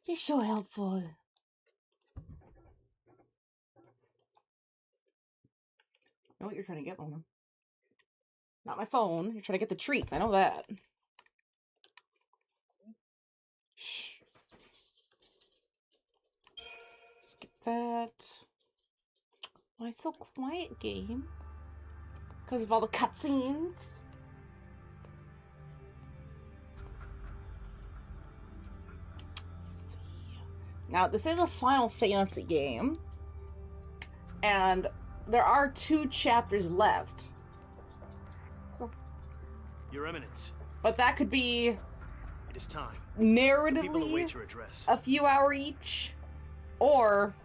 You're so helpful. I know what you're trying to get, Mona. Not my phone. You're trying to get the treats. I know that. Shh. Skip that. Why so quiet, game? Because of all the cutscenes. Now, this is a Final Fantasy game. And there are 2 chapters left. Your Eminence. But that could be... It is time. Narratively, a few hours each. Or,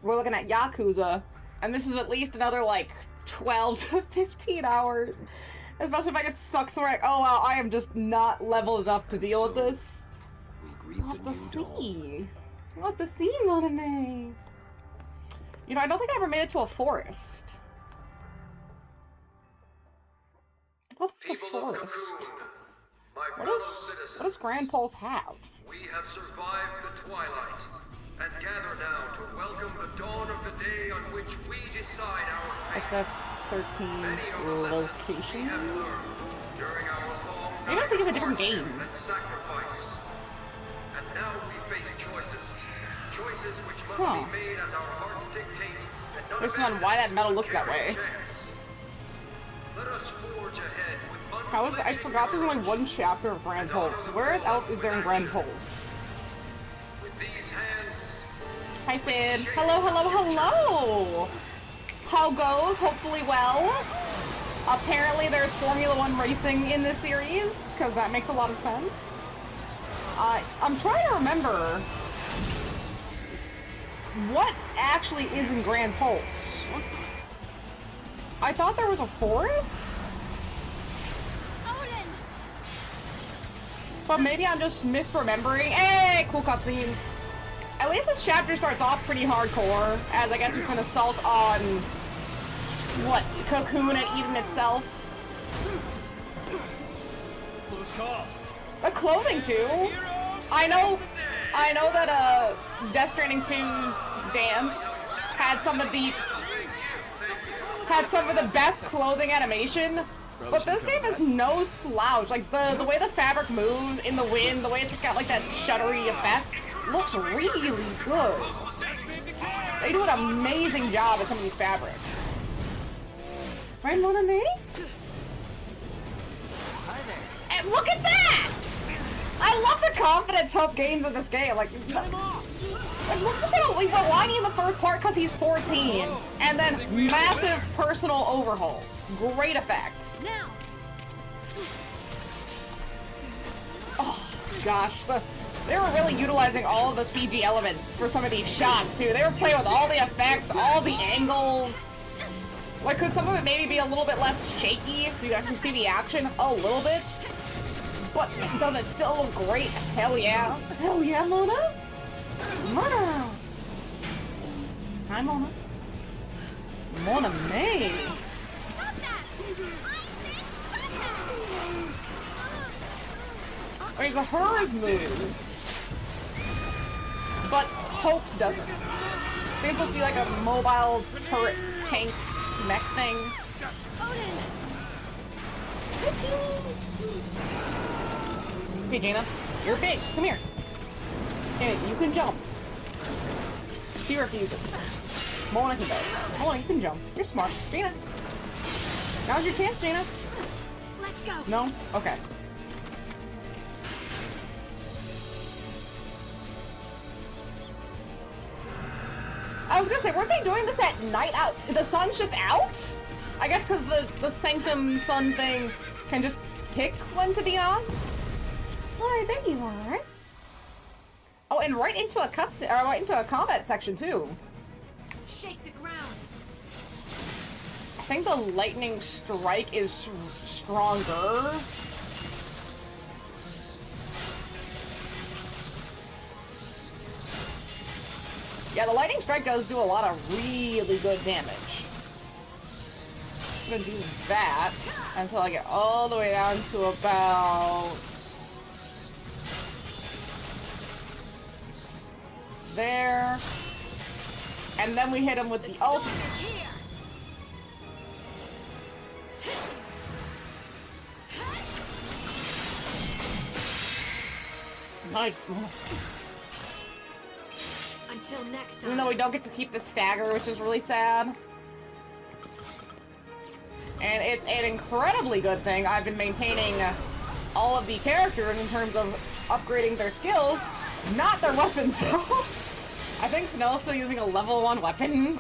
we're looking at Yakuza, and this is at least another, like, 12 to 15 hours. Especially if I get stuck somewhere like, oh, wow, I am just not leveled enough to deal with this. We'll have to see. We'll have to see, Moname. You know, I don't think I ever made it to a forest. What's a forest? What does Grand Pulse have? We have survived the twilight and gather now to welcome the dawn of the day on which we decide our fate. FF13 locations? During our long Maybe I'm thinking of a different game. and sacrifice. And now we face choices. Choices which must be made as our hearts dictate. And none Based on why that metal looks that way. Let us forge ahead with How is that? I forgot there's only 1 chapter of Grand Pulse. Where else is there in Grand Pulse? with these hands. Hi, Sid. Hello, hello, hello! How goes? Hopefully well. Apparently there's Formula 1 racing in this series, because that makes a lot of sense. I'm trying to remember what actually is in Grand Pulse. I thought there was a forest? But maybe I'm just misremembering. Hey, cool cutscenes. At least this chapter starts off pretty hardcore, as I guess it's an assault on, what, Cocoon and Eden itself. Close call. But clothing too. I know that Death Stranding 2's dance had some of the best clothing animation. But this game is no slouch. Like, the way the fabric moves in the wind, the way it's got, like, that shuddery effect, looks really good. They do an amazing job at some of these fabrics. Right, Moname? Hi there. And look at that! I love the confidence Hope gains in this game. Like, look at how we were whiny in the first part because he's 14. And then massive personal overhaul. Great effect. Now. Oh, gosh. They were really utilizing all of the CG elements for some of these shots, too. They were playing with all the effects, all the angles. Like, could some of it maybe be a little bit less shaky so you actually see the action a little bit? But does it still look great? Hell yeah. Hell yeah, Mona? Mona! Hi, Mona. Mona May. Okay, so hers moves, but Hope's doesn't. I think it's supposed to be like a mobile turret tank mech thing. Hey, Jaina, you're big. Come here. Hey, you can jump. She refuses. Mona can go. Mona, you can jump. You're smart. Jaina. Now's your chance, Jaina. Let's go. No? Okay. I was gonna say, weren't they doing this at night out? The sun's just out? I guess because the Sanctum Sun thing can just pick when to be on? Why, there you are. Oh, and right into a cutscene, or right into a combat section too. Shake the ground. I think the lightning strike is stronger. Yeah, the lightning strike does do a lot of really good damage. I'm gonna do that until I get all the way down to about there. And then we hit him with the ult. Nice. Until next time. Even though we don't get to keep the stagger, which is really sad. And it's an incredibly good thing I've been maintaining all of the characters in terms of upgrading their skills, not their weapons. I think Snell's still using a level 1 weapon.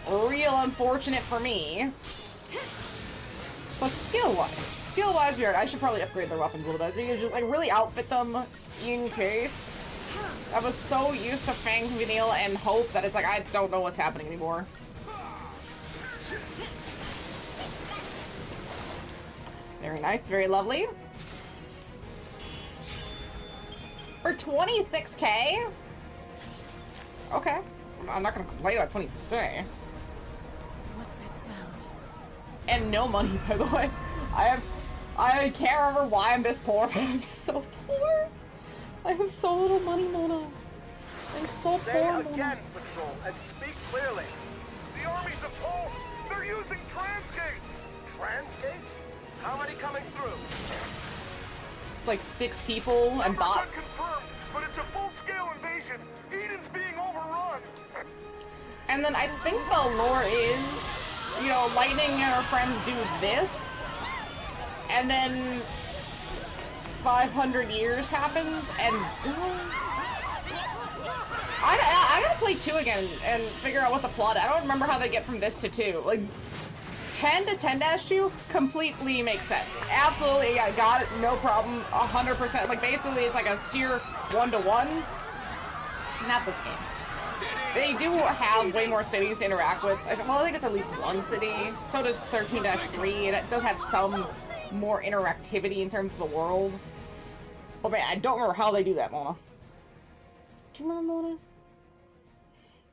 Ooh. Real unfortunate for me. But skill-wise, weird. I should probably upgrade their weapons a little bit. You just, like, really outfit them in case. I was so used to Fang, Vanille, and Hope that it's like, I don't know what's happening anymore. Very nice, very lovely. For 26k? Okay. I'm not gonna complain about 26k. What's that sound? And no money, by the way. I can't remember why I'm this poor, but I'm so poor. I have so little money, Mona. I'm so Say poor, again, Mona. Patrol, and speak clearly. The armies of Pulse, they're using transgates! Transgates? How many coming through? Like 6 people and 100% bots. confirmed, but it's a full-scale invasion. Eden's being overrun. And then I think the lore is, you know, Lightning and her friends do this, and then 500 years happens, and I gotta play 2 again and figure out what the plot is. I don't remember how they get from this to 2. Like, 10 to 10-2 completely makes sense. Absolutely, yeah, got it, no problem, 100%. Like, basically, it's like a sheer 1-to-1. Not this game. They do have way more cities to interact with. Well, I think it's at least 1 city. So does 13-3, and it does have some more interactivity in terms of the world. Oh man, I don't remember how they do that, Mona. Do you remember, Mona?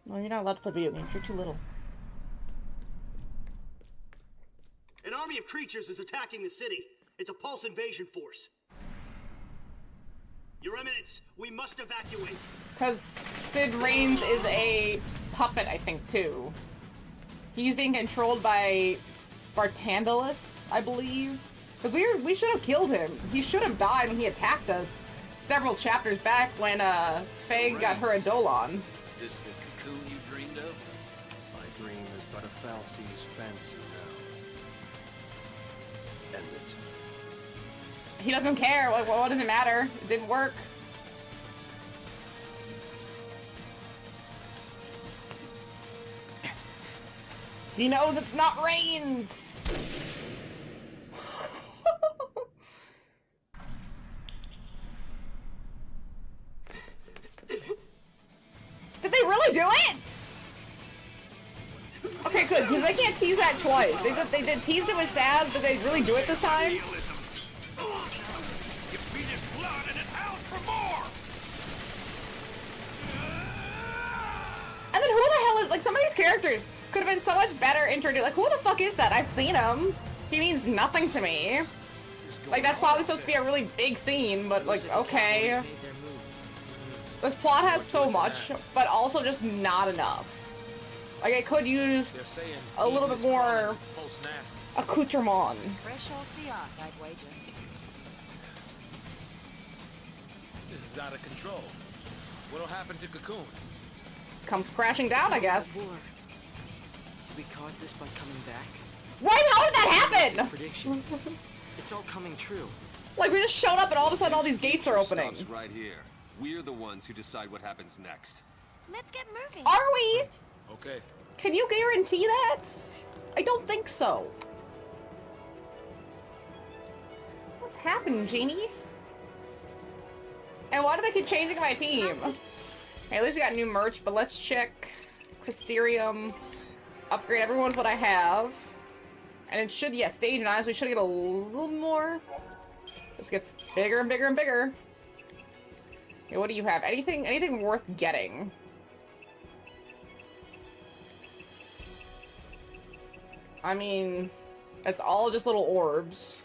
No, you're not allowed to play video games. You're too little. An army of creatures is attacking the city. It's a Pulse invasion force. Your Eminence, we must evacuate. Because Sid Reigns is a puppet, I think, too. He's being controlled by Bartandalus, I believe. Because we should have killed him. He should have died when he attacked us several chapters back when Faye got her Eidolon. Is this the cocoon you dreamed of? My dream is but a Falsi's fancy now. End it. He doesn't care. Like, what does it matter? It didn't work. He knows it's not Reigns. Did they really do it? Okay, good, because they can't tease that twice. They did tease it with Saz, but they really do it this time? And then who the hell is, like, some of these characters could have been so much better introduced. Like, who the fuck is that? I've seen him. He means nothing to me. Like, that's probably supposed to be a really big scene, but, like, okay. This plot has so much, but also just not enough. Like, I could use a little bit more accoutrement. Fresh off the ark, I'd wager. This is out of control. What'll happen to Cocoon? Comes crashing down, I guess. Did we cause this by coming back? Right? How did that happen? Prediction. It's all coming true. Like, we just showed up and all of a sudden all these gates are opening. Stops right here. We're the ones who decide what happens next. Let's get moving. Are we? Okay. Can you guarantee that? I don't think so. What's happening, Janie? And why do they keep changing my team? Hey, at least we got new merch, but let's check Crysterium, upgrade everyone with what I have. And it should, yeah, stage 9, so we should get a little more. This gets bigger and bigger and bigger. Okay, what do you have? Anything worth getting? I mean, it's all just little orbs.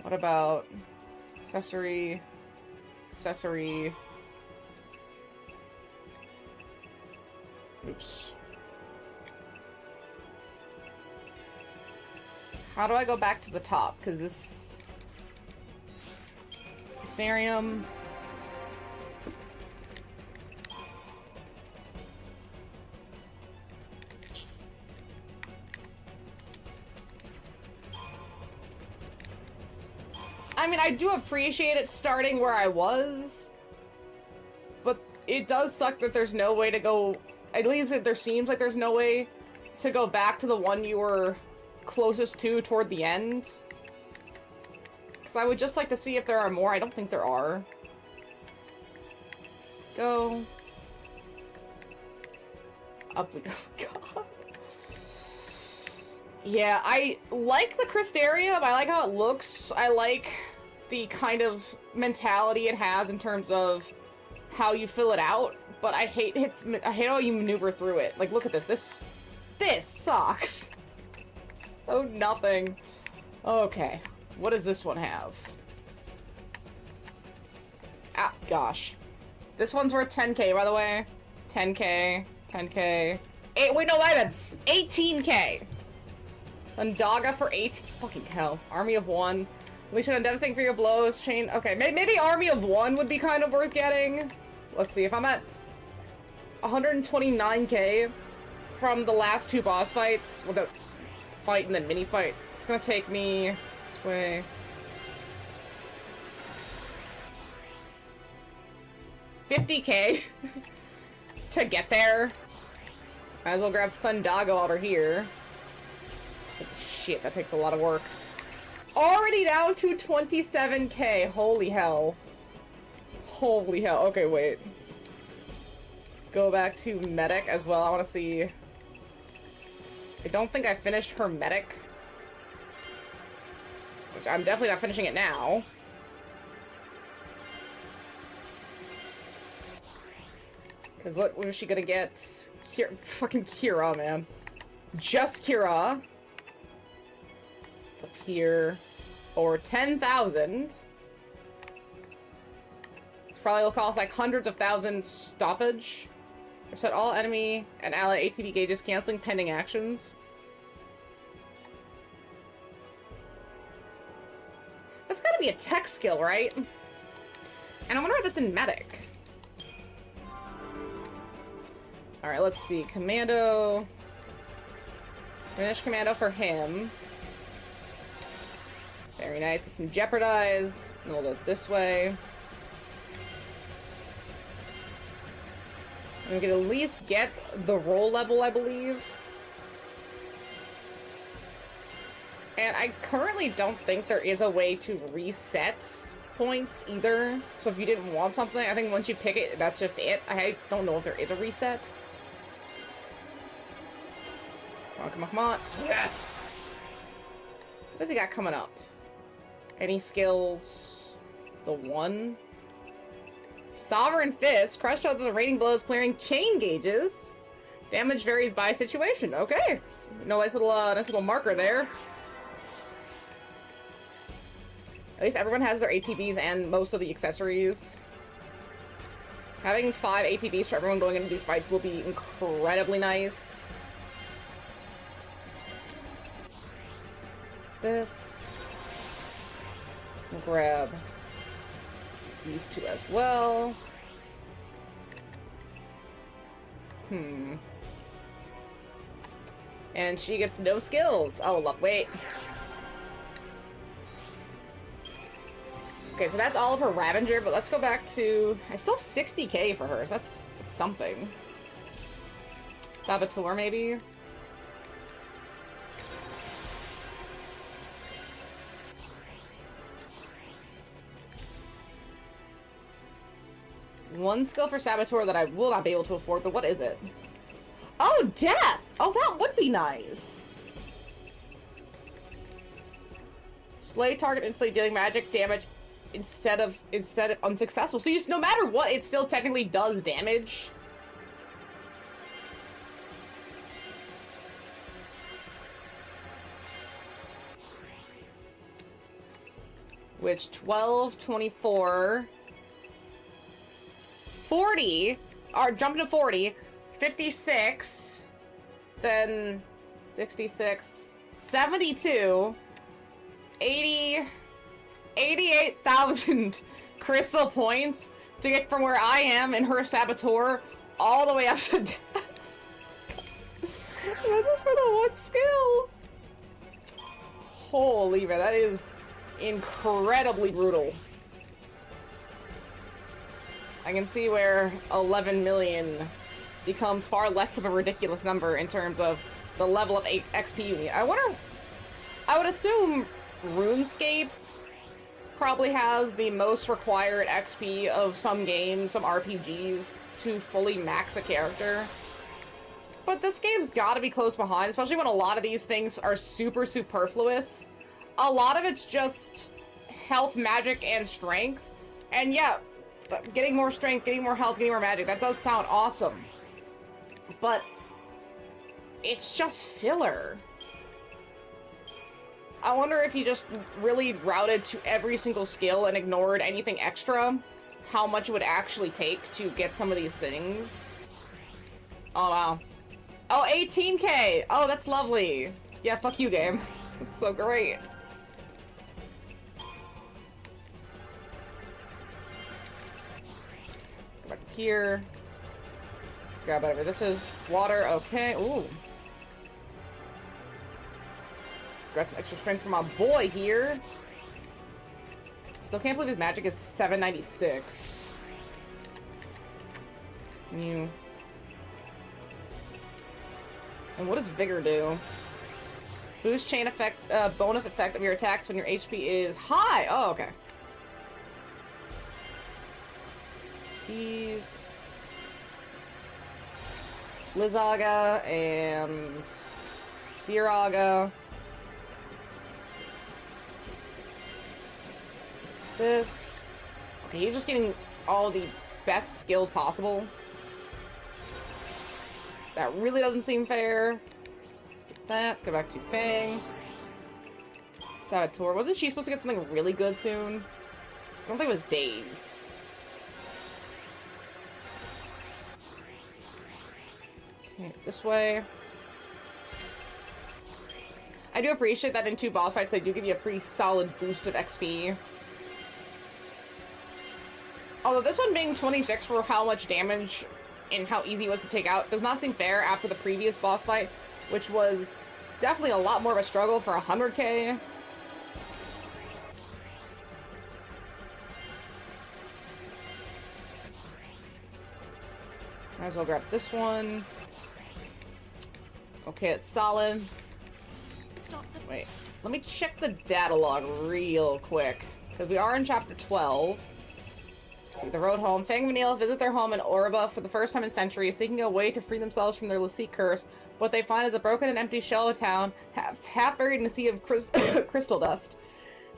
What about accessory? Accessory. Oops. How do I go back to the top? Because this... Hysterium... I mean, I do appreciate it starting where I was, but it does suck that there's no way to go, at least there seems like there's no way to go back to the one you were closest to toward the end. Because I would just like to see if there are more. I don't think there are. Go. Up we go. God. Yeah, I like the Crystarium. I like how it looks. I like the kind of mentality it has in terms of how you fill it out, but I hate how you maneuver through it. Like, look at this. This sucks. Oh, nothing. Okay. What does this one have? Ah, gosh. This one's worth 10k, by the way. 10k. 10k. Wait, no, wait a minute. 18k. Undaga for 8. Fucking hell. Army of 1. Unleash on devastating for your blows. Chain. Okay, maybe Army of 1 would be kind of worth getting. Let's see. If I'm at 129k from the last 2 boss fights, with the fight and then mini fight, it's gonna take me this way. $50k to get there. Might as well grab Thundago over here. Holy shit, that takes a lot of work. Already down to 27k. Holy hell. Holy hell. Okay, wait. Go back to Medic as well. I want to see... I don't think I finished her Medic. Which I'm definitely not finishing it now. Because what was she gonna get? Fucking Kira, man. Just Kira. It's up here. Or 10,000. Probably will cost like hundreds of thousands stoppage. Reset all enemy and ally ATB gauges, canceling pending actions. That's gotta be a tech skill, right? And I wonder if that's in Medic. Alright, let's see. Commando. Finish Commando for him. Very nice. Get some Jeopardize. And we'll go this way. And we can at least get the roll level, I believe. And I currently don't think there is a way to reset points either. So if you didn't want something, I think once you pick it, that's just it. I don't know if there is a reset. Come on, come on, come on. Yes! What does he got coming up? Any skills? The 1? Sovereign Fist. Crush out the rating blows, clearing chain gauges. Damage varies by situation. Okay. Nice little marker there. At least everyone has their ATBs and most of the accessories. Having 5 ATBs for everyone going into these fights will be incredibly nice. This. We'll grab these 2 as well. And she gets no skills. Oh, look, wait. Okay, so that's all of her Ravager, but let's go back to... I still have 60k for her, so that's something. Saboteur, maybe? One skill for Saboteur that I will not be able to afford, but what is it? Oh, Death! Oh, that would be nice! Slay target instantly dealing magic damage instead of unsuccessful. So no matter what, it still technically does damage. Which 12, 24... 40, or jumping to 40, 56, then 66, 72, 80, 88,000 crystal points to get from where I am in her saboteur all the way up to death. That's just for the one skill. Holy man, that is incredibly brutal. I can see where 11 million becomes far less of a ridiculous number in terms of the level of XP you need. I would assume RuneScape probably has the most required XP of some games, some RPGs, to fully max a character. But this game's gotta be close behind, especially when a lot of these things are super superfluous. A lot of it's just health, magic, and strength. And yeah, getting more strength, getting more health, getting more magic, that does sound awesome. But it's just filler. I wonder if you just really routed to every single skill and ignored anything extra, how much it would actually take to get some of these things. Oh wow. Oh, 18K! Oh, that's lovely. Yeah, fuck you, game. That's so great. Let's go back up here. Grab whatever this is. Water, okay. Ooh. Grab some extra strength for my boy here. Still can't believe his magic is 796. You. And what does Vigor do? Boost chain effect, bonus effect of your attacks when your HP is high. Oh, okay. These. Lizaga and Firaga. This. Okay, he's just getting all the best skills possible. That really doesn't seem fair. Skip that. Go back to Fang. Saboteur. Wasn't she supposed to get something really good soon? I don't think it was Days. Okay, this way. I do appreciate that in 2 boss fights they do give you a pretty solid boost of XP. Although this one being 26 for how much damage and how easy it was to take out does not seem fair after the previous boss fight, which was definitely a lot more of a struggle for 100k. Might as well grab this one. Okay, it's solid. Wait, let me check the data log real quick, because we are in chapter 12. See, the road home. Fang and Vanille visit their home in Orba for the first time in centuries, seeking a way to free themselves from their Lassie curse. What they find is a broken and empty shell of a town, half buried in a sea of crystal dust.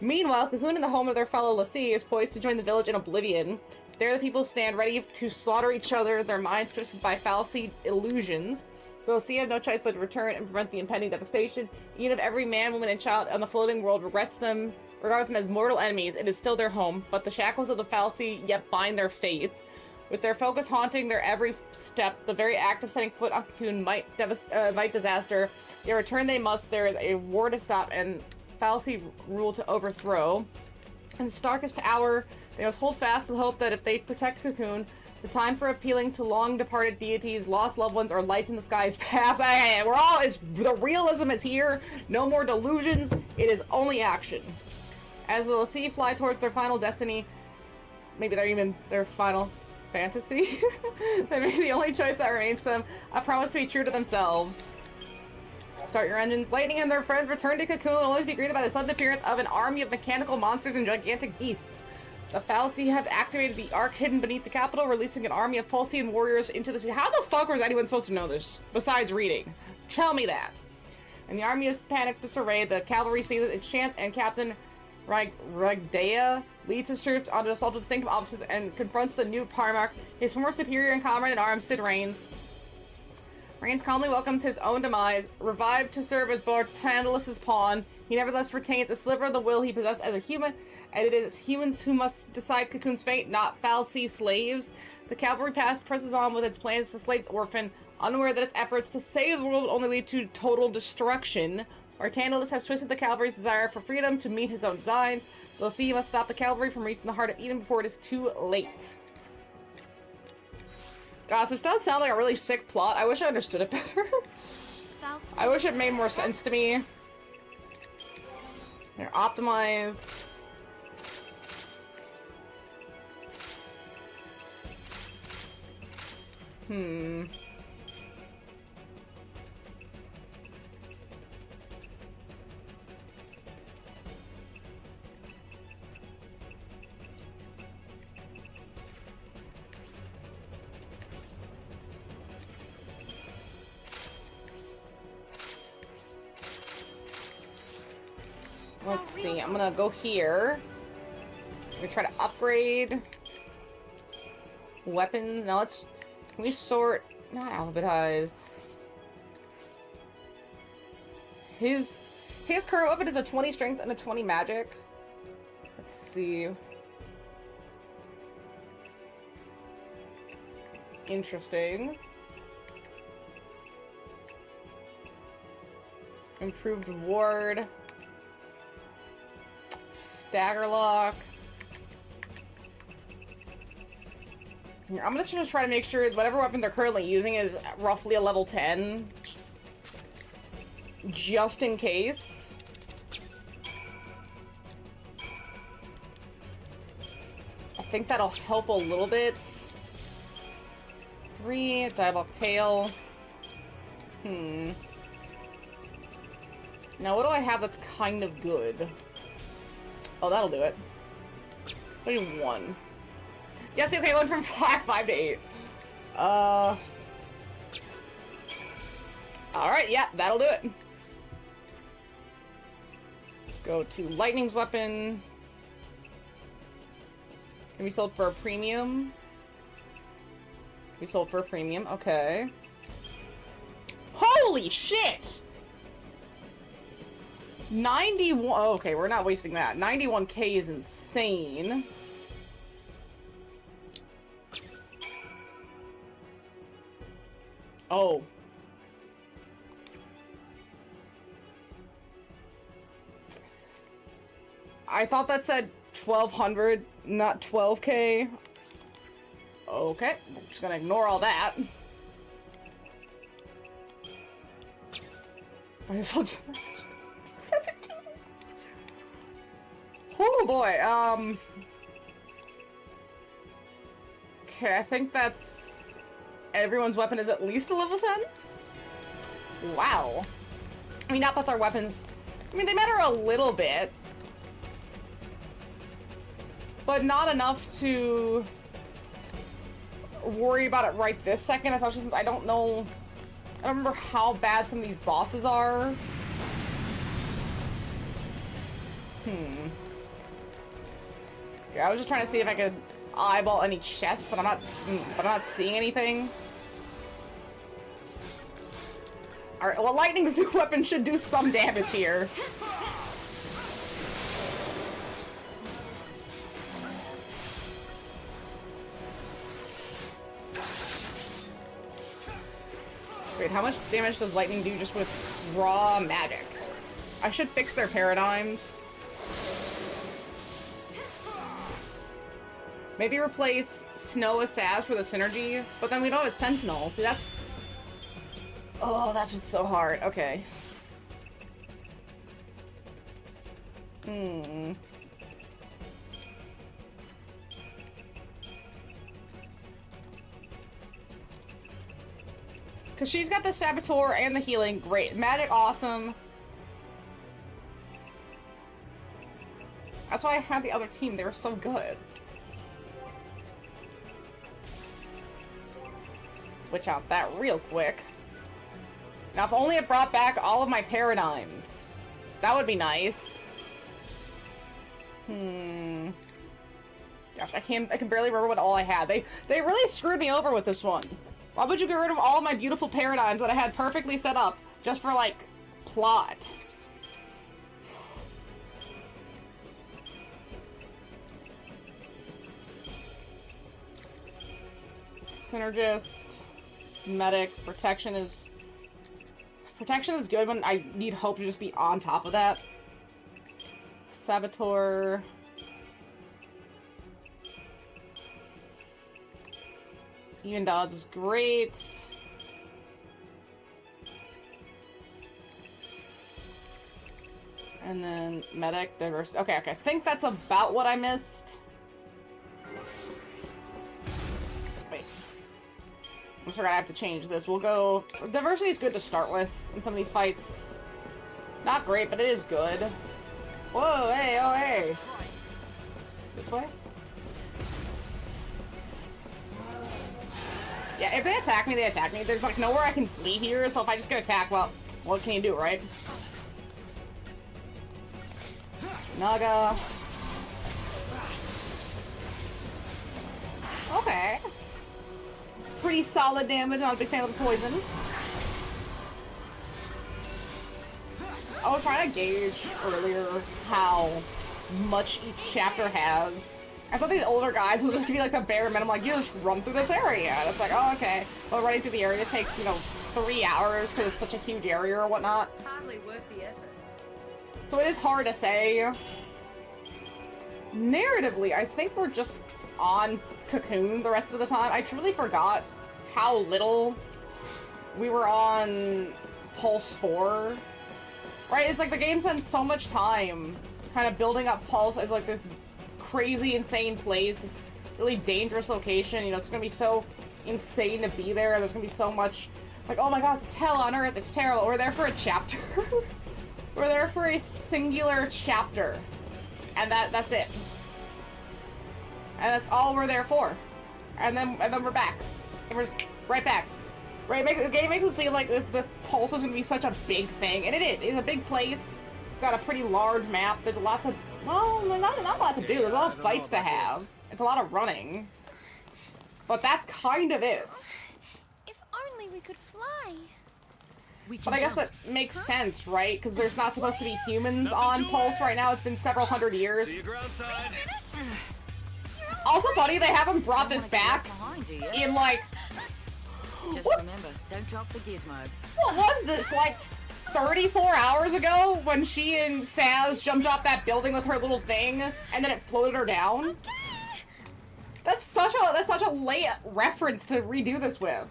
Meanwhile, Cocoon in the home of their fellow Lassie is poised to join the village in oblivion. There the people stand ready to slaughter each other, their minds twisted by fallacy illusions. The Lassie have no choice but to return and prevent the impending devastation. Even if every man, woman, and child on the floating world regards them as mortal enemies, it is still their home, but the shackles of the fallacy yet bind their fates. With their focus haunting their every step, the very act of setting foot on Cocoon might disaster. Yet return they must. There is a war to stop and fallacy rule to overthrow. In the starkest hour, they must hold fast to the hope that if they protect Cocoon, the time for appealing to long-departed deities, lost loved ones, or lights in the sky is past. The realism is here. No more delusions. It is only action. As the Lassie fly towards their final destiny, maybe they're even their final fantasy, they make the only choice that remains to them, a promise to be true to themselves. Start your engines. Lightning and their friends return to Cocoon, only to be greeted by the sudden appearance of an army of mechanical monsters and gigantic beasts. The fallacy have activated the arc hidden beneath the capital, releasing an army of Pulsian warriors into the sea. How the fuck was anyone supposed to know this, besides reading? Tell me that. And the army is panicked disarray. The cavalry sees its chance, and Captain Ragdea leads his troops on an assault with distinctive officers and confronts the new Parmark, his former superior and comrade in arms, Sid Raines. Raines calmly welcomes his own demise, revived to serve as Bartandalus's pawn. He nevertheless retains a sliver of the will he possessed as a human, and it is humans who must decide Cocoon's fate, not Fal'Cie slaves. The cavalry presses on with its plans to slay the orphan, unaware that its efforts to save the world will only lead to total destruction. Arcandalus has twisted the cavalry's desire for freedom to meet his own designs. They'll see he must stop the cavalry from reaching the heart of Eden before it is too late. Gosh, this does sound like a really sick plot. I wish I understood it better. I wish it made more sense to me. They're optimized. Let's see, I'm gonna go here. I'm gonna try to upgrade weapons. Now let's, can we sort, not alphabetize. His current weapon is a 20 strength and a 20 magic. Let's see. Interesting. Improved ward. Stagger lock. Here, I'm just gonna try to make sure whatever weapon they're currently using is roughly a level 10. Just in case. I think that'll help a little bit. 3, diabolic tail. Now what do I have that's kind of good? Oh, that'll do it. I need 1. Yes, okay, went from 5 to 8. Alright, yeah, that'll do it. Let's go to Lightning's weapon. Can be sold for a premium. Can be sold for a premium, okay. Holy shit! 91. Oh, okay, we're not wasting that. 91k is insane. Oh. I thought that said 1200, not 12k. Okay, I'm just gonna ignore all that. I guess I'll just... 17. Oh boy, okay, I think that's... Everyone's weapon is at least a level 10? Wow. I mean, not that their weapons... I mean, they matter a little bit. But not enough to... worry about it right this second, especially since I don't know... I don't remember how bad some of these bosses are. Yeah, I was just trying to see if I could eyeball any chests, but I'm not seeing anything. Alright, well, Lightning's new weapon should do some damage here. Wait, how much damage does Lightning do just with raw magic? I should fix their paradigms. Maybe replace Snow with Saz for the synergy, but then we don't have a Sentinel. See, that's... Oh, that's what's so hard. Okay. Because she's got the Saboteur and the healing. Great. Magic, awesome. That's why I had the other team. They were so good. Switch out that real quick. Now, if only it brought back all of my paradigms. That would be nice. Gosh, I can barely remember what all I had. They really screwed me over with this one. Why would you get rid of all of my beautiful paradigms that I had perfectly set up just for, like, plot? Synergist, medic, protection is good when I need hope to just be on top of that. Saboteur. Even dodge is great. And then medic, diversity. Okay, I think that's about what I missed. Wait. I forgot I have to change this. We'll go... Diversity is good to start with in some of these fights. Not great, but it is good. Whoa, hey, oh, hey. This way? Yeah, if they attack me, they attack me. There's, like, nowhere I can flee here, so if I just get attacked, well, what can you do, right? Naga. Okay. Pretty solid damage. Not a big fan of the poison. I was trying to gauge earlier how much each chapter has. I thought these older guys would just be like the bare minimum, like, you just run through this area. And it's like, oh, okay. Well, running through the area takes, you know, 3 hours because it's such a huge area or whatnot. Hardly worth the effort. So it is hard to say. Narratively, I think we're just on Cocoon the rest of the time. I truly forgot how little we were on Pulse 4. Right? It's like the game spends so much time kind of building up Pulse as like this crazy, insane place, this really dangerous location. You know, it's gonna be so insane to be there. There's gonna be so much like, oh my gosh, it's hell on earth, it's terrible. We're there for a chapter. We're there for a singular chapter. And that's it. And that's all we're there for. And then we're back. And we're just right back. Right? The game makes it seem like the Pulse is gonna be such a big thing. And it is. It's a big place. It's got a pretty large map. There's lots of, well, not a lot to do. There's a lot of fights to have. It's a lot of running. But that's kind of it. If only we could fly. But I guess that makes sense, right? Because there's not supposed to be humans on Pulse right now. It's been several hundred years. See you groundside. Also funny, they haven't brought this back in, like... Just What? remember, don't drop the gizmo. What was this, like, 34 hours ago when she and Saz jumped off that building with her little thing and then it floated her down? That's such a late reference to redo this with.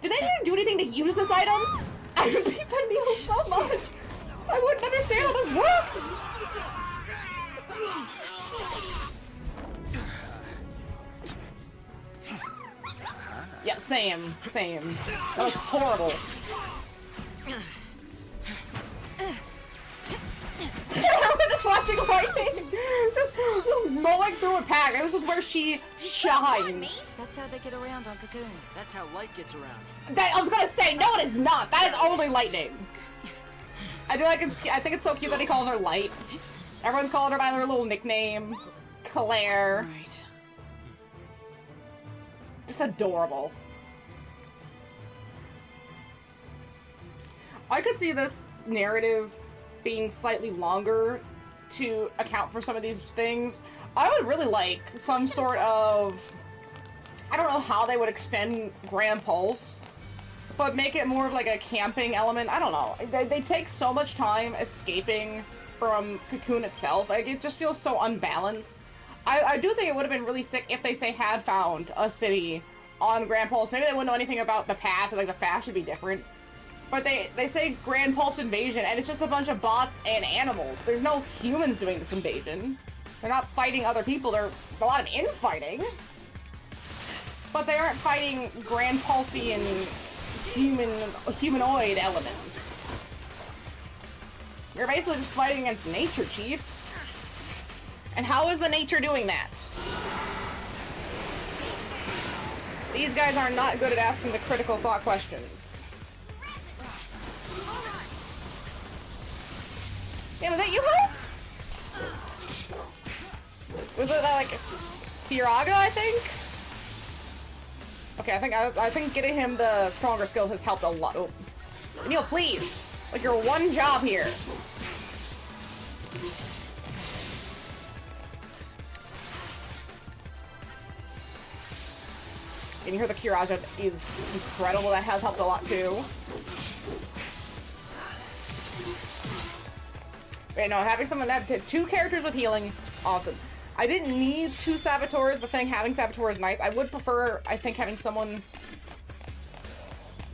Did anyone do anything to use this item? I would beat Neil so much. I wouldn't understand how this worked. Yeah, same. That looks horrible. We're just watching lightning, just mowing through a pack. This is where she shines. That's how they get around on Cocoon. That's how light gets around. I was gonna say, no, it is not. That is only lightning. I think it's so cute that he calls her Light. Everyone's calling her by their little nickname, Claire. Right. Just adorable. I could see this narrative being slightly longer to account for some of these things. I would really like some sort of... I don't know how they would extend Grand Pulse, but make it more of like a camping element. I don't know. They take so much time escaping from Cocoon itself. Like, it just feels so unbalanced. I do think it would have been really sick if they, say, had found a city on Grand Pulse. Maybe they wouldn't know anything about the past, and like the past should be different. But they say Grand Pulse invasion, and it's just a bunch of bots and animals. There's no humans doing this invasion. They're not fighting other people. There's a lot of infighting. But they aren't fighting Grand Pulsian humanoid elements. You're basically just fighting against nature, Chief. And how is the nature doing that? These guys are not good at asking the critical thought questions. Yeah, was that you, Hope? Was it like Firaga, I think? Okay, I think getting him the stronger skills has helped a lot. Oh. Neil, please! Like, your one job here. And you hear the Kiraj is incredible. That has helped a lot, too. Wait, no, having someone that did 2 characters with healing, awesome. I didn't need 2 Saboteurs, but I think having Saboteur is nice. I would prefer, I think, having someone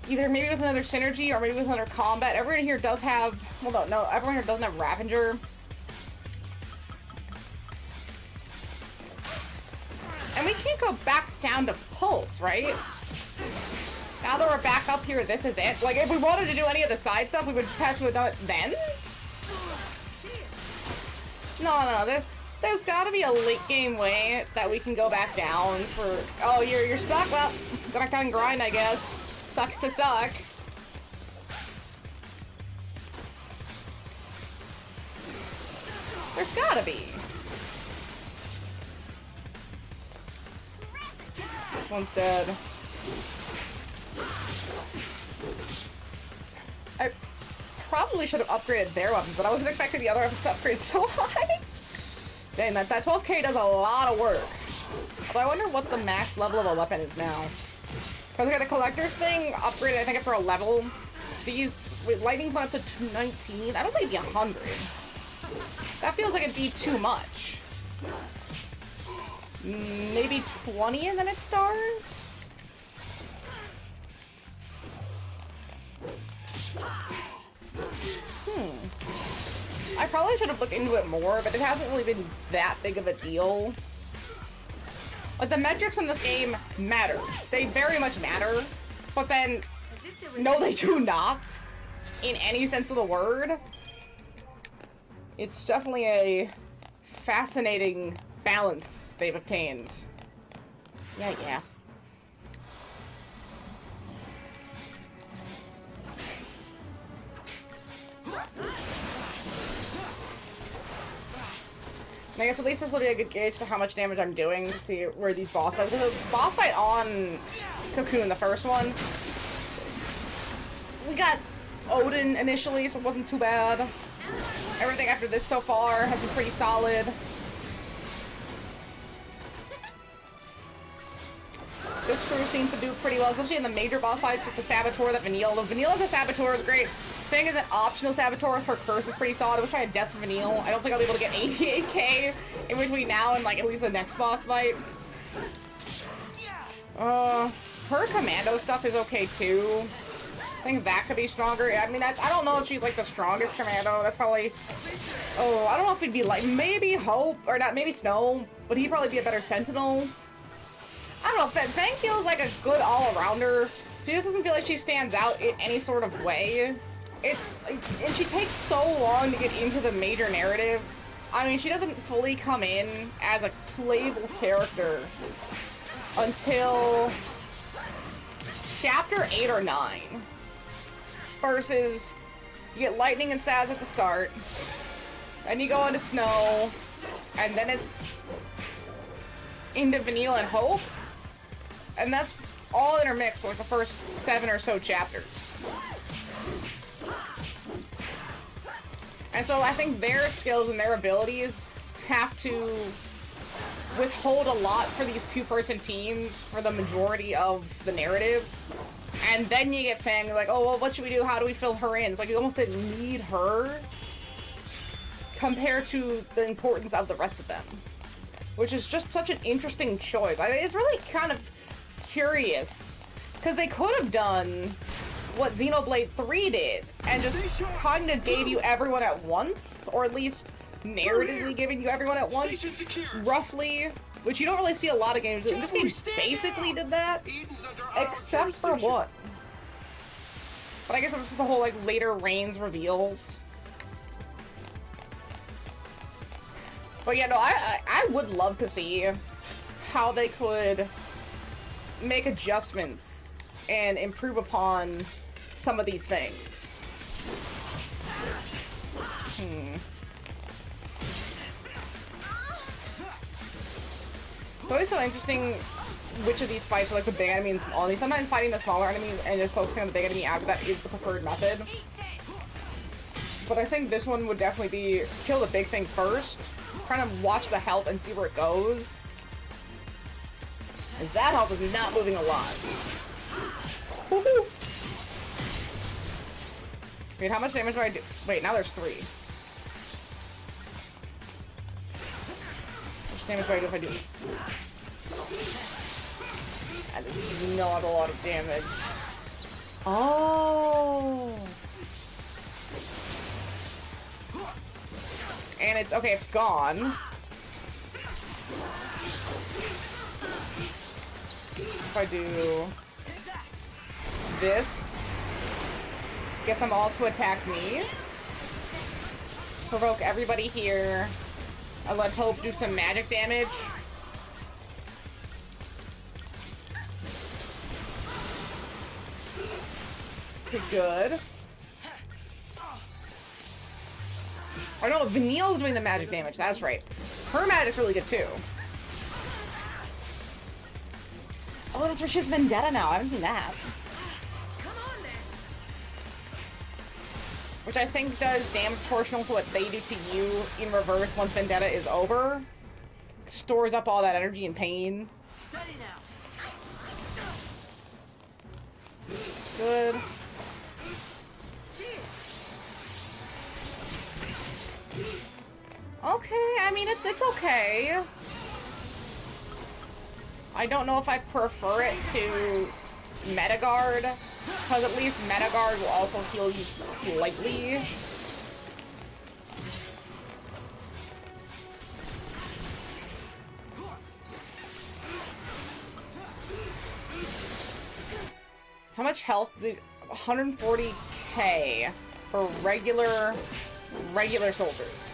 either maybe with another synergy or maybe with another combat. Everyone here does have, well, no, everyone here doesn't have Ravager. And we can't go back down to Pulse, right? Now that we're back up here, this is it. Like, if we wanted to do any of the side stuff, we would just have to have done it then? No, there's gotta be a late game way that we can go back down for... Oh, you're stuck? Well, go back down and grind, I guess. Sucks to suck. There's gotta be. This one's dead. I probably should have upgraded their weapons, but I wasn't expecting the other weapons to upgrade so high. Dang, that 12k does a lot of work. Although I wonder what the max level of a weapon is now. Because we got the collector's thing upgraded, I think, after a level. These, lightning's went up to 219. I don't think it'd be 100. That feels like it'd be too much. Maybe 20 and then it starts? I probably should have looked into it more, but it hasn't really been that big of a deal. Like, the metrics in this game matter. They very much matter, but then, no, they do not, in any sense of the word. It's definitely a fascinating balance they've obtained. Yeah. I guess at least this will be a good gauge to how much damage I'm doing to see where these boss fights. The boss fight on Cocoon, the first one, we got Odin initially, so it wasn't too bad. Everything after this so far has been pretty solid. This crew seems to do pretty well, especially in the major boss fights with the Saboteur, that Vanille. The Vanille of the Saboteur is great. Thing is, an optional Saboteur with her curse is pretty solid. I was trying to death Vanille. I don't think I'll be able to get 88k in between now and, like, at least the next boss fight. Her commando stuff is okay too. I think that could be stronger. I mean, I don't know if she's like the strongest commando. That's probably... Oh, I don't know if he'd be like... Maybe Hope, or not, maybe Snow, but he'd probably be a better Sentinel. I don't know, Fang feels like a good all-arounder. She just doesn't feel like she stands out in any sort of way. And she takes so long to get into the major narrative. I mean, she doesn't fully come in as a playable character until chapter 8 or 9. Versus, you get Lightning and Saz at the start, and you go into Snow, and then it's into Vanille and Hope, and that's all intermixed with the first 7 or so chapters. And so I think their skills and their abilities have to withhold a lot for these two-person teams for the majority of the narrative. And then you get Fang, like, oh, well, what should we do? How do we fill her in? It's like you almost didn't need her compared to the importance of the rest of them. Which is just such an interesting choice. It's really kind of curious, because they could have done what Xenoblade 3 did, and just kind of gave you everyone at once, or at least narratively giving you everyone at once, roughly, which you don't really see a lot of games do. This game basically did that, except for one. But I guess it was the whole, like, later Reigns reveals. But yeah, no, I would love to see how they could make adjustments and improve upon some of these things. It's always so interesting which of these fights are like the big enemy and small enemy. Sometimes fighting the smaller enemies and just focusing on the big enemy after that is the preferred method. But I think this one would definitely be kill the big thing first. Trying to watch the health and see where it goes. And that health is not moving a lot. Woohoo! Wait, how much damage do I do? Wait, now there's 3. How much damage do I do if I do? That is not a lot of damage. Oh! And it's, okay, it's gone. If I do this, get them all to attack me, provoke everybody here, and let Hope do some magic damage. Pretty good. Oh no, Vanille's doing the magic damage, that's right. Her magic's really good too. Oh, that's where she has Vendetta now. I haven't seen that. Which I think does damage proportional to what they do to you in reverse once Vendetta is over. Stores up all that energy and pain. Good. Okay, I mean, it's okay. I don't know if I prefer it to Metagard, because at least Metagard will also heal you slightly. How much health? 140k for regular soldiers.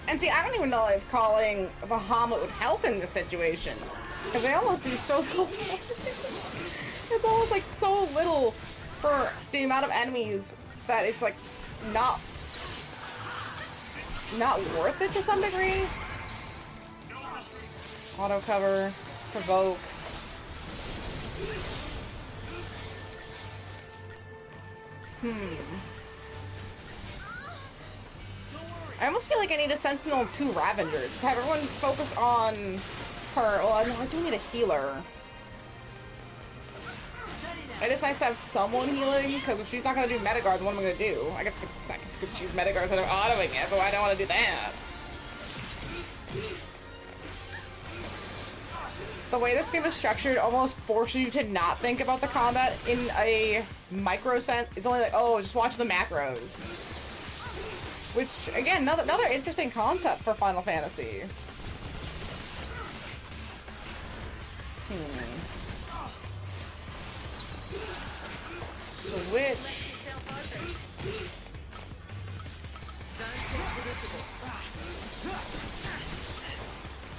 And see, I don't even know if calling Bahamut would help in this situation. Because they almost do so little. It's almost like so little for the amount of enemies that it's like not worth it to some degree. Auto cover, provoke. I almost feel like I need to Sentinel 2 Ravengers. To have everyone focus on her. Well, no, I do need a healer. It is nice to have someone healing, because if she's not going to do Metagard, then what am I going to do? I guess I could choose Metagard instead of autoing it, but I don't want to do that. The way this game is structured almost forces you to not think about the combat in a micro sense. It's only like, oh, just watch the macros. Which, again, another interesting concept for Final Fantasy. Switch.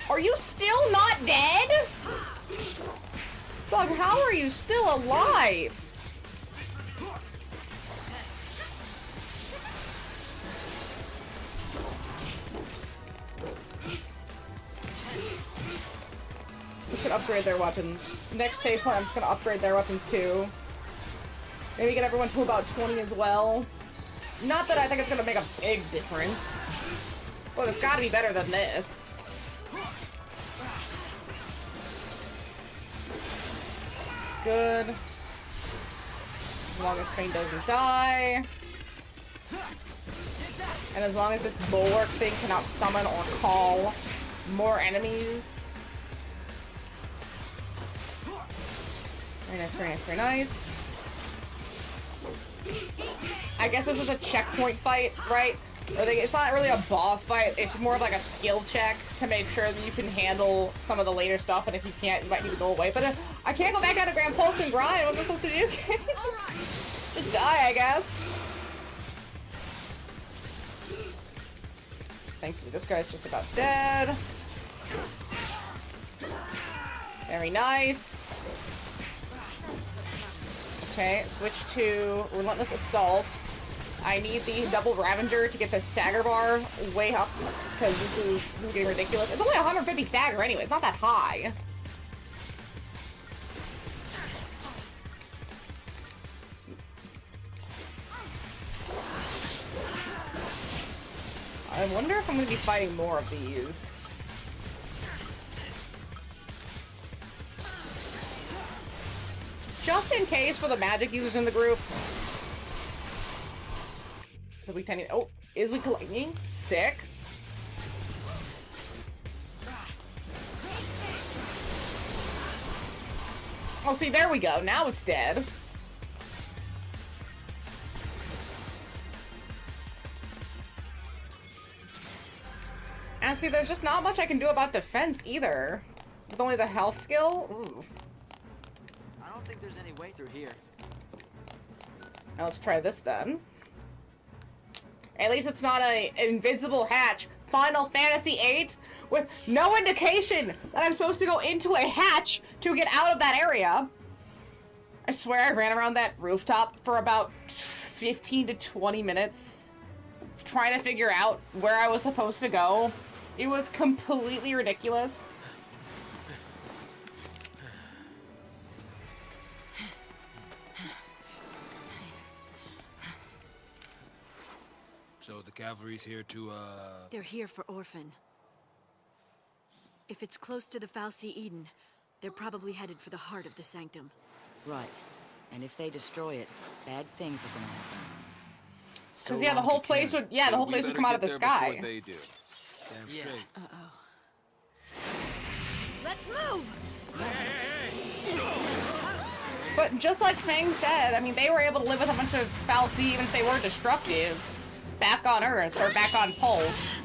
Are you still not dead? Dog, how are you still alive? We should upgrade their weapons. Next save point, I'm just gonna upgrade their weapons too. Maybe get everyone to about 20 as well. Not that I think it's gonna make a big difference, but it's gotta be better than this. Good. As long as Crane doesn't die. And as long as this bulwark thing cannot summon or call more enemies. Very nice, very nice, very nice. I guess this is a checkpoint fight, right? It's not really a boss fight, it's more of like a skill check to make sure that you can handle some of the later stuff, and if you can't, you might need to go away. But I can't go back down to Grand Pulse and grind, what am I supposed to do? Just die, I guess. Thankfully, this guy's just about dead. Very nice. Okay, switch to Relentless Assault. I need the double Ravenger to get the stagger bar way up, because this is getting ridiculous. It's only 150 stagger anyway, it's not that high. I wonder if I'm gonna be fighting more of these. Just in case for the magic users in the group. So we tend to— oh, is we collecting? Sick. Oh, see, there we go. Now it's dead. And see, there's just not much I can do about defense either. With only the health skill? Ooh. I don't think there's any way through here. Now let's try this then. At least it's not an invisible hatch. Final Fantasy VIII with no indication that I'm supposed to go into a hatch to get out of that area. I swear I ran around that rooftop for about 15 to 20 minutes trying to figure out where I was supposed to go. It was completely ridiculous. So the cavalry's here to, They're here for Orphan. If it's close to the Fal'Cie Eden, they're probably headed for the heart of the Sanctum. Right. And if they destroy it, bad things are gonna happen. Because, yeah, the whole place would— yeah, the whole place would come out of the sky. They do. damn straight. Uh-oh. Let's move! But just like Fang said, I mean, they were able to live with a bunch of Fal'Cie even if they were destructive back on Earth, or back on Pulse.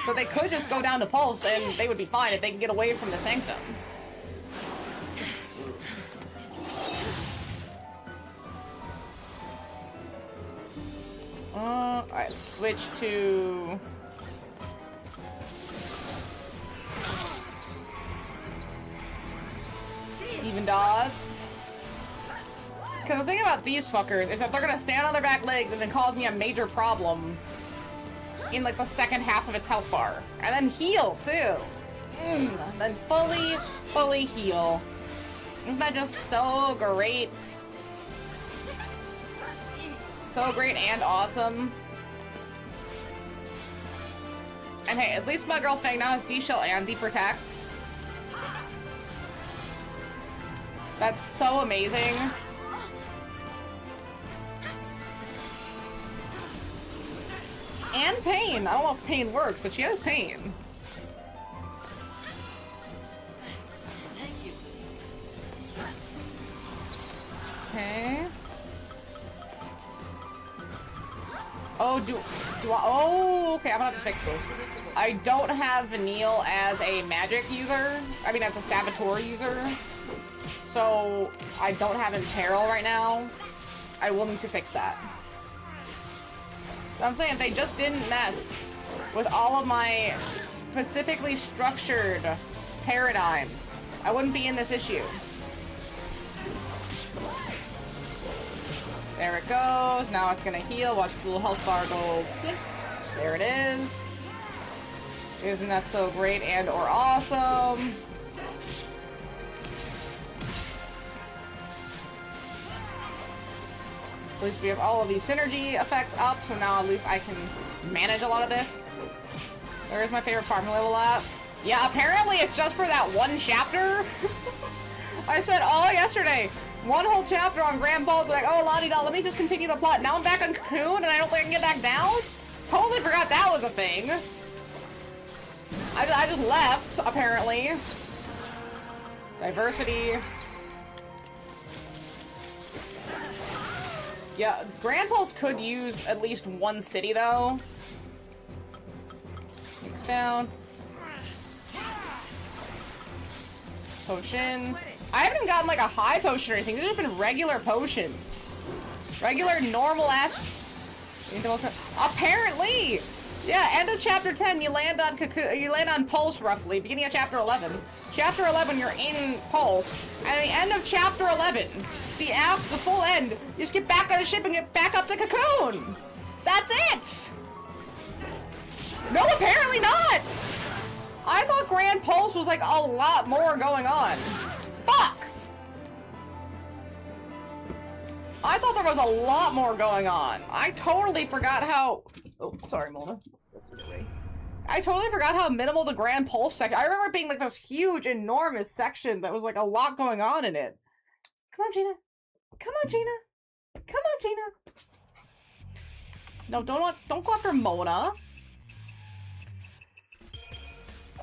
So they could just go down to Pulse and they would be fine if they can get away from the Sanctum. Alright, let's switch to... even dots. Because the thing about these fuckers is that they're gonna stand on their back legs and then cause me a major problem in like the second half of its health bar. And then heal too. And then fully heal. Isn't that just so great? So great and awesome. And hey, at least my girl Fang now has D-Shell and D-Protect. That's so amazing. And pain. I don't know if pain works, but she has pain. Okay. Oh, do I? Oh, okay. I'm gonna have to fix this. I don't have Vanille as a magic user. I mean, as a saboteur user. So I don't have Imperil right now. I will need to fix that. So I'm saying if they just didn't mess with all of my specifically structured paradigms, I wouldn't be in this issue. There it goes. Now it's gonna heal. Watch the little health bar go click. There it is. Isn't that so great and or awesome? At least we have all of these synergy effects up, so now at least I can manage a lot of this. Where's my favorite farm level at? Yeah, apparently it's just for that one chapter. I spent all yesterday, one whole chapter on Grand Balls, like, oh, la-di-da, let me just continue the plot. Now I'm back on Cocoon, and I don't think I can get back down? Totally forgot that was a thing. I just left, apparently. Diversity. Yeah, Grand Pulse could use at least one city, though. Sneaks down. Potion. I haven't even gotten, like, a high potion or anything. These have been regular potions. Regular, normal-ass... Apparently! Yeah, end of chapter 10, you land on Pulse, roughly. Beginning of chapter 11. Chapter 11, you're in Pulse. And at the end of chapter 11, the full end, you just get back on a ship and get back up to Cocoon! That's it! No, apparently not! I thought Grand Pulse was, like, a lot more going on. Fuck! I thought there was a lot more going on. I totally forgot how... Oh, sorry, Mona. That's the way. I totally forgot how minimal the Grand Pulse section. I remember it being like this huge, enormous section that was like a lot going on in it. Come on, Gina. Come on, Gina. Come on, Gina. No, don't go after Mona.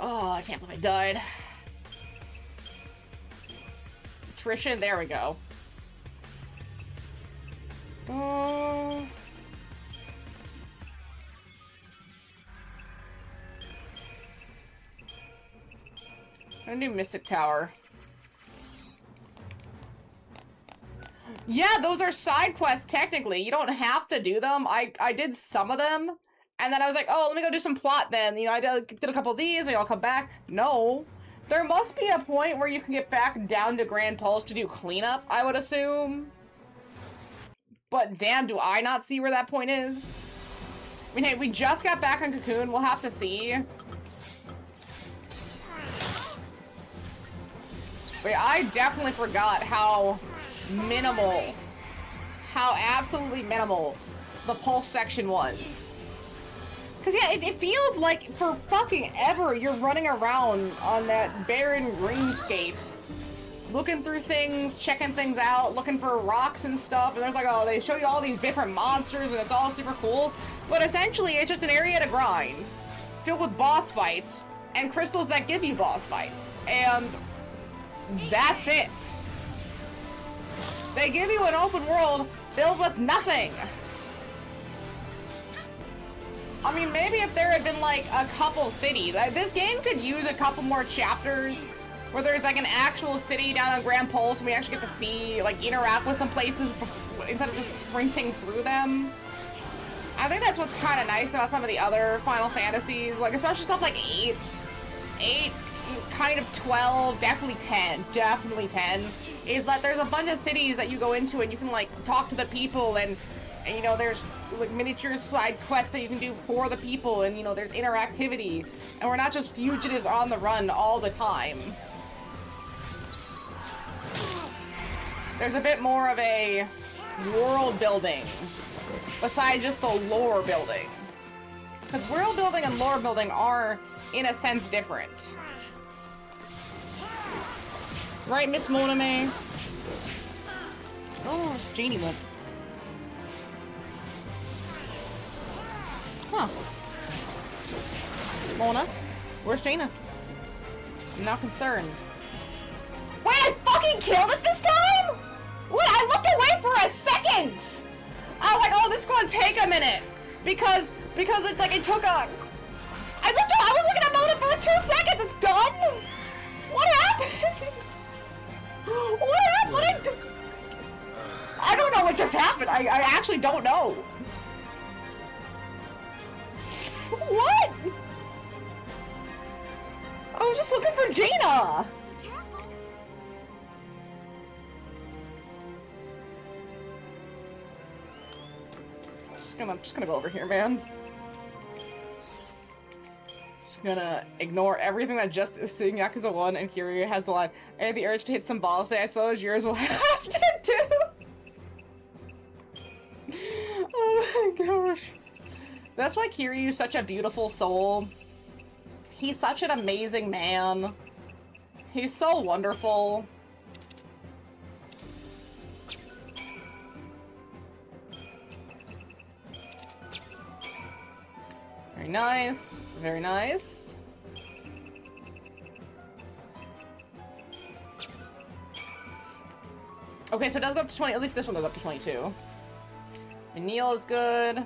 Oh, I can't believe I died. Attrition, there we go. I'm gonna do Mystic Tower. Yeah, those are side quests, technically. You don't have to do them. I did some of them, and then I was like, oh, let me go do some plot then. You know, I did a couple of these, and I'll come back. No. There must be a point where you can get back down to Grand Pulse to do cleanup, I would assume. But damn, do I not see where that point is? I mean, hey, we just got back on Cocoon. We'll have to see. Wait, I definitely forgot how minimal, how absolutely minimal the Pulse section was. Cause yeah, it feels like for fucking ever you're running around on that barren greenscape, looking through things, checking things out, looking for rocks and stuff, and there's like, oh, they show you all these different monsters and it's all super cool, but essentially it's just an area to grind, filled with boss fights, and crystals that give you boss fights, and that's it. They give you an open world filled with nothing. I mean, maybe if there had been like a couple cities, this game could use a couple more chapters where there's like an actual city down on Grand Pulse and we actually get to see, like, interact with some places instead of just sprinting through them. I think that's what's kind of nice about some of the other Final Fantasies, like especially stuff like 8, kind of 12, definitely 10, is that there's a bunch of cities that you go into and you can like talk to the people and you know, there's like miniature side quests that you can do for the people, and you know, there's interactivity, and we're not just fugitives on the run all the time. There's a bit more of a world building besides just the lore building, because world building and lore building are in a sense different, right, Miss Moname? Oh, Janie went. Huh. Mona? Where's Jaina? I'm not concerned. Wait, I fucking killed it this time?! What? I looked away for a second! I was like, oh, this is gonna take a minute. Because it's like, it took a... I was looking at Mona for like 2 seconds, it's done? What happened? What happened? I don't know what just happened. I actually don't know. What? I was just looking for Jaina. I'm just gonna go over here, man. Just gonna ignore everything that just is seeing Yakuza 1 and Kiryu has the line, I had the urge to hit some balls today, I suppose yours will have to too. Oh my gosh. That's why Kiryu's such a beautiful soul. He's such an amazing man. He's so wonderful. Very nice. Very nice. Okay, so it does go up to 20. At least this one goes up to 22. And Neil is good.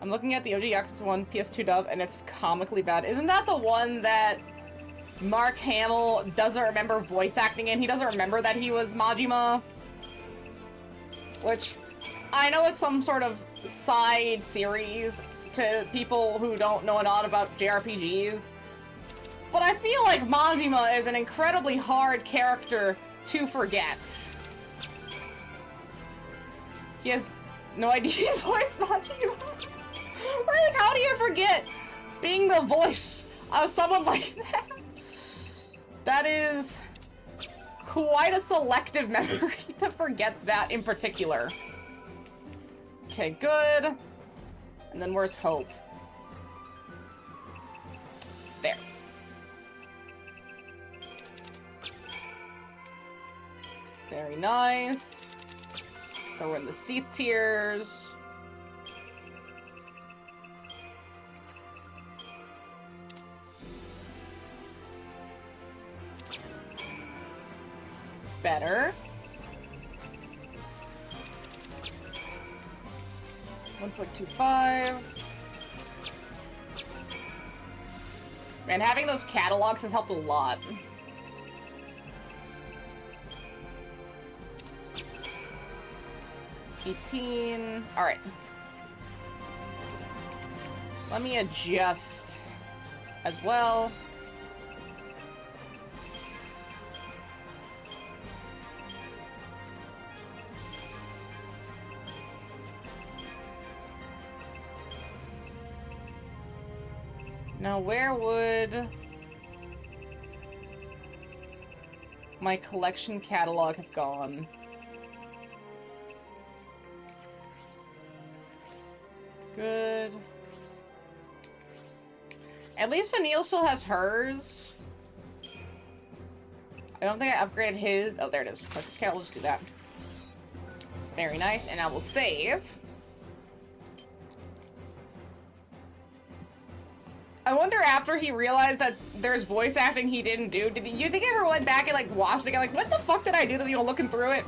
I'm looking at the OG Yakuza 1 PS2 dub, and it's comically bad. Isn't that the one that Mark Hamill doesn't remember voice acting in? He doesn't remember that he was Majima? Which, I know it's some sort of side series to people who don't know a lot about JRPGs, but I feel like Majima is an incredibly hard character to forget. He has no idea his voice Majima. Like, how do you forget being the voice of someone like that? That is quite a selective memory to forget that in particular. Okay, good. And then where's Hope? Very nice. So we're in the Seath tiers. Better. 1.25. Man, having those catalogs has helped a lot. $18. Alright. Let me adjust as well. Now, where would my collection catalog have gone? Good. At least Vanille still has hers. I don't think I upgraded his. Oh, there it is. Collector's catalog, let's do that. Very nice, and I will save. I wonder after he realized that there's voice acting he didn't do, you think he ever went back and like watched it again, like, what the fuck did I do? You know, looking through it?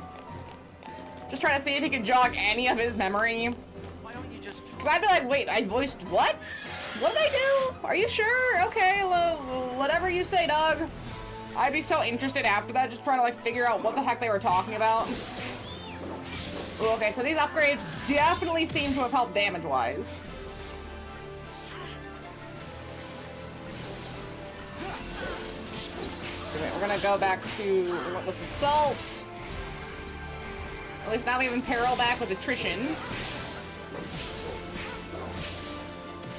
Just trying to see if he could jog any of his memory. Why don't you just... Cause I'd be like, wait, I voiced what? What did I do? Are you sure? Okay, well, whatever you say, dog. I'd be so interested after that, just trying to like figure out what the heck they were talking about. Ooh, okay, so these upgrades definitely seem to have helped damage-wise. We're gonna go back to Relentless Assault. At least now we have Imperil back with Attrition.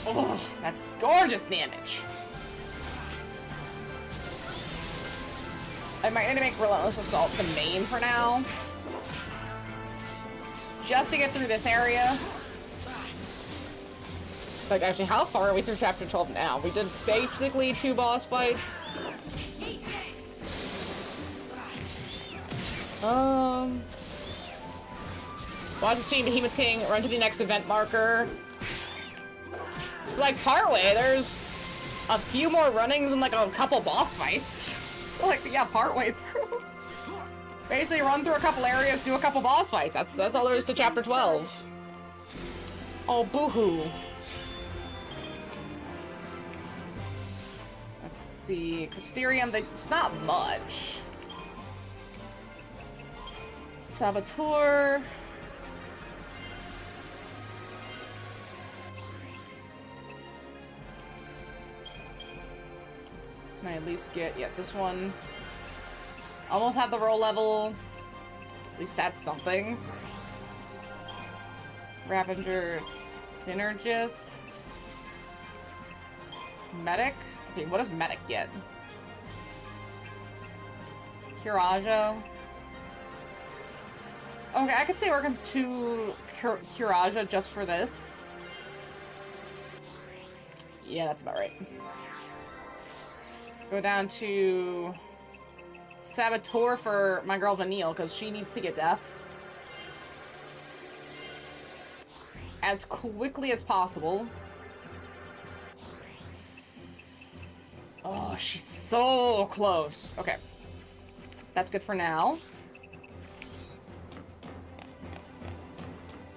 Oh, that's gorgeous damage. I might need to make Relentless Assault the main for now. Just to get through this area. Like, actually, how far are we through Chapter 12 now? We did basically 2 boss fights. Watch the stream, Behemoth King, run to the next event marker. It's like partway, there's a few more runnings and like a couple boss fights. So like, yeah, partway through. Basically run through a couple areas, do a couple boss fights. That's all there is to Chapter 12. Oh, boo-hoo. Let's see, Cristerium, it's not much. Saboteur. Can I at least get, yeah, this one. Almost have the roll level. At least that's something. Ravager, Synergist. Medic? Okay, what does Medic get? Curaja. Okay, I could say working to Curaja just for this. Yeah, that's about right. Go down to Saboteur for my girl Vanille, because she needs to get death as quickly as possible. Oh, she's so close. Okay. That's good for now.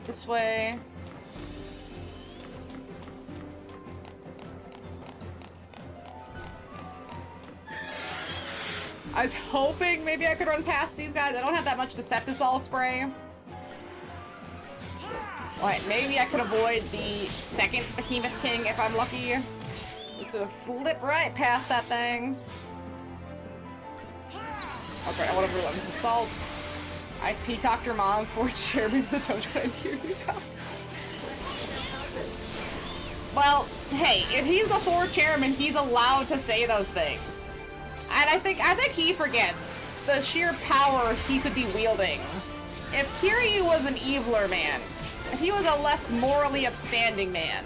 This way. I was hoping maybe I could run past these guys. I don't have that much Deceptisol spray. Alright, maybe I could avoid the second Behemoth King if I'm lucky. Just to slip right past that thing. Okay, I want to Relentless Assault. I peacocked her mom for chairman of the Dojo and here you go. Well, hey, if he's the 4th chairman, he's allowed to say those things. And I think he forgets the sheer power he could be wielding. If Kiryu was an eviler man, if he was a less morally upstanding man,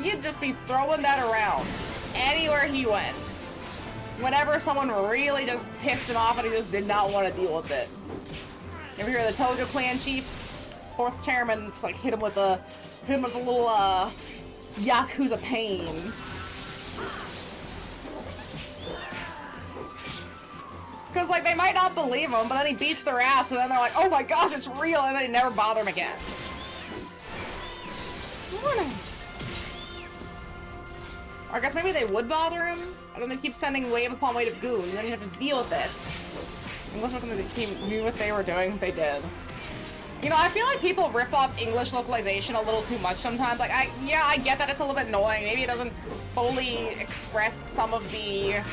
he'd just be throwing that around anywhere he went. Whenever someone really just pissed him off and he just did not want to deal with it. You ever hear the Tojo clan chief? Fourth chairman just like hit him with a little Yakuza pain. Cause like they might not believe him, but then he beats their ass and then they're like, oh my gosh, it's real, and they never bother him again. Or I guess maybe they would bother him? And then they keep sending wave upon wave of goons, and then you have to deal with it. English team knew what they were doing, they did. You know, I feel like people rip off English localization a little too much sometimes. Like, I get that it's a little bit annoying. Maybe it doesn't fully express some of the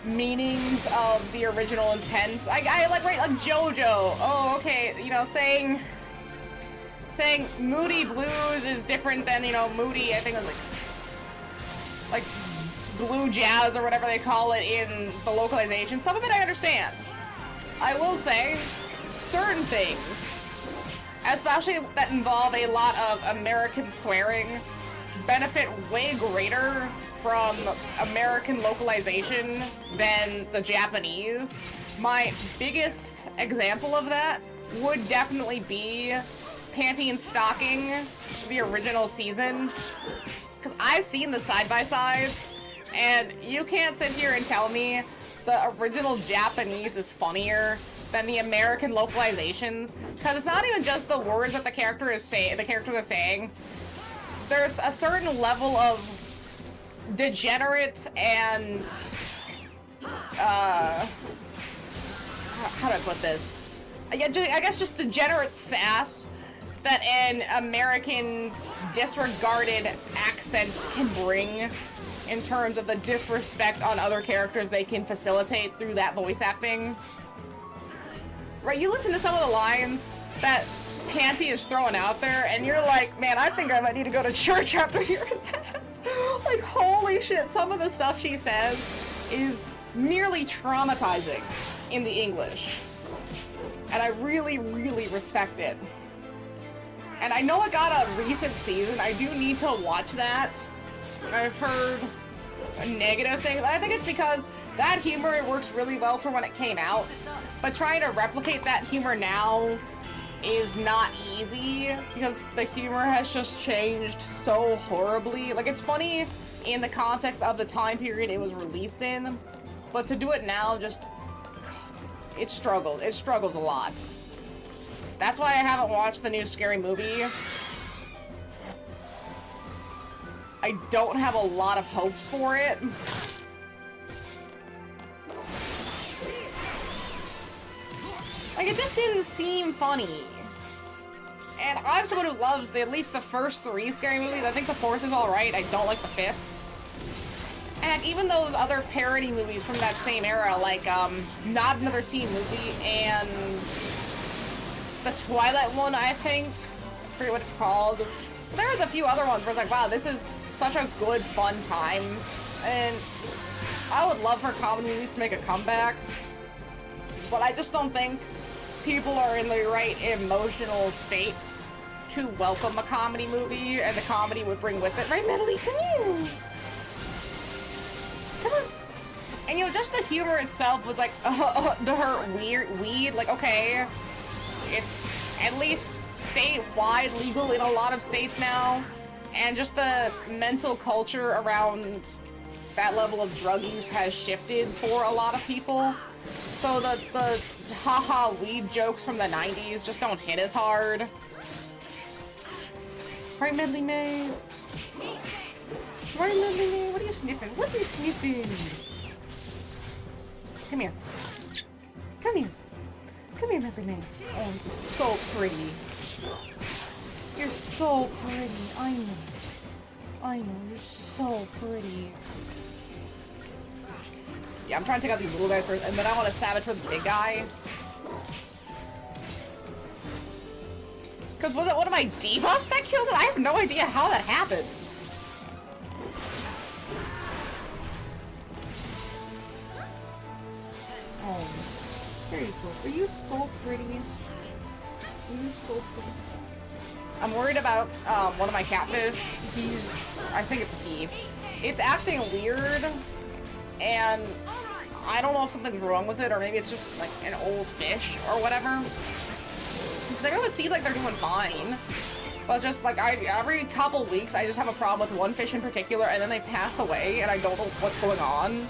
meanings of the original intent. Like, like JoJo. Oh, okay, you know, saying Moody Blues is different than, you know, Moody, I think it was like Blue Jazz or whatever they call it in the localization. Some of it I understand. I will say, certain things, especially that involve a lot of American swearing, benefit way greater from American localization than the Japanese. My biggest example of that would definitely be Panty and Stocking, the original season. Because I've seen the side-by-sides, and you can't sit here and tell me the original Japanese is funnier than the American localizations. Because it's not even just the words that the characters are saying. There's a certain level of degenerate and how do I put this? I guess just degenerate sass that an American's disregarded accent can bring in terms of the disrespect on other characters they can facilitate through that voice acting. Right, you listen to some of the lines that Panty is throwing out there, and you're like, man, I think I might need to go to church after hearing that. Like, holy shit, some of the stuff she says is nearly traumatizing in the English. And I really, really respect it. And I know it got a recent season. I do need to watch that. I've heard negative things. I think it's because that humor works really well for when it came out. But trying to replicate that humor now is not easy because the humor has just changed so horribly. Like, it's funny in the context of the time period it was released in, but to do it now, just, it struggles. It struggles a lot. That's why I haven't watched the new Scary Movie. I don't have a lot of hopes for it. Like, it just didn't seem funny. And I'm someone who loves at least the first 3 Scary Movies. I think the 4th is alright. I don't like the 5th. And even those other parody movies from that same era, like, Not Another Teen Movie and the Twilight one, I think. I forget what it's called. But there was a few other ones where it's like, wow, this is such a good, fun time. And I would love for comedy movies to make a comeback. But I just don't think people are in the right emotional state to welcome a comedy movie, and the comedy would bring with it. Right, Medley? Come here! Come on! And, you know, just the humor itself was like, to her weed, like, okay, it's at least statewide legal in a lot of states now, and just the mental culture around that level of drug use has shifted for a lot of people. So the haha weed jokes from the 90s just don't hit as hard. Right, Medley May? Right, Medley May? What are you sniffing? What are you sniffing? Come here. Come here. Come here, Medley May. Oh, you're so pretty. You're so pretty. I know. I know. You're so pretty. Yeah, I'm trying to take out these little guys first, and then I want to savage for the big guy. Because was it one of my debuffs that killed it? I have no idea how that happened. Oh, there you go. Are you so pretty? Are you so pretty? I'm worried about one of my catfish. I think it's a he. It's acting weird, and I don't know if something's wrong with it, or maybe it's just like an old fish or whatever. They don't seem like they're doing fine. But just like every couple weeks I just have a problem with one fish in particular and then they pass away and I don't know what's going on.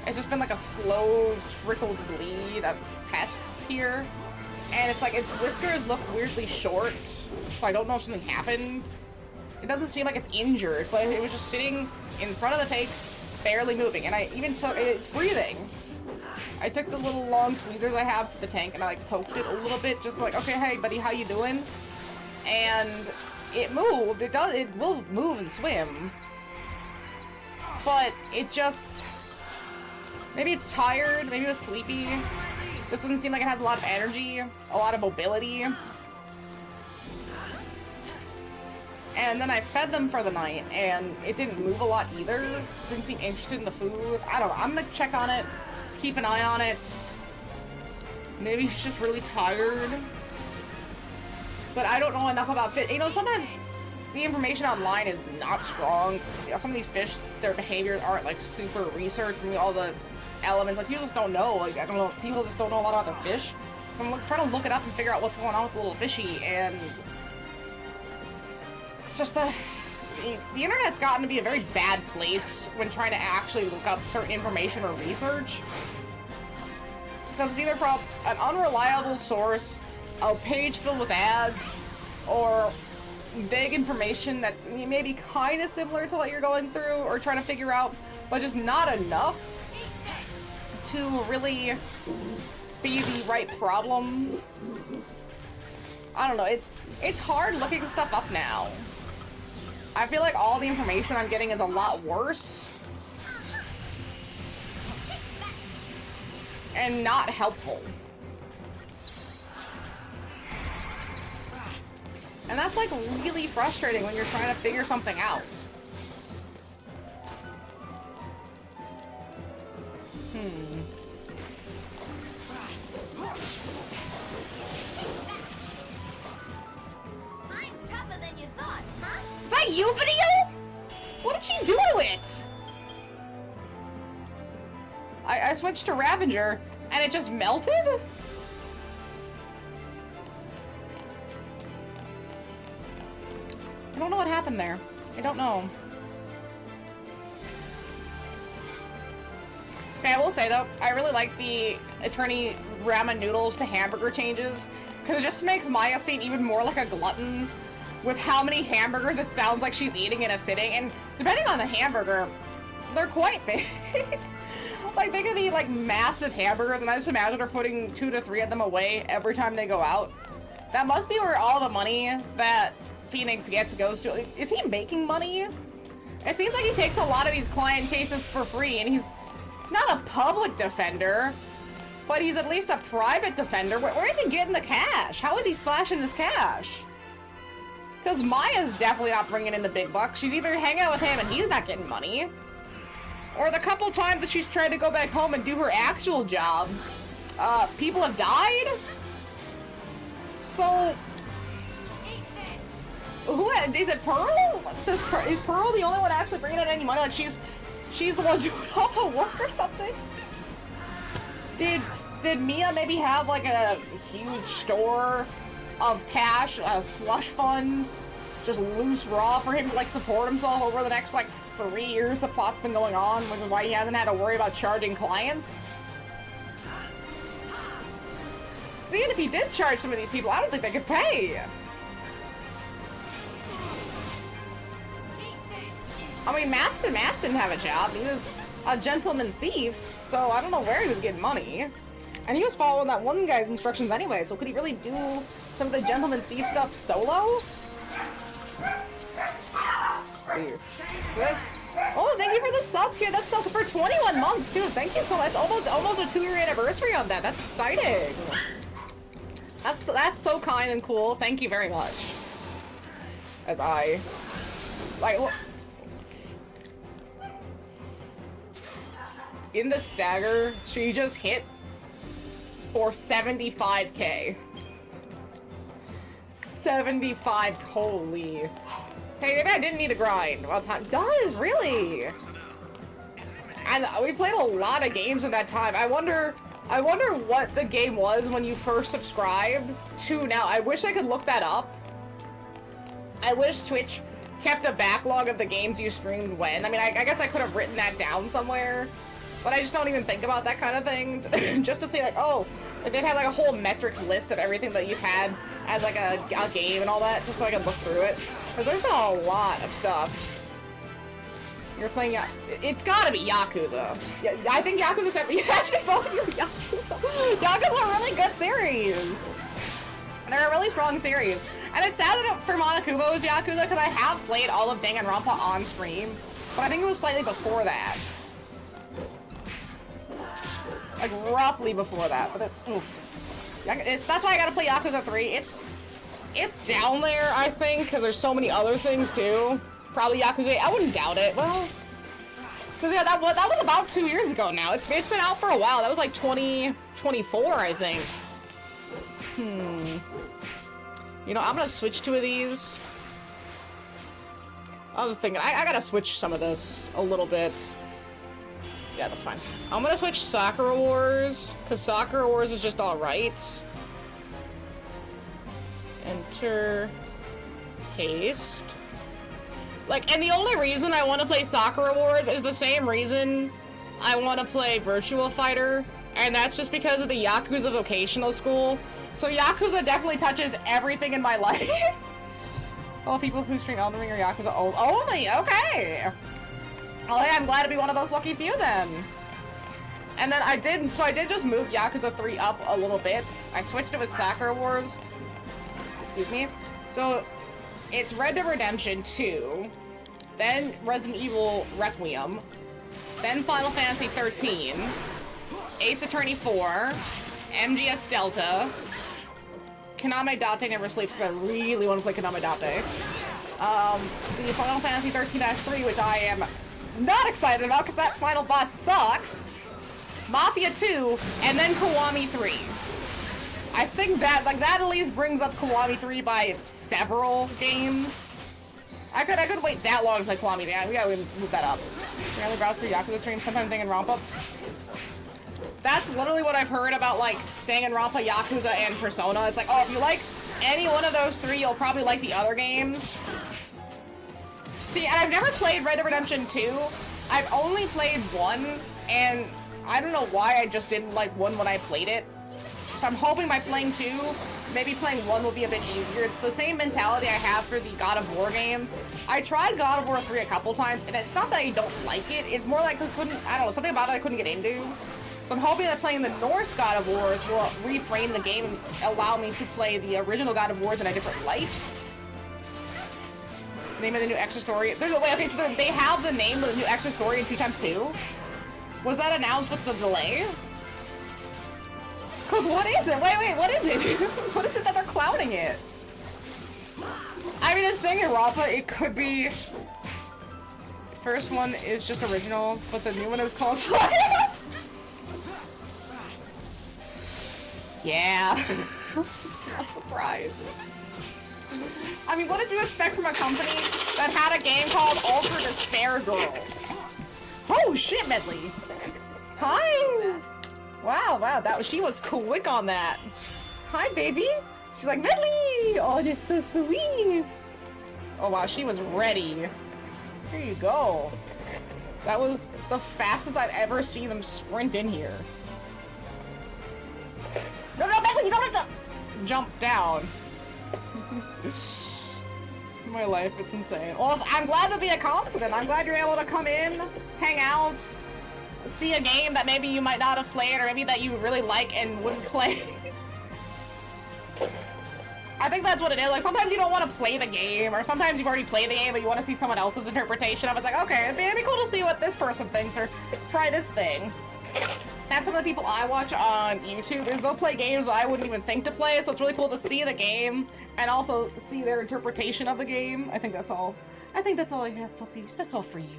It's just been like a slow trickled bleed of pets here. And it's like its whiskers look weirdly short, so I don't know if something happened. It doesn't seem like it's injured, but it was just sitting in front of the tank, barely moving. And I even took, it's breathing. I took the little long tweezers I have for the tank and I like poked it a little bit, just like, okay, hey buddy, how you doing? And it moved. It will move and swim. But it just, maybe it's tired, maybe it was sleepy. Just doesn't seem like it has a lot of energy, a lot of mobility. And then I fed them for the night, and it didn't move a lot either. Didn't seem interested in the food. I don't know. I'm gonna check on it, keep an eye on it. Maybe he's just really tired. But I don't know enough about fish. You know, sometimes the information online is not strong. You know, some of these fish, their behaviors aren't like super researched. I mean, all the elements, like people just don't know. Like, I don't know, people just don't know a lot about their fish. I'm trying to look it up and figure out what's going on with the little fishy, and just the internet's gotten to be a very bad place when trying to actually look up certain information or research. Because it's either from an unreliable source, a page filled with ads, or vague information that's maybe kind of similar to what you're going through or trying to figure out, but just not enough to really be the right problem. I don't know, it's hard looking stuff up now. I feel like all the information I'm getting is a lot worse and not helpful. And that's like really frustrating when you're trying to figure something out. I'm tougher than you thought, huh? Is that you, video? What did she do to it? I switched to Ravager and it just melted? I don't know what happened there. I don't know. Okay, I will say though, I really like the Attorney Ramen Noodles to hamburger changes, because it just makes Maya seem even more like a glutton with how many hamburgers it sounds like she's eating in a sitting, and depending on the hamburger, they're quite big. Like, they could be like massive hamburgers, and I just imagine her putting 2 to 3 of them away every time they go out. That must be where all the money that Phoenix gets goes to. Is he making money? It seems like he takes a lot of these client cases for free, and he's not a public defender, but he's at least a private defender. Where is he getting the cash? How is he splashing this cash? Because Maya's definitely not bringing in the big bucks. She's either hanging out with him and he's not getting money, or the couple times that she's tried to go back home and do her actual job, people have died. So, is it Pearl? Is Pearl the only one actually bringing in any money? Like she's the one doing all the work or something? Did Mia maybe have like a huge store of cash, a slush fund, just loose raw for him to like support himself over the next like 3 years the plot's been going on, which is why he hasn't had to worry about charging clients? Even if he did charge some of these people, I don't think they could pay. I mean, Mass didn't have a job. He was a gentleman thief, so I don't know where he was getting money. And he was following that one guy's instructions anyway, so could he really do some of the gentleman thief stuff solo? Let's see. Yes. Oh, thank you for the sub, kid. That's so for 21 months, too. Thank you so much. It's almost a 2-year anniversary on that. That's exciting. That's so kind and cool. Thank you very much. As I like in the stagger, she just hit for 75k. 75, holy. Hey, maybe I didn't need to grind. Well, time does, really? And we played a lot of games in that time. I wonder I wonder what the game was when you first subscribed to now. I wish I could look that up. I wish Twitch kept a backlog of the games you streamed when. I mean, I guess I could have written that down somewhere, but I just don't even think about that kind of thing. Just to say like, oh, like they'd have like a whole metrics list of everything that you've had as like a game and all that, just so I could look through it. Because there's been a lot of stuff. You're playing it's gotta be Yakuza. Yeah, I think Yakuza 7. Actually, both of you are Yakuza. Yakuza are a really good series. They're a really strong series. And it's sad that for Monokubo is Yakuza because I have played all of Danganronpa on stream, but I think it was slightly before that. Like roughly before that, but that's why I gotta play Yakuza 3. It's down there, I think, because there's so many other things too. Probably Yakuza 8. I wouldn't doubt it. Well, because yeah, that was about 2 years ago now. It's been out for a while. That was like 2024, I think. You know, I'm gonna switch two of these. I was thinking, I gotta switch some of this a little bit. Yeah, that's fine. I'm gonna switch Sakura Wars, because Sakura Wars is just alright. Enter haste. Like, and the only reason I want to play Sakura Wars is the same reason I want to play Virtua Fighter, and that's just because of the Yakuza Vocational School. So Yakuza definitely touches everything in my life. All people who stream Elden Ring are Yakuza only, okay. Well, yeah, I'm glad to be one of those lucky few then. And then I did just move Yakuza 3 up a little bit. I switched it with Sakura Wars. Excuse me. So it's Red Dead Redemption 2, then Resident Evil Requiem, then Final Fantasy 13, Ace Attorney 4, MGS Delta, Kaname Date Never Sleeps because I really want to play Kaname Date, the Final Fantasy 13-3, which I am not excited about because that final boss sucks, Mafia 2, and then Kiwami 3. I think that, like, that at least brings up Kiwami 3 by several games. I could wait that long to play Kiwami. Yeah, we gotta move that up. We only browse through Yakuza streams, sometimes Danganronpa. That's literally what I've heard about, like, Danganronpa, Yakuza, and Persona. It's like, oh, if you like any one of those three, you'll probably like the other games. See, and I've never played Red Dead Redemption 2. I've only played 1, and I don't know why I just didn't like 1 when I played it. So I'm hoping by playing 2, maybe playing 1 will be a bit easier. It's the same mentality I have for the God of War games. I tried God of War 3 a couple times, and it's not that I don't like it, it's more like I don't know, something about it I couldn't get into. So I'm hoping that playing the Norse God of Wars will reframe the game and allow me to play the original God of Wars in a different light. Name of the new extra story. There's a way, okay, so they have the name of the new extra story in 2x2. Was that announced with the delay? Cause what is it? Wait, what is it? What is it that they're clowning it? I mean, this thing in Rampa, it could be... First one is just original, but the new one is called Yeah. Not surprised. I mean, what did you expect from a company that had a game called Ultra Despair Girl? Oh shit, Medley! Hi! Wow, she was quick on that. Hi, baby! She's like, Medley! Oh, you're so sweet! Oh wow, she was ready. Here you go. That was the fastest I've ever seen them sprint in here. No, Medley, you don't have to jump down. My life, it's insane. Well, I'm glad to be a constant. I'm glad you're able to come in, hang out, see a game that maybe you might not have played or maybe that you really like and wouldn't play. I think that's what it is. Like, sometimes you don't want to play the game, or sometimes you've already played the game but you want to see someone else's interpretation. I was like, okay, it'd be cool to see what this person thinks or try this thing. That's some of the people I watch on YouTube, is they'll play games that I wouldn't even think to play, so it's really cool to see the game and also see their interpretation of the game. I think that's all I have, puppies. That's all for you.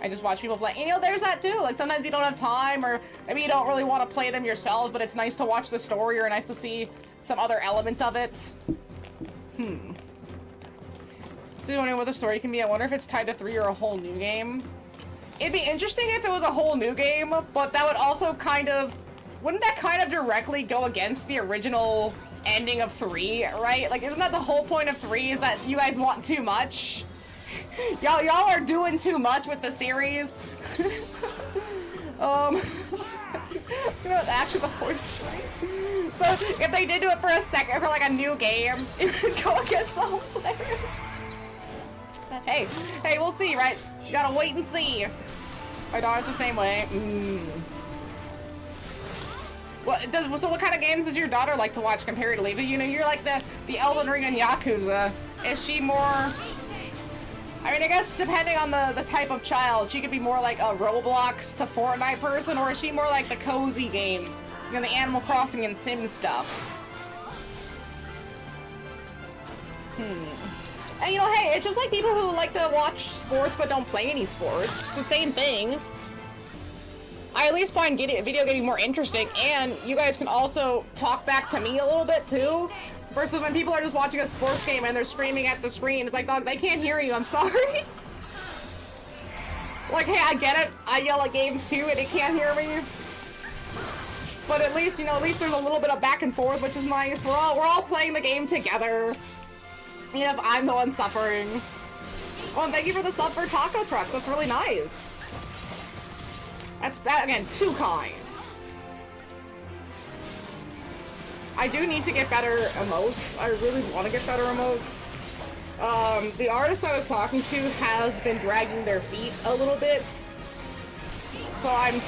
I just watch people play. And, you know, there's that too. Like, sometimes you don't have time, or maybe you don't really want to play them yourself, but it's nice to watch the story or nice to see some other element of it. So you're wondering what the story can be. I wonder if it's tied to 3 or a whole new game. It'd be interesting if it was a whole new game, but that would also kind of... Wouldn't that kind of directly go against the original ending of 3, right? Like, isn't that the whole point of 3, is that you guys want too much? Y'all are doing too much with the series. You know, actually the point of 3. So, if they did do it for a second, for like a new game, it would go against the whole player. But hey, we'll see, right? You gotta wait and see. My daughter's the same way. So what kind of games does your daughter like to watch comparatively? You know, you're like the Elden Ring and Yakuza. Is she more... I mean, I guess depending on the type of child, she could be more like a Roblox to Fortnite person, or is she more like the cozy games? You know, the Animal Crossing and Sim stuff. And you know, hey, it's just like people who like to watch sports but don't play any sports. It's the same thing. I at least find video gaming more interesting, and you guys can also talk back to me a little bit too. Versus when people are just watching a sports game and they're screaming at the screen. It's like, dog, they can't hear you, I'm sorry. Like, hey, I get it. I yell at games too and they can't hear me. But at least, you know, at least there's a little bit of back and forth, which is nice. We're all playing the game together. Even if I'm the one suffering. Oh, and thank you for the sub for Taco Truck. That's really nice. That's, again, too kind. I do need to get better emotes. I really want to get better emotes. The artist I was talking to has been dragging their feet a little bit. So I'm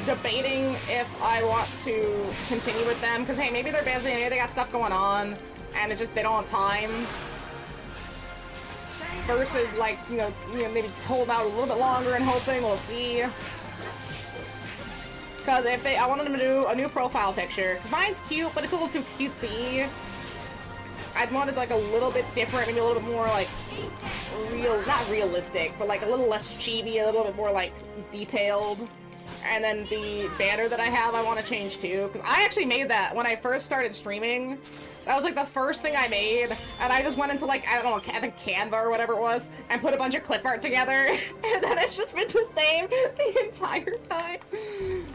debating if I want to continue with them. Because, hey, maybe they're busy, maybe they got stuff going on, and it's just they don't have time. Versus, like, you know, maybe just holding out a little bit longer and hoping we'll see. Because if I wanted them to do a new profile picture, because mine's cute, but it's a little too cutesy. I'd want it like a little bit different, maybe a little bit more like not realistic, but like a little less chibi, a little bit more like detailed. And then the banner that I have, I want to change too, because I actually made that when I first started streaming. That was like the first thing I made, and I just went into like, I don't know, I think Canva or whatever it was, and put a bunch of clip art together, and then it's just been the same the entire time.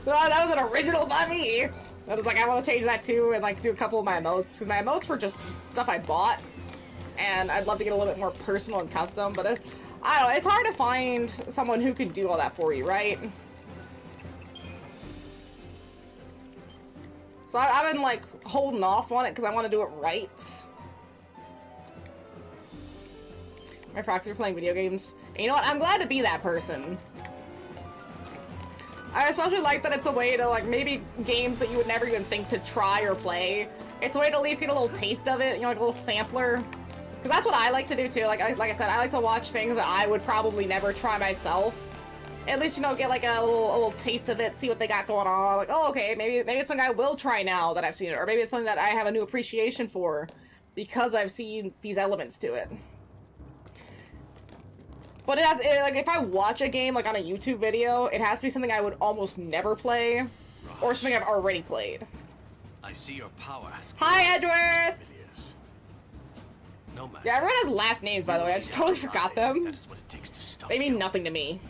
Well, that was an original by me. I was like, I want to change that too, and like do a couple of my emotes, because my emotes were just stuff I bought, and I'd love to get a little bit more personal and custom, but I don't know, it's hard to find someone who can do all that for you, right? So I've been like holding off on it because I want to do it right. My proxy for playing video games. And you know what? I'm glad to be that person. I especially like that it's a way to like maybe games that you would never even think to try or play. It's a way to at least get a little taste of it, you know, like a little sampler. Because that's what I like to do too. Like I said, I like to watch things that I would probably never try myself. At least, you know, get like a little taste of it, see what they got going on. Like, oh, okay, maybe it's something I will try now that I've seen it, or maybe it's something that I have a new appreciation for because I've seen these elements to it. But like, if I watch a game like on a YouTube video, it has to be something I would almost never play, or something I've already played. I see your power has. Hi, Edgeworth. No matter. Yeah, everyone has last names, by the way. I just totally forgot them. That is what it takes to stop. They mean nothing to me.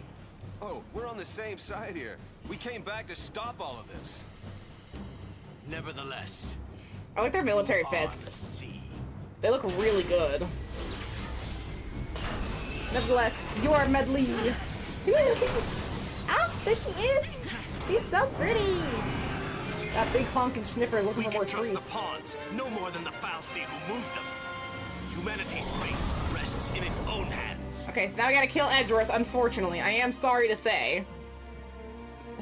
Oh, we're on the same side here. We came back to stop all of this. Nevertheless, I like their military fits. They look really good. Nevertheless, you are Medley. Ah, there she is. She's so pretty. That big honking sniffer looking for more treats. The pawns, no more than the Fal'Cie who moved them. Humanity's fate rests in its own hands. Okay, so now we gotta kill Edgeworth, unfortunately. I am sorry to say.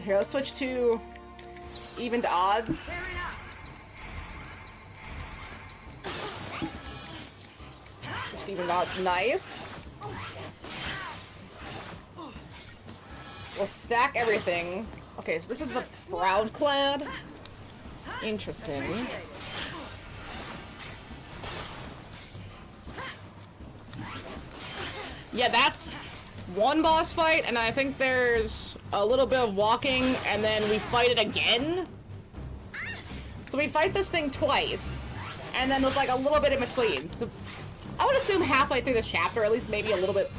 Here, let's switch to even to odds. Switch to even to odds, nice. We'll stack everything. Okay, so this is the Proud Clad. Interesting. Yeah, that's one boss fight, and I think there's a little bit of walking, and then we fight it again. So we fight this thing twice, and then with like a little bit in between. So I would assume halfway through this chapter, at least maybe a little bit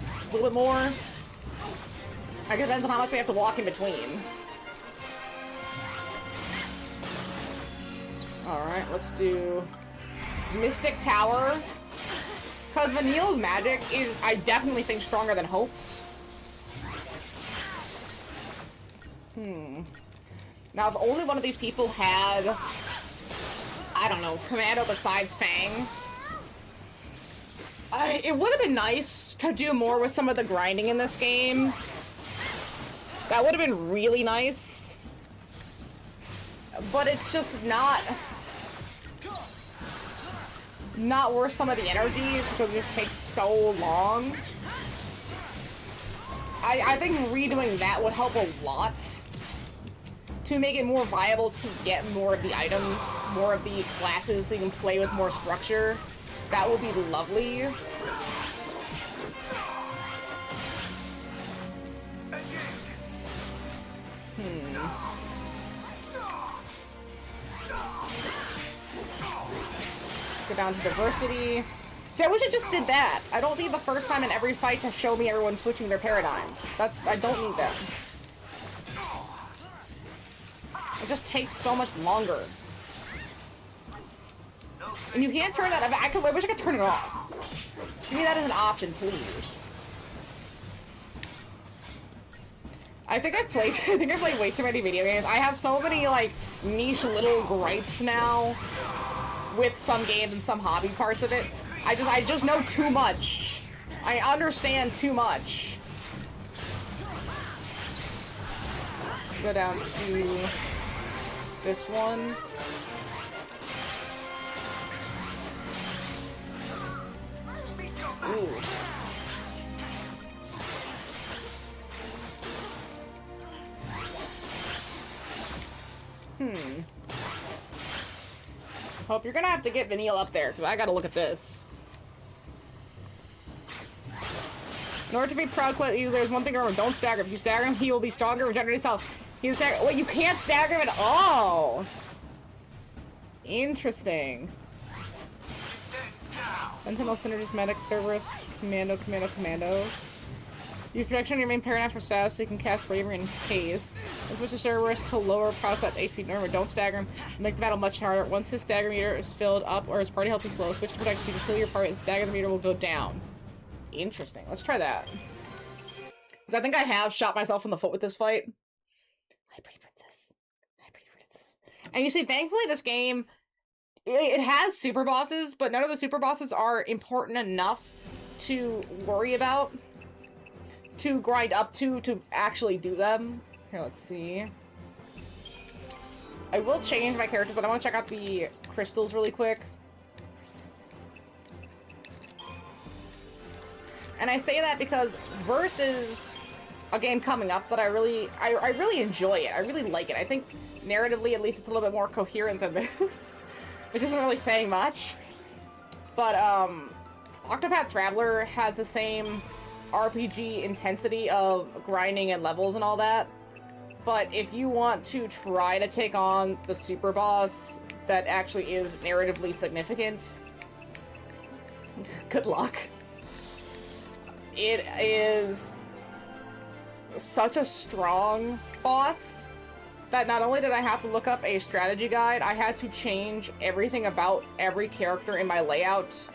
more. I guess it depends on how much we have to walk in between. Alright, let's do Mystic Tower. Because Vanille's magic is, I definitely think, stronger than Hope's. Now, if only one of these people had, I don't know, Commando besides Fang, it would have been nice to do more with some of the grinding in this game. That would have been really nice. But it's just not worth some of the energy because it just takes so long. I think redoing that would help a lot to make it more viable to get more of the items, more of the classes, so you can play with more structure. That would be lovely. Go down to diversity. See, I wish I just did that. I don't need the first time in every fight to show me everyone switching their paradigms. I don't need that. It just takes so much longer. And you can't turn that. I wish I could turn it off. Give me that as an option, please. I think I played way too many video games. I have so many like niche little gripes now with some games and some hobby parts of it. I just know too much. I understand too much. Go down to this one. Ooh. Hope you're gonna have to get Vanille up there, because I gotta look at this. In order to be proud, there's one thing to remember, don't stagger. If you stagger him, he will be stronger, regenerate himself. He's stagger. Wait, you can't stagger him at all! Interesting. Sentinel, Synergist, Medic, Cerberus, Commando. Use protection on your main paradigm for status so you can cast Bravery and Haze. Switch to Cerberus to lower Proudclass HP. Remember, don't stagger him. Make the battle much harder. Once his stagger meter is filled up or his party health is low, switch to protection so you can kill your party and stagger the meter will go down. Interesting. Let's try that. Because I think I have shot myself in the foot with this fight. Hi, pretty princess. Hi, pretty princess. And you see, thankfully this game, it has super bosses, but none of the super bosses are important enough to worry about, to grind up to actually do them. Here, let's see. I will change my characters, but I want to check out the crystals really quick. And I say that because versus a game coming up that I really enjoy it. I really like it. I think narratively, at least, it's a little bit more coherent than this, which isn't really saying much. But Octopath Traveler has the same RPG intensity of grinding and levels and all that. But if you want to try to take on the super boss that actually is narratively significant, good luck. It is such a strong boss that not only did I have to look up a strategy guide, I had to change everything about every character in my layout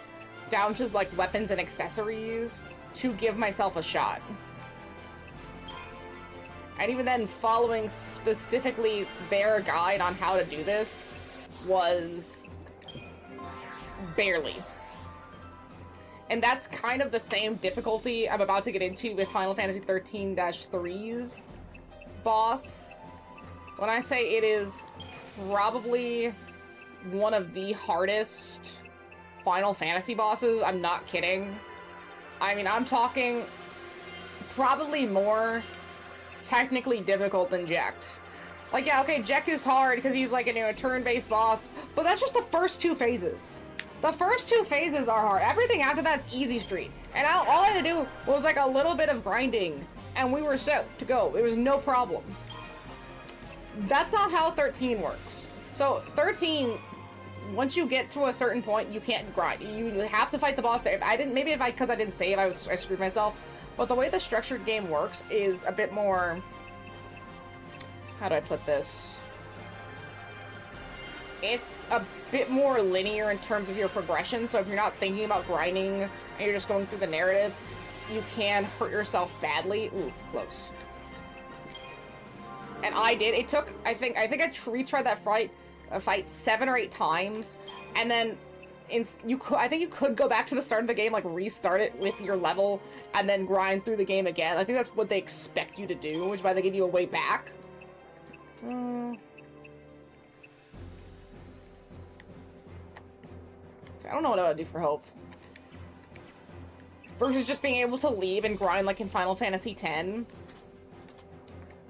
down to like weapons and accessories to give myself a shot. And even then, following specifically their guide on how to do this was barely. And that's kind of the same difficulty I'm about to get into with Final Fantasy 13-3's boss. When I say it is probably one of the hardest Final Fantasy bosses, I'm not kidding. I mean, I'm talking probably more technically difficult than Jekt. Like, yeah, okay, Jekt is hard because he's like, you know, a turn-based boss, but that's just the first two phases. The first two phases are hard. Everything after that's easy street. And all I had to do was like a little bit of grinding, and we were set to go. It was no problem. That's not how 13 works. So 13, once you get to a certain point, you can't grind. You have to fight the boss there. Because I didn't save, I screwed myself. But the way the structured game works is a bit more... How do I put this? It's a bit more linear in terms of your progression, so if you're not thinking about grinding and you're just going through the narrative, you can hurt yourself badly. Ooh, close. And I did. It took, I think I retried that fight 7 or 8 times, and then I think you could go back to the start of the game, like restart it with your level, and then grind through the game again. I think that's what they expect you to do, which is why they give you a way back. So I don't know what I would do for Hope. Versus just being able to leave and grind like in Final Fantasy X.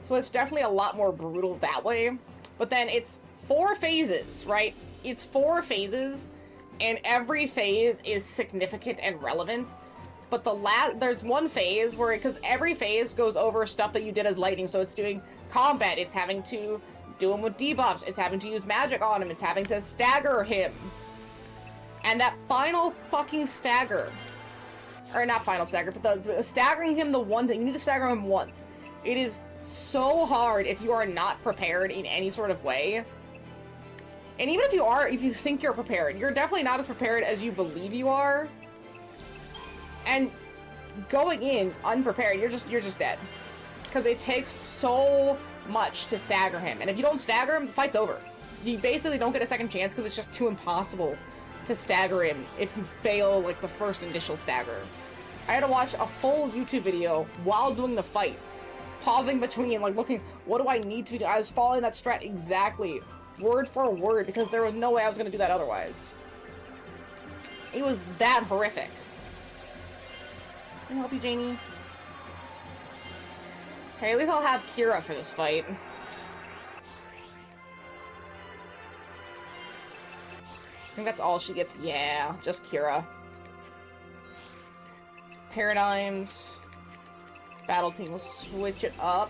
So it's definitely a lot more brutal that way. But then it's 4 phases, right? It's 4 phases, and every phase is significant and relevant. But there's one phase where, because every phase goes over stuff that you did as Lightning, so it's doing combat, it's having to do him with debuffs, it's having to use magic on him, it's having to stagger him. And that final fucking stagger, or not final stagger, but the staggering him the one time, you need to stagger him once. It is so hard if you are not prepared in any sort of way. And even if you are, if you think you're prepared, you're definitely not as prepared as you believe you are. And going in unprepared, you're just dead. Because it takes so much to stagger him. And if you don't stagger him, the fight's over. You basically don't get a second chance because it's just too impossible to stagger him if you fail, like, the first initial stagger. I had to watch a full YouTube video while doing the fight. Pausing between, like, looking, what do I need to do? I was following that strat exactly, word for word, because there was no way I was going to do that otherwise. It was that horrific. Can I help you, Janie? Okay, at least I'll have Kira for this fight. I think that's all she gets. Yeah, just Kira. Paradigms. Battle team will switch it up.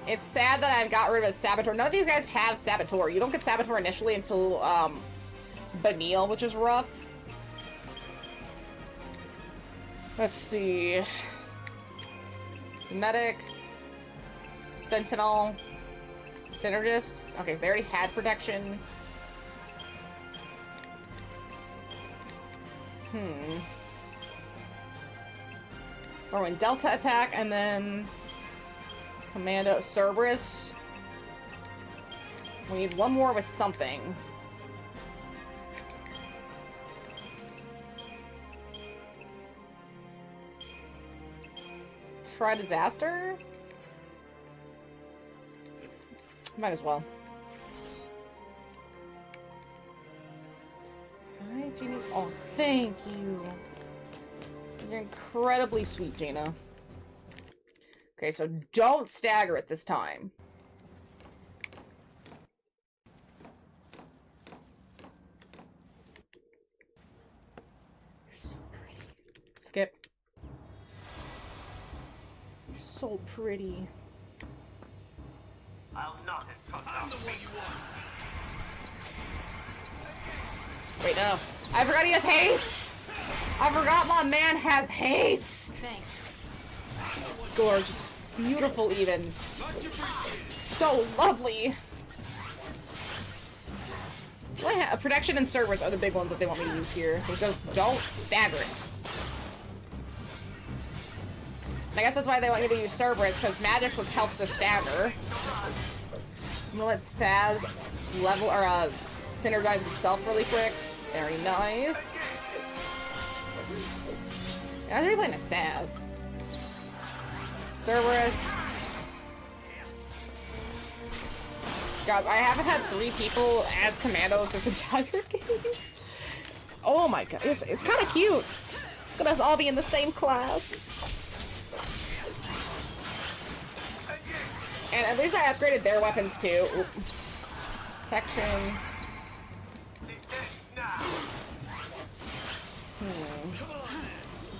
It's sad that I've got rid of a Saboteur. None of these guys have Saboteur. You don't get Saboteur initially until Banil, which is rough. Let's see. Medic. Sentinel. Synergist. Okay, so they already had protection. Throw in Delta attack, and then Commando Cerberus. We need one more with something. Try Disaster? Might as well. Hi, Gina. Oh, thank you. You're incredibly sweet, Jaina. Okay, so don't stagger it this time. You're so pretty. Skip. You're so pretty. I'll not entrust our fate. Wait, no. I forgot he has haste! I forgot my man has haste! Thanks. Gorgeous. Beautiful, even. So lovely. Protection and Cerberus are the big ones that they want me to use here. So just don't stagger it. And I guess that's why they want you to use Cerberus, because Magic's what helps the stagger. I'm gonna let Saz level, or synergize himself really quick. Very nice. Yeah, I was really playing a Saz. Cerberus. God, I haven't had 3 people as commandos this entire game. Oh my god, it's kind of cute. Look at us all be in the same class. And at least I upgraded their weapons too. Oop. Protection.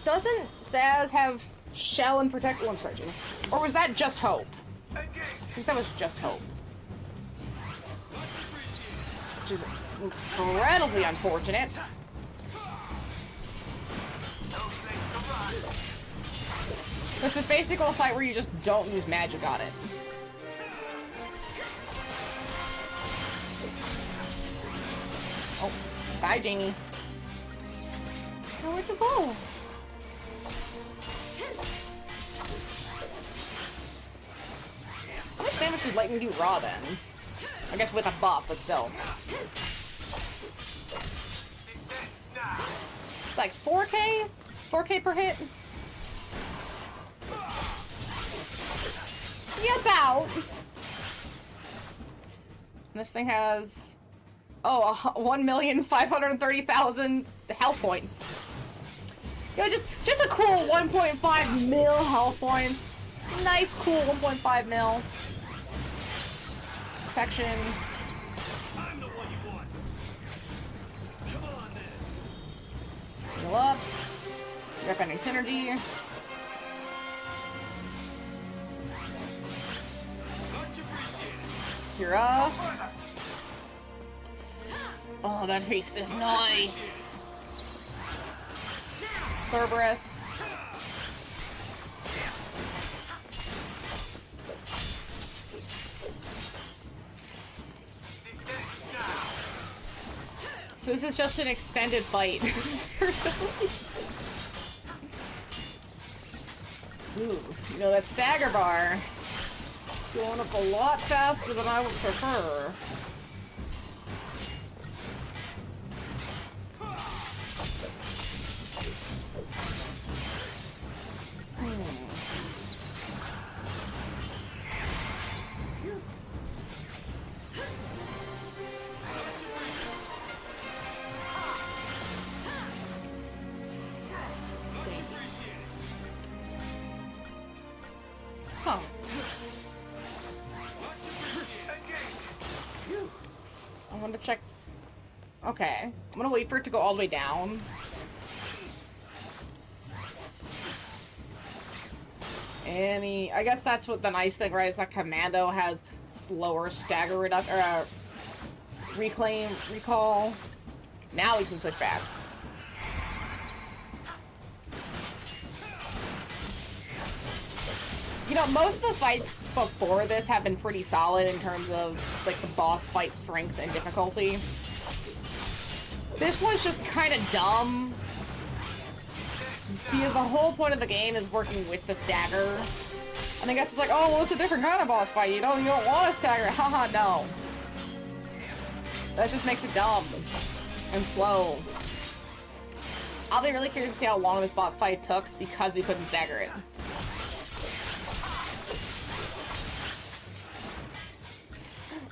Doesn't Saz have Shell and Protect one protection? Or was that just Hope? I think that was just Hope. Which is incredibly unfortunate. This is basically a fight where you just don't use magic on it. Oh, bye, Jamie. Oh, where'd you go? How much damage does lightning do raw then? I guess with a buff, but still. It's like 4K? 4K per hit? Yeah, about. And this thing has... Oh, 1,530,000 health points. You know, just a cool 1.5 mil health points. Nice, cool 1.5 mil. Protection. I'm the one you want. Come on then. Heal up. Rep any synergy. Much appreciated. Kira. Oh, that feast is nice. Cerberus. So this is just an extended fight. Ooh, you know, that stagger bar going up a lot faster than I would prefer. Huh. I want to check. Okay. I'm gonna wait for it to go all the way down. I guess that's what the nice thing, right? Is that Commando has slower stagger reduction, recall. Now we can switch back. You know, most of the fights before this have been pretty solid in terms of, like, the boss fight strength and difficulty. This was just kind of dumb. Because the whole point of the game is working with the stagger. And I guess it's like, oh, well, it's a different kind of boss fight. You don't want a stagger. Haha, no. That just makes it dumb. And slow. I'll be really curious to see how long this boss fight took because we couldn't stagger it.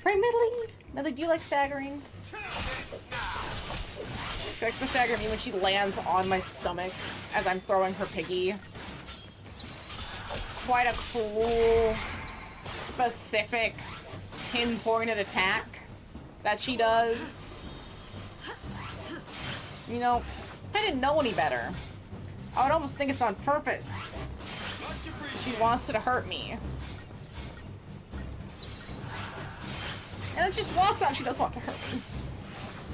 Right, Medley, do you like staggering? She likes to stagger me when she lands on my stomach as I'm throwing her piggy. It's quite a cool, specific, pinpointed attack that she does. You know, if I didn't know any better, I would almost think it's on purpose. She wants to hurt me. And it just walks out. She does want to hurt me.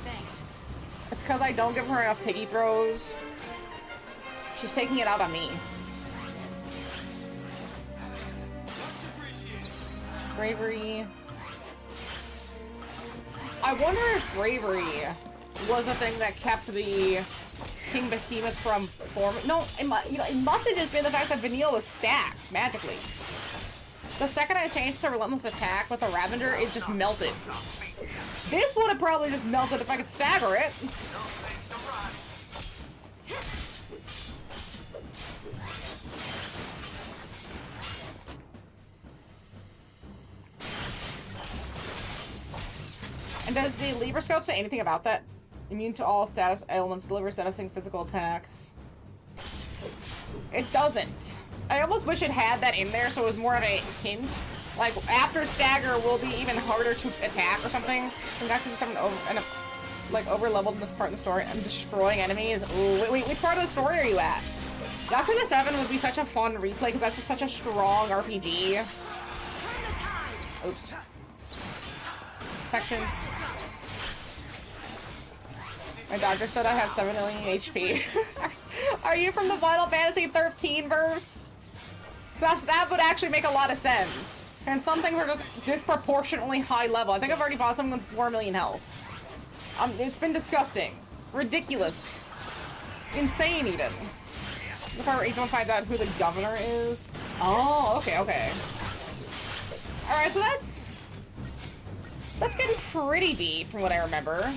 Thanks. It's because I don't give her enough piggy throws. She's taking it out on me. Bravery. I wonder if bravery was a thing that kept the King Behemoth from forming. No, it must have just been the fact that Vanille was stacked magically. The second I changed to Relentless Attack with a Ravager, it just melted. This would have probably just melted if I could stagger it. And does the Libra Scope say anything about that? Immune to all status elements, delivers statusing physical attacks. It doesn't. I almost wish it had that in there so it was more of a hint. Like, after stagger will be even harder to attack or something. From Doctor 7 over-leveled in this part of the story. I'm destroying enemies. Ooh, wait, which part of the story are you at? Doctor 7 would be such a fun replay because that's just such a strong RPG. Oops. Protection. My doctor said I have 7 million HP. Are you from the Final Fantasy 13 verse? That would actually make a lot of sense. And some things are just disproportionately high level. I think I've already fought someone with 4 million health. It's been disgusting. Ridiculous. Insane, even. If I don't find out who the governor is. Oh, okay, okay. Alright, so that's getting pretty deep from what I remember.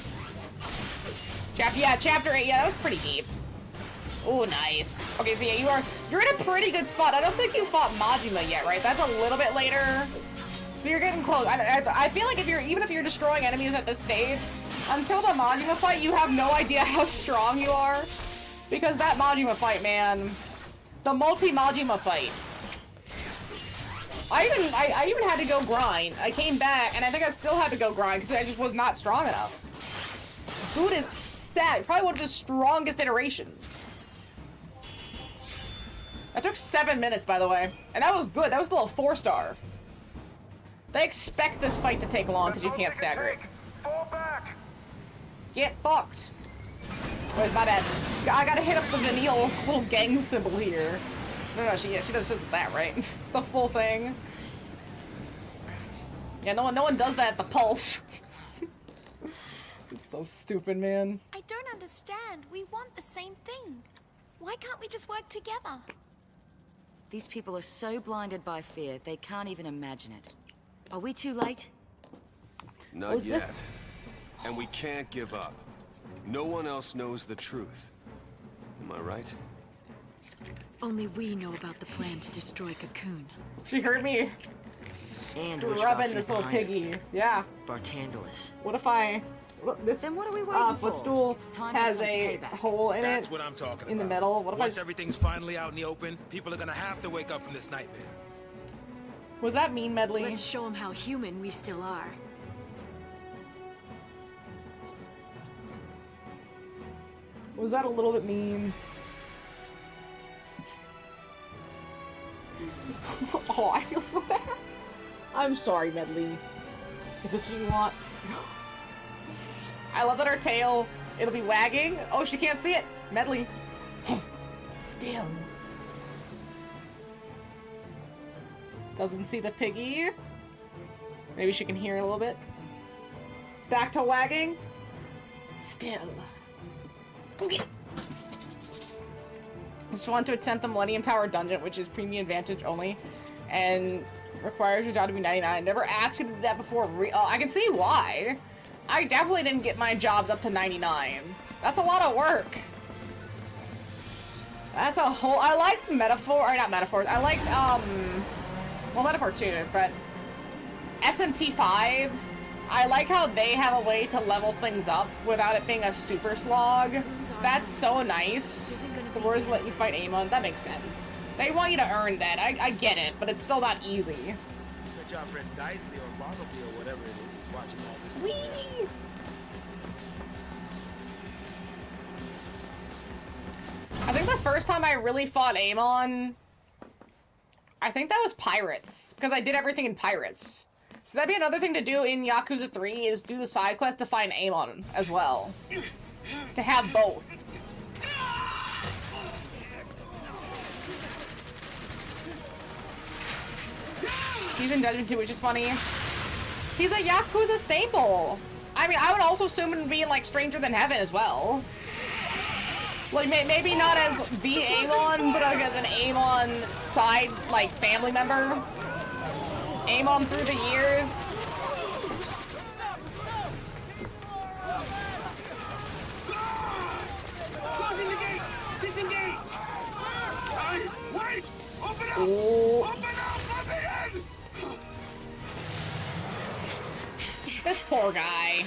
Chapter 8, yeah, that was pretty deep. Oh, nice. Okay, so yeah, you're in a pretty good spot. I don't think you fought Majima yet, right? That's a little bit later. So you're getting close. I feel like even if you're destroying enemies at this stage, until the Majima fight, you have no idea how strong you are. Because that Majima fight, man, the multi-Majima fight. I even had to go grind. I came back, and I think I still had to go grind because I just was not strong enough. Dude is stacked. Probably one of his strongest iterations. That took 7 minutes, by the way. And that was good. That was a little 4-star. They expect this fight to take long because you can't stagger it. Fall back. Get fucked. Wait, my bad. I gotta hit up the Vanille little gang symbol here. No, she does that, right? The full thing. Yeah, no one does that at the pulse. It's so stupid, man. I don't understand. We want the same thing. Why can't we just work together? These people are so blinded by fear, they can't even imagine it. Are we too late? Not yet. And we can't give up. No one else knows the truth. Am I right? Only we know about the plan to destroy Cocoon. She heard me rubbing this little piggy. Yeah. Bartandalis. What if I... This then what are we waiting footstool has a hole in That's it. what I'm talking in the about. middle. What if Once everything's finally out in the open, people are gonna have to wake up from this nightmare. Was that mean, Medley? Let's show them how human we still are. Was that a little bit mean? Oh, I feel so bad. I'm sorry, Medley. Is this what you want? I love that her tail, it'll be wagging. Oh, she can't see it. Medley. Still. Doesn't see the piggy. Maybe she can hear it a little bit. Back to wagging. Still. Okay. Just want to attempt the Millennium Tower dungeon, which is premium advantage only, and requires your job to be 99. Never actually did that before. I can see why. I definitely didn't get my jobs up to 99. That's a lot of work. That's a whole... I like metaphor... Or not metaphors. I like, well, metaphor too, but... SMT5... I like how they have a way to level things up without it being a super slog. That's so nice. The wars let you fight Amon. That makes sense. They want you to earn that. I get it, but it's still not easy. Bet your friend Dicely or Bartleby or whatever it is watching all this. Wee! I think the first time I really fought Amon, I think that was Pirates, because I did everything in Pirates. So that'd be another thing to do in Yakuza 3, is do the side quest to find Amon as well. To have both. He's in Dungeon 2, which is funny. He's a Yakuza staple. I mean, I would also assume him being like Stranger Than Heaven as well. Like, maybe not as the Amon, but like as an Amon side, like, family member. Amon through the years. Closing the gate! Disengage! Wait! Open up! Ooh. Open up! Let me in! This poor guy.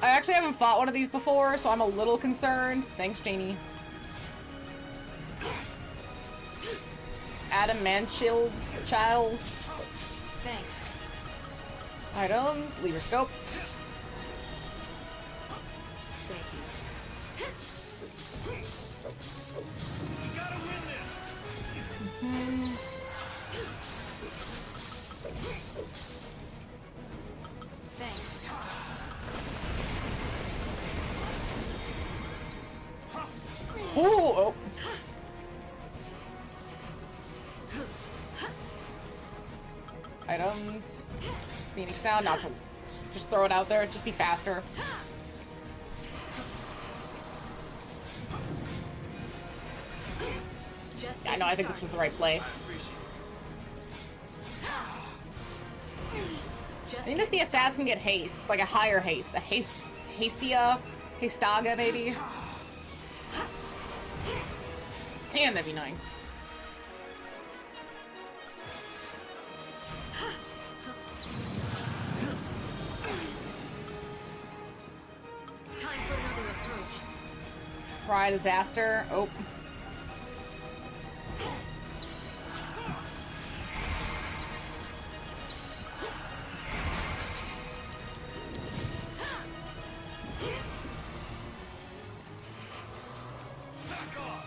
I actually haven't fought one of these before, so I'm a little concerned. Thanks, Janie. Adam Manschild, child. Thanks. Items, lever scope. Thanks. Oh. Items. Phoenix down, not to just throw it out there, just be faster. Yeah, I know, I think this was the right play. I need to see assassin get haste, like a higher haste. A Hastaga maybe. Damn, that'd be nice. Time for another approach. Try disaster. Oh.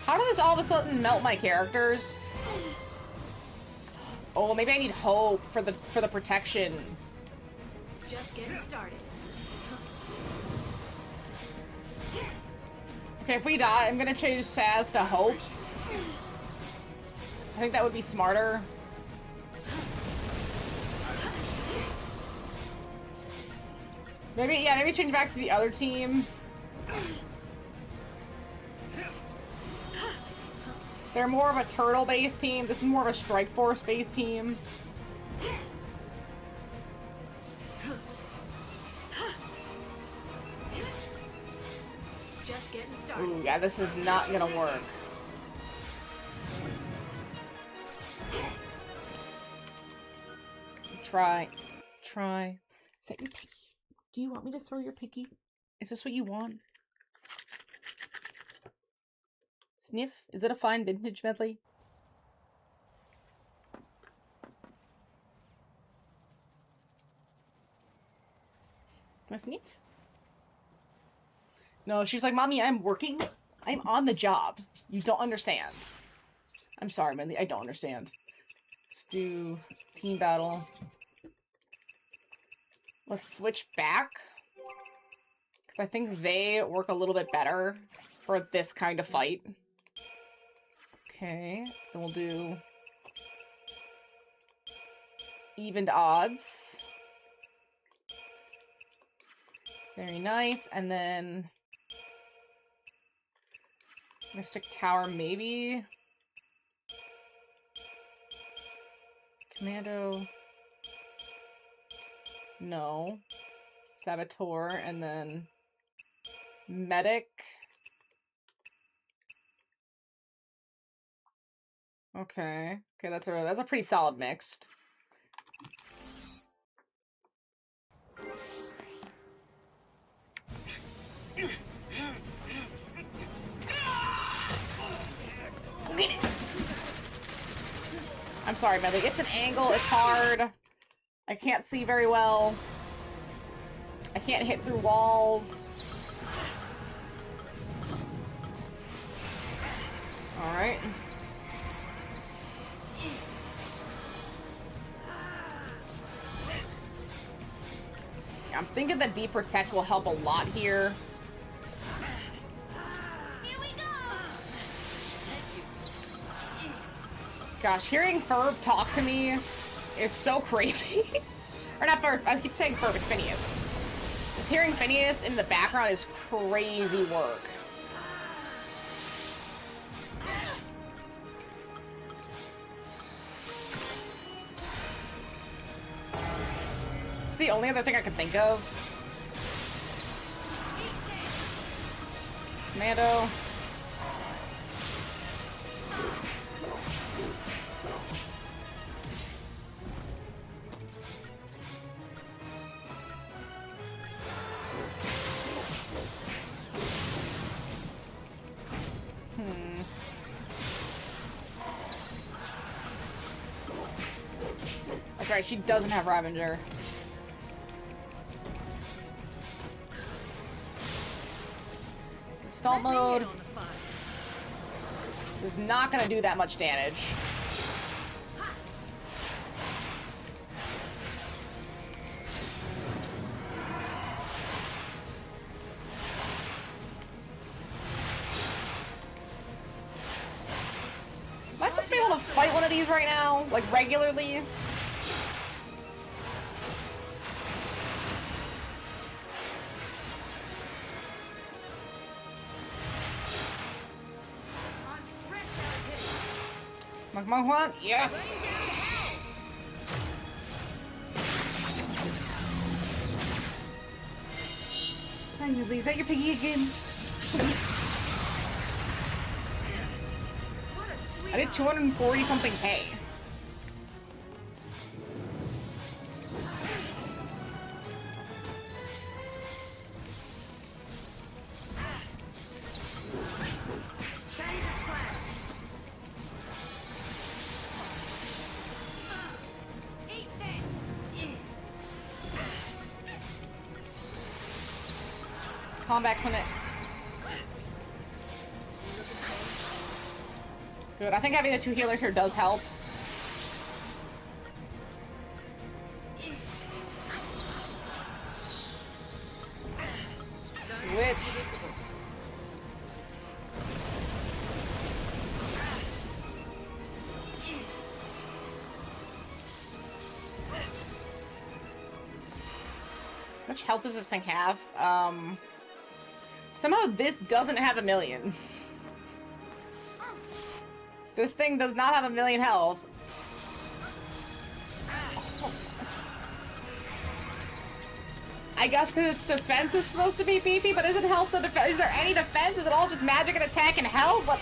How did this all of a sudden melt my characters? Oh, maybe I need hope for the protection. Just getting started. Okay, if we die, I'm gonna change Saz to hope. I think that would be smarter. Maybe change back to the other team. They're more of a turtle-based team. This is more of a strike force-based team. Just getting started. Ooh, yeah, this is not gonna work. Try. Is that your picky? Do you want me to throw your picky? Is this what you want? Sniff? Is it a fine vintage medley? Can I sniff? No, she's like, Mommy, I'm working. I'm on the job. You don't understand. I'm sorry, Medley. I don't understand. Let's do team battle. Let's switch back. Because I think they work a little bit better for this kind of fight. Okay, then we'll do evened odds. Very nice. And then Mystic Tower, maybe. Commando. No. Saboteur, and then Medic. Okay. Okay, that's a pretty solid mixed. Get it. I'm sorry, Medley. It's an angle. It's hard. I can't see very well. I can't hit through walls. All right. I'm thinking that Deep Protect will help a lot here. Here we go. Gosh, hearing Ferb talk to me is so crazy. Or not Ferb, I keep saying Ferb, it's Phineas. Just hearing Phineas in the background is crazy work. It's the only other thing I can think of. Commando. That's right, she doesn't have Ravager. Stealth mode is not gonna do that much damage. want to fight one of these right now, like regularly. Come on, come on. Yes! Finally, is that your piggy again? I did 240 something K. Combat clinic. Good. I think having the 2 healers here does help. Which? How much health does this thing have? Somehow this doesn't have 1,000,000. This thing does not have 1,000,000 health. I guess because its defense is supposed to be beefy, but isn't health the defense? Is there any defense? Is it all just magic and attack and health? What?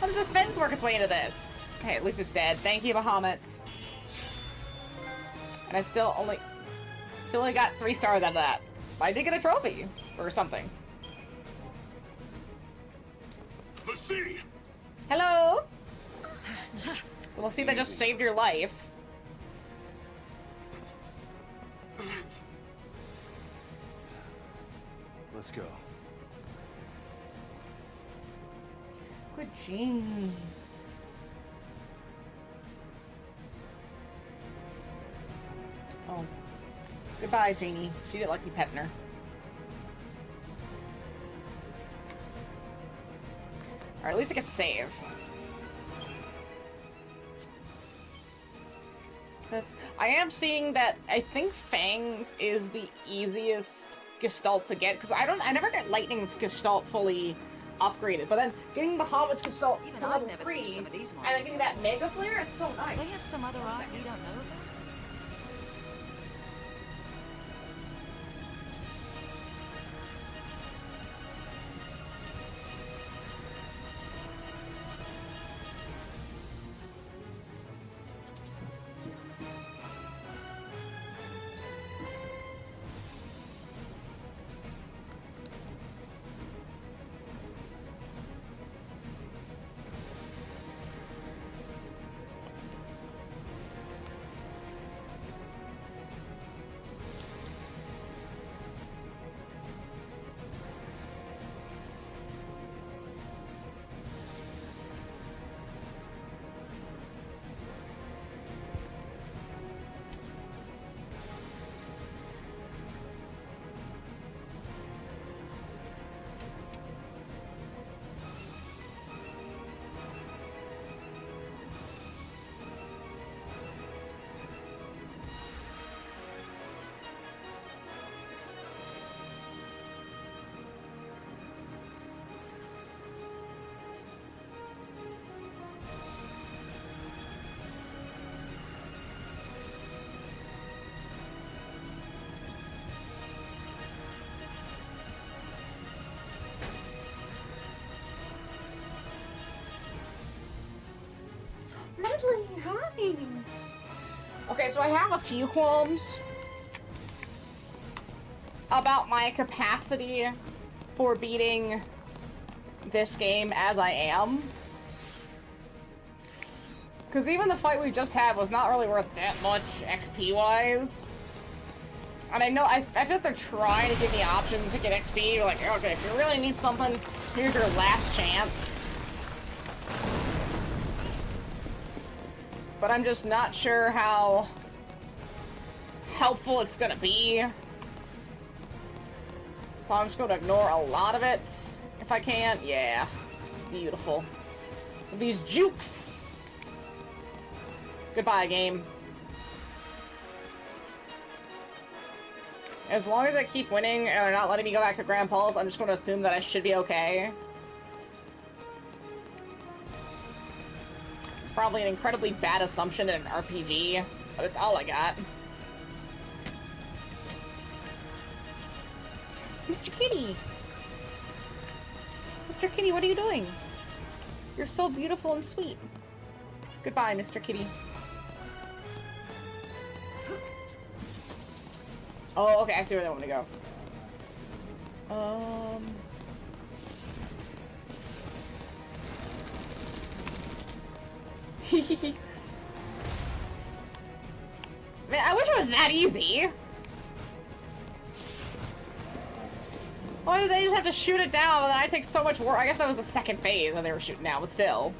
How does defense work its way into this? Okay, at least it's dead. Thank you, Bahamut. And I still only got 3 stars out of that. I did get a trophy or something. Let's see. Hello. Well, let's see if that just saved your life. Let's go. Good Jeannie. Oh. Goodbye, Jeannie. She didn't like me petting her. Or at least I get to save. This, I am seeing that I think Fang's is the easiest Gestalt to get, because I never get Lightning's Gestalt fully upgraded, but then getting Bahamut's Gestalt Even to I've level never 3 seen some of these and then getting that Mega Flare is so nice. They have some other art we don't know about. Medley, hi! Okay, so I have a few qualms about my capacity for beating this game as I am. Because even the fight we just had was not really worth that much XP-wise. And I know, I feel like they're trying to give me options to get XP. You're like, okay, if you really need something, here's your last chance. But I'm just not sure how helpful it's gonna be. So I'm just gonna ignore a lot of it, if I can. Yeah. Beautiful. These jukes! Goodbye, game. As long as I keep winning and they're not letting me go back to Grandpa's, I'm just going to assume that I should be okay. It's probably an incredibly bad assumption in an RPG, but it's all I got. Mr. Kitty! Mr. Kitty, what are you doing? You're so beautiful and sweet. Goodbye, Mr. Kitty. Oh, okay, I see where they want to go. Man, I wish it was that easy. Why did they just have to shoot it down and then I take so much work? I guess that was the second phase that they were shooting down, but still.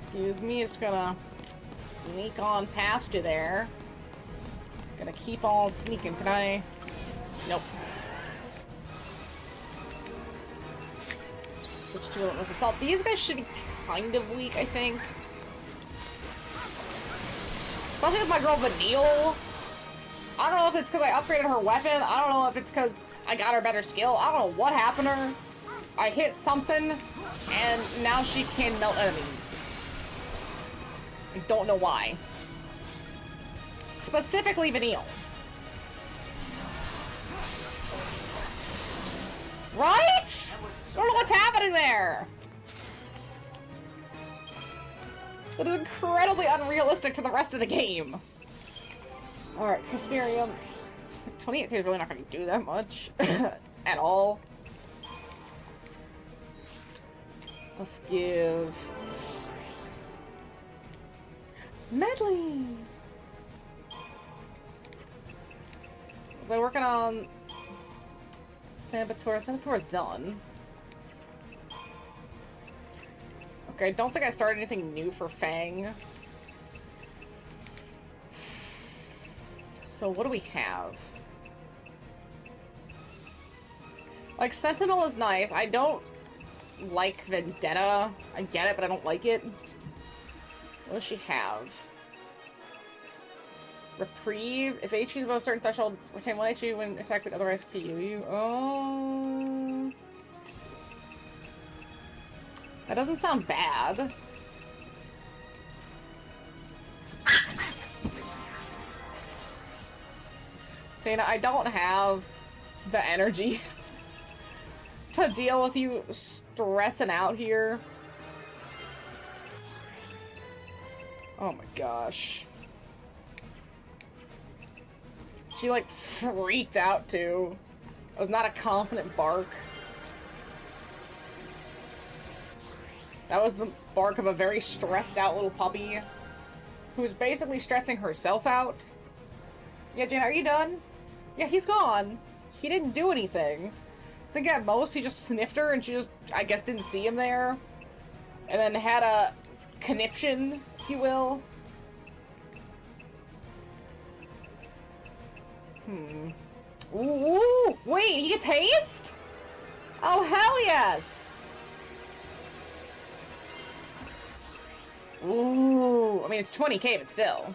Excuse me, just gonna sneak on past you there. Gonna keep on sneaking, can I? Nope. Switch to Relentless Assault. These guys should be kind of weak, I think. Especially with my girl Vanille. I don't know if it's because I upgraded her weapon. I don't know if it's because I got her better skill. I don't know what happened to her. I hit something, and now she can melt enemies. I don't know why. Specifically Vanille. Right? I don't know what's happening there. It is incredibly unrealistic to the rest of the game. Alright, Hysterium. 28k is really not going to do that much. At all. Let's give... Medley! Was I working on... Saboteur? Saboteur's done. Okay, I don't think I started anything new for Fang. So what do we have? Like, Sentinel is nice. I don't like Vendetta. I get it, but I don't like it. What does she have? Reprieve. If HP is above a certain threshold, retain 1 HP when attacked with otherwise KO you. Oh. That doesn't sound bad. Dana, I don't have the energy to deal with you stressing out here. Oh my gosh. She like freaked out too. It was not a confident bark. That was the bark of a very stressed out little puppy who's basically stressing herself out. Yeah, Jana, are you done? Yeah, he's gone. He didn't do anything. I think at most he just sniffed her and she just, I guess, didn't see him there. And then had a conniption, if you will. Ooh, wait, he gets haste? Oh, hell yes! Ooh, I mean, it's 20k, but still.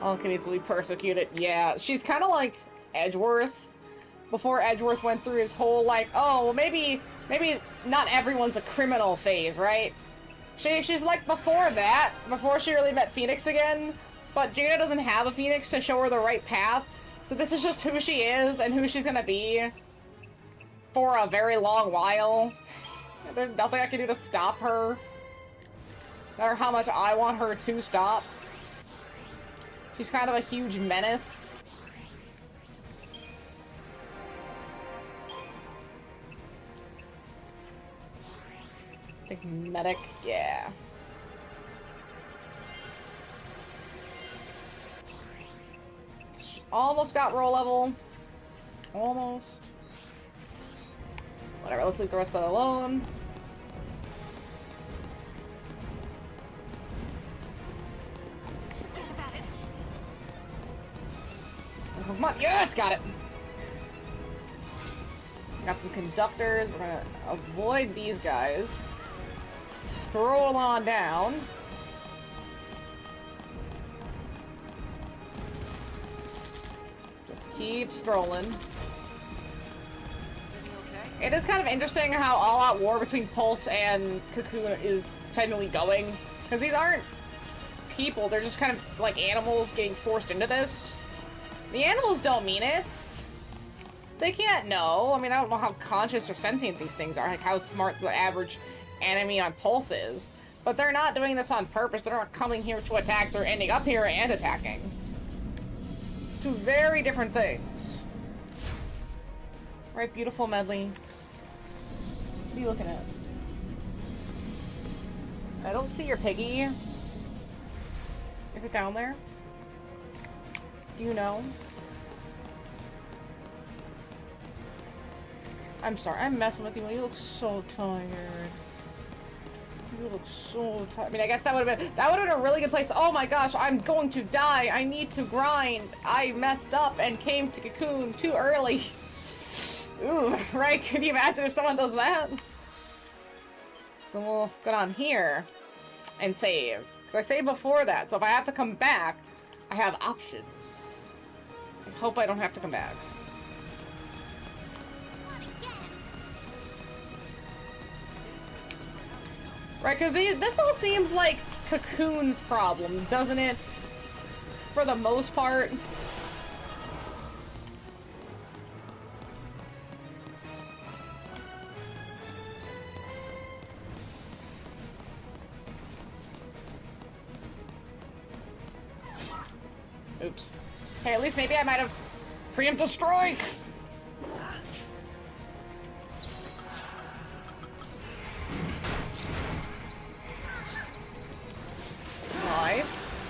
All can easily be persecuted. Yeah, she's kind of like Edgeworth. Before Edgeworth went through his whole, like, oh, well, maybe not everyone's a criminal phase, right? She's like before that, before she really met Phoenix again, but Jada doesn't have a Phoenix to show her the right path, so this is just who she is and who she's gonna be for a very long while. There's nothing I can do to stop her, no matter how much I want her to stop. She's kind of a huge menace. I think medic, yeah. Almost got roll level. Almost. Whatever, let's leave the rest of it alone. Come on, yes, got it. Got some conductors. We're gonna avoid these guys. stroll on down. Just keep strolling. It is kind of interesting how all-out war between Pulse and Cocoon is technically going. Because these aren't people, they're just kind of like animals getting forced into this. The animals don't mean it. They can't know. I mean, I don't know how conscious or sentient these things are, like how smart the average enemy on Pulse is. But they're not doing this on purpose. They're not coming here to attack. They're ending up here and attacking. Two very different things. Right, beautiful Medley. What are you looking at? I don't see your piggy. Is it down there? Do you know? I'm sorry, I'm messing with you. You look so tired. You look so tired. I mean, I guess that would have been a really good place. Oh my gosh, I'm going to die. I need to grind. I messed up and came to Cocoon too early. Ooh, right? Could you imagine if someone does that? So we'll get on here and save. Because I saved before that, so if I have to come back, I have options. I hope I don't have to come back. Right, because this all seems like Cocoon's problem, doesn't it? For the most part. Oops. Hey, at least maybe I might have preempted a strike! Nice.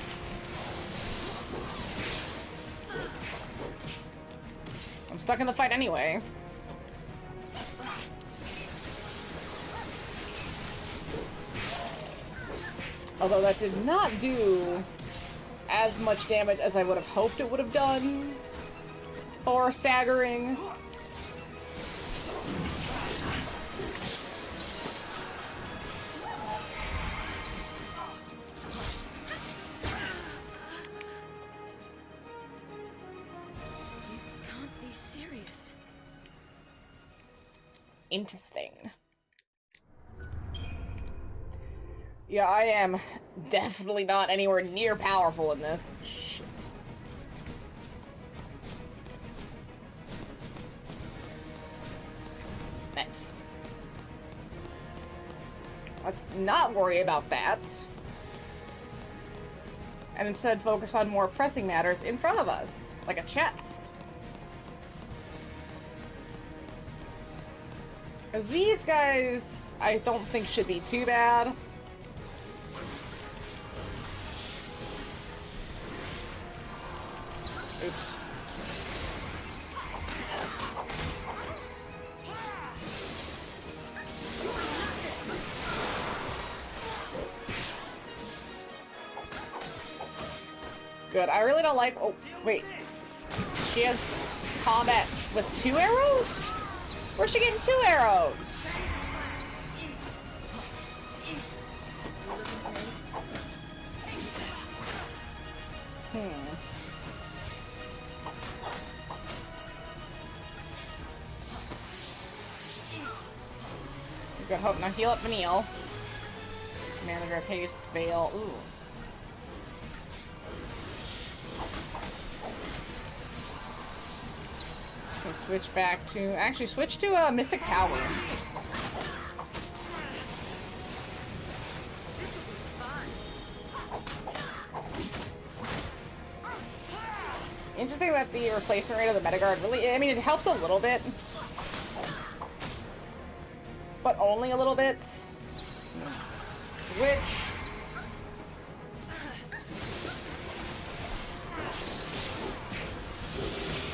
I'm stuck in the fight anyway. Although that did not do as much damage as I would have hoped it would have done. Or staggering. Interesting. Yeah, I am definitely not anywhere near powerful in this. Shit. Nice. Let's not worry about that. And instead focus on more pressing matters in front of us, like a chest. Because these guys, I don't think should be too bad. Oops. Good. I really don't like... Oh, wait. She has combat with 2 arrows? Where's she getting 2 arrows? Good hope. Now heal up Vanille. Mana Grip, Haste, Veil. Ooh. Okay, switch back to... Actually, switch to Mystic Tower. Interesting that the replacement rate of the Metagard really... I mean, it helps a little bit. But only a little bit. Switch.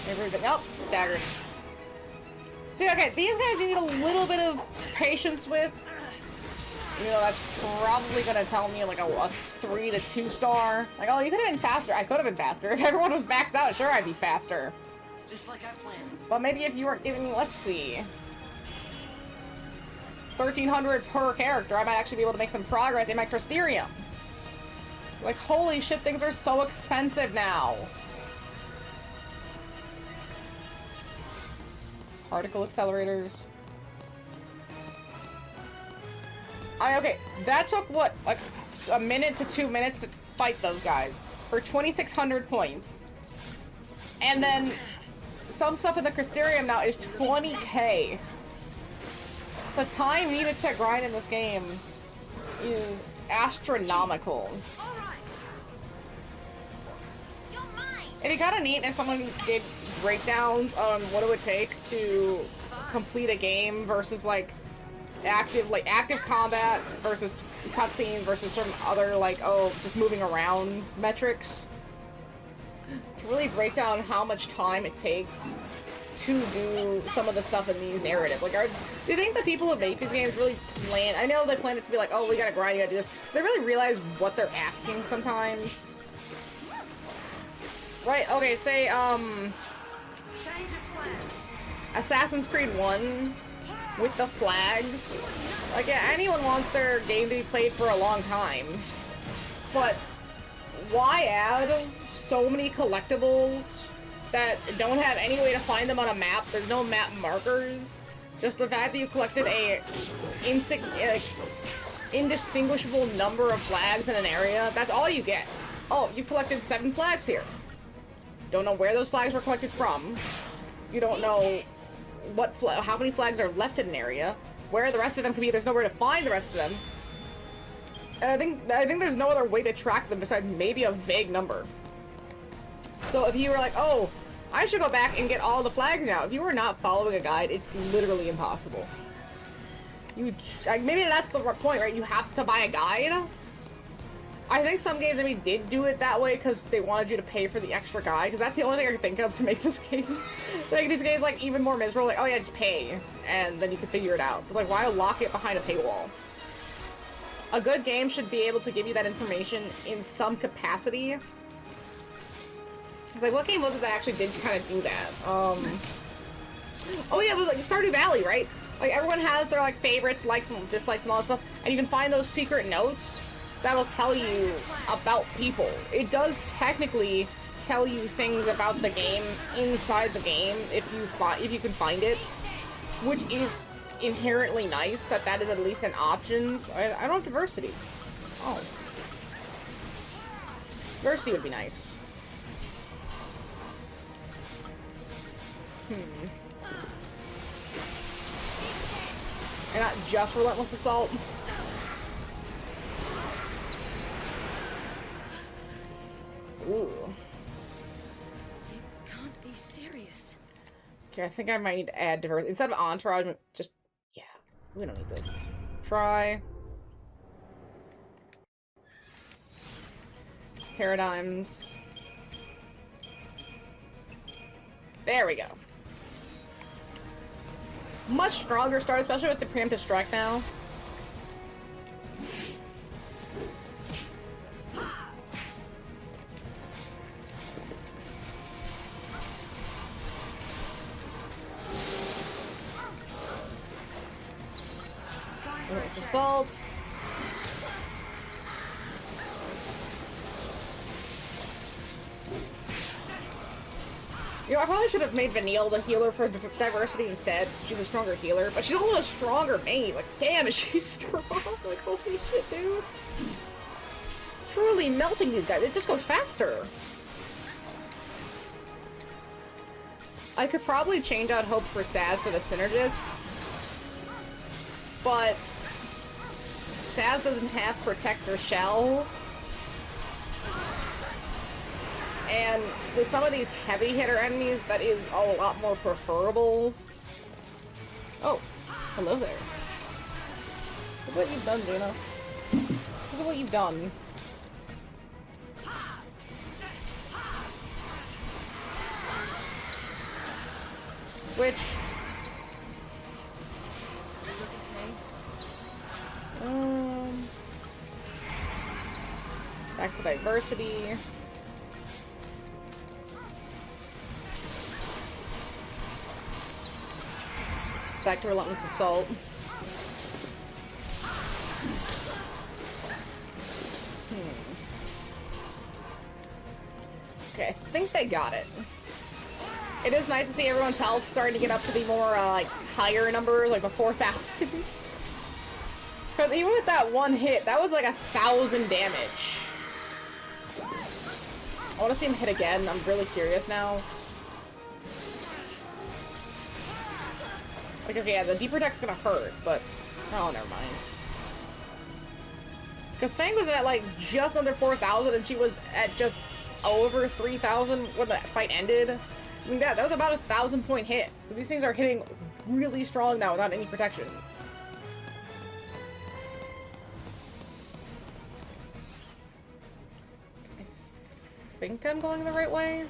Everything. Nope. Staggered. See, okay, these guys you need a little bit of patience with. You know, that's probably gonna tell me like a 3 to 2 star. Like, oh, you could have been faster. I could have been faster. If everyone was maxed out, sure, I'd be faster. Just like I planned. But maybe if you weren't giving me, let's see. 1,300 per character, I might actually be able to make some progress in my Crysterium. Like, holy shit, things are so expensive now. Particle accelerators. Okay, that took what, like a minute to 2 minutes to fight those guys for 2,600 points. And then some stuff in the Crysterium now is 20k. The time needed to grind in this game is astronomical. It'd be kind of neat if someone did breakdowns on what it would take to complete a game versus like active combat versus cutscenes versus some other like, oh, just moving around metrics. To really break down how much time it takes to do some of the stuff in the narrative. Like, do you think the people who make these games really plan? I know they plan it to be like, oh, we gotta grind, you gotta do this. Do they really realize what they're asking sometimes? Right, okay, say, Assassin's Creed 1 with the flags. Like, yeah, anyone wants their game to be played for a long time. But why add so many collectibles that don't have any way to find them on a map? There's no map markers. Just the fact that you collected a indistinguishable number of flags in an area, that's all you get. Oh, you collected 7 flags here. Don't know where those flags were collected from. You don't know how many flags are left in an area, where the rest of them could be. There's nowhere to find the rest of them. And I think there's no other way to track them besides maybe a vague number. So if you were like, oh, I should go back and get all the flags now. If you were not following a guide, it's literally impossible. Maybe that's the point, right? You have to buy a guide. I think some games maybe did do it that way because they wanted you to pay for the extra guide, because that's the only thing I can think of to make this game. Like, these games, like, even more miserable. Like, oh yeah, just pay, and then you can figure it out. It's like, why lock it behind a paywall? A good game should be able to give you that information in some capacity. It's like, what game was it that actually did kind of do that? Oh yeah, it was like Stardew Valley, right? Like, everyone has their, like, favorites, likes and dislikes and all that stuff, and you can find those secret notes that'll tell you about people. It does technically tell you things about the game inside the game if you can find it, which is inherently nice that is at least an option. I don't have diversity. Oh. Diversity would be nice. And not just Relentless Assault. Ooh. You can't be serious. Okay, I think I might need to add diversity. Instead of entourage, just, yeah, we don't need this. Try. Paradigms. There we go. Much stronger start, especially with the preemptive strike now. Let's assault. You know, I probably should have made Vanille the healer for diversity instead. She's a stronger healer, but she's also a stronger maid. Like, damn, is she strong? Like, holy shit, dude. Truly melting these guys. It just goes faster. I could probably change out Hope for Saz for the Synergist, but Saz doesn't have Protector Shell. And with some of these heavy hitter enemies, that is a lot more preferable. Oh, hello there. Look what you've done, Juno. Look at what you've done. Switch. Back to diversity. Back to Relentless Assault. Okay, I think they got it. It is nice to see everyone's health starting to get up to the more, like, higher numbers, like the 4,000s. Because even with that one hit, that was like 1,000 damage. I want to see him hit again. I'm really curious now. Like, okay, yeah, the deeper deck's gonna hurt, but... Oh, never mind. Because Fang was at, like, just under 4,000, and she was at just over 3,000 when the fight ended. I mean, that was about a 1,000-point hit. So these things are hitting really strong now without any protections. I think I'm going the right way.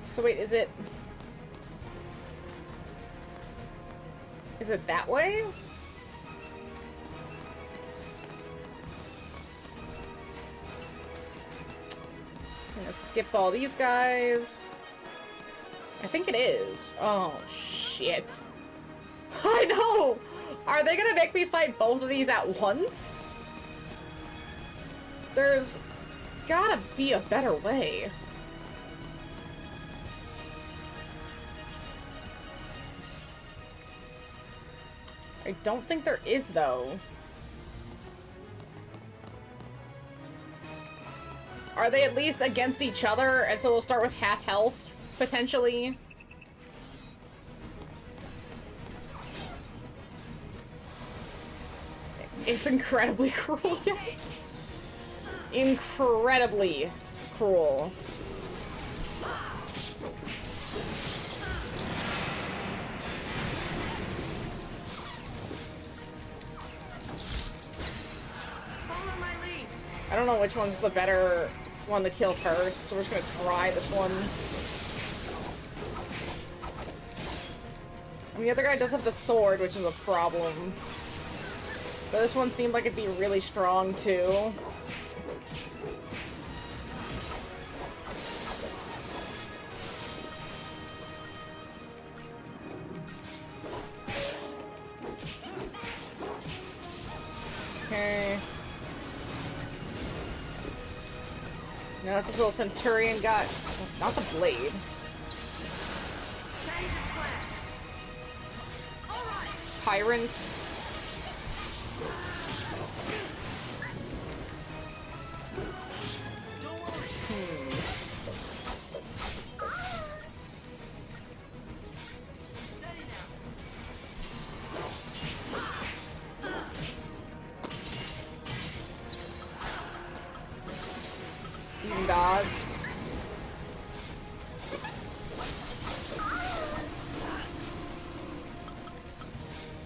So wait, is it that way? Just gonna skip all these guys. I think it is. Oh, shit. I know! Are they gonna make me fight both of these at once? There's gotta be a better way. I don't think there is, though. Are they at least against each other, and so they'll start with half health, potentially? It's incredibly cruel, yeah. Incredibly cruel. I don't know which one's the better one to kill first, so we're just gonna try this one. And the other guy does have the sword, which is a problem. But this one seemed like it'd be really strong, too. Okay. Now this little Centurion got... not the blade. Tyrant. Even gods.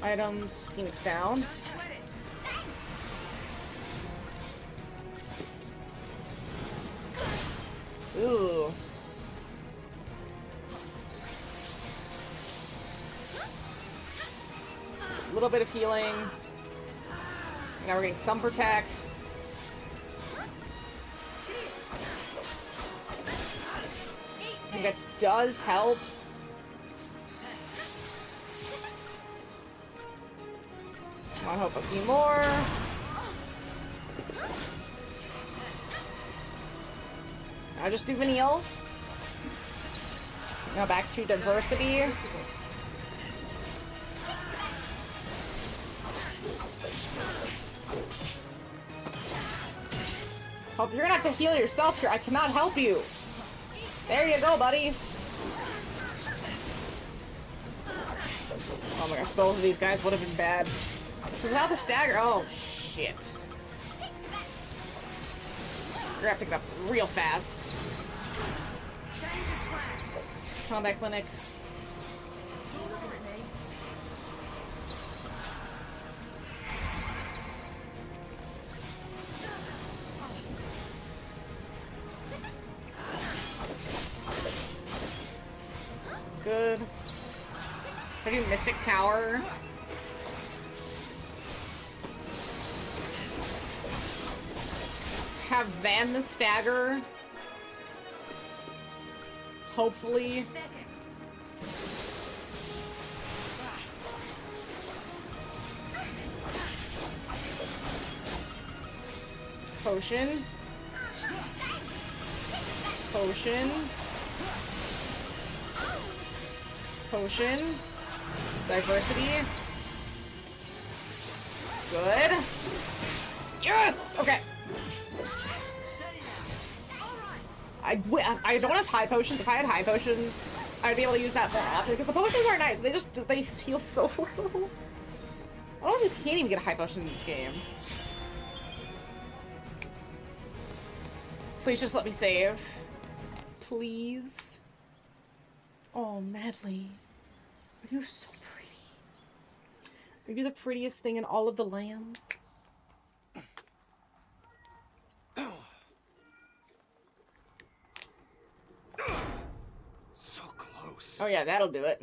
Items, Phoenix down. Ooh. A little bit of healing. Now we're getting some protect. I think that does help. I'll hope a few more. Now just do Vanille. Now back to diversity. Hope you're gonna have to heal yourself here. I cannot help you. There you go, buddy. Oh my gosh, both of these guys would have been bad. Without the stagger, oh shit. We're gonna have to get up real fast. Combat clinic. Good. I do Mystic Tower. have then stagger. Hopefully. Potion. Potion. Potion. Diversity. Good. Yes! Okay. I don't have high potions. If I had high potions, I'd be able to use that more often. Because the potions are nice. They heal so little. I don't think you can't even get a high potion in this game. Please just let me save. Please. Oh, Madly. You're so pretty. Are you the prettiest thing in all of the lands? So close. Oh yeah, that'll do it.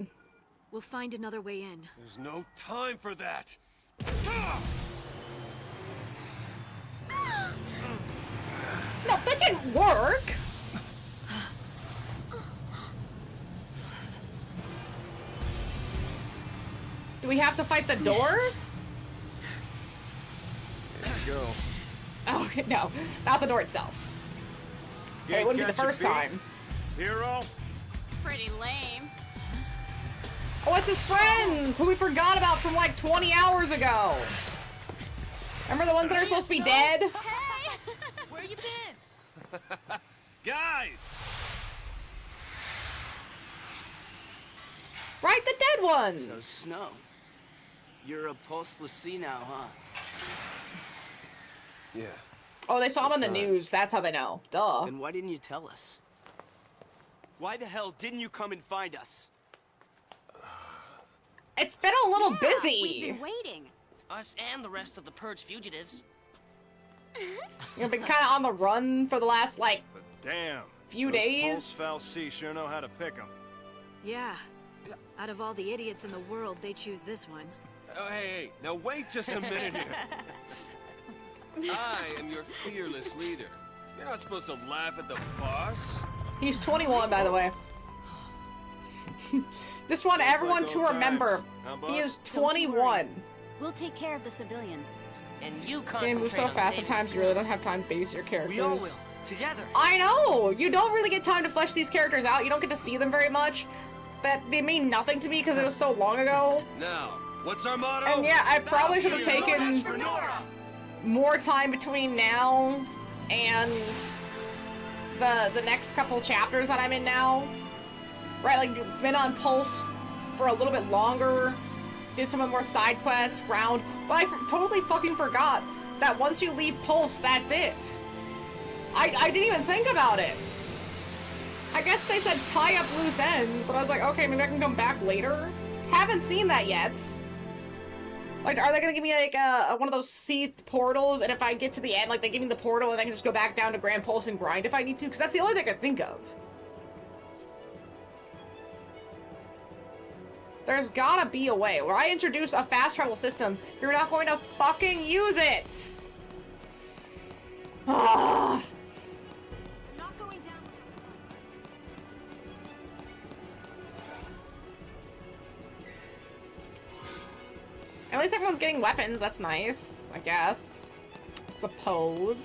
We'll find another way in. There's no time for that. No, that didn't work! Do we have to fight the door? There you go. Oh, no. Not the door itself. Okay, it wouldn't be the first time. Hero? Pretty lame. Oh, it's his friends, who we forgot about from like 20 hours ago. Remember the ones that are supposed to be dead? Hey! Where you been? Guys! Right, the dead ones! So, Snow, you're a pulseless sea now, huh? Yeah. Oh, they saw him on the news. That's how they know. Duh. Then why didn't you tell us? Why the hell didn't you come and find us? It's been a little busy. We've been waiting. Us and the rest of the Purge fugitives. You've been kind of on the run for the last, like, But damn. few those days. Pulse Foul C sure know how to pick 'em. Yeah. Out of all the idiots in the world, they choose this one. Oh, hey, now wait just a minute here. I am your fearless leader. You're not supposed to laugh at the boss. He's 21, by the way. Just want everyone to remember, he is 21. We'll take care of the civilians. And you This game moves so concentrate on fast saving sometimes you really don't have time to base your characters. We all will. Together. I know! You don't really get time to flesh these characters out. You don't get to see them very much. That they mean nothing to me because it was so long ago. Now, what's our motto? And yeah, I probably should have taken more time between now and the next couple chapters that I'm in now. Right, like, been on Pulse for a little bit longer, did some of the more side quests, round, but I totally fucking forgot that once you leave Pulse, that's it. I didn't even think about it. I guess they said tie up loose ends, but I was like, okay, maybe I can come back later. Haven't seen that yet. Like, are they gonna give me, like, one of those Seath portals, and if I get to the end, like, they give me the portal, and I can just go back down to Grand Pulse and grind if I need to? Because that's the only thing I can think of. There's gotta be a way. Where I introduce a fast travel system, you're not going to fucking use it! Ah. Not going down. At least everyone's getting weapons, that's nice, I guess. Suppose.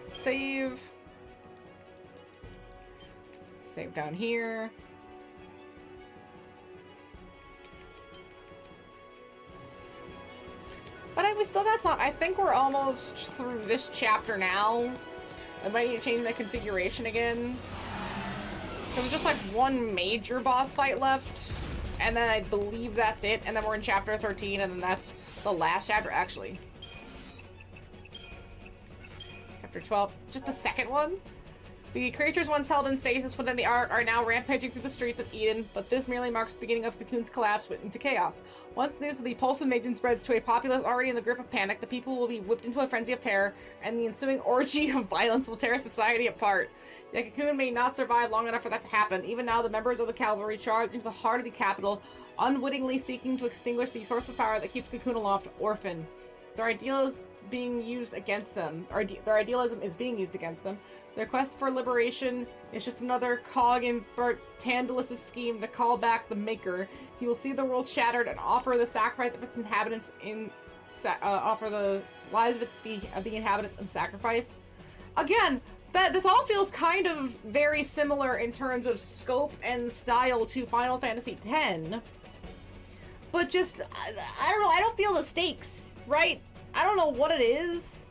Save. Save down here. But we still got some. I think we're almost through this chapter now. I might need to change my configuration again. There's just like one major boss fight left. And then I believe that's it. And then we're in chapter 13, and then that's the last chapter, actually. Chapter 12. Just the second one? The creatures once held in stasis within the Ark are now rampaging through the streets of Eden, but this merely marks the beginning of Cocoon's collapse into chaos. Once news of the Pulse Invasion spreads to a populace already in the grip of panic, the people will be whipped into a frenzy of terror, and the ensuing orgy of violence will tear society apart. Yet Cocoon may not survive long enough for that to happen. Even now, the members of the cavalry charge into the heart of the capital, unwittingly seeking to extinguish the source of power that keeps Cocoon aloft, Orphan. Their idealism being used against them. Their idealism is being used against them. Their quest for liberation is just another cog in Bert Tandalus's scheme to call back the Maker. He will see the world shattered and offer the sacrifice of its inhabitants offer the lives of the inhabitants in sacrifice. Again, this all feels kind of very similar in terms of scope and style to Final Fantasy X. But just, I don't know, I don't feel the stakes, right? I don't know what it is,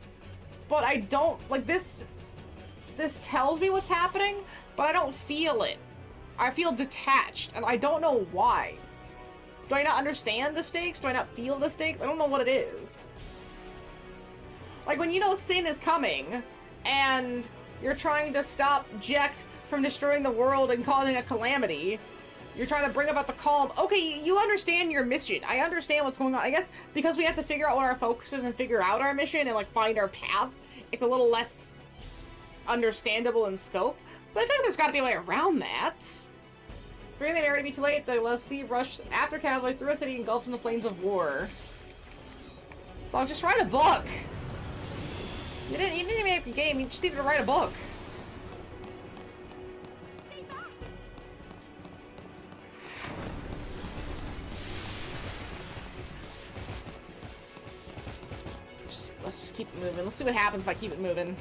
but I don't, like, this tells me what's happening, but I don't feel it. I feel detached, and I don't know why. Do I not understand the stakes? Do I not feel the stakes? I don't know what it is. Like, when you know sin is coming, and you're trying to stop Jecht from destroying the world and causing a calamity, you're trying to bring about the calm. Okay, you understand your mission. I understand what's going on. I guess because we have to figure out what our focus is and figure out our mission and, like, find our path, it's a little less understandable in scope. But I think there's got to be a way around that. Fearing they may already be too late, the Lassie rushed after cavalry through a city engulfed in the flames of war. Dog, just write a book. You didn't even make a game. You just needed to write a book. Let's just keep it moving. Let's see what happens if I keep it moving.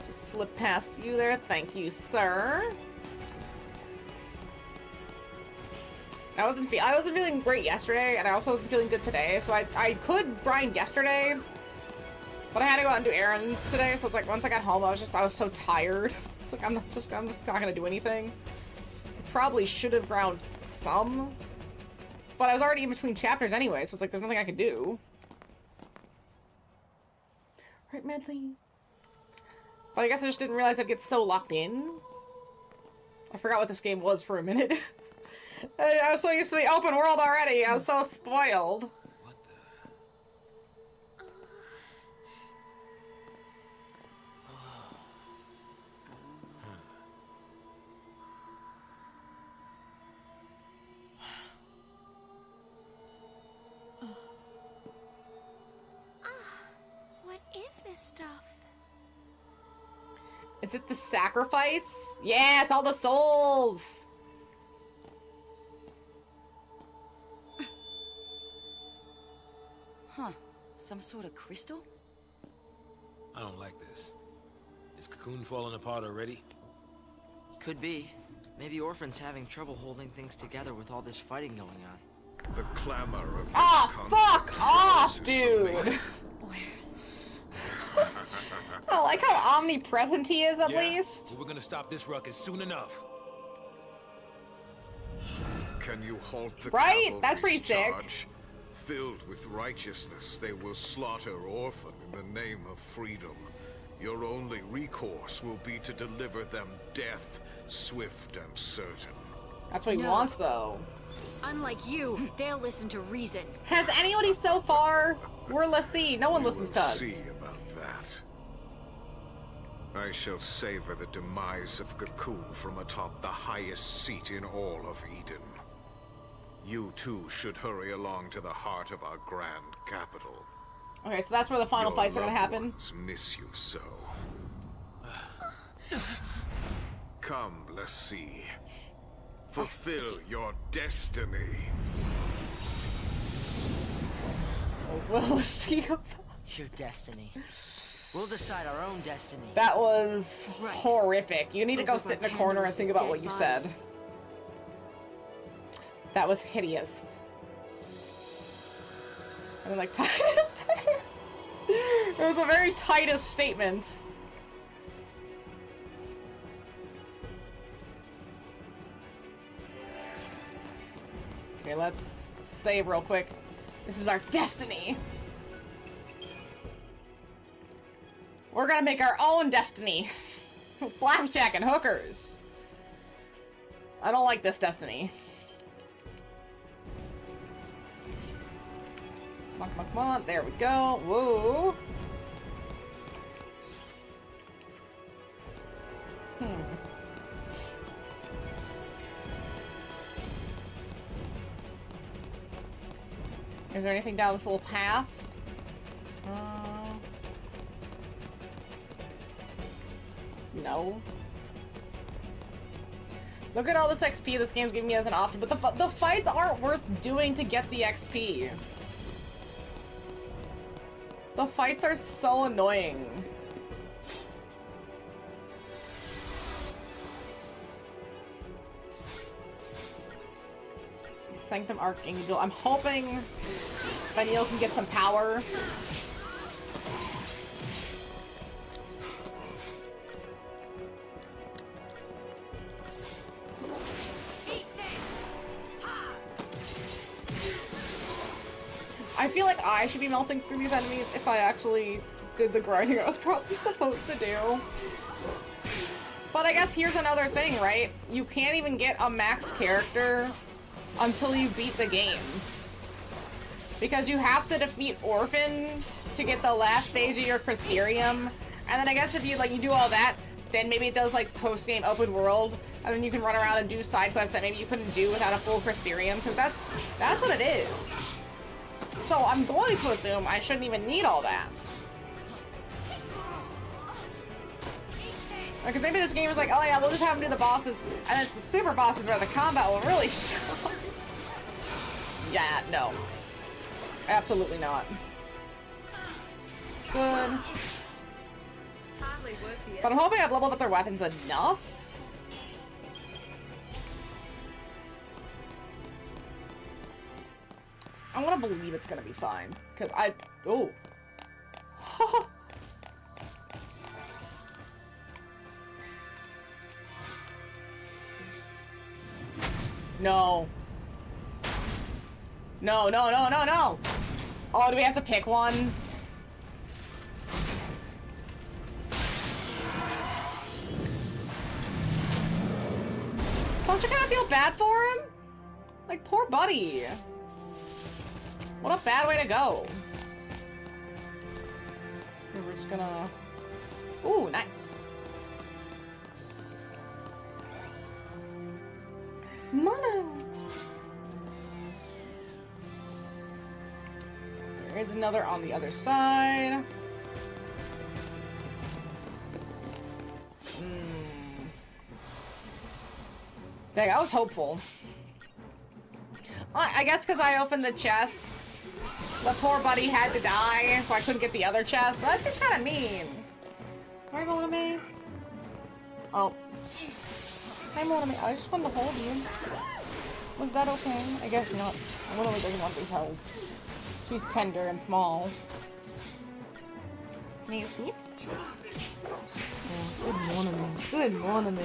Just slip past you there. Thank you, sir. I wasn't feeling great yesterday, and I also wasn't feeling good today, so I could grind yesterday, but I had to go out and do errands today, so it's like once I got home, I was so tired. It's like I'm not gonna do anything. Probably should have ground some, but I was already in between chapters anyway, so it's like there's nothing I can do. Right, Medley? But I guess I just didn't realize I'd get so locked in. I forgot what this game was for a minute. I was so used to the open world already, I was so spoiled. What is this stuff? Is it the sacrifice? Yeah, it's all the souls! Huh. Some sort of crystal? I don't like this. Is Cocoon falling apart already? Could be. Maybe Orphan's having trouble holding things together with all this fighting going on. The clamor of oh, fuck off, dude! I like how omnipresent he is, at least. Well, we're gonna stop this ruckus soon enough. Can you halt the right? That's pretty charge? sick. Filled with righteousness, they will slaughter Orphan in the name of freedom. Your only recourse will be to deliver them death, swift and certain. That's what he wants, though. Unlike you, they'll listen to reason. Has anybody so far? We're Lassie. No one listens to us. See about that. I shall savor the demise of Cocoon from atop the highest seat in all of Eden. You too should hurry along to the heart of our grand capital. Okay, so that's where the final fights are gonna happen. Miss you so. Come, Lassie. Fulfill your destiny. Will Lassie? Your destiny. We'll decide our own destiny. That was horrific. You need to go sit in a corner and think about what you said. That was hideous. I mean, like, Titus. It was a very Titus statement. Okay, let's save real quick. This is our destiny. We're gonna make our own destiny. Blackjack and hookers. I don't like this destiny. Come on, come on, come on. There we go. Whoa. Is there anything down this little path? No. Look at all this XP this game's giving me as an option, but the fights aren't worth doing to get the XP. The fights are so annoying. Sanctum Archangel. I'm hoping Vanille can get some power. I feel like I should be melting through these enemies if I actually did the grinding I was probably supposed to do. But I guess here's another thing, right? You can't even get a max character until you beat the game. Because you have to defeat Orphan to get the last stage of your Crystarium. And then I guess if you you do all that, then maybe it does like post-game open world, and then you can run around and do side quests that maybe you couldn't do without a full Crystarium, because that's what it is. So I'm going to assume I shouldn't even need all that. Because maybe this game is like, oh yeah, we'll just have them do the bosses, and it's the super bosses where the combat will really show. Yeah, no. Absolutely not. Good. But I'm hoping I've leveled up their weapons enough. I want to believe it's gonna be fine. Because oh. No. No, no, no, no, no! Oh, do we have to pick one? Don't you kind of feel bad for him? Like, poor buddy. What a bad way to go. We're just gonna... Ooh, nice. Mono! There is another on the other side. Dang, I was hopeful. I guess because I opened the chest, the poor buddy had to die, so I couldn't get the other chest, but that seems kind of mean. Hi, Moname. Oh. Hi, Moname. I just wanted to hold you. Was that okay? I guess not. I literally doesn't want to be held. She's tender and small. Sneeze, sneeze. Oh, good morning. Good morning.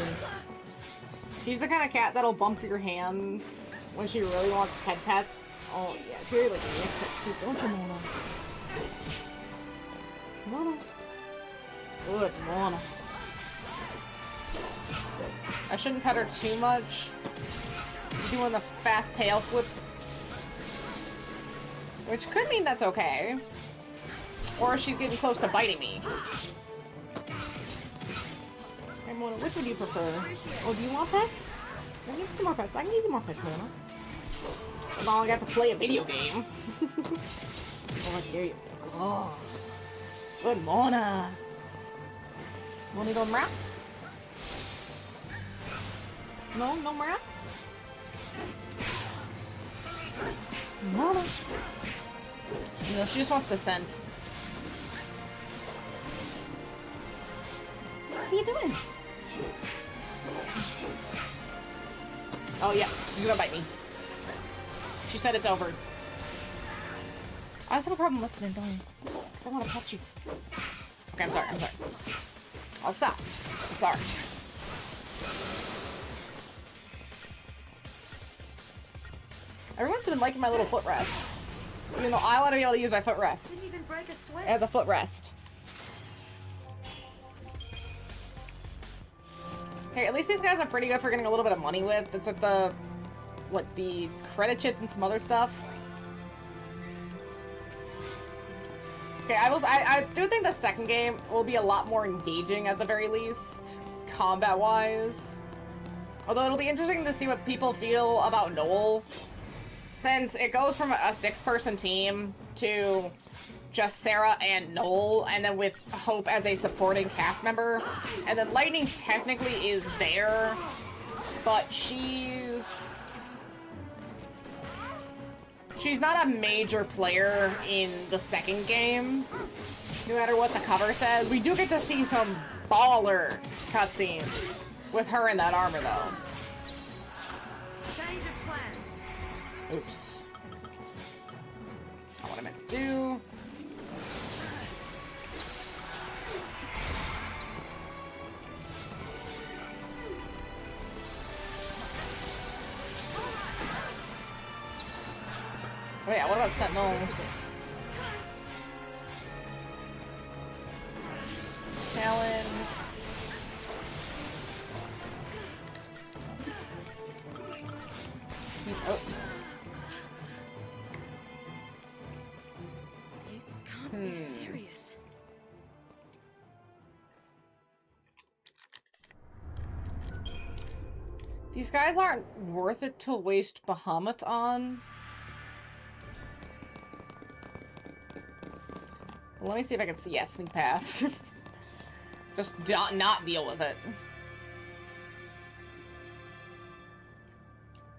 She's the kind of cat that'll bump your hand when she really wants pets. Oh, yeah. Very like a don't you, Mona? Mona. Good Mona. I shouldn't pet her too much. She's doing the fast tail flips. Which could mean that's okay. Or she's getting close to biting me. Hey, Mona, which would you prefer? Oh, do you want pets? I need some more pets. I can give you more pets, Mona. Now I got to play a video game. Oh, dare you. Oh. Good Mona. Mona don't rap? No, no rap? Mona. No, she just wants the scent. What are you doing? Oh yeah, she's gonna bite me. She said it's over. I just have a problem listening, don't I? I want to pet you. Okay, I'm sorry, I'm sorry. I'll stop. I'm sorry. Everyone's been liking my little footrest. Even though I want to be able to use my footrest as a footrest. Hey, at least these guys are pretty good for getting a little bit of money with. It's like the, what, the credit chips and some other stuff. Okay, I do think the second game will be a lot more engaging at the very least, combat-wise. Although it'll be interesting to see what people feel about Noel, since it goes from a 6-person team to just Sarah and Noel, and then with Hope as a supporting cast member, and then Lightning technically is there, but she's not a major player in the second game, no matter what the cover says. We do get to see some baller cutscenes with her in that armor, though. Change of plan. Oops. Not what I meant to do. Oh yeah, what about Sentinel? Talon. Oh. You can't be serious. These guys aren't worth it to waste Bahamut on. Well, let me see if I can see. Yeah, sneak past. Just not deal with it.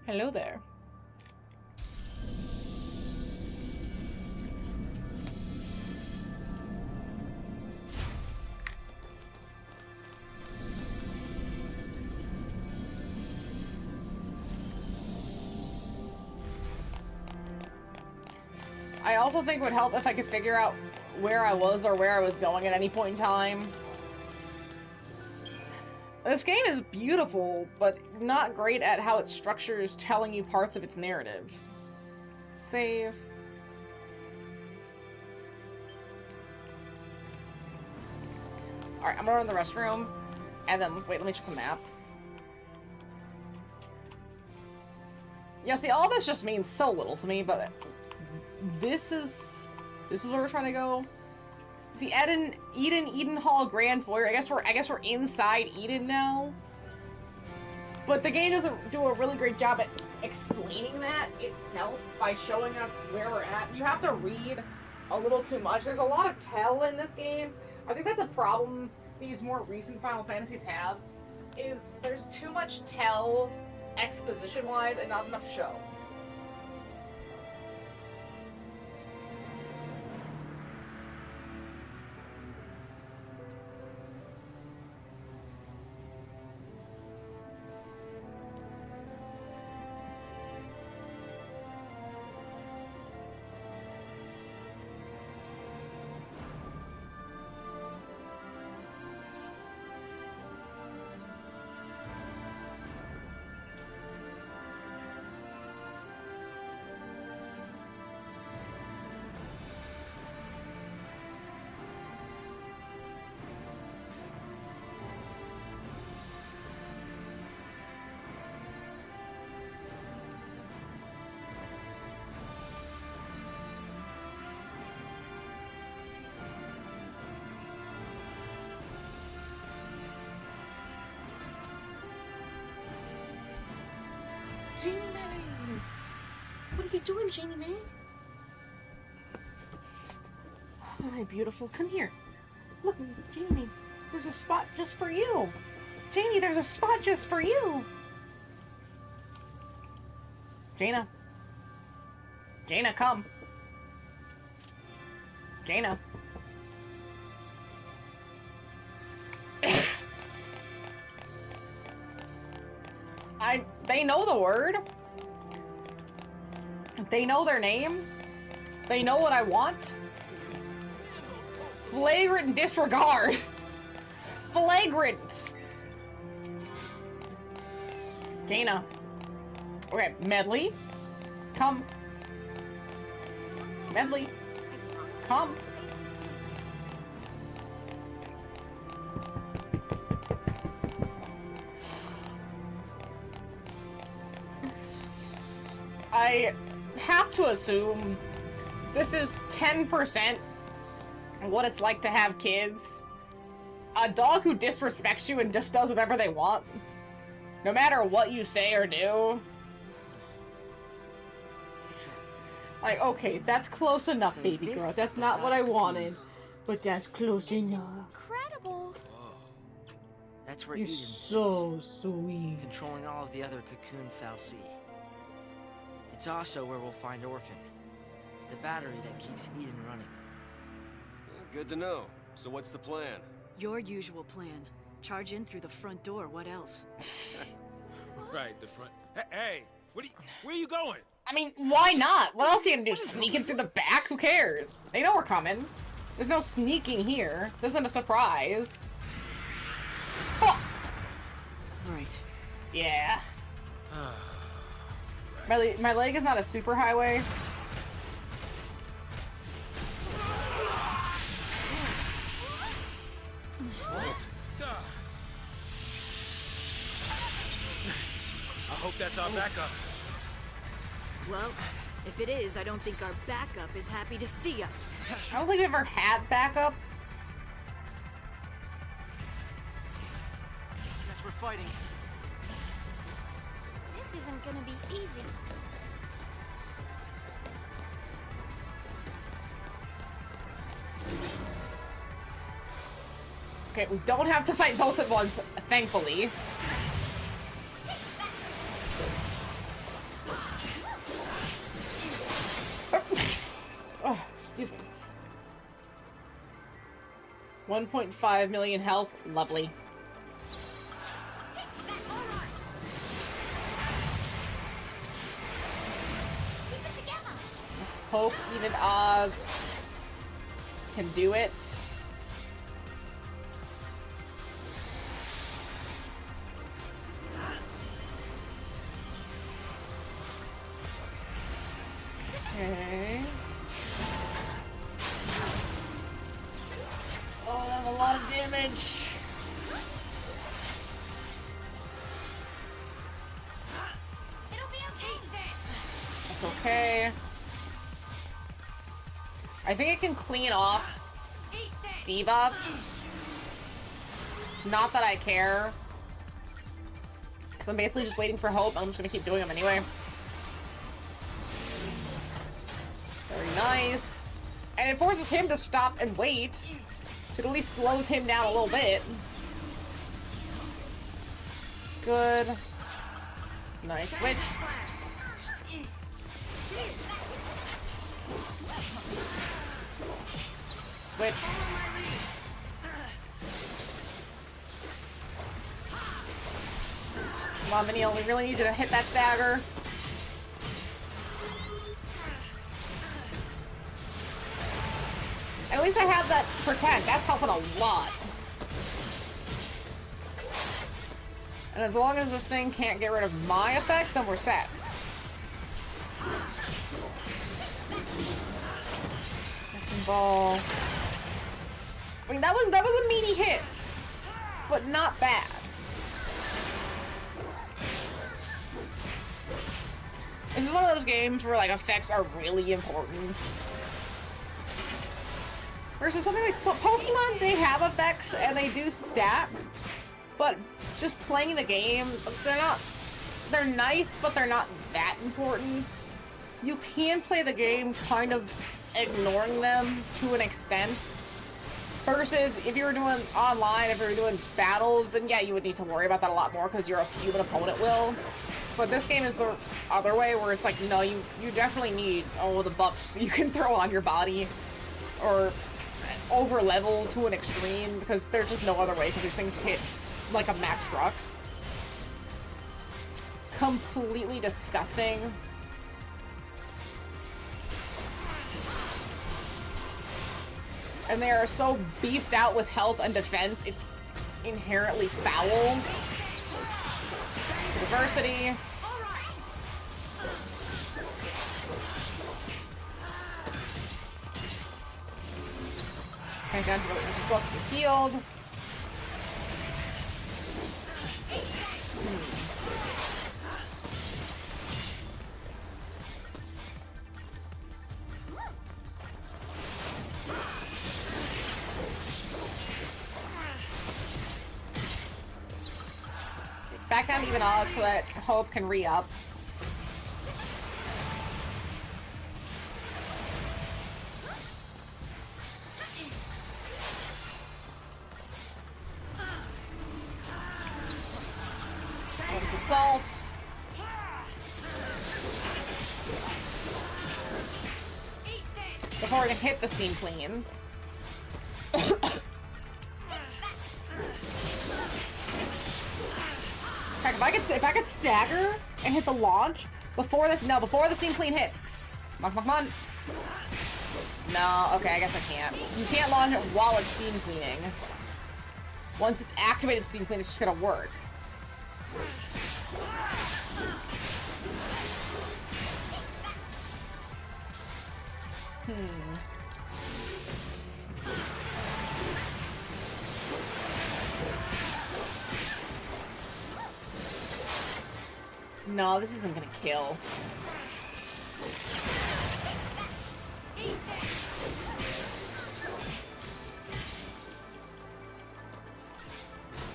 Hello there. I also think it would help if I could figure out where I was or where I was going at any point in time. This game is beautiful, but not great at how it structures telling you parts of its narrative. Save. Alright, I'm gonna run to the restroom, and then, wait, let me check the map. Yeah, see, all this just means so little to me, but this is where we're trying to go. See, Eden Hall Grand Foyer. I guess we're inside Eden now. But the game doesn't do a really great job at explaining that itself by showing us where we're at. You have to read a little too much. There's a lot of tell in this game. I think that's a problem these more recent Final Fantasies have, is there's too much tell exposition-wise and not enough show. Janie May! What are you doing, Janie May? Oh, my beautiful, come here. Look, Janie, there's a spot just for you. Janie, there's a spot just for you. Jaina. Jaina, come. Jaina. They know the word. They know their name. They know what I want. Flagrant disregard. Flagrant. Jaina. Okay, Medley. Come. Medley. Come. I have to assume this is 10% what it's like to have kids. A dog who disrespects you and just does whatever they want, no matter what you say or do. Like, okay, that's close enough, So baby this girl. is That's the not what I cocoon. wanted. But that's close enough. Incredible. That's where You're Eden so sits, sweet. controlling all of the other cocoon fal'Cie. It's also where we'll find Orphan, the battery that keeps Eden running. Good to know. So what's the plan? Your usual plan. Charge in through the front door, what else? Right, the front. Hey, where are you going? I mean, why not? What else are you gonna do? Sneak in through the back? Who cares? They know we're coming. There's no sneaking here. This isn't a surprise. Oh. Right. Yeah. My leg is not a super highway. I hope that's our backup. Well, if it is, I don't think our backup is happy to see us. I don't think we've ever had backup. Guess we're fighting. This isn't gonna be easy. Okay, we don't have to fight both at once, thankfully. Oh, excuse me. 1.5 million health. Lovely. Hope even odds can do it. Okay. Oh, that's a lot of damage. That's okay. I think it can clean off debuffs. Not that I care. Because I'm basically just waiting for Hope. I'm just going to keep doing them anyway. Very nice. And it forces him to stop and wait. So it at least slows him down a little bit. Good. Nice switch. Switch. Come on, Vanille, we really need you to hit that stagger. At least I have that protect. That's helping a lot. And as long as this thing can't get rid of my effects, then we're set. Ball. I mean, that was a meaty hit, but not bad. This is one of those games where like effects are really important. Versus something like Pokemon, they have effects and they do stack, but just playing the game, they're nice, but they're not that important. You can play the game kind of ignoring them to an extent. Versus if you were doing online, if you were doing battles, then yeah, you would need to worry about that a lot more because your human opponent will. But this game is the other way where it's like, no, you definitely need all the buffs you can throw on your body or over level to an extreme because there's just no other way because these things hit like a Mack truck. Completely disgusting. And they are so beefed out with health and defense, it's inherently foul. Diversity. Okay, down to really easy slopes to the field. Back down to even odds so that Hope can re-up. assault. Before I can hit the steam clean. If I could stagger and hit the launch before the steam clean hits. Come on. No, okay, I guess I can't. You can't launch it while it's steam cleaning. Once it's activated steam clean, it's just gonna work. No, this isn't gonna kill.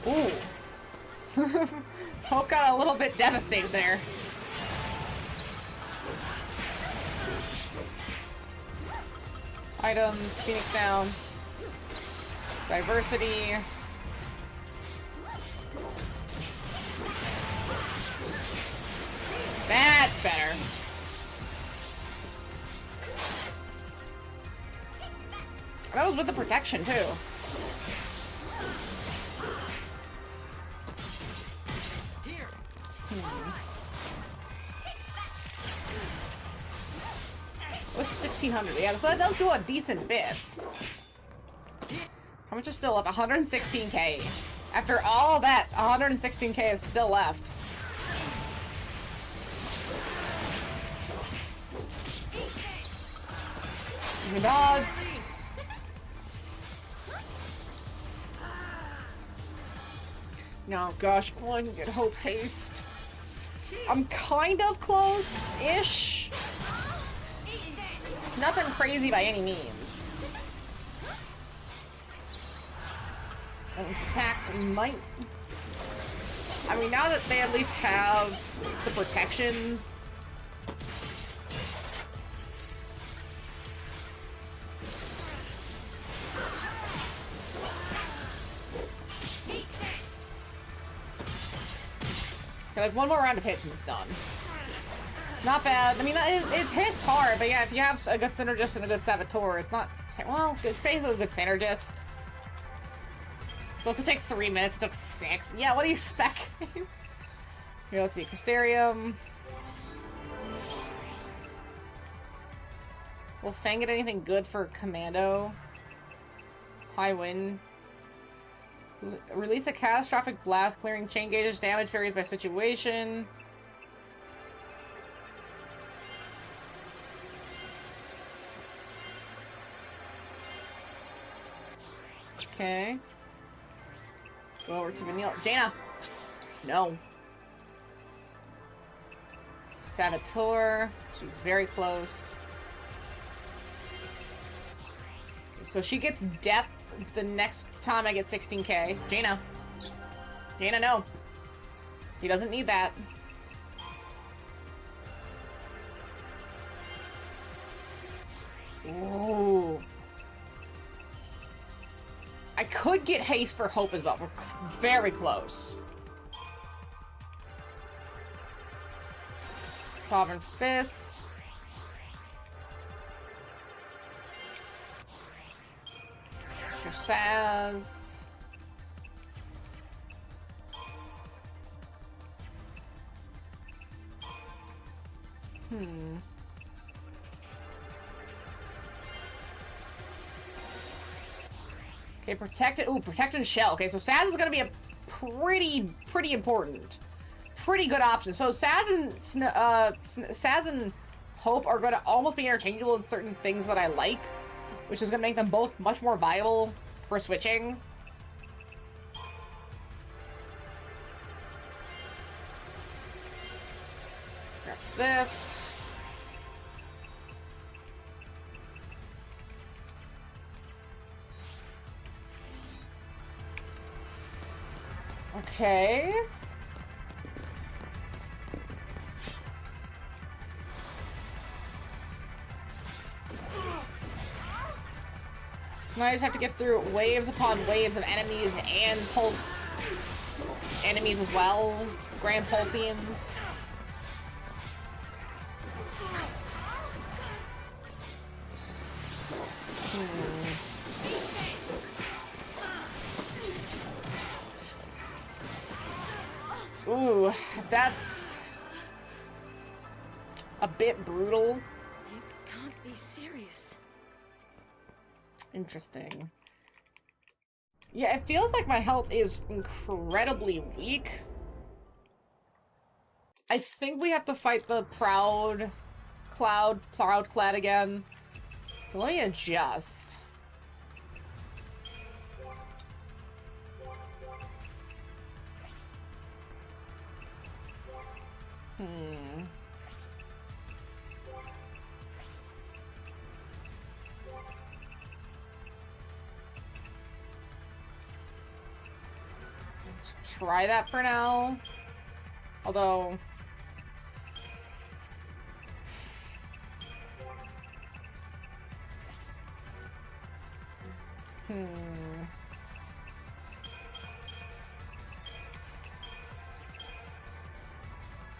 Ooh. Hope got a little bit devastated there. Items, Phoenix down. Diversity. That's better. That was with the protection, too. Here. What's 1600? Yeah, so that does do a decent bit. How much is still left? 116k. After all that, 116k is still left. Dogs. No, gosh, I want to get Hope haste. I'm kind of close-ish. Nothing crazy by any means. And this attack might... I mean, now that they at least have the protection... Like one more round of hits and it's done. Not bad. I mean, it hits hard, but yeah, if you have a good synergist and a good saboteur, it's not well. Basically, a good synergist. It's supposed to take 3 minutes. It took 6. Yeah, what do you expect? Here, let's see. Crystarium. Will Fang get anything good for Commando? High wind. Release a catastrophic blast, clearing chain gauges. Damage varies by situation. Okay. Go over to Vanilla. Jaina! No. Saboteur. She's very close. So she gets death the next time I get 16k. Jaina. Jaina, no. He doesn't need that. Ooh. I could get haste for Hope as well. We're very close. Sovereign Fist. Saz. Okay, protect it. Ooh, protect and shell. Okay, so Saz is gonna be a pretty important. Pretty good option. So Saz and Hope are gonna almost be interchangeable in certain things that I like, which is going to make them both much more viable for switching. Grab this. Okay. Now I just have to get through waves upon waves of enemies and pulse enemies as well. Grand Pulsians. Ooh, that's a bit brutal. You can't be serious. Interesting. Yeah, it feels like my health is incredibly weak. I think we have to fight the Proud Clad again. So let me adjust. Let's try that for now. Although...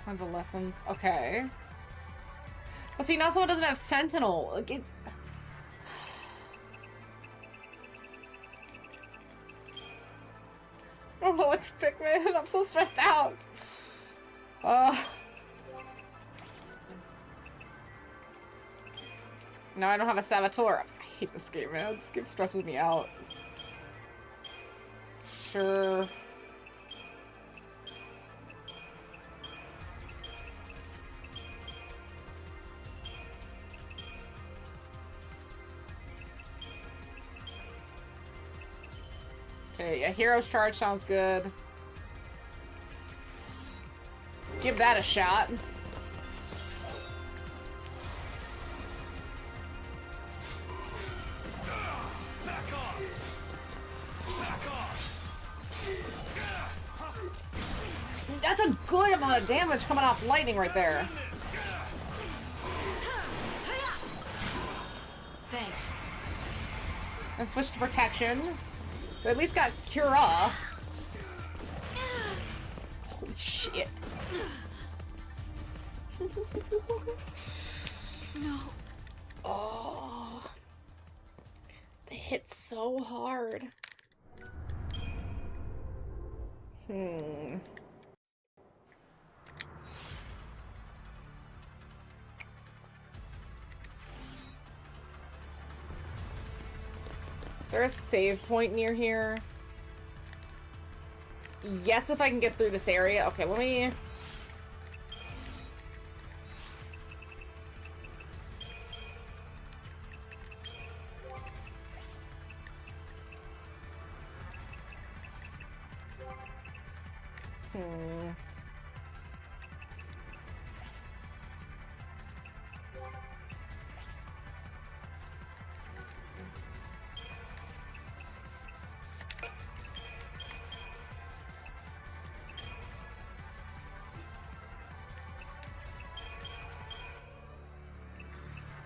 Convalescence. Okay. But see, now someone doesn't have Sentinel. Like, it's... I don't know what to pick, man. I'm so stressed out. No, I don't have a Saboteur. I hate this game, man. This game stresses me out. Sure. Okay, a Hero's Charge sounds good. Give that a shot. That's a good amount of damage coming off lightning right there. Thanks. And switch to protection. We at least got Cura. Holy shit. No. Oh. They hit so hard. Is there a save point near here? Yes, if I can get through this area. Okay, let me...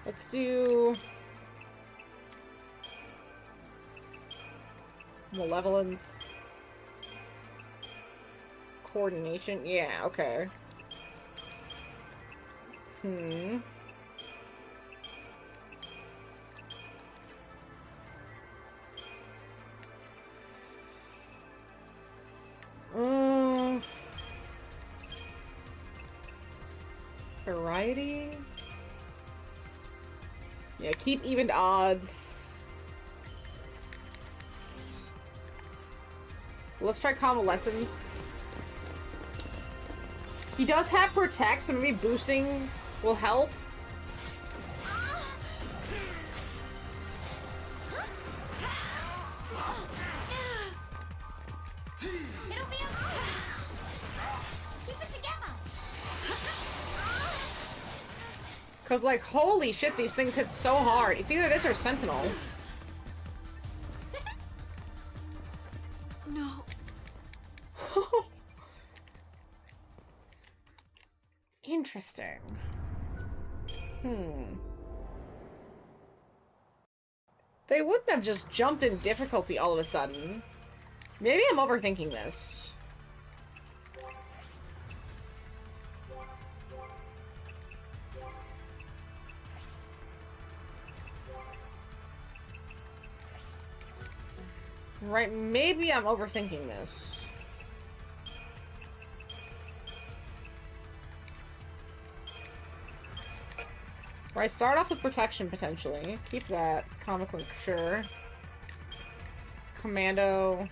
Let's do... Malevolence. Coordination. Yeah, okay. Variety? Yeah, keep even odds. Let's try Convalescence. He does have Protect, so maybe boosting will help. Cause like, holy shit, these things hit so hard. It's either this or Sentinel. No. Interesting. They wouldn't have just jumped in difficulty all of a sudden. Maybe I'm overthinking this. Right, maybe I'm overthinking this. Right, start off with protection, potentially. Keep that. Comic link, sure. Commando.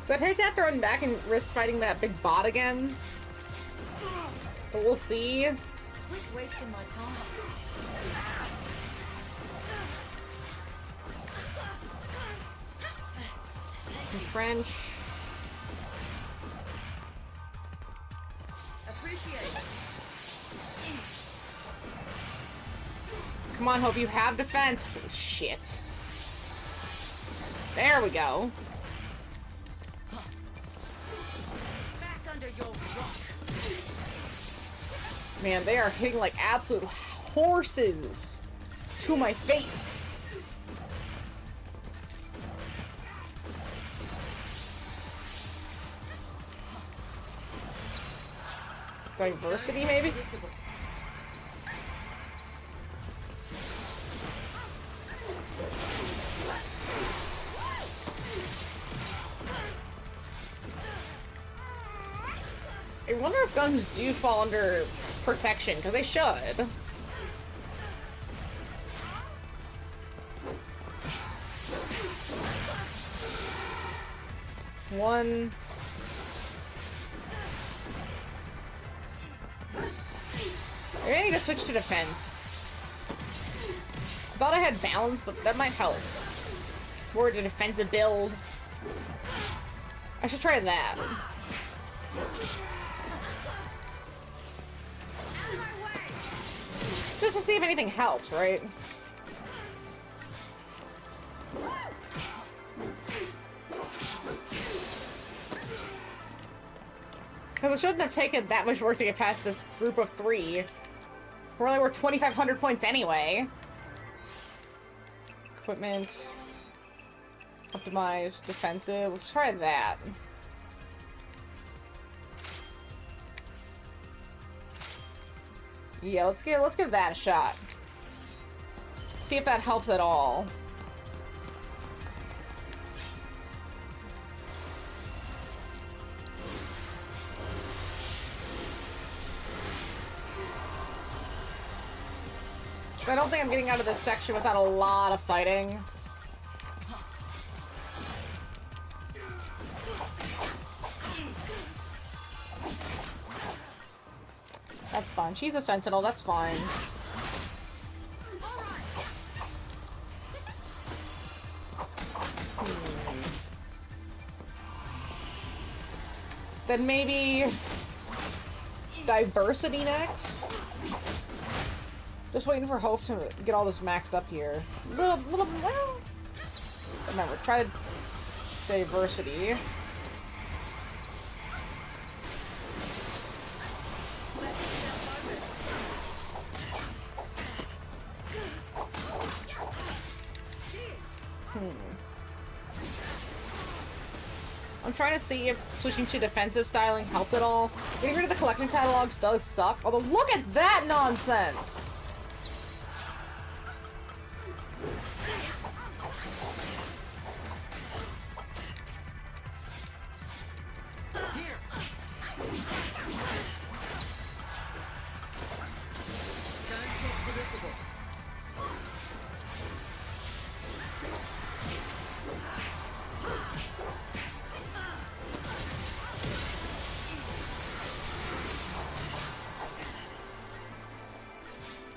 But I'd hate to have to run back and risk fighting that big bot again. But we'll see. Quit wasting my time. Entrench. Appreciate it. Come on, Hope, you have defense. Oh, shit. There we go. Back under your rock. Man, they are hitting like absolute horses to my face. Diversity, maybe? I wonder if guns do fall under protection, because they should. One. Maybe I need to switch to defense. I thought I had balance, but that might help. More to defensive build. I should try that. Just to see if anything helps, right? Because it shouldn't have taken that much work to get past this group of 3. We're only worth 2,500 points anyway. Equipment. Optimized. Defensive. Let's try that. Yeah, let's give that a shot. See if that helps at all. I don't think I'm getting out of this section without a lot of fighting. That's fine. She's a sentinel, that's fine. Then maybe diversity next? Just waiting for Hope to get all this maxed up here. Well, remember, try diversity. I'm trying to see if switching to defensive styling helped at all. Getting rid of the collection catalogs does suck, although look at that nonsense!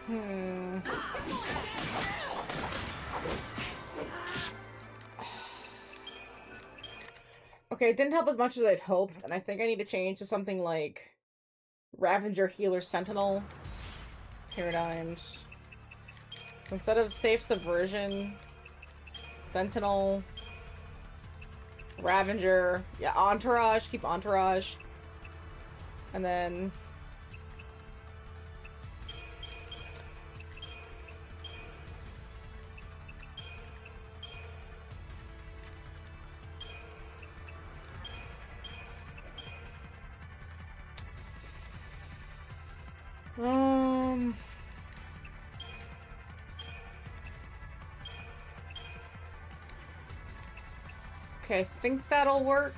Okay, it didn't help as much as I'd hoped, and I think I need to change to something like Ravager, Healer, Sentinel paradigms. Instead of safe subversion, Sentinel, Ravager, yeah, Entourage, keep Entourage, and then okay, I think that'll work.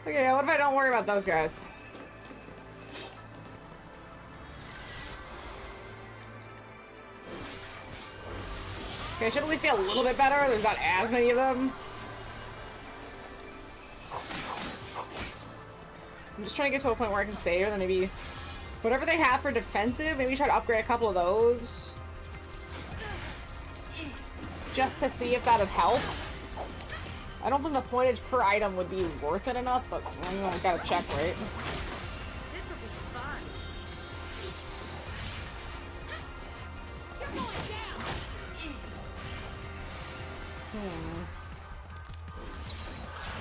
Okay, what if I don't worry about those guys? Okay, I should at least be a little bit better. There's not as many of them. I'm just trying to get to a point where I can save, and then maybe whatever they have for defensive, maybe try to upgrade a couple of those. Just to see if that'd help. I don't think the pointage per item would be worth it enough, but I gotta check, right? This'll be fun.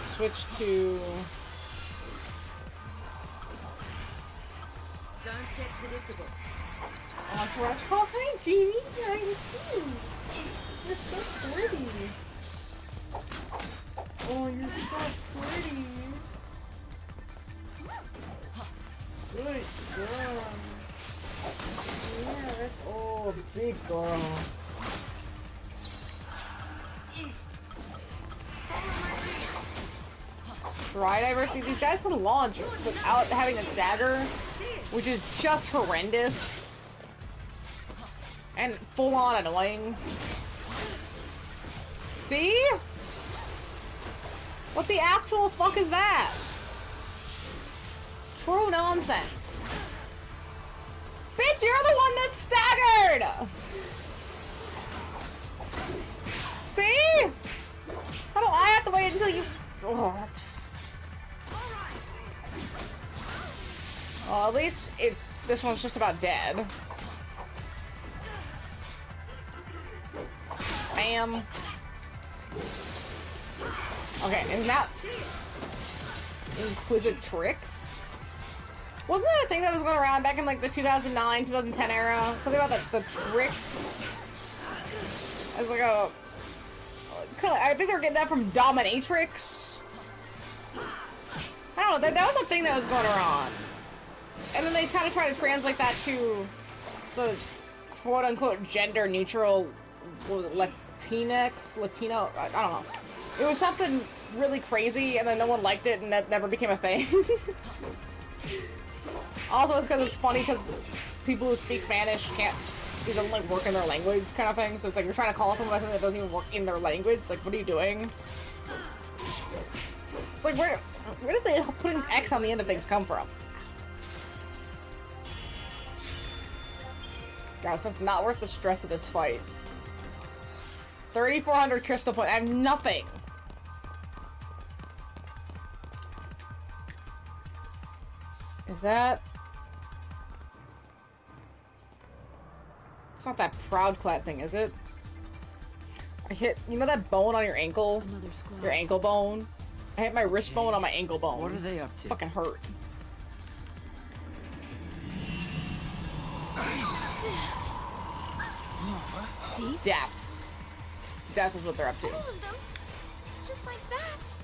Switch to... Don't get predictable. Entourage. Oh, hi, Jeannie. How are you doing? You're so pretty. Oh, you're so pretty. Good girl. Yeah, oh, big girl. Right, diversity. These guys can launch without having a stagger, which is just horrendous and full-on annoying. See? What the actual fuck is that? True nonsense. Bitch, you're the one that's staggered! See? How do I have to wait until you... Oh. Well, at least it's... This one's just about dead. Bam. Okay, and that... Inquisitrix? Wasn't that a thing that was going around back in like the 2009, 2010 era? Something about the tricks? As like a... I think they're getting that from Dominatrix. I don't know, that was a thing that was going around. And then they kind of try to translate that to the quote-unquote gender-neutral, what was it, Latino? I don't know. It was something really crazy, and then no one liked it, and that never became a thing. Also, it's because it's funny because people who speak Spanish can't, it doesn't like work in their language kind of thing. So it's like you're trying to call someone by something that doesn't even work in their language. It's like, what are you doing? It's like, where does the putting X on the end of things come from? Gosh, that's not worth the stress of this fight. 3,400 crystal points. I have nothing. Is that... It's not that proud clad thing, is it? I hit... You know that bone on your ankle? Your ankle bone? I hit my wrist bone on my ankle bone. What are they up to? Fucking hurt. See? Death. Death is what they're up to. All of them. Just like that.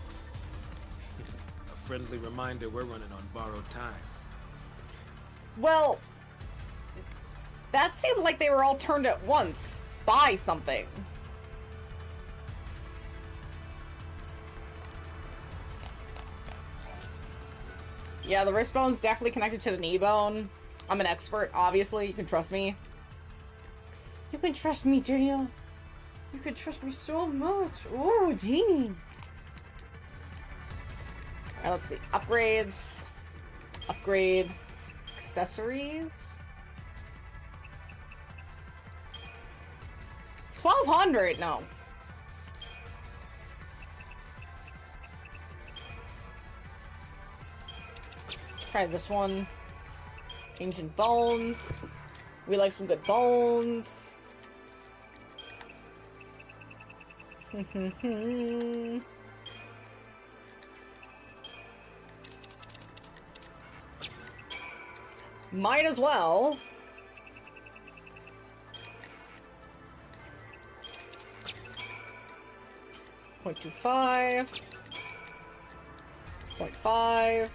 A friendly reminder we're running on borrowed time. Well, that seemed like they were all turned at once by something. Yeah, the wrist bone's definitely connected to the knee bone. I'm an expert, obviously. You can trust me. You can trust me, Gina. You can trust me so much. Oh, Genie. Alright, let's see. Upgrades. Upgrade. Accessories. 1,200? No. Try this one. Ancient bones. We like some good bones. Might as well. .25. 0.5.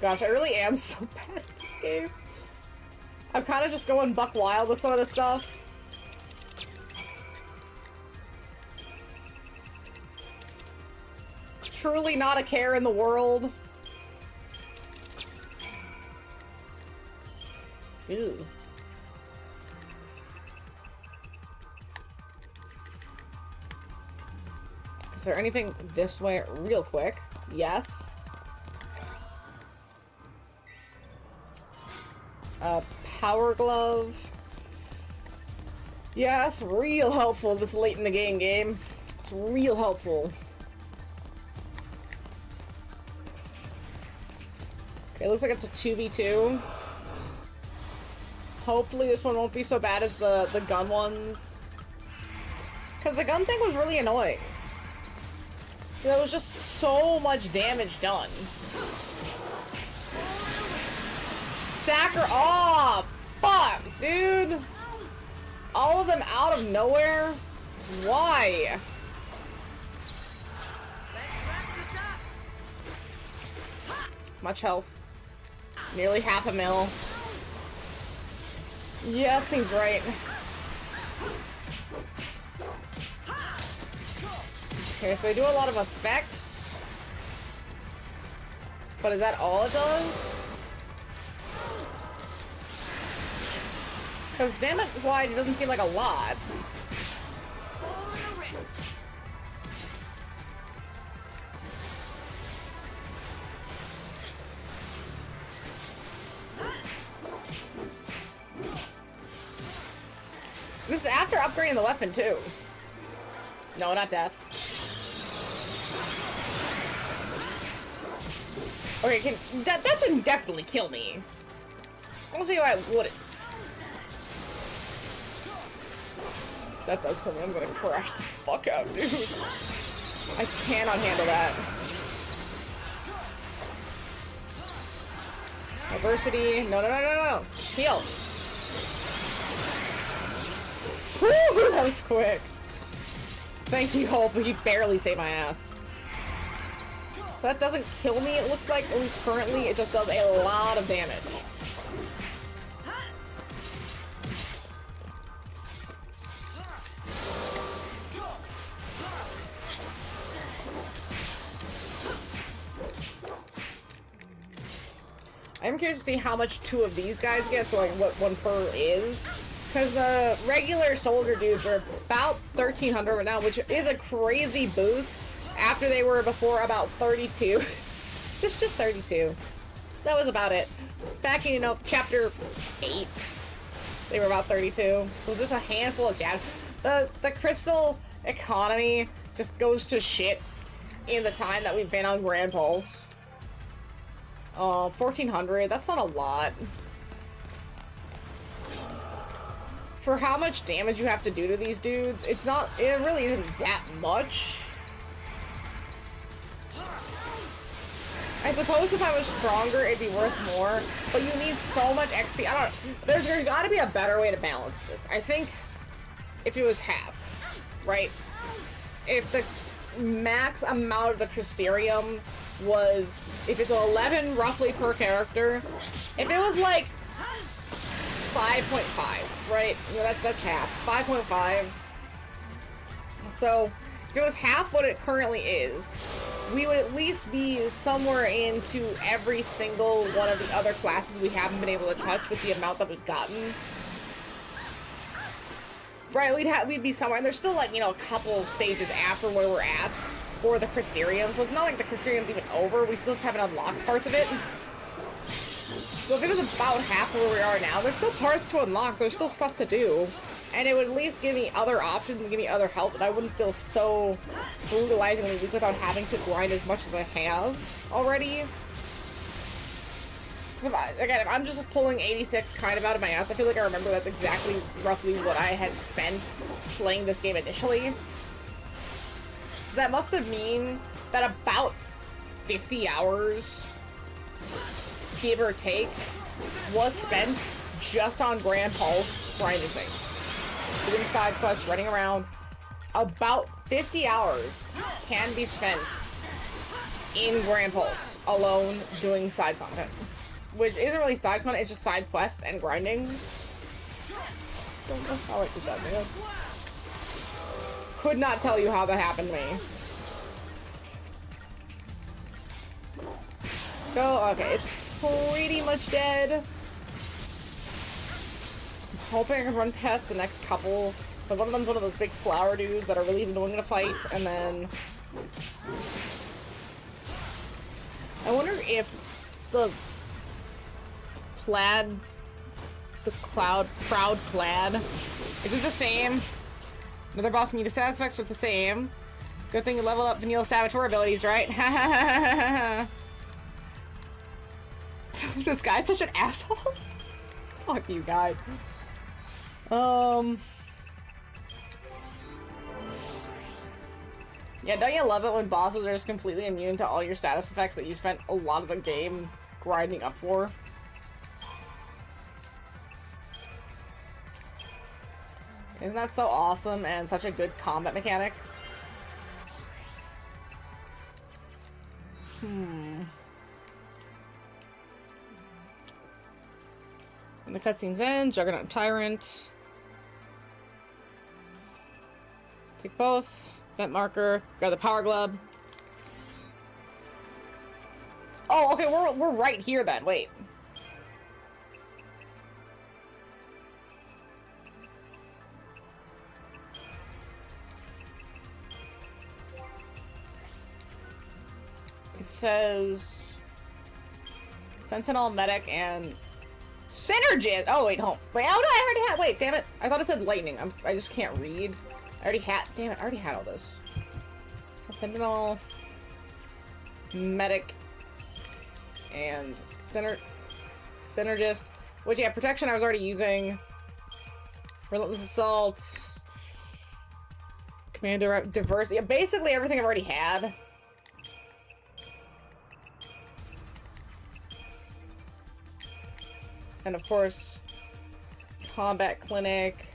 Gosh, I really am so bad at this game. I'm kind of just going buck wild with some of this stuff. Truly not a care in the world. Ew. Is there anything this way real quick? Yes. Power glove. Yeah, that's real helpful this late in the game. It's real helpful. Okay, looks like it's a 2v2. Hopefully this one won't be so bad as the gun ones. Because the gun thing was really annoying. There was just so much damage done. Oh, fuck, dude. All of them out of nowhere? Why? Much health. Nearly half a mil. Yeah, seems right. Okay, so they do a lot of effects. But is that all it does? Because damage-wise, it doesn't seem like a lot. This is after upgrading the weapon, too. No, not death. Okay, that doesn't definitely kill me. I'll see why I wouldn't. That does kill me. I'm gonna crash the fuck out, dude. I cannot handle that. Adversity. No. Heal. Woo, that was quick. Thank you, Hope. You barely saved my ass. That doesn't kill me, it looks like, at least currently. It just does a lot of damage. I'm curious to see how much two of these guys get, so like what one per is. Because the regular soldier dudes are about 1,300 right now, which is a crazy boost after they were before about 32. just 32. That was about it. Back in, chapter 8, they were about 32. So just a handful of jabs. The crystal economy just goes to shit in the time that we've been on Grand Pulse. 1,400, that's not a lot. For how much damage you have to do to these dudes, it really isn't that much. I suppose if I was stronger, it'd be worth more, but you need so much XP. There's gotta be a better way to balance this. I think if it was half, right? If the max amount of the Crystarium was, if it's 11 roughly per character, if it was like 5.5, right? That's half. 5.5. So If it was half what it currently is, we would at least be somewhere into every single one of the other classes we haven't been able to touch with the amount that we've gotten. Right, we'd be somewhere, and there's still, like, you know, a couple stages after where we're at, or the Crystarium, so it's not like the Crystarium's even over, we still just haven't unlocked parts of it. So if it was about half of where we are now, there's still parts to unlock, there's still stuff to do, and it would at least give me other options and give me other help, and I wouldn't feel so brutalizingly weak without having to grind as much as I have already. Again, if I'm just pulling 86 kind of out of my ass, I feel like I remember that's exactly roughly what I had spent playing this game initially. So that must have mean that about 50 hours, give or take, was spent just on Grand Pulse grinding things. Doing side quests, running around. About 50 hours can be spent in Grand Pulse alone doing side content. Which isn't really side content, it's just side quests and grinding. Don't know how I did that, man. Could not tell you how that happened to me. Go, okay, it's pretty much dead. I'm hoping I can run past the next couple. But one of them's one of those big flower dudes that are really annoying to fight, and then... I wonder if the plaid, the proud plaid, is it the same? Another boss meter status effects, so it's the same. Good thing you leveled up Vanilla Saboteur abilities, right? This guy's such an asshole. Fuck you, guy. Yeah, don't you love it when bosses are just completely immune to all your status effects that you spent a lot of the game grinding up for? Isn't that so awesome and such a good combat mechanic? And the cutscene's end. Juggernaut Tyrant. Take both. Vent marker. Grab the power glove. Oh, okay, we're right here then. Wait. It says Sentinel, Medic, and Synergist. Oh wait, hold. Wait, oh no, I already had. Wait, damn it! I thought it said Lightning. I just can't read. I already had. Damn it! I already had all this. So Sentinel, Medic, and Synergist. Which yeah, protection I was already using. Relentless Assault. Commander Diversity. Yeah, basically everything I've already had. And of course, Combat Clinic.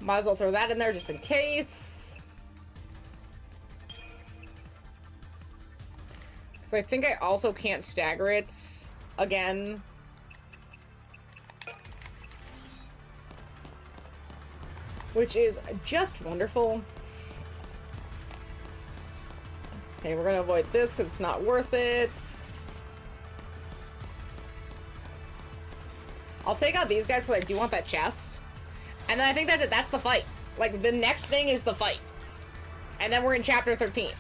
Might as well throw that in there just in case. Because I think I also can't stagger it again. Which is just wonderful. Okay, we're gonna avoid this because it's not worth it. I'll take out these guys because I do want that chest. And then I think that's it. That's the fight. Like, the next thing is the fight. And then we're in Chapter 13.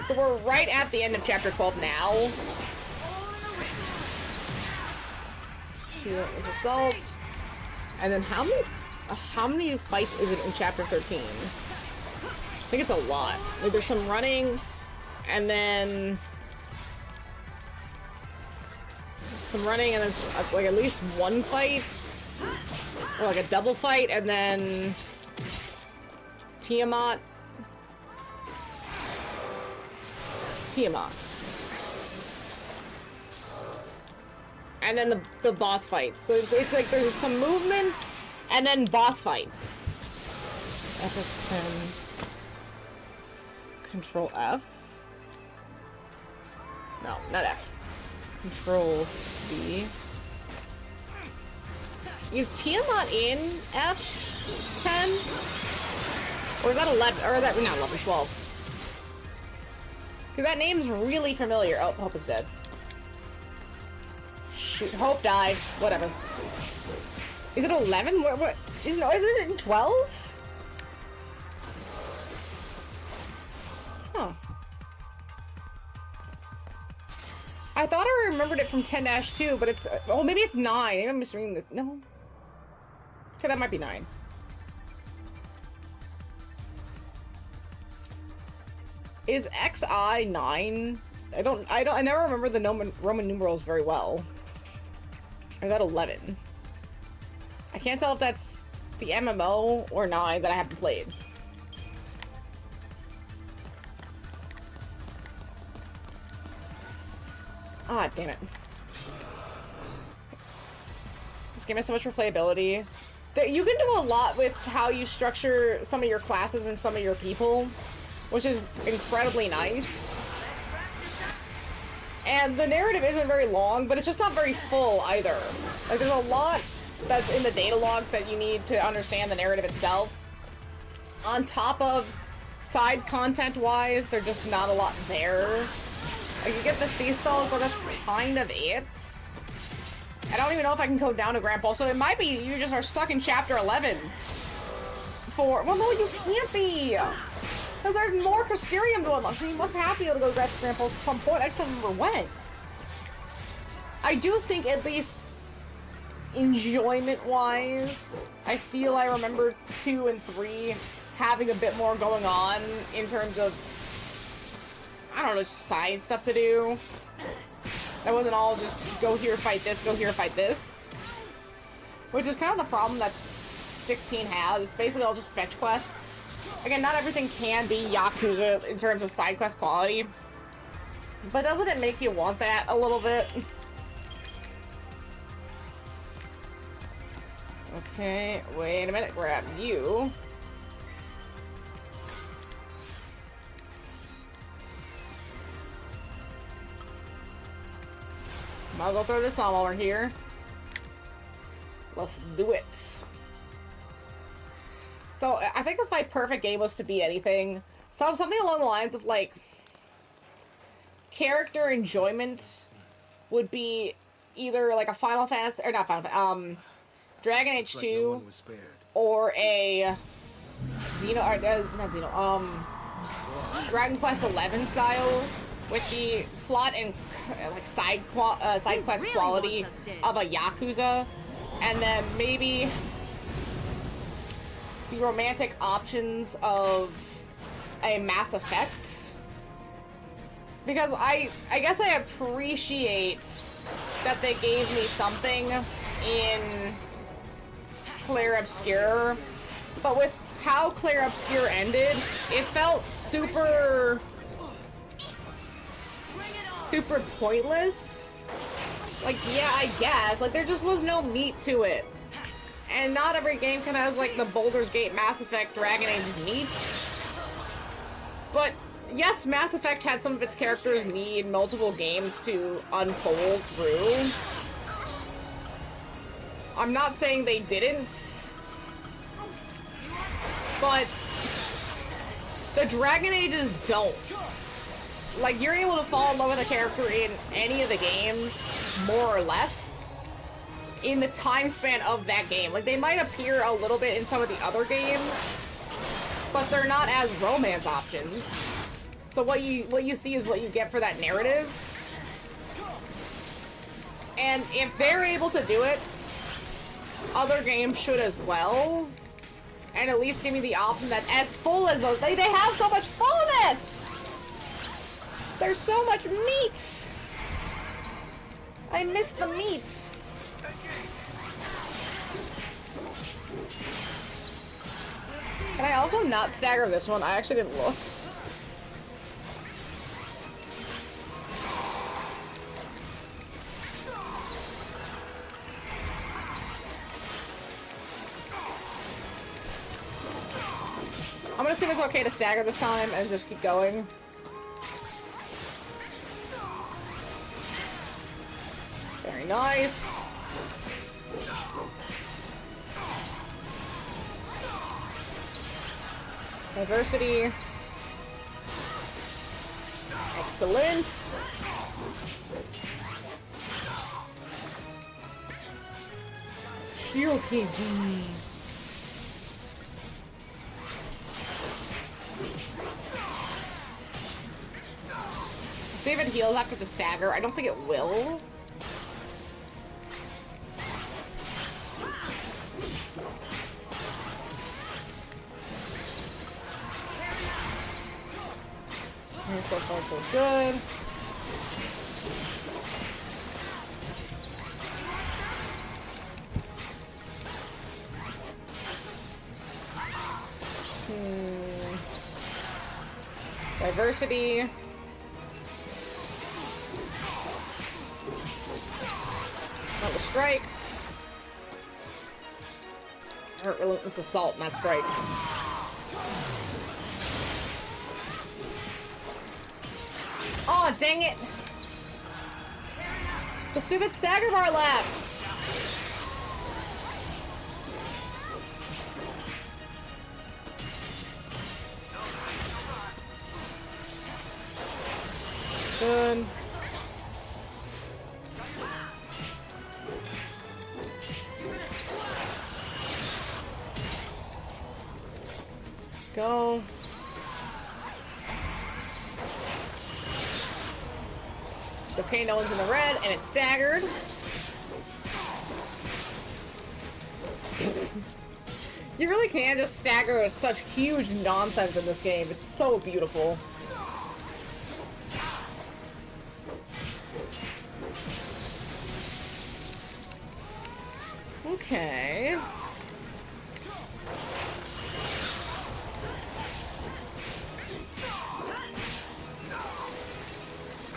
So we're right at the end of Chapter 12 now. Relentless Assault. And then how many fights is it in Chapter 13? I think it's a lot. Like, there's some running... And then some running, and then like at least one fight, or like a double fight, and then Tiamat. And then the boss fights. So it's like there's some movement, and then boss fights. FF10. Control F. No, not F. Control B. Is Tiamat in F10? Or is that 11? Or is that not 11, 12? Because that name's really familiar. Oh, Hope is dead. Shoot, Hope died. Whatever. Is it 11? What is it in 12? Huh. I thought I remembered it from 10-2, but it's... Oh, maybe it's 9. Maybe I'm misreading this. No. Okay, that might be 9. Is XI 9? I never remember the Roman numerals very well. Or is that 11? I can't tell if that's the MMO or 9 that I haven't played. Ah, damn it. This game has so much replayability. You can do a lot with how you structure some of your classes and some of your people, which is incredibly nice. And the narrative isn't very long, but it's just not very full either. Like, there's a lot that's in the data logs that you need to understand the narrative itself. On top of side content-wise, there's just not a lot there. Like, you get the sea stalls, but that's kind of it. I don't even know if I can go down to Grand Pulse, so it might be you just are stuck in Chapter 11. Well, no, you can't be! Because there's more Crystarium to unlock, so you must have to be able to go to Grand Pulse at some point. I just don't remember when. I do think, at least enjoyment-wise, I feel I remember 2 and 3 having a bit more going on in terms of, I don't know, side stuff to do. That wasn't all just go here, fight this, go here, fight this. Which is kind of the problem that 16 has. It's basically all just fetch quests. Again, not everything can be Yakuza in terms of side quest quality. But doesn't it make you want that a little bit? Okay, wait a minute, grab you. I'll go throw this on while we're here. Let's do it. So, I think if my perfect game was to be anything, something along the lines of, like, character enjoyment would be either, like, a Final Fantasy, or not Final Fantasy, Dragon Age 2, or a Dragon Quest 11 style, with the plot and like side quest quality of a Yakuza, and then maybe the romantic options of a Mass Effect. Because I guess I appreciate that they gave me something in Clair Obscur, but with how Clair Obscur ended, it felt super pointless. Like, yeah, I guess. Like, there just was no meat to it. And not every game can have, like, the Baldur's Gate, Mass Effect, Dragon Age meat. But, yes, Mass Effect had some of its characters need multiple games to unfold through. I'm not saying they didn't. But the Dragon Ages don't. Like, you're able to fall in love with a character in any of the games, more or less, in the time span of that game. Like, they might appear a little bit in some of the other games, but they're not as romance options. So what you see is what you get for that narrative. And if they're able to do it, other games should as well. And at least give me the option that's as full as those. They have so much fullness! There's so much meat! I miss the meat! Can I also not stagger this one? I actually didn't look. I'm gonna see if it's okay to stagger this time and just keep going. Very nice. Diversity. Excellent. Shield KG. See if it heals after the stagger. I don't think it will. Okay, so far so good. Diversity. Not the strike. Or relentless assault, not strike. Oh, dang it! The stupid stagger bar left! Good. Go. Okay, no one's in the red, and it's staggered. You really can just stagger with such huge nonsense in this game. It's so beautiful. Okay.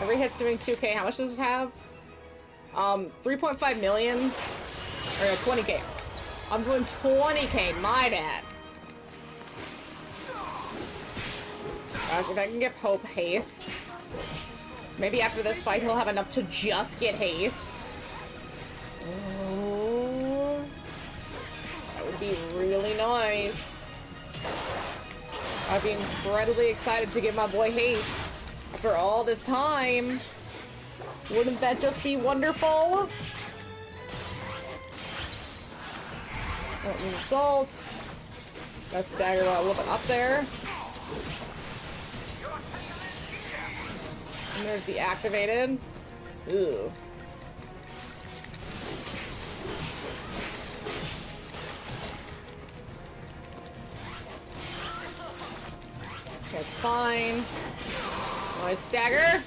Every hit's doing 2k. How much does this have? 3.5 million. Or no, 20k. I'm doing 20k. My bad. Gosh, if I can get Pope haste. Maybe after this fight he'll have enough to just get haste. Oh, that would be really nice. I'd be incredibly excited to give my boy haste. After all this time, wouldn't that just be wonderful? Don't need assault. That stagger a little bit up there. And there's deactivated. Ooh. That's fine. Nice stagger.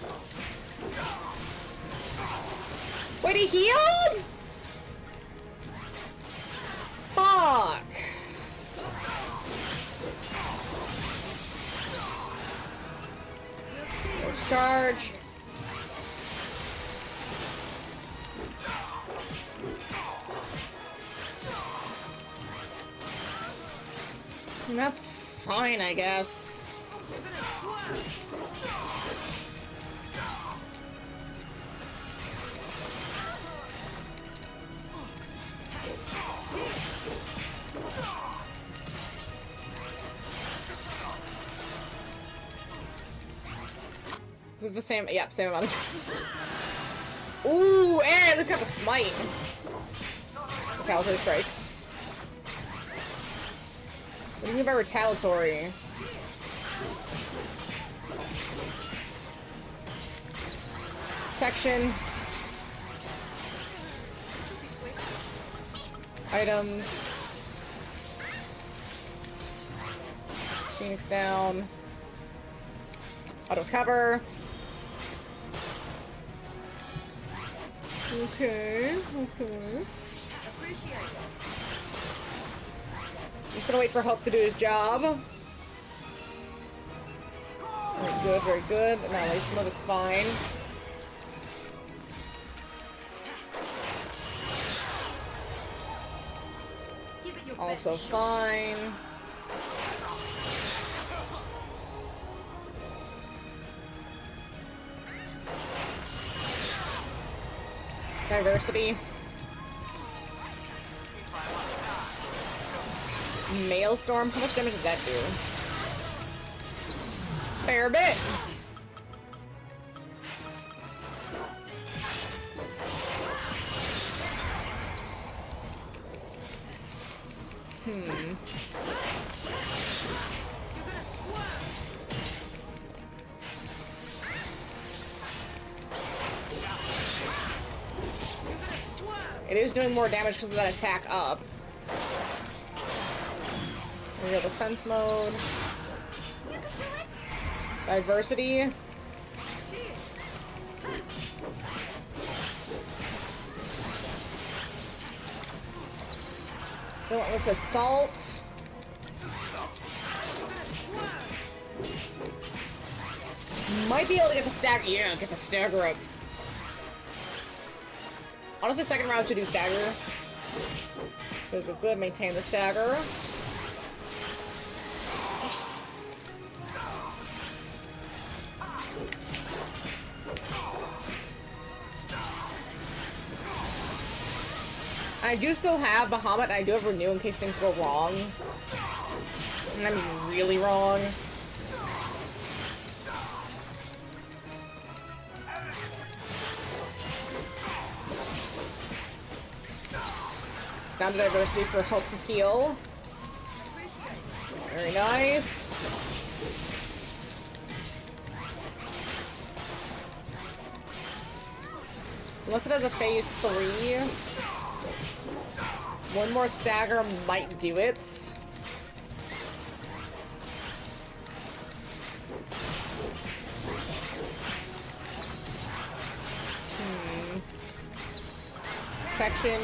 Wait, he healed? Fuck. Let's charge. And that's fine, I guess. Is it the same? Yep, same amount of time. Ooh, and let's got the smite. Okay, I'll take a strike. What do you mean by retaliatory? Protection. Items. Phoenix down. Auto cover. Okay, okay. Just gonna wait for Hope to do his job. Very good, very good. Annihilation mode, it's fine. Also fine. Diversity. Maelstrom. How much damage does that do? fair bit. It is doing more damage because of that attack up. There we go, defense mode. Diversity. Relentless assault. Might be able to get the stagger. Yeah, get the stagger up. Honestly, second round to do stagger. Good, good. Maintain the stagger. Yes. I do still have Bahamut, and I do have Renew in case things go wrong. And I'm really wrong. Down to diversity for help to heal. Very nice. Unless it has a phase 3. One more stagger might do it. Protection.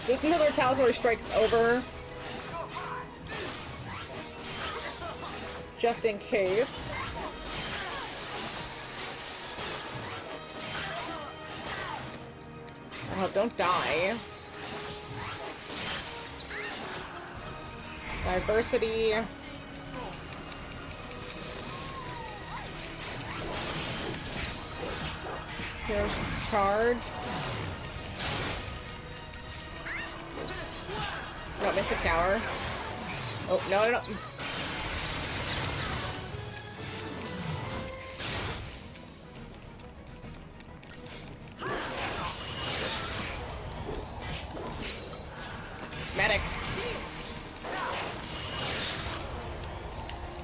Just until their retaliatory strike's over. Just in case. I hope don't die. Diversity. Here's charge. No, Mystic Tower. Oh, no, no, no. Medic.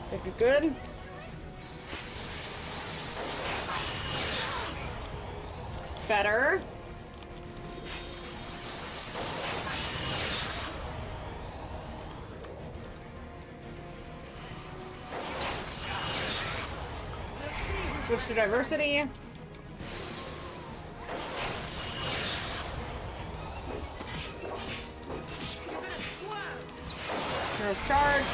Think you're good? Better. Switch to diversity. Here's charge.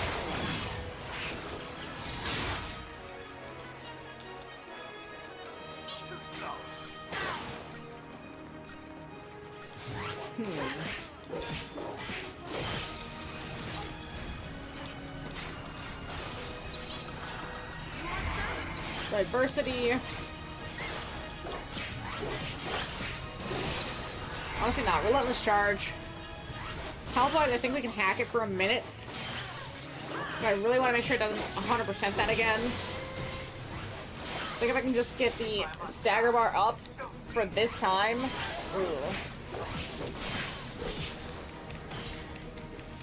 Diversity. Honestly not. Relentless charge. Health-wise, I think we can hack it for a minute. But I really want to make sure it doesn't 100% that again. I think if I can just get the stagger bar up for this time. Ooh.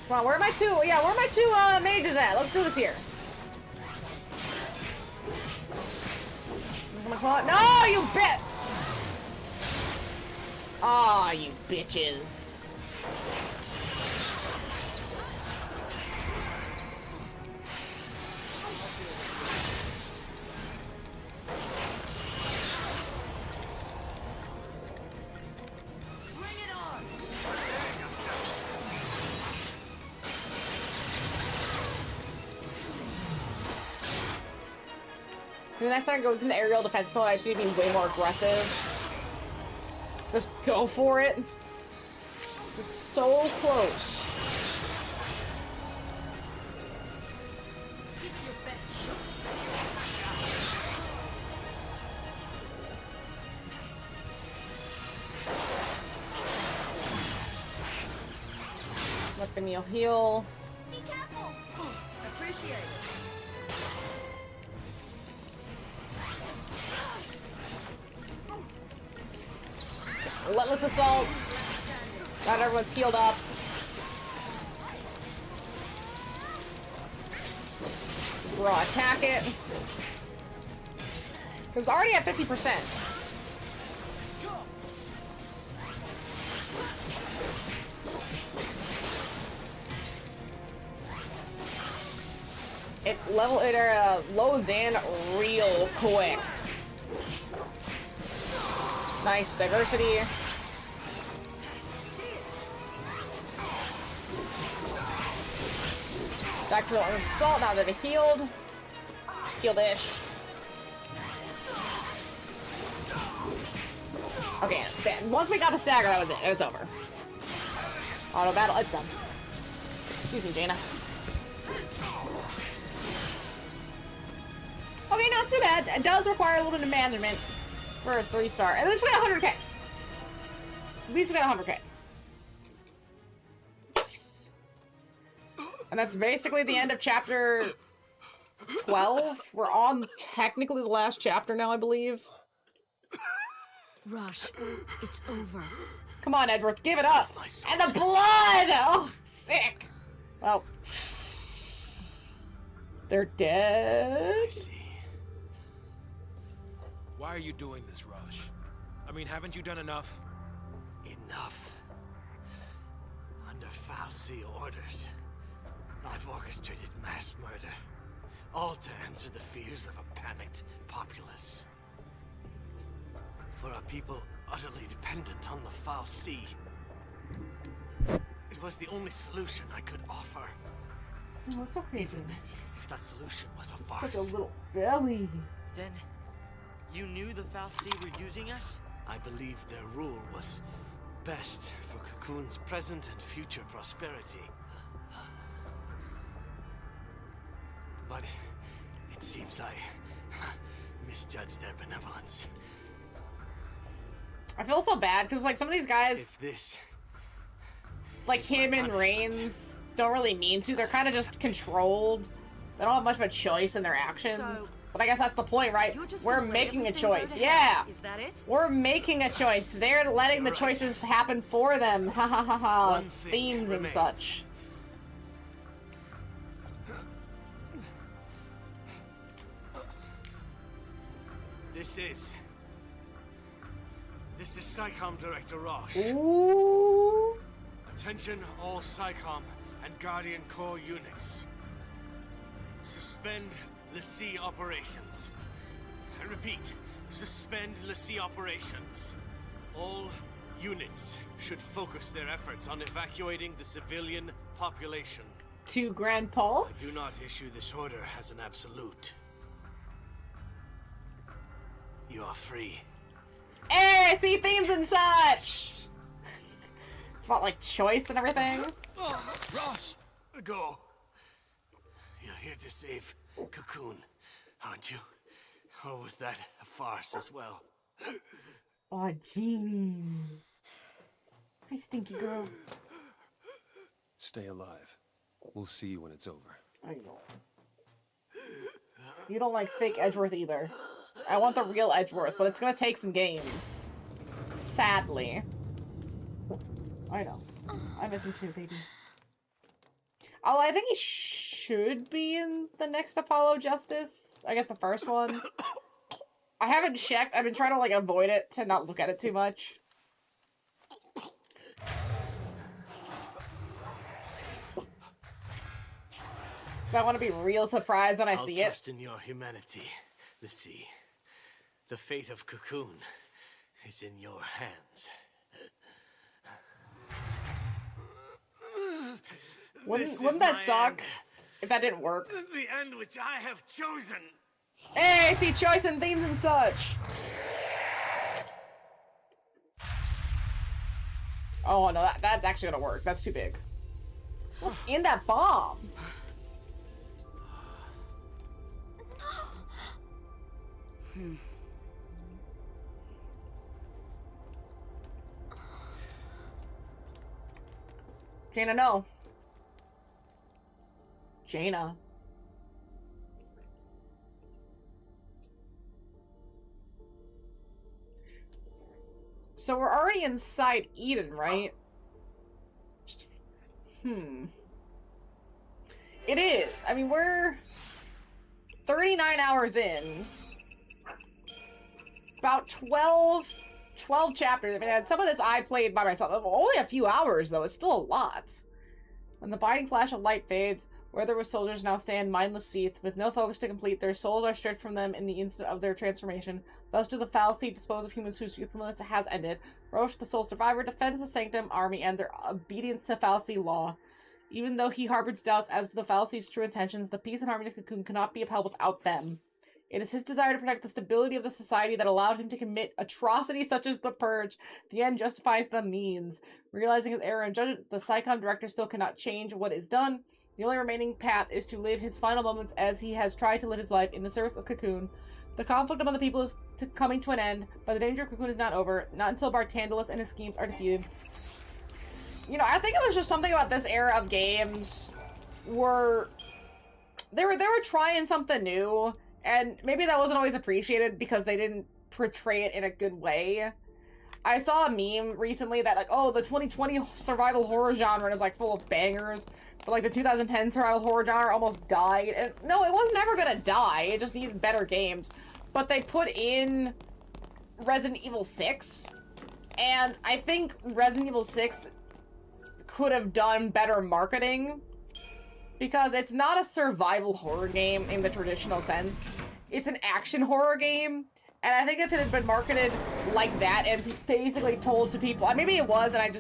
Come on, where are my two? Yeah, where are my two mages at? Let's do this here. Come on. No, you bit! Aw, you bitches. Bring it on! The next time it goes into aerial defense mode, I just need to be way more aggressive. Just go for it. It's so close. Let the meal heal. Be careful. initiated. Relentless assault. Not everyone's healed up. Raw attack it. It's already at 50%. It loads in real quick. Nice diversity. Back to the assault now that they've healed. Healed-ish. Okay, once we got the stagger, that was it. It was over. Auto battle, it's done. Excuse me, Jaina. Okay, not too bad. It does require a little bit of management for a 3-star. At least we got 100k. At least we got 100k. Nice. And that's basically the end of chapter 12. We're on technically the last chapter now, I believe. Rush, it's over. Come on, Edgeworth, give it up. And the blood! Oh, sick. Oh. They're dead. Why are you doing this, Rush? I mean, haven't you done enough? Enough. Under FF13 orders, I've orchestrated mass murder, all to answer the fears of a panicked populace. For a people utterly dependent on the FF13, it was the only solution I could offer. Oh, it's okay. Even if that solution was a farce. Such a little belly. Then, you knew the FF13 were using us? I believed their rule was best for Cocoon's present and future prosperity. But it seems I misjudged their benevolence. I feel so bad because like some of these guys, If this like him and Reigns, don't really mean to. They're kind of just controlled. They don't have much of a choice in their actions. So, but I guess that's the point, right? We're making a choice. Is that it? We're making a choice. They're letting the choices happen for them. Ha ha ha ha. Themes and such. This is SciComm Director Roche. Ooh. Attention all SciComm and Guardian Corps units. Suspend L'Cie operations. I repeat, suspend L'Cie operations. All units should focus their efforts on evacuating the civilian population. To Grand Pulse? I do not issue this order as an absolute. You are free. Hey, see themes and such! It's not like choice and everything. Rosh! Go! You're here to save Cocoon, aren't you? Or was that a farce as well? Oh, jeez. Hi, stinky girl. Stay alive. We'll see you when it's over. I know. You don't like fake Edgeworth either. I want the real Edgeworth, but it's gonna take some games. Sadly. I know. I miss him too, baby. Oh, I think he should be in the next Apollo Justice. I guess the first one. I haven't checked. I've been trying to, like, avoid it to not look at it too much. I want to be real surprised when I see it. I'll trust in your humanity, L'Cie. The fate of Cocoon is in your hands. Wouldn't that suck if that didn't work? The end which I have chosen. Hey, I see choice and themes and such. Oh no, that's actually gonna work. That's too big. What's in that bomb? Jaina, no. Jaina. So we're already inside Eden, right? It is. I mean, we're 39 hours in. About 12 chapters. I mean, some of this I played by myself. Only a few hours, though. It's still a lot. When the blinding flash of light fades, where there were soldiers now stand mindless seeth, with no focus to complete. Their souls are stripped from them in the instant of their transformation. Thus do the fallacy dispose of humans whose youthfulness has ended. Roche, the sole survivor, defends the Sanctum army and their obedience to fallacy law. Even though he harbors doubts as to the fallacy's true intentions, the peace and harmony of Cocoon cannot be upheld without them. It is his desire to protect the stability of the society that allowed him to commit atrocities such as the Purge. The end justifies the means. Realizing his error and judgment, the PSICOM director still cannot change what is done. The only remaining path is to live his final moments as he has tried to live his life in the service of Cocoon. The conflict among the people is coming to an end, but the danger of Cocoon is not over, not until Bartandalus and his schemes are defeated. You know, I think it was just something about this era of games where they were trying something new, and maybe that wasn't always appreciated because they didn't portray it in a good way. I saw a meme recently that, like, oh, the 2020 survival horror genre is, like, full of bangers, but, like, the 2010 survival horror genre almost died. And no, it was never gonna die. It just needed better games. But they put in Resident Evil 6, and I think Resident Evil 6 could have done better marketing, because it's not a survival horror game in the traditional sense. It's an action horror game, and I think if it had been marketed like that and basically told to people, maybe it was, and I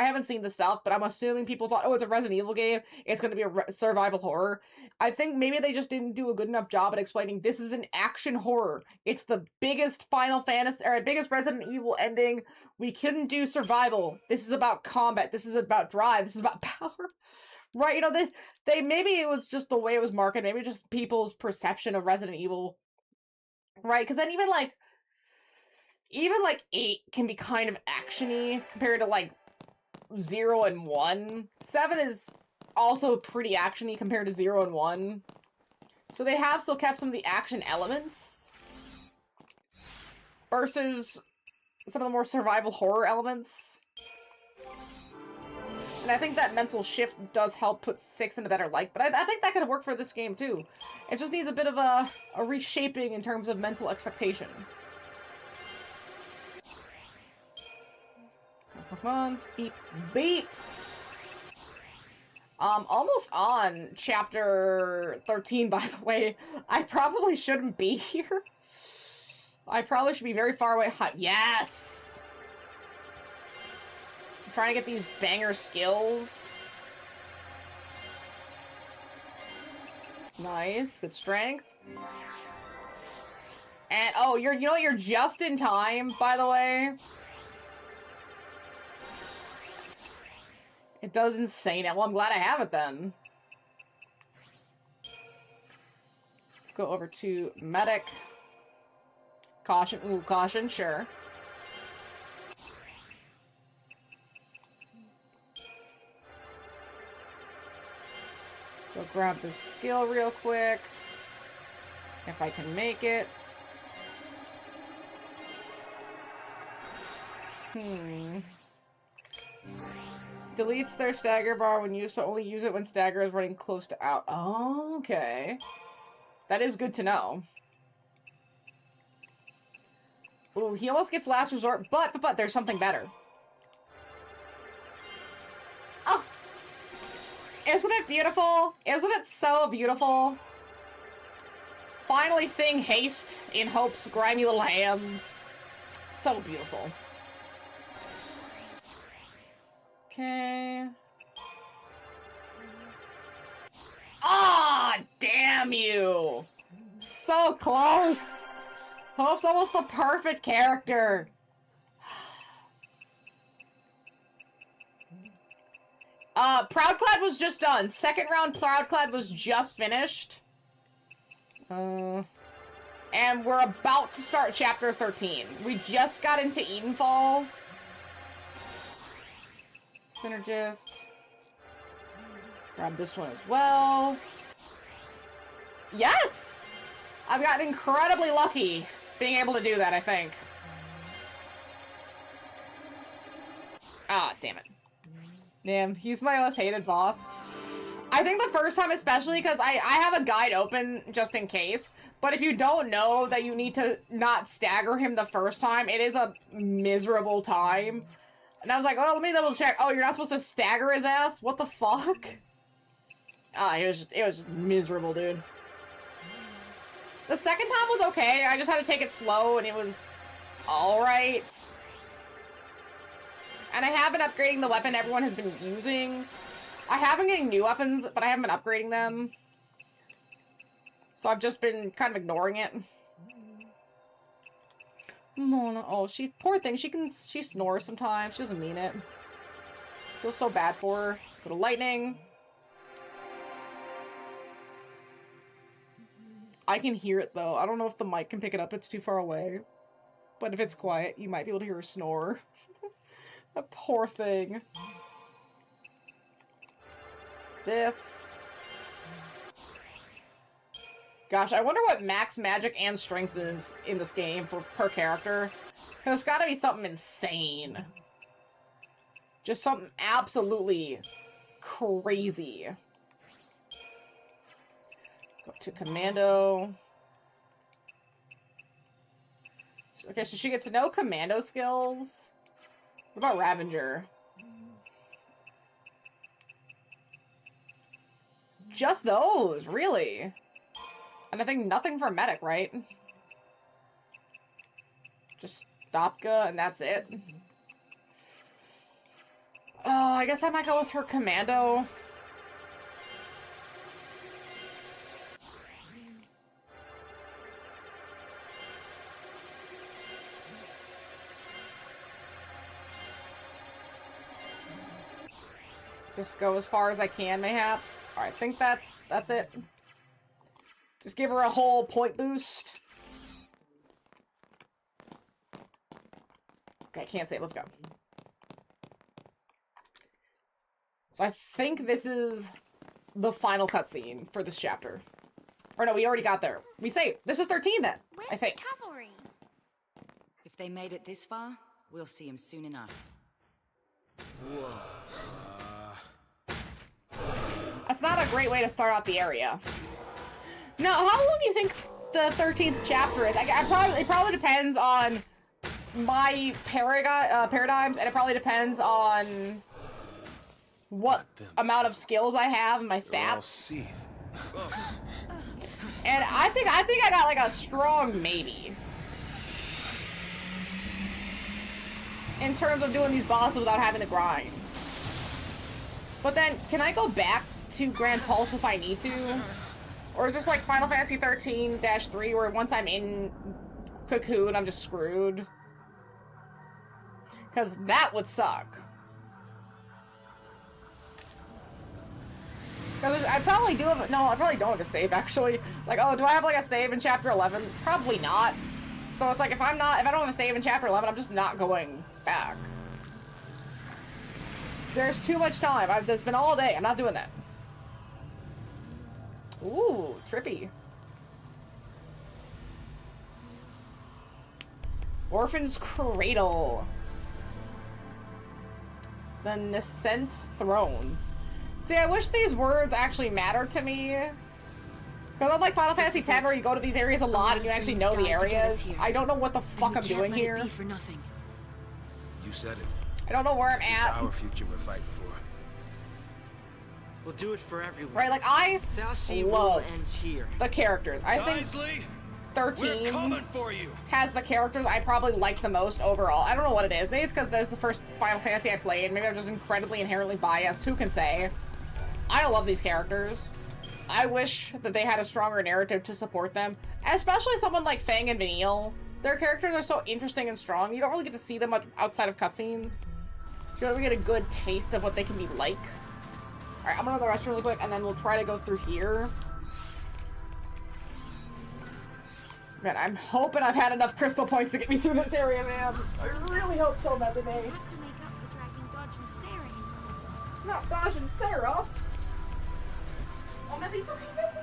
haven't seen the stuff, but I'm assuming people thought, oh, it's a Resident Evil game, it's going to be a survival horror. I think maybe they just didn't do a good enough job at explaining this is an action horror. It's the biggest Final Fantasy, or biggest Resident Evil ending. We couldn't do survival. This is about combat. This is about drive. This is about power. Right, you know, maybe it was just the way it was marketed. Maybe just people's perception of Resident Evil. Right, because then even like 8 can be kind of action-y compared to, like, 0 and 1. 7 is also pretty action-y compared to 0 and 1. So they have still kept some of the action elements versus some of the more survival horror elements. And I think that mental shift does help put 6 in a better light, but I think that could work for this game too. It just needs a bit of a reshaping in terms of mental expectation. Come on, beep, beep! Almost on chapter 13, by the way. I probably shouldn't be here. I probably should be very far away. Yes! I'm trying to get these banger skills. Nice, good strength. And, oh, you know what, you're just in time, by the way. It does insane. Well, I'm glad I have it then. Let's go over to medic. Caution. Ooh, caution, sure. Go grab this skill real quick. If I can make it. Deletes their stagger bar when used, so only use it when stagger is running close to out. Oh, okay. That is good to know. Ooh, he almost gets last resort, but there's something better. Oh! Isn't it beautiful? Isn't it so beautiful? Finally seeing haste in Hope's grimy little hands. So beautiful. Okay. Ah, damn you! So close! Hope's almost the perfect character. Proudclad was just done. Second round Proudclad was just finished. And we're about to start chapter 13. We just got into Edenfall. Synergist. Grab this one as well. Yes! I've gotten incredibly lucky being able to do that, I think. Ah, damn it. Damn, he's my most hated boss. I think the first time especially, because I have a guide open just in case, but if you don't know that you need to not stagger him the first time, it is a miserable time. And I was like, oh, let me double check. Oh, you're not supposed to stagger his ass? What the fuck? Ah, it was miserable, dude. The second time was okay. I just had to take it slow, and it was alright. And I have been upgrading the weapon everyone has been using. I have been getting new weapons, but I haven't been upgrading them. So I've just been kind of ignoring it. Mona, oh, she, poor thing, she snores sometimes. She doesn't mean it. Feels so bad for her. Go to lightning. I can hear it though. I don't know if the mic can pick it up. It's too far away. But if it's quiet, you might be able to hear her snore. A poor thing. This. Gosh, I wonder what max magic and strength is in this game for per character. Cause it's gotta be something insane. Just something absolutely crazy. Go to commando. Okay, so she gets no commando skills. What about Ravager? Just those, really? And I think nothing for medic, right? Just Stopka and that's it. Oh, I guess I might go with her commando. Just go as far as I can, mayhaps. Alright, I think that's it. Just give her a whole point boost. Okay, can't save. Let's go. So I think this is the final cutscene for this chapter. Or no, we already got there. We saved. This is 13 then, I think. Cavalry? If they made it this far, we'll see him soon enough. Whoa. That's not a great way to start out the area. No, how long do you think the 13th chapter is? It probably depends on my paradigms, and it probably depends on what amount of skills I have and my stats. And I think I got like a strong maybe. In terms of doing these bosses without having to grind. But then, can I go back to Grand Pulse if I need to? Or is this like Final Fantasy 13-3 where once I'm in Cocoon, I'm just screwed? Because that would suck. Because I probably do have, no, I probably don't have a save actually. Like, oh, do I have like a save in chapter 11? Probably not. So it's like if I don't have a save in chapter 11, I'm just not going back. There's too much time. It's been all day. I'm not doing that. Ooh, trippy. Orphan's Cradle. The Nascent Throne. See, I wish these words actually mattered to me. Because unlike Final Fantasy X where you go to these areas a lot and you actually know the areas, I don't know what the fuck I'm doing here. For nothing. You said it. I don't know where I'm It's at. our future we're fighting for. We'll do it for everyone. Right, like I love ends here. the characters. I think Guisley, 13 we're coming for you. has the characters I probably like the most overall. I don't know what it is. Maybe it's because there's the first Final Fantasy I played. Maybe I'm just incredibly inherently biased. Who can say? I love these characters. I wish that they had a stronger narrative to support them. Especially someone like Fang and Vanille. Their characters are so interesting and strong. You don't really get to see them much outside of cutscenes. So you don't really get a good taste of what they can be like. Alright, I'm gonna go to the restroom really quick, and then we'll try to go through here. Man, I'm hoping I've had enough crystal points to get me through this area, man. I really hope so, Method May. Have to make up for dragging Dodge and Sarah into all this. Not Dodge and Sarah. Oh, Method, it's okay, Method.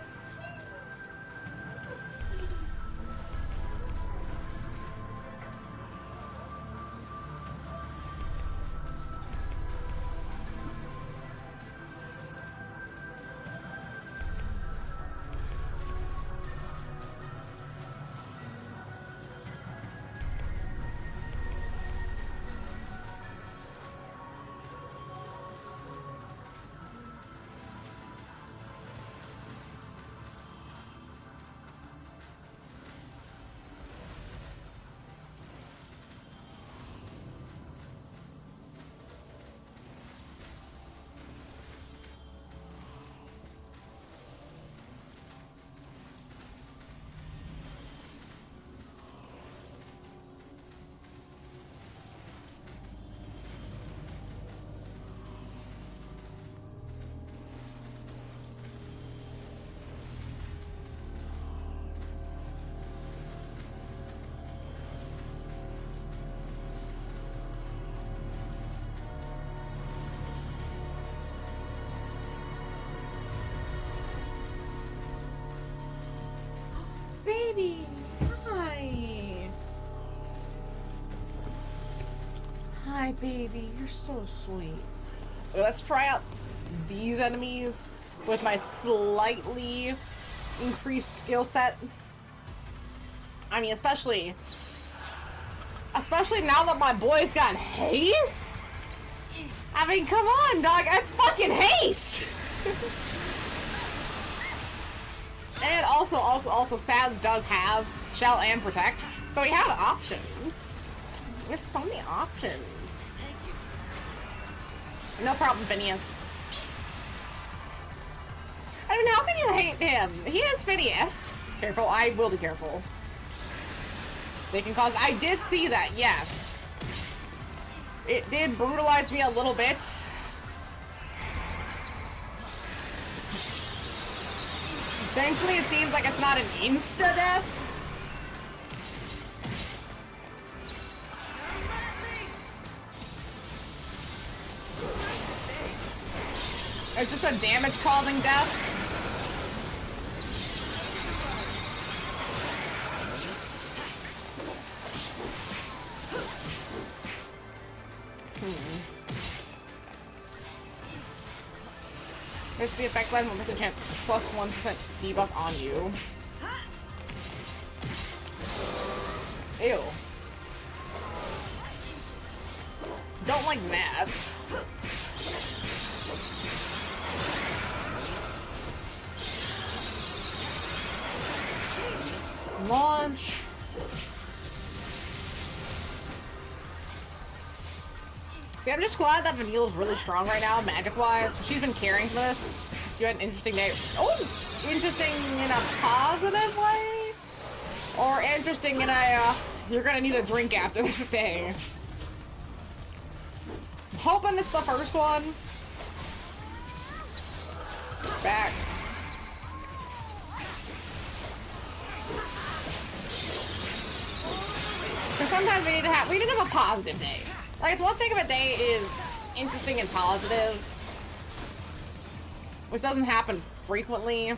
baby. Hi. Hi, baby. You're so sweet. Let's try out these enemies with my slightly increased skill set. I mean, especially now that my boy's got haste. I mean, come on, dog. That's fucking haste. And also, Saz does have Shell and Protect, so we have options. There's so many options. No problem, Phineas. I mean, how can you hate him? He is Phineas. Careful, I will be careful. They can cause— I did see that, yes. It did brutalize me a little bit. Thankfully, it seems like it's not an insta-death. It's just a damage-causing death. Here's the effect line, 1% chance, plus 1% debuff on you. Ew. Don't like that. Launch. See, I'm just glad that Vanille's really strong right now, magic-wise, because she's been carrying for this. You had an interesting day. Oh! Interesting in a positive way? Or interesting in a, you're gonna need a drink after this day. I'm hoping this is the first one. Back. Because sometimes we need to have a positive day. Like, it's one thing if a day is interesting and positive, which doesn't happen frequently.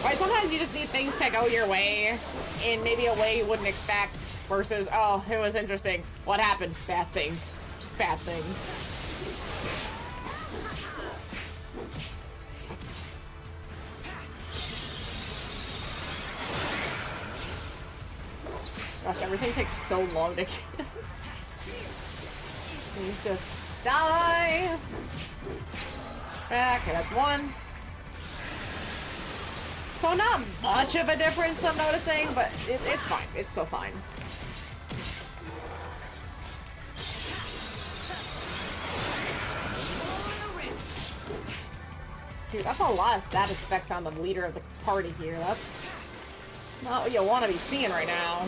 Right, sometimes you just need things to go your way in maybe a way you wouldn't expect versus, oh, it was interesting. What happened? Bad things. Just bad things. Gosh, everything takes so long to kill. You just die. Okay, that's one. So not much of a difference I'm noticing, but it's fine. It's still fine. Dude, that's a lot of status effects on the leader of the party here. That's not what you want to be seeing right now.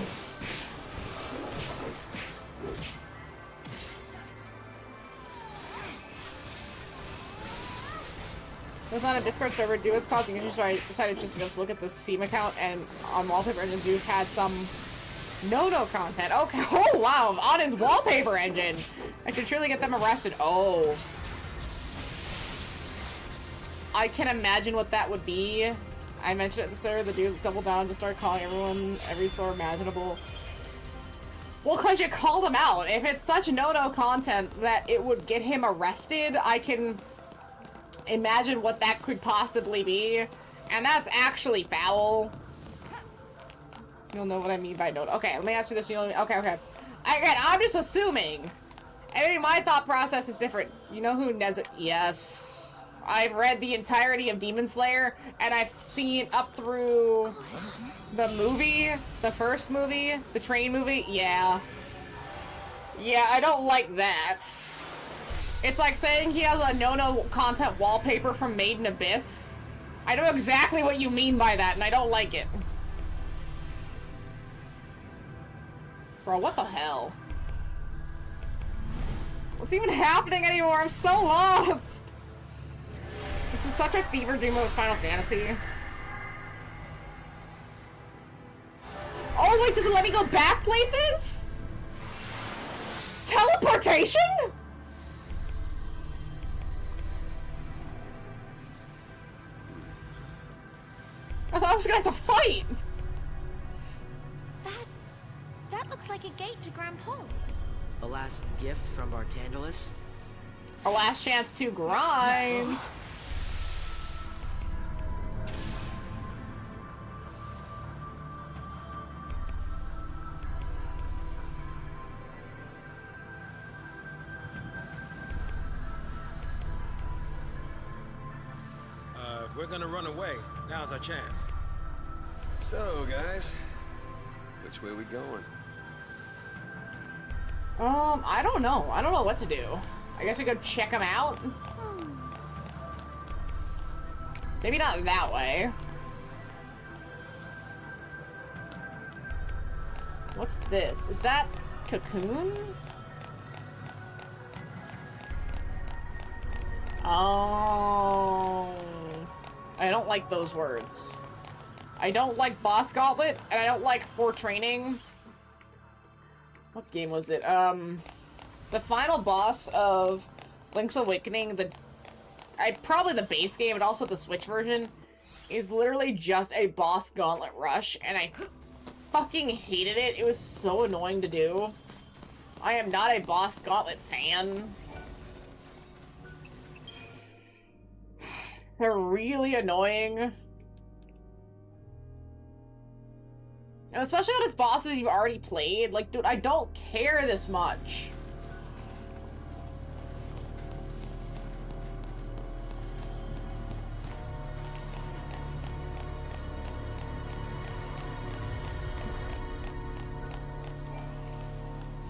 It was on a Discord server, Dude was causing issues, so I decided just to go look at the Steam account, and on Wallpaper Engine, Dude had some no content. Okay, oh wow, on his Wallpaper Engine! I should truly get them arrested. Oh. I can imagine what that would be. I mentioned at the server, the Dude doubled down to start calling everyone, every store imaginable. Well, because you called him out. If it's such no content that it would get him arrested, I can imagine what that could possibly be, and that's actually foul. You'll know what I mean by no. Okay, let me ask you this. Okay. Again, I'm just assuming. I mean, my thought process is different. You know who Yes. I've read the entirety of Demon Slayer, and I've seen up through the movie, the first movie, the train movie. Yeah, I don't like that. It's like saying he has a no content wallpaper from Made in Abyss. I know exactly what you mean by that, and I don't like it. Bro, what the hell? What's even happening anymore? I'm so lost! This is such a fever dream of Final Fantasy. Oh wait, does it let me go back places? Teleportation? thought I was gonna have to fight! That looks like a gate to Grand Pulse. A last gift from Bartandalus? Our last chance to grind! If we're gonna run away, now's our chance. So, guys, which way we going? I don't know. I don't know what to do. I guess we go check them out? Maybe not that way. What's this? Is that Cocoon? Oh, I don't like those words. I don't like Boss Gauntlet, and I don't like For Training. What game was it? The final boss of Link's Awakening, probably the base game, but also the Switch version, is literally just a boss gauntlet rush, and I fucking hated it. It was so annoying to do. I am not a boss gauntlet fan. They're really annoying. And especially when it's bosses you've already played. Like, dude, I don't care this much.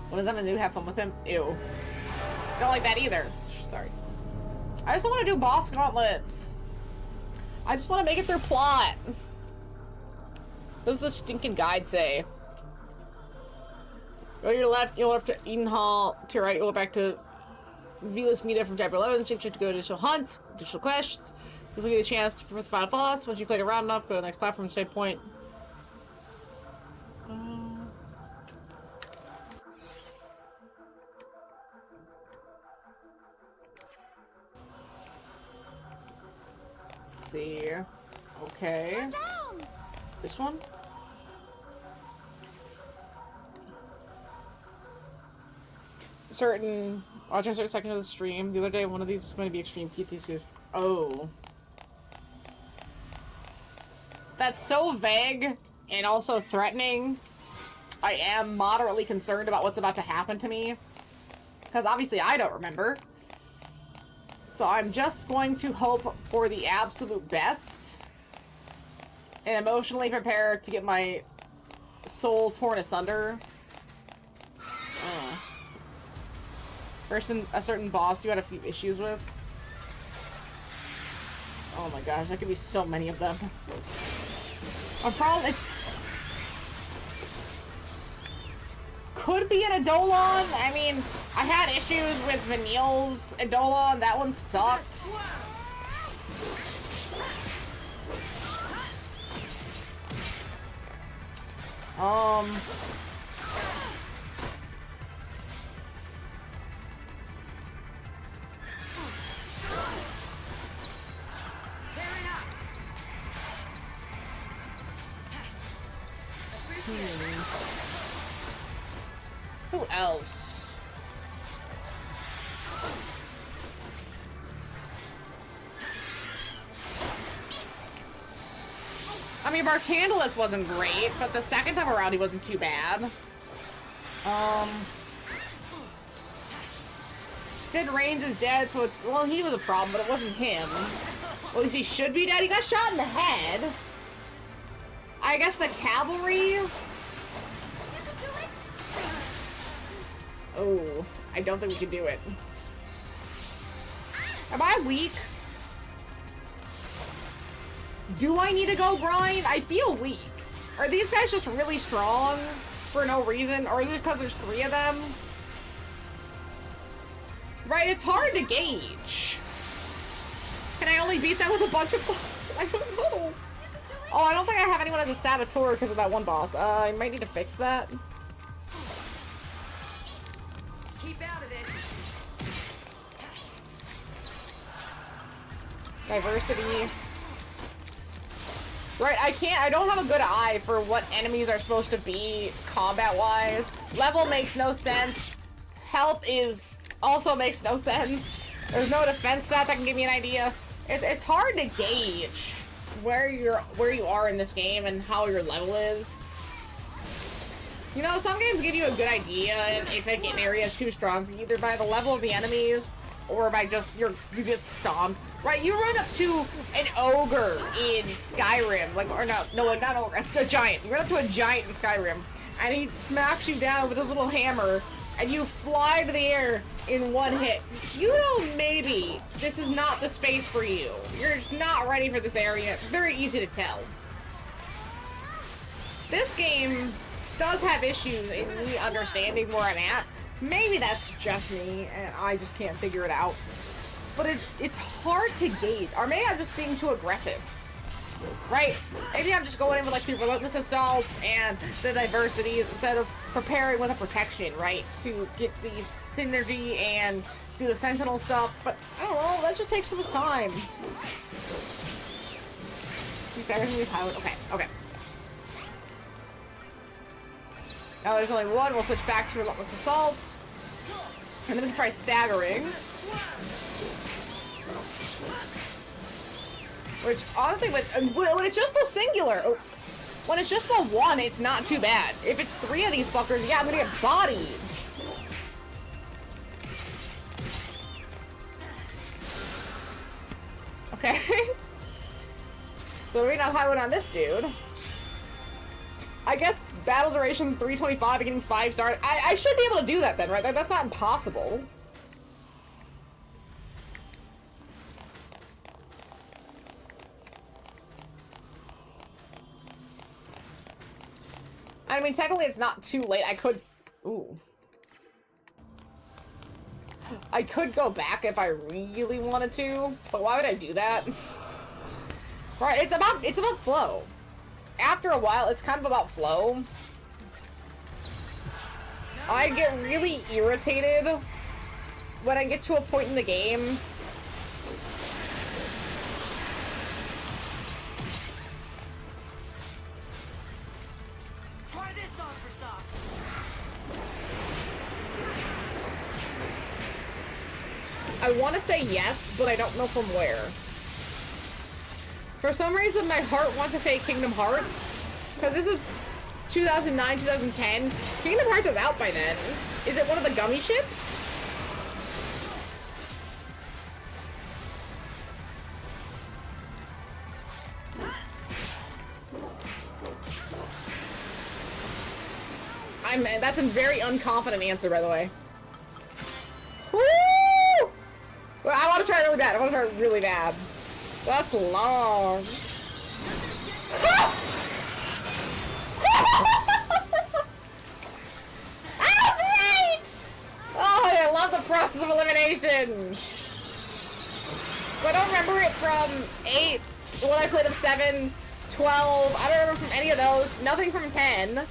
What does that mean? Do have fun with him? Ew. Don't like that either. Sorry. I just don't want to do boss gauntlets. I just want to make it through plot. What does the stinking guide say? Go to your left, you'll up to Eden Hall. To your right, you'll go back to Velas Media from Chapter 11. Check to go additional hunts, additional quests. You'll get a chance to prevent the final boss. Once you've played around enough, go to the next platform, save point. Let's see. Okay. This one? Watching a certain section of the stream. The other day, one of these is going to be extreme PTCs. Oh. That's so vague and also threatening. I am moderately concerned about what's about to happen to me. Because obviously I don't remember. So I'm just going to hope for the absolute best. And emotionally prepare to get my soul torn asunder. A certain boss you had a few issues with. Oh my gosh, there could be so many of them. Could be an Eidolon. I mean, I had issues with Vanille's Eidolon. That one sucked. Who else? I mean, Bartandalus wasn't great, but the second time around he wasn't too bad. Sid Reigns is dead, so it's... Well, he was a problem, but it wasn't him. Well, at least he should be dead. He got shot in the head. I guess the cavalry... Oh, I don't think we can do it. Am I weak? Do I need to go grind? I feel weak. Are these guys just really strong for no reason? Or is it because there's 3 of them? Right, it's hard to gauge. Can I only beat that with a bunch of... I don't know. Oh, I don't think I have anyone as a saboteur because of that one boss. I might need to fix that. Keep out of this. Diversity. Right, I don't have a good eye for what enemies are supposed to be combat-wise. Level makes no sense. Health also makes no sense. There's no defense stat that can give me an idea. It's hard to gauge where you are in this game and how your level is. You know, some games give you a good idea if an area is too strong for you, either by the level of the enemies or by just you get stomped. Right, you run up to an ogre in Skyrim, like, or no, not ogre, a giant. You run up to a giant in Skyrim, and he smacks you down with his little hammer, and you fly to the air in one hit. You know maybe this is not the space for you. You're just not ready for this area. It's very easy to tell. This game does have issues in me understanding where I'm at. Maybe that's just me, and I just can't figure it out. But it's hard to gauge. Or maybe I'm just being too aggressive. Right? Maybe I'm just going in with like the relentless assault and the diversity instead of preparing with a protection, right? To get the synergy and do the sentinel stuff. But I don't know, that just takes so much time. Okay. Now there's only one, we'll switch back to relentless assault. And then we can try staggering. Which, honestly, when it's just a singular, when it's just a one, it's not too bad. If it's 3 of these fuckers, yeah, I'm gonna get bodied. Okay. So we not high one on this dude. I guess battle duration 325 and getting 5 stars. I should be able to do that then, right? That's not impossible. I mean, technically it's not too late. I could... Ooh. I could go back if I really wanted to, but why would I do that? Right, it's about flow. After a while, it's kind of about flow. I get really irritated when I get to a point in the game I want to say yes, but I don't know from where. For some reason, my heart wants to say Kingdom Hearts, because this is 2009, 2010. Kingdom Hearts was out by then. Is it one of the gummy ships? That's a very unconfident answer, by the way. Woo! Well, I want to try really bad. I want to try really bad. That's long. I was right! Oh, I love the process of elimination. So I don't remember it from 8, when I played of 7, 12. I don't remember from any of those. Nothing from 10.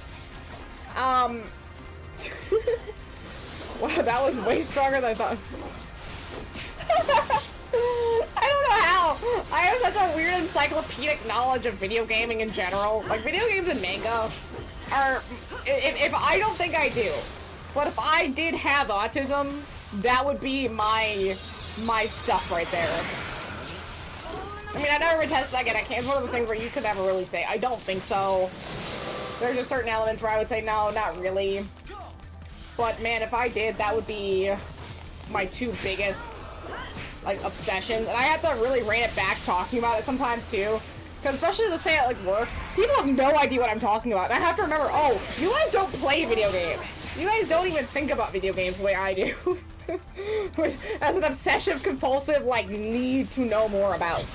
Wow, that was way stronger than I thought. I don't know how. I have such a weird encyclopedic knowledge of video gaming in general. Like, video games and manga are... If I don't think I do, but if I did have autism, that would be my stuff right there. I mean, I never tested that again. It's one of the things where you could never really say, I don't think so. There's just certain elements where I would say, no, not really. But man, if I did, that would be my 2 biggest, like, obsessions. And I have to really rein it back talking about it sometimes too. Because especially, let's say at, like, work, people have no idea what I'm talking about. And I have to remember, oh, you guys don't play video games. You guys don't even think about video games the way I do. As an obsessive, compulsive, like, need to know more about.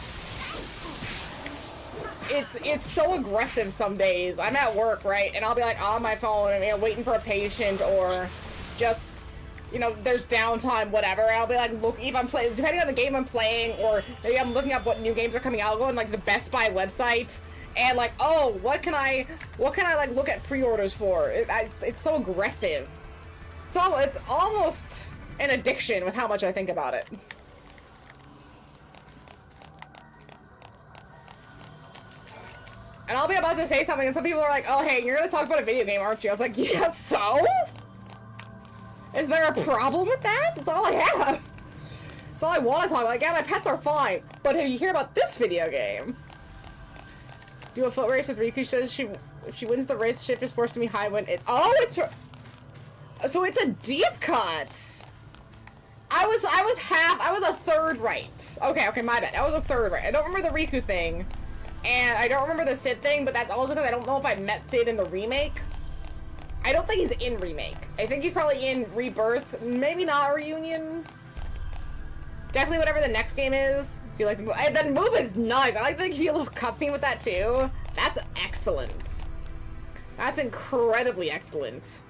It's so aggressive some days. I'm at work, right, and I'll be like on my phone and, you know, waiting for a patient, or just, you know, there's downtime, whatever, and I'll be like, look, if I'm playing, depending on the game I'm playing, or maybe I'm looking up what new games are coming out, I'll go on like the Best Buy website and like, oh, what can I like look at pre-orders for? It's so aggressive. It's almost an addiction with how much I think about it. And I'll be about to say something, and some people are like, oh, hey, you're gonna talk about a video game, aren't you? I was like, yeah, so? Is there a problem with that? That's all I have. That's all I want to talk about. Like, yeah, my pets are fine. But if you hear about this video game, do a foot race with Riku. Says if she wins the race, ship is forced to be high when it. Oh, it's so it's a deep cut. I was a third right. Okay, my bad. I was a third right. I don't remember the Riku thing, and I don't remember the Sid thing. But that's also because I don't know if I met Sid in the remake. I don't think he's in remake. I think he's probably in Rebirth. Maybe not Reunion. Definitely whatever the next game is. So you like the move? The move is nice. I like the little cutscene with that too. That's excellent. That's incredibly excellent.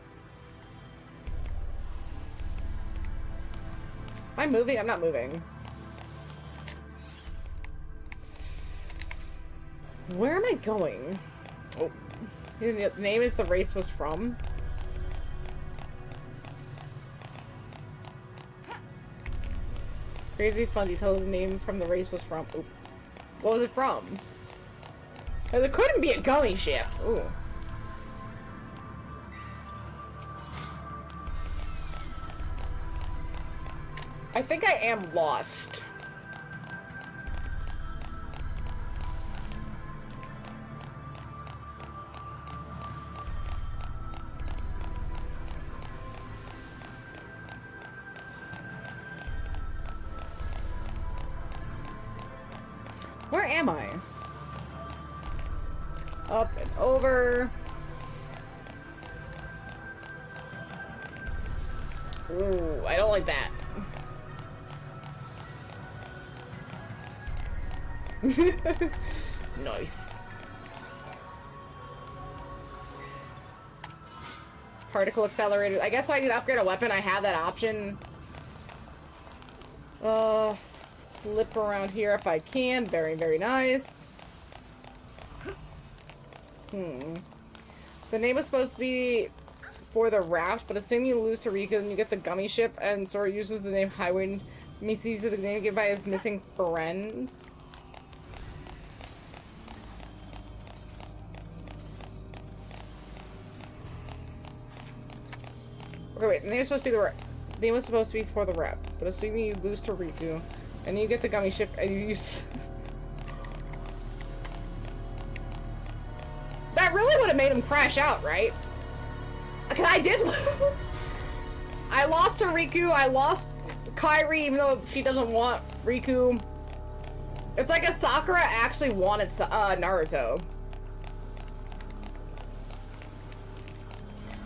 Am I moving? I'm not moving. Where am I going? Oh. The name is the race was from. Crazy fun. You told the name from the race was from. Ooh. What was it from? Oh, there couldn't be a gummy ship. Ooh. I think I am lost. Where am I? Up and over. Ooh, I don't like that. Nice. Particle accelerator. I guess I need to upgrade a weapon. I have that option. Slip around here if I can. Very, very nice. The name was supposed to be for the raft, but assume you lose to Riku, then you get the gummy ship, and Sora uses the name Highwind. Meets these are the name given by his missing friend. Okay, wait. The name was supposed to be the name was supposed to be for the rep, but assuming you lose to Riku, and you get the gummy ship, and you use. That really would have made him crash out, right? Because I did lose. I lost to Riku. I lost Kairi, even though she doesn't want Riku. It's like if Sakura actually wanted Naruto.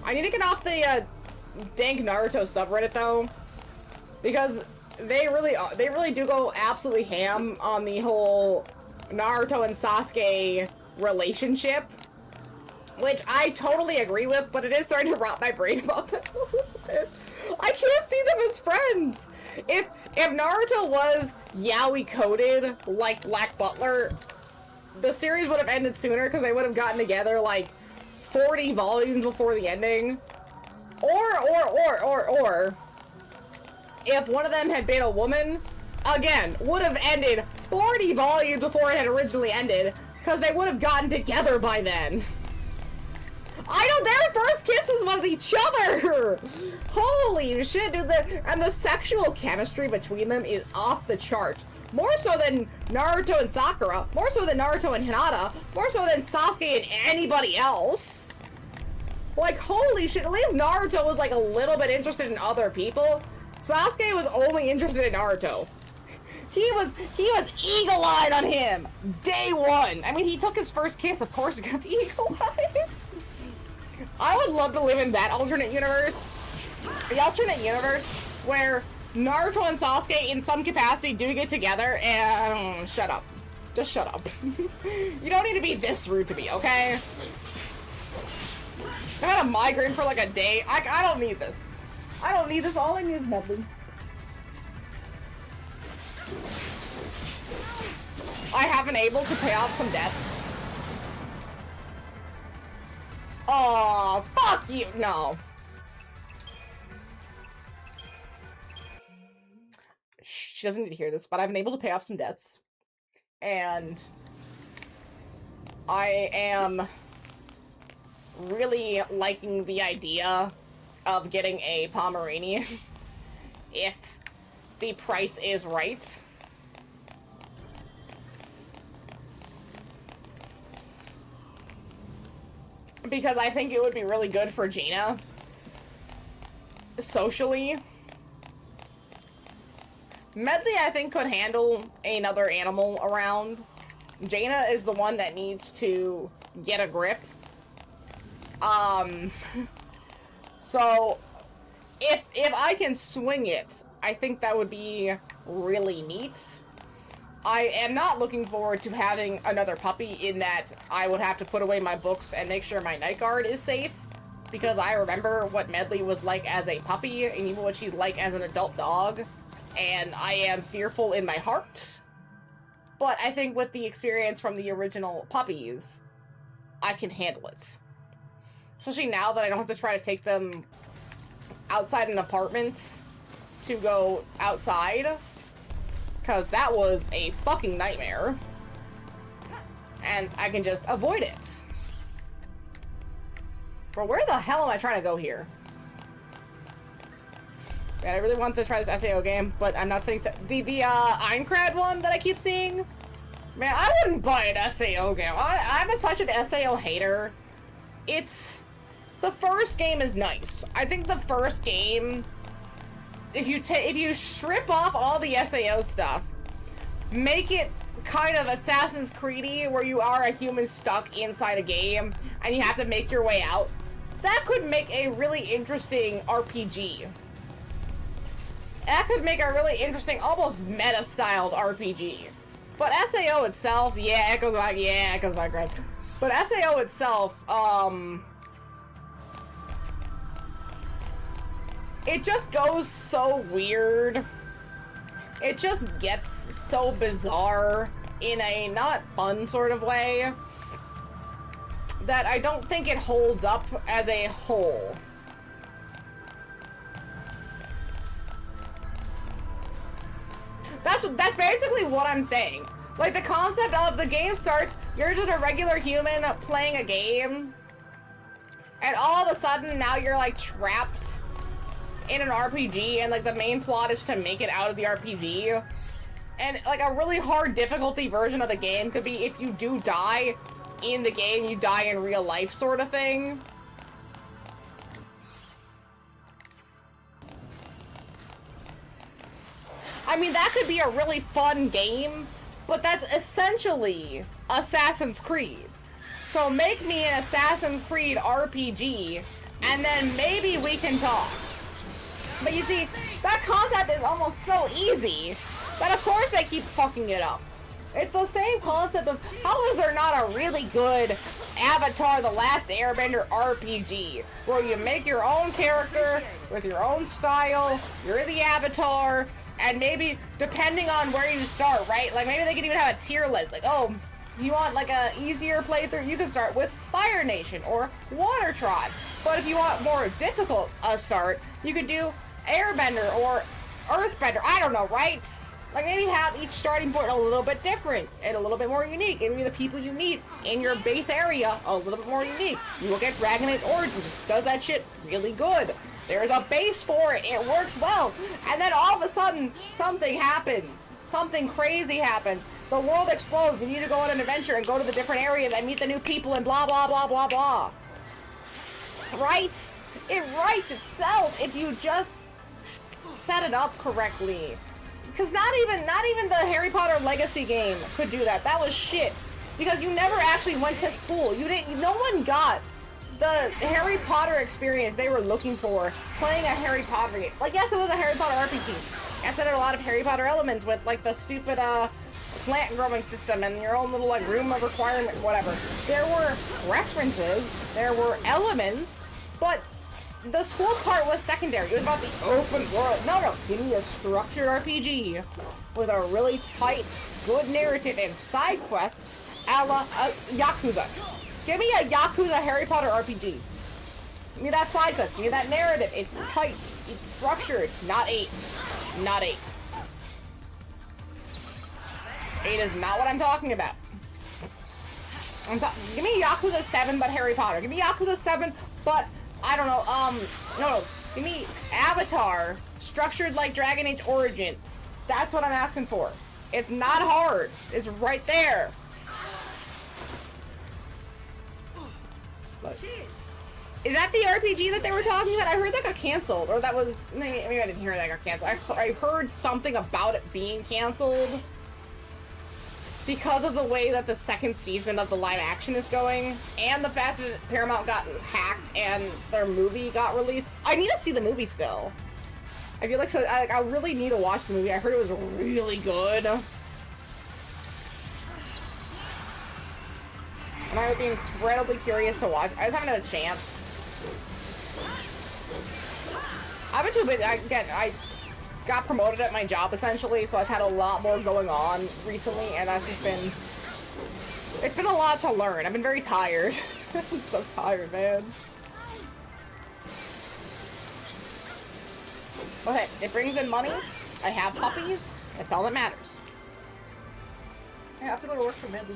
I need to get off the dank Naruto subreddit though, because they really do go absolutely ham on the whole Naruto and Sasuke relationship, which I totally agree with, but it is starting to rot my brain about that a little bit. I can't see them as friends. If Naruto was yaoi coded like Black Butler, the series would have ended sooner because they would have gotten together like 40 volumes before the ending. Or if one of them had been a woman, again, would have ended 40 volumes before it had originally ended, because they would have gotten together by then. I know, their first kisses was each other! Holy shit, dude, and the sexual chemistry between them is off the chart. More so than Naruto and Sakura, more so than Naruto and Hinata, more so than Sasuke and anybody else. Like, holy shit, at least Naruto was like a little bit interested in other people. Sasuke was only interested in Naruto. He was eagle-eyed on him, day one. I mean, he took his first kiss, of course he's gonna be eagle-eyed. I would love to live in that alternate universe. The alternate universe where Naruto and Sasuke in some capacity do get together and... shut up. Just shut up. You don't need to be this rude to me, okay? I had a migraine for like a day. I don't need this. I don't need this. All I need is medley. I have been able to pay off some debts. Oh, fuck you. No. She doesn't need to hear this, but I've been able to pay off some debts. And I am really liking the idea of getting a Pomeranian if the price is right. Because I think it would be really good for Jaina socially. Medley, I think, could handle another animal around. Jaina is the one that needs to get a grip. So if I can swing it, I think that would be really neat. I am not looking forward to having another puppy in that I would have to put away my books and make sure my night guard is safe, because I remember what Medley was like as a puppy and even what she's like as an adult dog, and I am fearful in my heart. But I think with the experience from the original puppies, I can handle it. Especially now that I don't have to try to take them outside an apartment to go outside. Because that was a fucking nightmare. And I can just avoid it. Bro, where the hell am I trying to go here? Man, I really want to try this SAO game, but I'm not spending... The Aincrad one that I keep seeing? Man, I wouldn't buy an SAO game. I'm such an SAO hater. It's... The first game is nice. I think the first game... If you strip off all the SAO stuff, make it kind of Assassin's Creed-y, where you are a human stuck inside a game, and you have to make your way out, that could make a really interesting RPG. That could make a really interesting, almost meta-styled RPG. But SAO itself, yeah, it goes back, right? But SAO itself, it just goes so weird. It just gets so bizarre in a not fun sort of way that I don't think it holds up as a whole. That's basically what I'm saying. Like, the concept of the game starts, you're just a regular human playing a game, and all of a sudden now you're like trapped in an RPG, and like the main plot is to make it out of the RPG. And like a really hard difficulty version of the game could be if you do die in the game, you die in real life sort of thing. I mean, that could be a really fun game, but that's essentially Assassin's Creed. So make me an Assassin's Creed RPG, and then maybe we can talk. But you see, that concept is almost so easy that of course they keep fucking it up. It's the same concept of, how is there not a really good Avatar The Last Airbender RPG, where you make your own character with your own style, you're the Avatar, and maybe, depending on where you start, right? Like, maybe they could even have a tier list. Like, oh, you want, like, a easier playthrough? You can start with Fire Nation or Water Tribe. But if you want more difficult start, you could do Airbender or Earthbender. I don't know, right? Like, maybe have each starting point a little bit different and a little bit more unique. And maybe the people you meet in your base area a little bit more unique. You look at Dragon Age Origins. Does that shit really good. There's a base for it. It works well. And then all of a sudden, something happens. Something crazy happens. The world explodes. You need to go on an adventure and go to the different areas and meet the new people and blah, blah, blah, blah, blah. Right? It writes itself if you just set it up correctly. Because not even the Harry Potter Legacy game could do that. That was shit. Because you never actually went to school. No one got the Harry Potter experience they were looking for playing a Harry Potter game. Like, yes, it was a Harry Potter RPG. Yes, it had a lot of Harry Potter elements with, like, the stupid, plant growing system and your own little, like, room of requirement, whatever. There were references, there were elements, but the school part was secondary. It was about the open world. No, give me a structured RPG with a really tight, good narrative and side quests a la Yakuza. Give me a Yakuza Harry Potter RPG. Give me that side quest. Give me that narrative. It's tight. It's structured. Not 8. Not 8. 8 is not what I'm talking about. Give me Yakuza 7, but Harry Potter. Give me Yakuza 7, but, I don't know, no. Give me Avatar, structured like Dragon Age Origins. That's what I'm asking for. It's not hard. It's right there. But, is that the RPG that they were talking about? I heard that got canceled, or that was, maybe I didn't hear that got canceled. I heard something about it being canceled because of the way that the second season of the live action is going, and the fact that Paramount got hacked and their movie got released. I need to see the movie still. I feel like I really need to watch the movie. I heard it was really good. And I would be incredibly curious to watch. I just haven't had a chance. I've been too busy. I got promoted at my job essentially, so I've had a lot more going on recently, and that's just been, it's been a lot to learn. I've been very tired. I'm so tired, man. Okay, it brings in money. I have puppies. That's all that matters. I have to go to work for Mindy,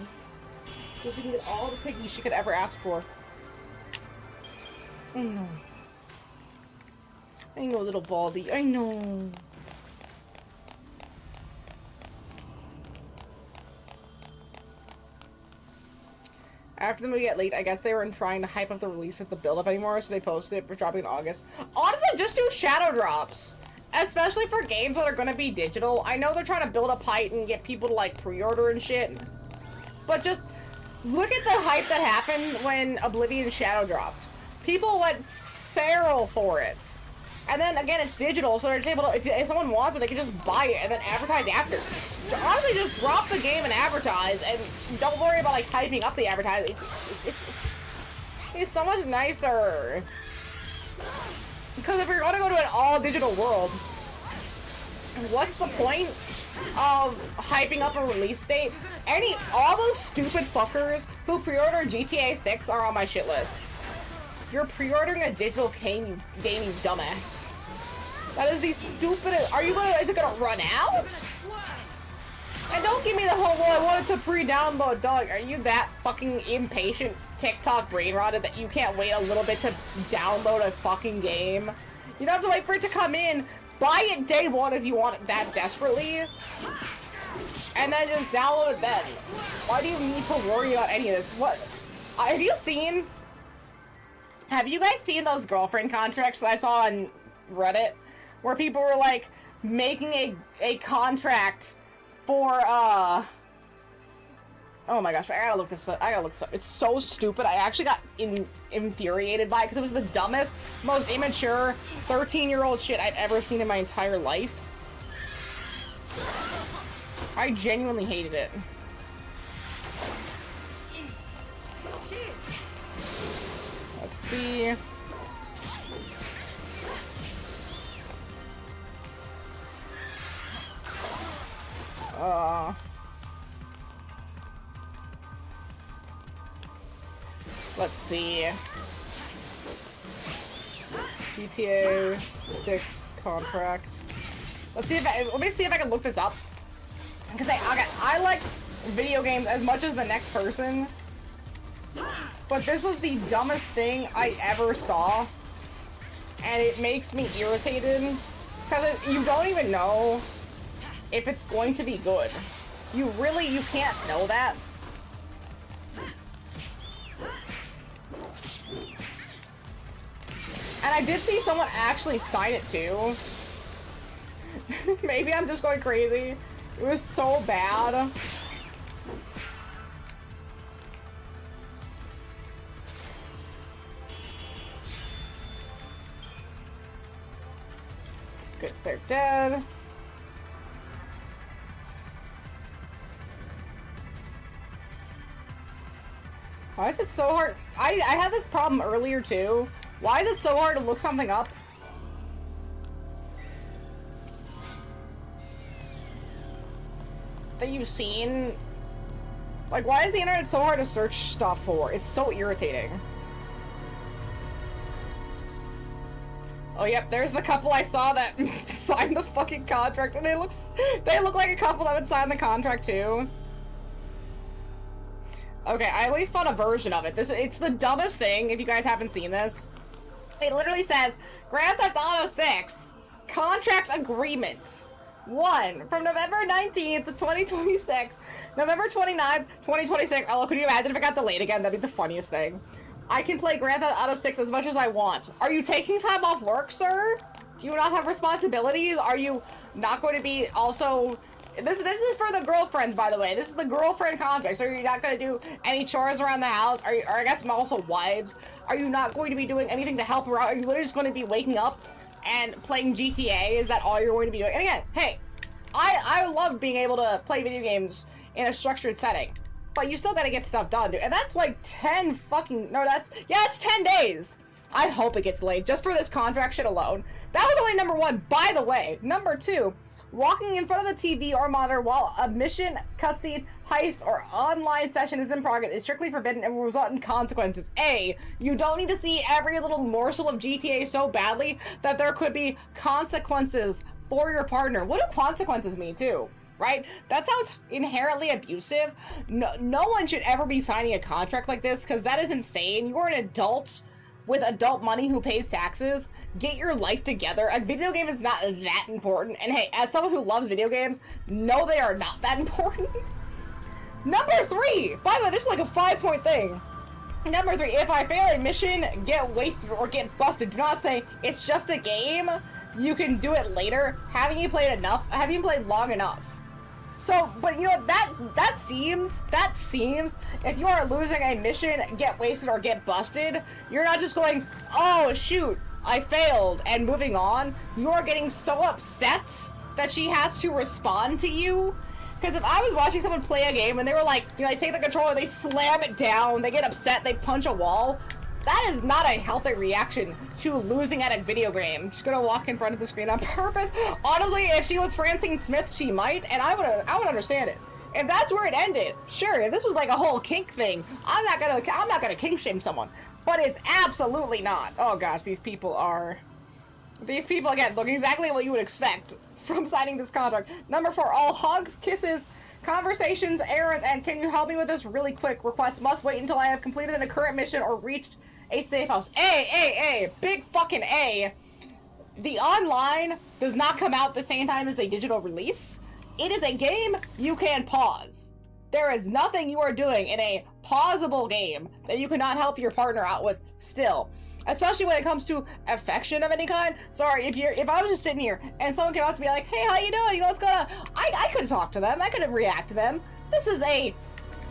so she can get all the piggies she could ever ask for. I know. I know, little Baldy. I know. After the movie got leaked, I guess they weren't trying to hype up the release with the build-up anymore, so they posted it for dropping in August. Honestly, just do shadow drops. Especially for games that are gonna be digital. I know they're trying to build up hype and get people to, like, pre-order and shit. But just look at the hype that happened when Oblivion shadow dropped. People went feral for it. And then, again, it's digital, so they're just able to, if someone wants it, they can just buy it and then advertise after. So honestly, just drop the game and advertise, and don't worry about, like, hyping up the advertising. It's so much nicer. Because if you're gonna go to an all-digital world, what's the point of hyping up a release date? All those stupid fuckers who pre-order GTA 6 are on my shit list. You're pre-ordering a digital game, you dumbass. That is the stupidest. Is it gonna run out? And don't give me the whole, well, I wanted to pre-download, dog. Are you that fucking impatient TikTok brain rotted that you can't wait a little bit to download a fucking game? You don't have to wait for it to come in. Buy it day one if you want it that desperately. And then just download it then. Why do you need to worry about any of this? What? Have you guys seen those girlfriend contracts that I saw on Reddit? Where people were like making a contract for oh my gosh, I gotta look this up. It's so stupid. I actually got infuriated by it because it was the dumbest, most immature 13-year-old shit I've ever seen in my entire life. I genuinely hated it. Let's see. Let's see. GTA 6 contract. Let me see if I can look this up. Because I like video games as much as the next person. But this was the dumbest thing I ever saw. And it makes me irritated. Because you don't even know if it's going to be good. You can't know that. And I did see someone actually sign it too. Maybe I'm just going crazy. It was so bad. Good, they're dead. Why is it so hard? I had this problem earlier too. Why is it so hard to look something up? That you've seen? Like, why is the internet so hard to search stuff for? It's so irritating. Oh, yep, there's the couple I saw that signed the fucking contract, and they look like a couple that would sign the contract too. Okay, I at least found a version of it. It's the dumbest thing, if you guys haven't seen this. It literally says, Grand Theft Auto 6, Contract Agreement. 1, from November 19th, 2026, November 29th, 2026. Oh, could you imagine if it got delayed again? That'd be the funniest thing. I can play Grand Theft Auto 6 as much as I want. Are you taking time off work, sir? Do you not have responsibilities? Are you not going to be also... This is for the girlfriends, by the way. This is the girlfriend contract. So you're not going to do any chores around the house? Or I guess also wives. Are you not going to be doing anything to help her out? Are you literally just going to be waking up and playing GTA? Is that all you're going to be doing? And again, hey, I love being able to play video games in a structured setting. But you still got to get stuff done, dude. And that's like 10 fucking... No, it's 10 days. I hope it gets late just for this contract shit alone. That was only number 1, by the way. Number 2... Walking in front of the TV or monitor while a mission, cutscene, heist, or online session is in progress is strictly forbidden and will result in consequences. A, you don't need to see every little morsel of GTA so badly that there could be consequences for your partner. What do consequences mean, too? Right? That sounds inherently abusive. No one should ever be signing a contract like this, because that is insane. You're an adult with adult money who pays taxes. Get your life together. A video game is not that important. And hey, as someone who loves video games, no, they are not that important. Number 3! By the way, this is like a 5-point thing. Number 3, if I fail a mission, get wasted, or get busted, do not say, it's just a game, you can do it later. Haven't you played enough? Haven't you played long enough? So, but you know, that seems, if you are losing a mission, get wasted, or get busted, you're not just going, oh shoot, I failed, and moving on. You're getting so upset that she has to respond to you. Because if I was watching someone play a game and they were like, you know, they take the controller, they slam it down, they get upset, they punch a wall, that is not a healthy reaction to losing at a video game. She's gonna walk in front of the screen on purpose. Honestly, if she was Francine Smith, she might, and I would understand it. If that's where it ended, sure. If this was like a whole kink thing, I'm not gonna kink shame someone. But it's absolutely not. Oh gosh, these people again look exactly what you would expect from signing this contract. Number 4, all hugs, kisses, conversations, errands, and can you help me with this really quick request must wait until I have completed a current mission or reached a safe house. A, big fucking A. The online does not come out the same time as a digital release. It is a game you can pause. There is nothing you are doing in a pausable game that you cannot help your partner out with still. Especially when it comes to affection of any kind. Sorry, if I was just sitting here and someone came out to me like, hey, how you doing? You know what's going on? I could talk to them. I could react to them. This is a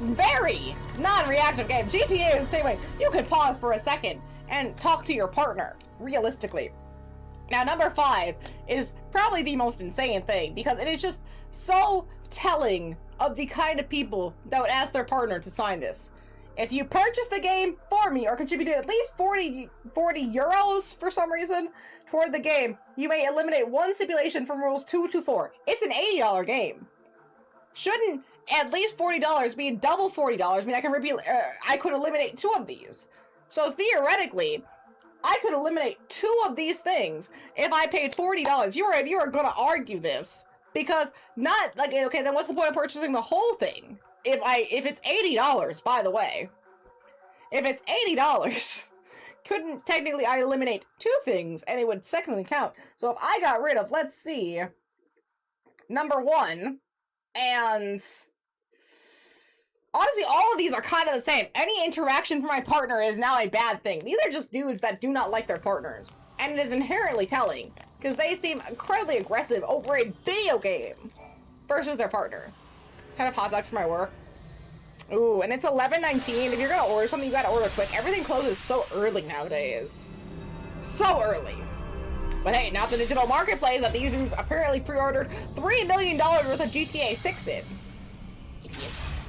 very non-reactive game. GTA is the same way. You can pause for a second and talk to your partner, realistically. Now, number 5 is probably the most insane thing because it is just so telling of the kind of people that would ask their partner to sign this. If you purchase the game for me or contributed at least 40 euros for some reason toward the game, you may eliminate one stipulation from rules 2 to 4. It's an $80 game. Shouldn't at least $40 be double $40? I mean, I could eliminate 2 of these. So theoretically, I could eliminate 2 of these things if I paid $40. If you are going to argue this, because not like, okay, then what's the point of purchasing the whole thing? If it's $80, by the way, if it's $80, couldn't technically I eliminate 2 things and it would secondly count. So if I got rid of, let's see, number 1, and honestly, all of these are kind of the same. Any interaction from my partner is now a bad thing. These are just dudes that do not like their partners. And it is inherently telling, because they seem incredibly aggressive over a video game versus their partner. Kind of hot dog for my work. Ooh, and it's 11:19. If you're gonna order something, you gotta order quick. Everything closes so early nowadays. So early. But hey, not the digital marketplace that these dudes apparently pre-ordered $3 million worth of GTA 6 in. Idiots.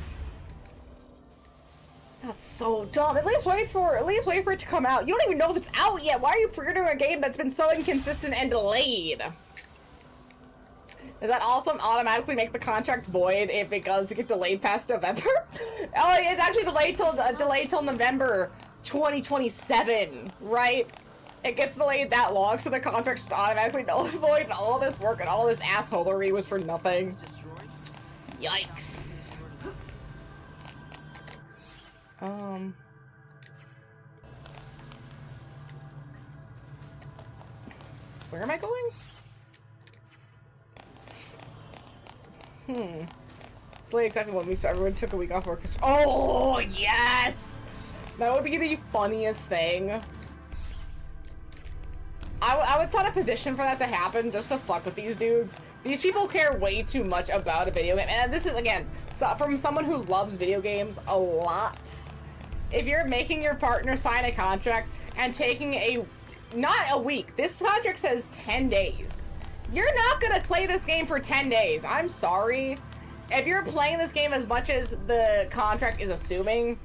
That's so dumb. At least wait for it to come out. You don't even know if it's out yet. Why are you pre-ordering a game that's been so inconsistent and delayed? Does that also automatically make the contract void if it does get delayed past November? Oh, it's actually delayed till November 2027, right? It gets delayed that long, so the contract's just automatically null and void, and all this work and all this assholery was for nothing. Yikes. Where am I going? It's like exactly 1 week, so everyone took a week off work. Oh, yes! That would be the funniest thing. I would start a petition for that to happen just to fuck with these dudes. These people care way too much about a video game. And this is, again, from someone who loves video games a lot. If you're making your partner sign a contract and taking not a week, this contract says 10 days. You're not gonna play this game for 10 days. I'm sorry. If you're playing this game as much as the contract is assuming,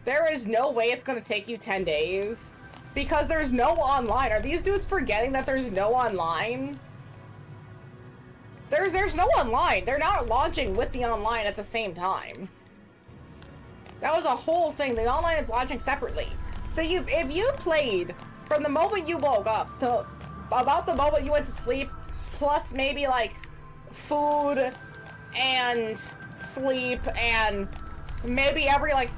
there is no way it's gonna take you 10 days. Because there's no online. Are these dudes forgetting that there's no online? There's no online. They're not launching with the online at the same time. That was a whole thing. The online is launching separately. So if you played from the moment you woke up to about the moment you went to sleep, plus maybe like food and sleep and maybe every like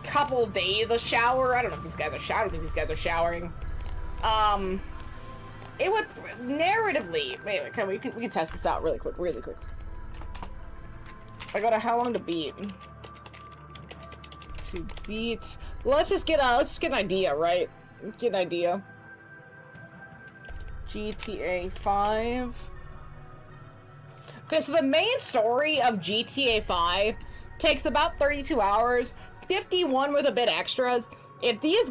couple days a shower. I don't know if these guys are showering. I think these guys are showering. It would narratively. Wait, we can test this out really quick. I go to how long to beat. To beat. Let's just get an idea, right? Get an idea. GTA 5. Okay, so the main story of GTA 5 takes about 32 hours. 51 with a bit extras. If these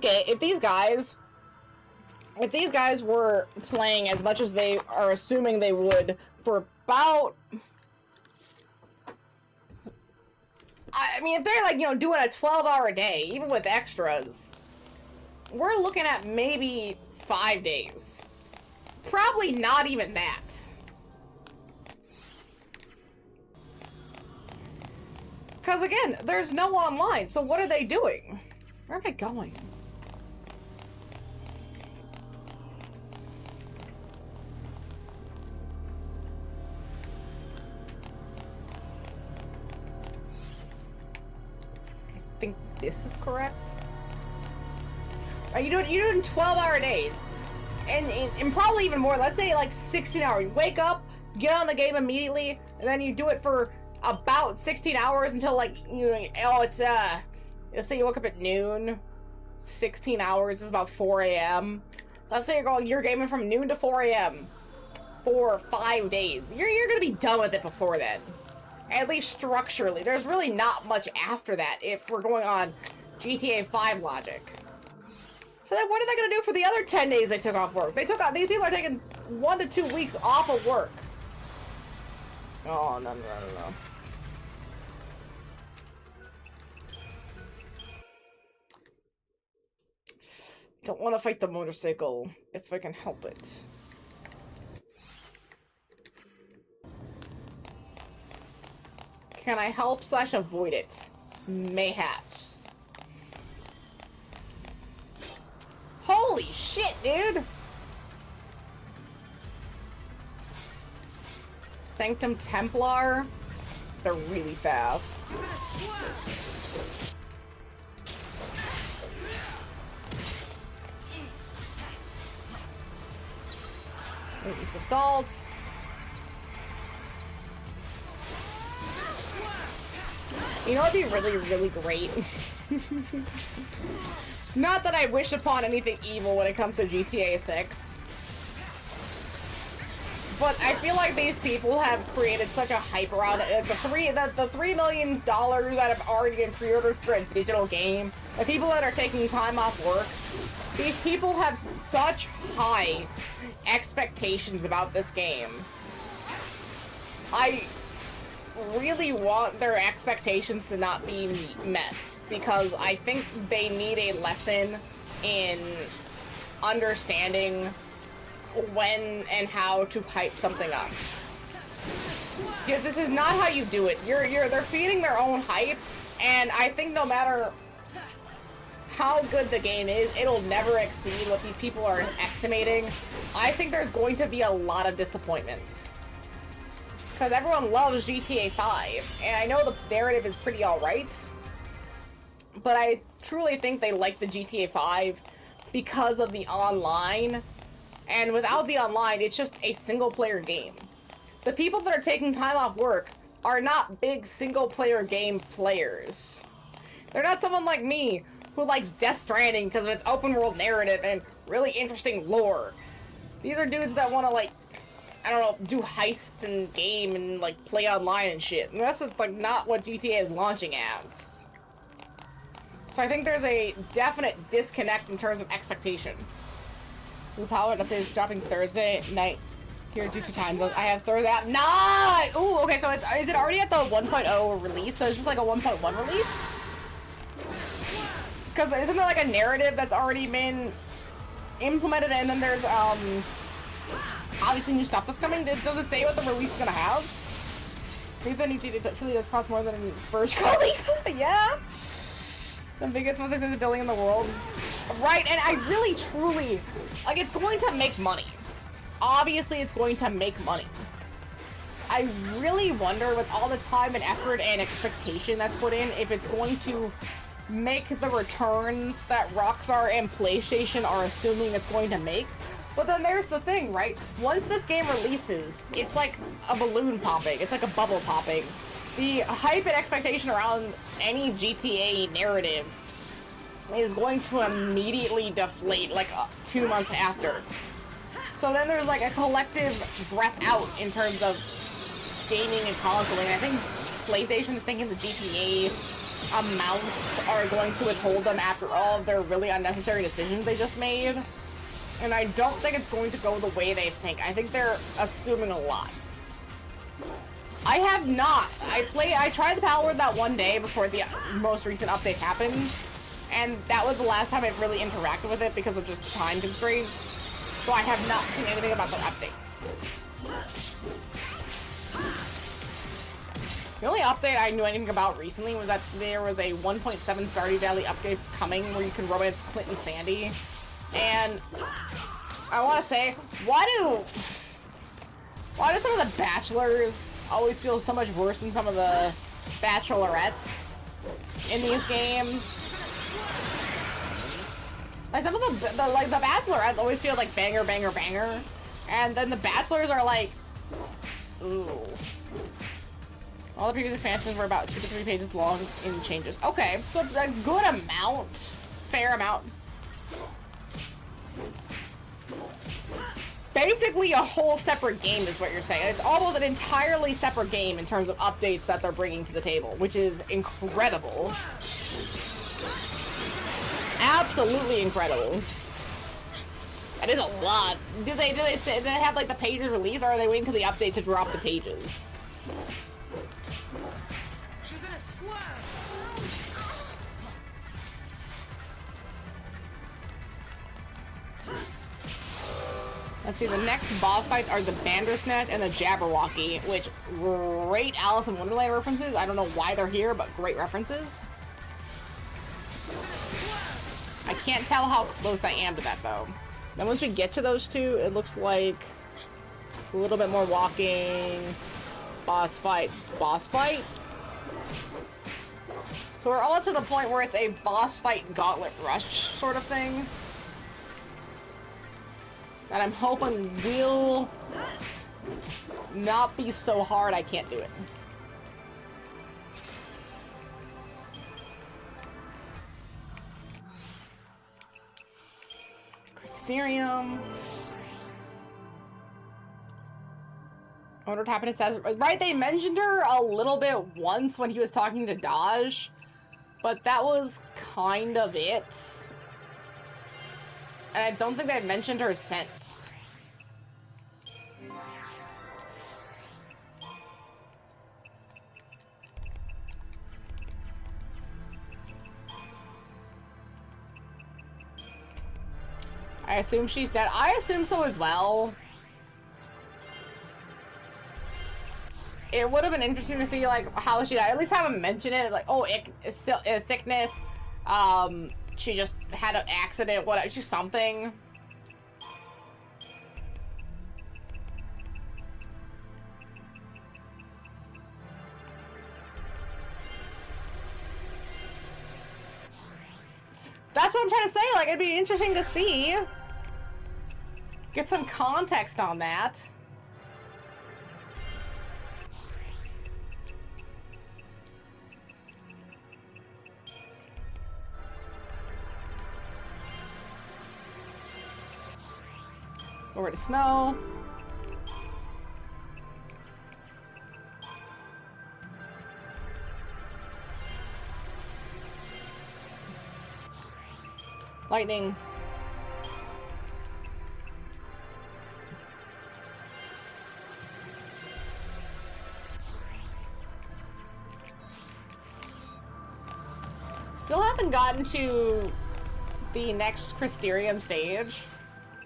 guys were playing as much as they are assuming they would for about, I mean, if they're like, you know, doing a 12-hour day, even with extras, we're looking at maybe 5 days. Probably not even that. Because again, there's no online, so what are they doing? Where am I going? I think this is correct. Are you doing 12-hour days? And probably even more, let's say like 16 hours. You wake up, get on the game immediately, and then you do it for about 16 hours until like, let's say you woke up at noon. 16 hours is about 4 a.m. Let's say you're gaming from noon to 4 a.m. for 5 days. You're gonna be done with it before then. At least structurally. There's really not much after that if we're going on GTA 5 logic. So then what are they gonna do for the other 10 days they took off work? These people are taking 1 to 2 weeks off of work. Oh, no. Don't want to fight the motorcycle if I can help it. Can I help / avoid it? Mayhaps. Holy shit, dude! Sanctum Templar. They're really fast. It's assault. You know what'd be really, really great? Not that I wish upon anything evil when it comes to GTA 6. But I feel like these people have created such a hype around it. The $3 million that have already been pre-ordered for a digital game, the people that are taking time off work, these people have such high expectations about this game. I really want their expectations to not be met, because I think they need a lesson in understanding when and how to hype something up. Because this is not how you do it. They're feeding their own hype, and I think no matter how good the game is, it'll never exceed what these people are estimating. I think there's going to be a lot of disappointments. Because everyone loves GTA 5, and I know the narrative is pretty alright. but I truly think they like the GTA 5 because of the online. And without the online, it's just a single-player game. The people that are taking time off work are not big single-player game players. They're not someone like me who likes Death Stranding because of its open-world narrative and really interesting lore. These are dudes that want to, like, I don't know, do heists and game and, like, play online and shit. And that's, like, not what GTA is launching as. So I think there's a definite disconnect in terms of expectation. Blue Power update is dropping Thursday night here due to time zones. I have Thursday app. Nah! Ooh, okay, so is it already at the 1.0 release? So is this like a 1.1 release? Because isn't there like a narrative that's already been implemented and then there's obviously new stuff that's coming? Does it say what the release is gonna have? I think the new GTA truly does cost more than Burj Khalifa. Yeah? The biggest, most expensive building in the world. Right, and I really, truly, like, it's going to make money. Obviously, it's going to make money. I really wonder, with all the time and effort and expectation that's put in, if it's going to make the returns that Rockstar and PlayStation are assuming it's going to make. But then there's the thing, right? Once this game releases, it's like a balloon popping. It's like a bubble popping. The hype and expectation around any GTA narrative is going to immediately deflate like 2 months after. So then there's like a collective breath out in terms of gaming and consoling. I think PlayStation is thinking the GTA amounts are going to withhold them after all of their really unnecessary decisions they just made. And I don't think it's going to go the way they think. I think they're assuming a lot. I have not. I tried the Power Word that one day before the most recent update happened, and that was the last time I really interacted with it because of just time constraints. So I have not seen anything about their updates. The only update I knew anything about recently was that there was a 1.7 Stardew Valley update coming where you can romance Clint and Sandy. And I want to say, why do some of the bachelors always feel so much worse than some of the bachelorettes in these games? Like some of the bachelorettes always feel like banger, banger, banger, and then the bachelors are like, ooh. All the previous expansions were about 2 to 3 pages long in changes. Okay, so a good amount, fair amount. Basically a whole separate game is what you're saying. It's almost an entirely separate game in terms of updates that they're bringing to the table, which is incredible. Absolutely incredible. That is a lot. Do they have like the pages released, or are they waiting till the update to drop the pages? Let's see, the next boss fights are the Bandersnatch and the Jabberwocky, which great Alice in Wonderland references. I don't know why they're here, but great references. I can't tell how close I am to that, though. Then once we get to those two, it looks like a little bit more walking, boss fight, boss fight. So we're almost to the point where it's a boss fight gauntlet rush sort of thing. That I'm hoping will not be so hard I can't do it. Crystarium. I wonder what happened to Saz. Right, they mentioned her a little bit once when he was talking to Dodge, but that was kind of it. And I don't think they've mentioned her since. I assume she's dead. I assume so as well. It would have been interesting to see, like, how she died. At least have them mention it. Like, oh, sickness. She just had an accident. What? Just something. That's what I'm trying to say. Like, it'd be interesting to see. Get some context on that. Over to snow. Lightning. Still haven't gotten to the next Crystarium stage.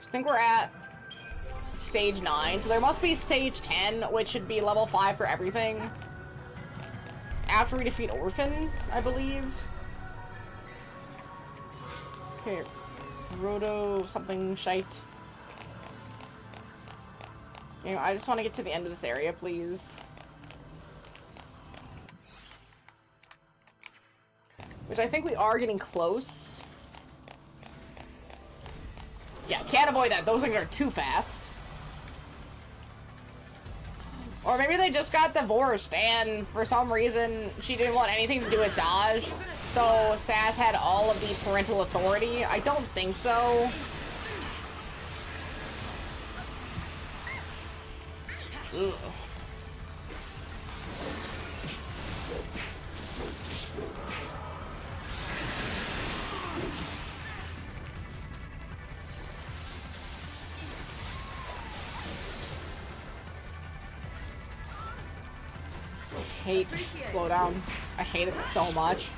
I think we're at stage 9, so there must be stage 10, which should be level 5 for everything. After we defeat Orphan, I believe. Okay, Roto something shite. You know, I just want to get to the end of this area, please. Which I think we are getting close. Yeah, can't avoid that. Those things are too fast. Or maybe they just got divorced and for some reason she didn't want anything to do with Dodge. So Sass had all of the parental authority. I don't think so. Ugh. I hate slow down. I hate it so much.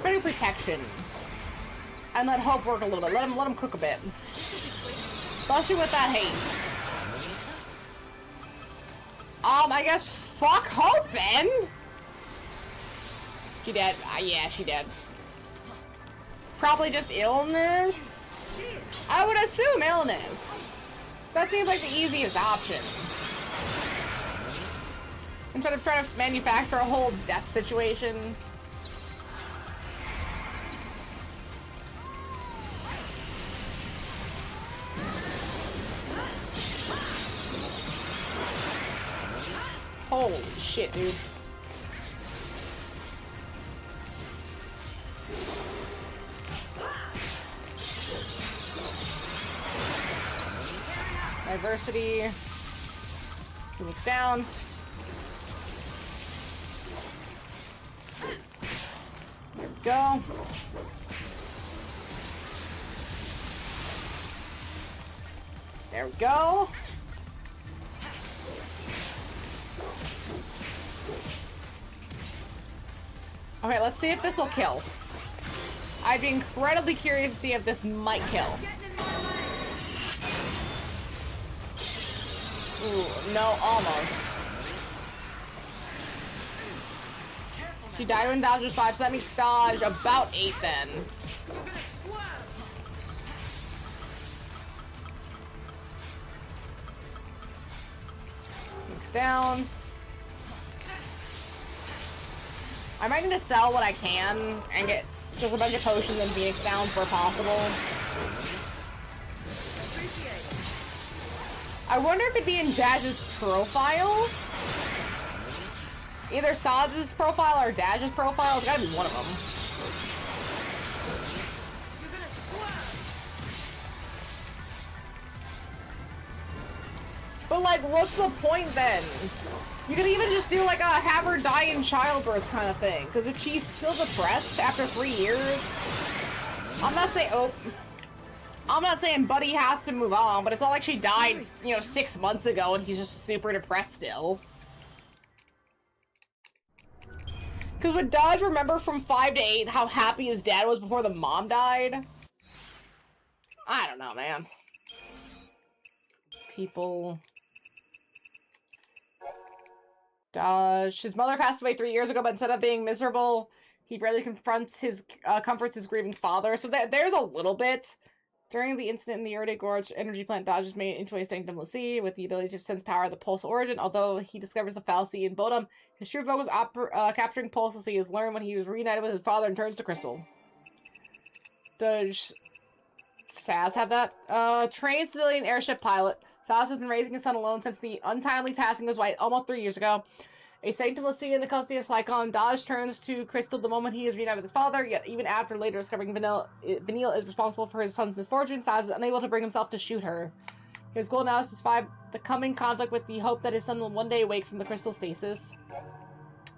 Better protection. And let Hope work a little bit. Let him cook a bit. Especially with that haste. I guess fuck Hope then. She dead. Yeah, she dead. Probably just illness? I would assume illness. That seems like the easiest option. Instead of trying to manufacture a whole death situation. Holy shit, dude. Diversity. Phoenix down. There we go. There we go. Okay, let's see if this will kill. I'd be incredibly curious to see if this might kill. Ooh, no, almost. She died when Dodge was 5, so that makes Dodge about 8 then. Phoenix down. I might need to sell what I can and get just a bunch of potions and Phoenix down where possible. I wonder if it'd be in Dash's profile? Either Saz's profile or Dash's profile. It's gotta be one of them. But like, what's the point then? You could even just do like a have her die in childbirth kind of thing. Because if she's still depressed after 3 years, I'm not saying Buddy has to move on, but it's not like she died, you know, 6 months ago and he's just super depressed still. Because would Dodge remember from 5 to 8 how happy his dad was before the mom died? I don't know, man. People... Dodge. His mother passed away 3 years ago, but instead of being miserable, he rarely comforts his grieving father. So there's a little bit During the incident in the Erde Gorge, energy plant Dodge is made into a Sanctum-Lacy with the ability to sense power of the Pulse origin. Although he discovers the fallacy in Bodum, his true focus capturing Pulse-Lacy is learned when he was reunited with his father and turns to Crystal. Does Saz have that? Trained civilian airship pilot. Saz has been raising his son alone since the untimely passing of his wife almost 3 years ago. A Sanctum-Lacy in the custody of Flycon, Dodge turns to Crystal the moment he is reunited with his father, yet even after later discovering Vanille is responsible for his son's misfortune, Saz is unable to bring himself to shoot her. His goal now is to survive the coming conflict with the hope that his son will one day wake from the crystal stasis.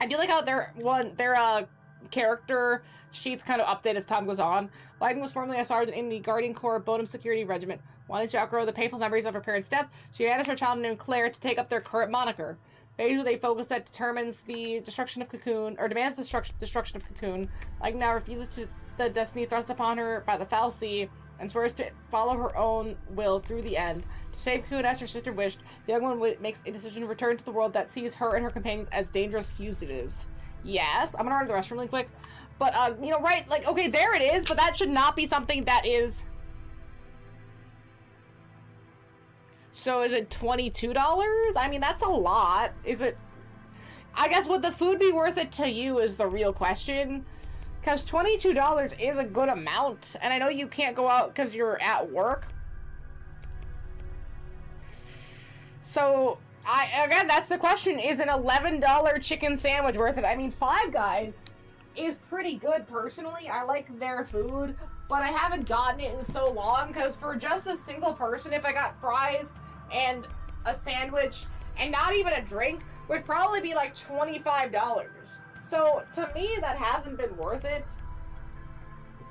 I do like how their character sheets kind of update as time goes on. Lightning was formerly a sergeant in the Guardian Corps Bodum Security Regiment. Wanting to outgrow the painful memories of her parents' death, she managed her child named Claire to take up their current moniker. Based with a focus that determines the destruction of Cocoon, or demands the destruction of Cocoon, Lightning now refuses to the destiny thrust upon her by the fallacy and swears to follow her own will through the end. To save Cocoon as her sister wished, the young one makes a decision to return to the world that sees her and her companions as dangerous fugitives. Yes, I'm gonna run to the restroom really quick. But, you know, right, like, okay, there it is, but that should not be something that is... So is it $22? I mean, that's a lot. Is it... I guess would the food be worth it to you is the real question. Because $22 is a good amount. And I know you can't go out because you're at work. So, again, that's the question. Is an $11 chicken sandwich worth it? I mean, Five Guys is pretty good, personally. I like their food. But I haven't gotten it in so long. Because for just a single person, if I got fries and a sandwich and not even a drink, would probably be like $25. So, to me, that hasn't been worth it.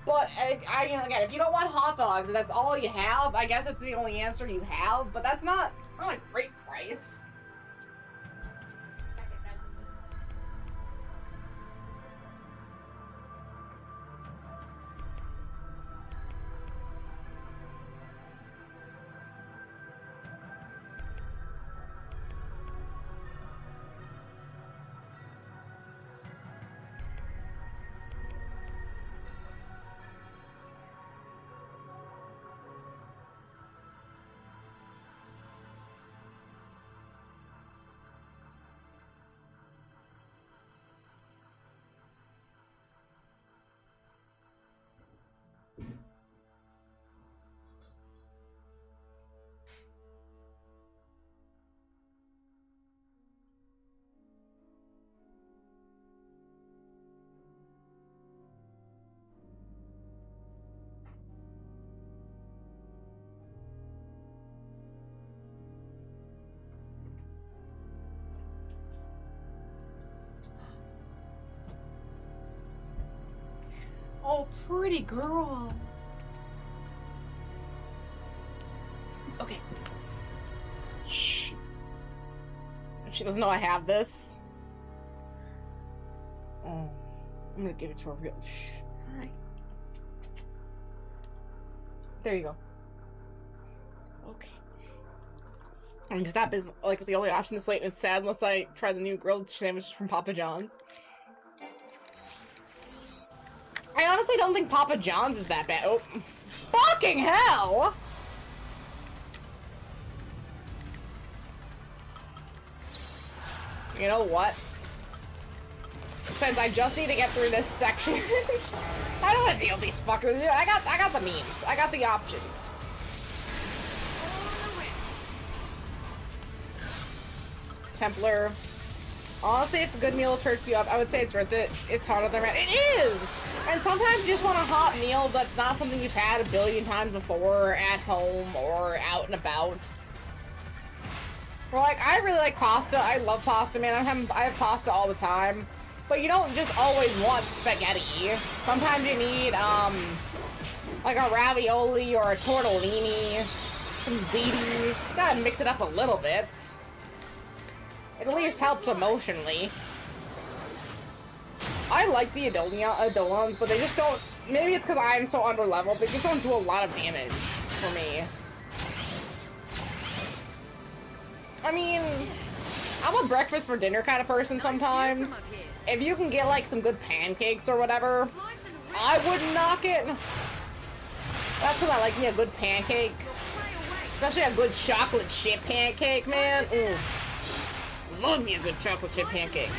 But, I mean, again, if you don't want hot dogs and that's all you have, I guess it's the only answer you have. But that's not a great price. Oh, pretty girl. Okay. Shh. She doesn't know I have this. Oh, I'm gonna give it to her real. Shh. Alright. There you go. Okay. I mean, that is like the only option this late, and it's sad unless I try the new grilled sandwiches from Papa John's. I honestly don't think Papa John's is that bad. Oh, fucking hell! You know what? Since I just need to get through this section, I don't want to deal with these fuckers. I got the means. I got the options. Templar. Honestly, if a good meal perks you up, I would say it's worth it. It's harder than it is! And sometimes you just want a hot meal that's not something you've had a billion times before, at home, or out and about. Or like, I really like pasta. I love pasta, man. I have pasta all the time. But you don't just always want spaghetti. Sometimes you need, like a ravioli or a tortellini, some ziti. You gotta mix it up a little bit. It at least helps emotionally. I like the Adolons, but they just don't... Maybe it's because I'm so underleveled, they just don't do a lot of damage for me. I mean, I'm a breakfast for dinner kind of person sometimes. If you can get like some good pancakes or whatever, I wouldn't knock it. That's because I like me a good pancake. Especially a good chocolate chip pancake, man. Ooh. Love me a good chocolate chip pancake.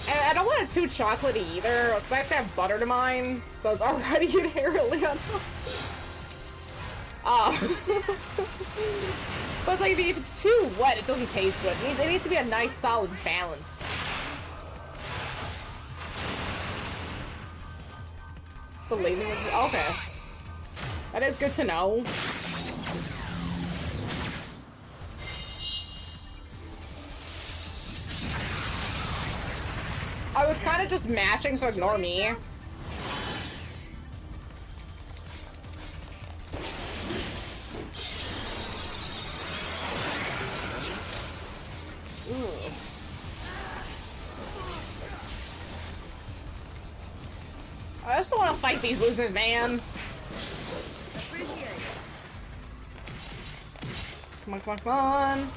And I don't want it too chocolatey either, because I have to have butter to mine, so it's already inherently unhealthy. But it's like, if it's too wet, it doesn't taste good. It needs to be a nice, solid balance. The laser was... Okay. That is good to know. I was kind of just mashing, so ignore me. Ooh. I just don't want to fight these losers, man. Come on, come on, come on.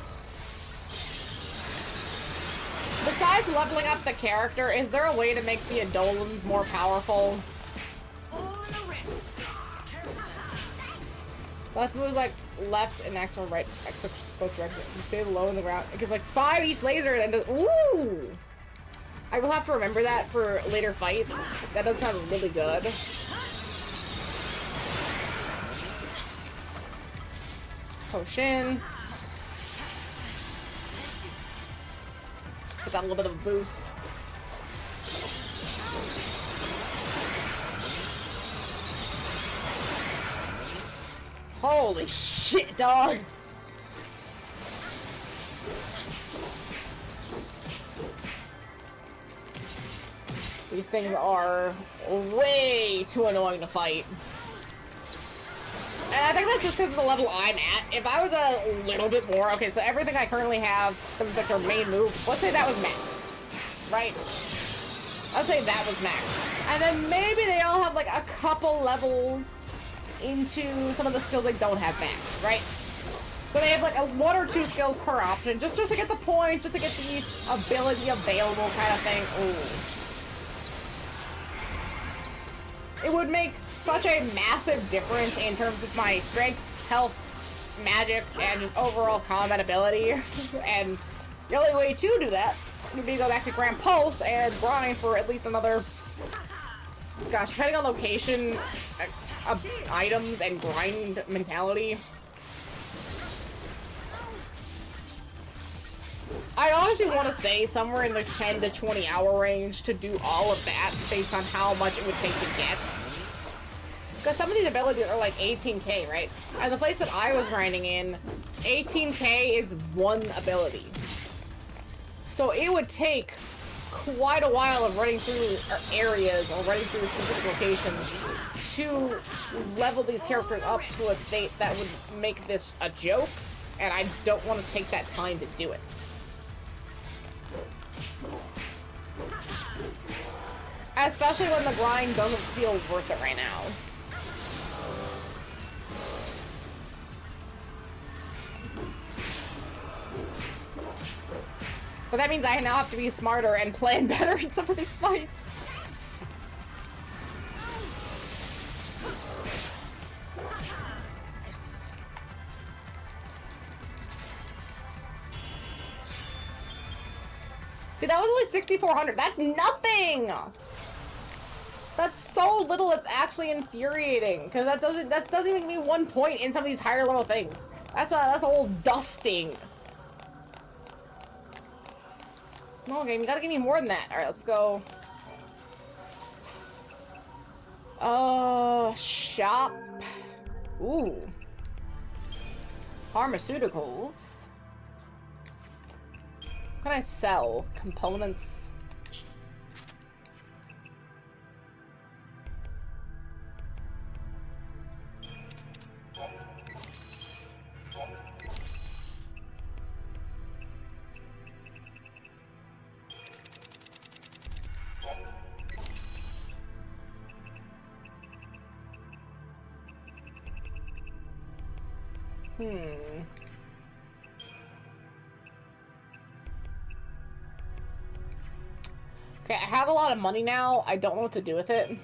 Besides leveling up the character, is there a way to make the Adolans more powerful? Left moves like left and X or right. X both directions. You stay low in the ground. It gives like 5 each laser and does, ooh! I will have to remember that for later fights. That does sound really good. Potion. Let's get that little bit of a boost. Holy shit, dog! These things are way too annoying to fight. And I think that's just because of the level I'm at. If I was a little bit more... Okay, so everything I currently have, comes like their main move. Let's say that was maxed. Right? Let's say that was maxed. And then maybe they all have like a couple levels into some of the skills they don't have maxed, right? So they have like 1 or 2 skills per option, just to get the points, just to get the ability available kind of thing. Ooh. It would make such a massive difference in terms of my strength, health, magic, and just overall combat ability. And the only way to do that would be to go back to Grand Pulse and grind for at least another... Gosh, depending on location, items, and grind mentality. I honestly want to say somewhere in the 10 to 20 hour range to do all of that based on how much it would take to get. Because some of these abilities are like 18k, right? And the place that I was grinding in, 18k is 1 ability. So it would take quite a while of running through areas or running through specific locations to level these characters up to a state that would make this a joke, and I don't want to take that time to do it. Especially when the grind doesn't feel worth it right now. But that means I now have to be smarter and plan better in some of these fights. Nice. See, that was only 6,400. That's nothing! That's so little, it's actually infuriating. Because that doesn't even give me 1 point in some of these higher level things. That's a whole dusting. No, game, you gotta give me more than that. Alright, let's go. Shop. Ooh. Pharmaceuticals. What can I sell? Components. Okay, I have a lot of money now. I don't know what to do with it.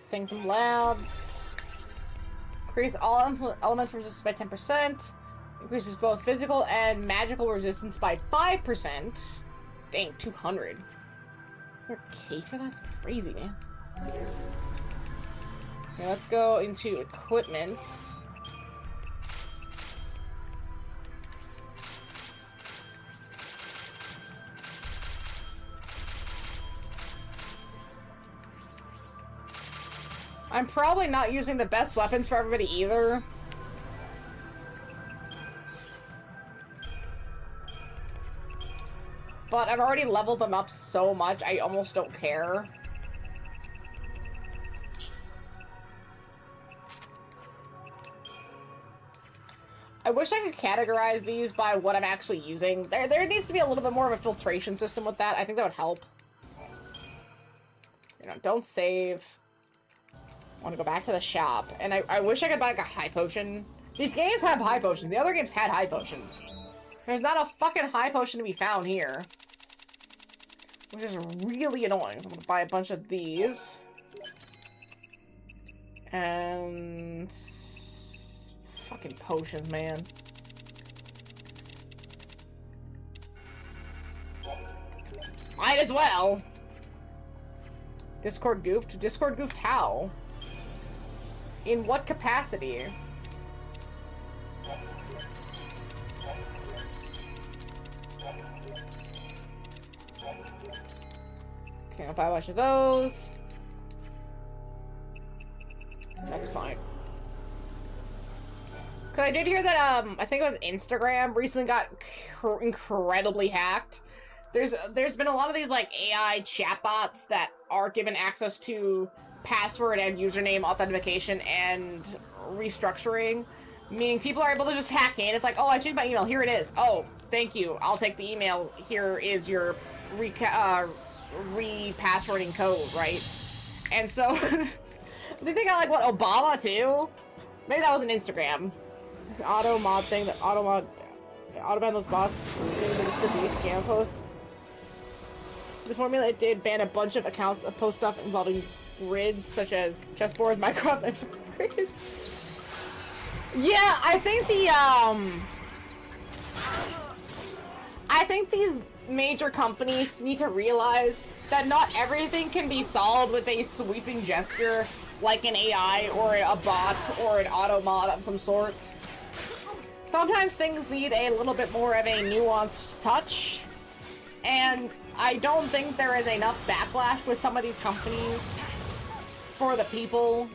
Sanctum Labs. Increase all elemental resistance by 10%. Increases both physical and magical resistance by 5%. Dang, 200. Okay for that? That's crazy, man. Okay, let's go into equipment. I'm probably not using the best weapons for everybody either. But I've already leveled them up so much, I almost don't care. I wish I could categorize these by what I'm actually using. There needs to be a little bit more of a filtration system with that. I think that would help. You know, don't save. I want to go back to the shop. And I wish I could buy like a high potion. These games have high potions. The other games had high potions. There's not a fucking high potion to be found here. Which is really annoying. So I'm gonna buy a bunch of these. And... fucking potions, man. Might as well. Discord goofed? Discord goofed how? In what capacity? Okay, I'll buy a bunch of those. That's fine. Cause I did hear that, I think it was Instagram recently got incredibly hacked. There's been a lot of these, like, AI chatbots that are given access to password and username authentication and restructuring. Meaning people are able to just hack in. It's like, oh, I changed my email. Here it is. Oh, thank you. I'll take the email. Here is your re-passwording code, right? And so, I think they got, like, what, Obama, too? Maybe that was an Instagram. This auto mod thing that autoban those bots did Mr. B scam posts. The formula it did ban a bunch of accounts that post stuff involving grids such as chessboards, Minecraft, and yeah, I think these major companies need to realize that not everything can be solved with a sweeping gesture like an AI or a bot or an auto mod of some sort. Sometimes things need a little bit more of a nuanced touch, and I don't think there is enough backlash with some of these companies for the people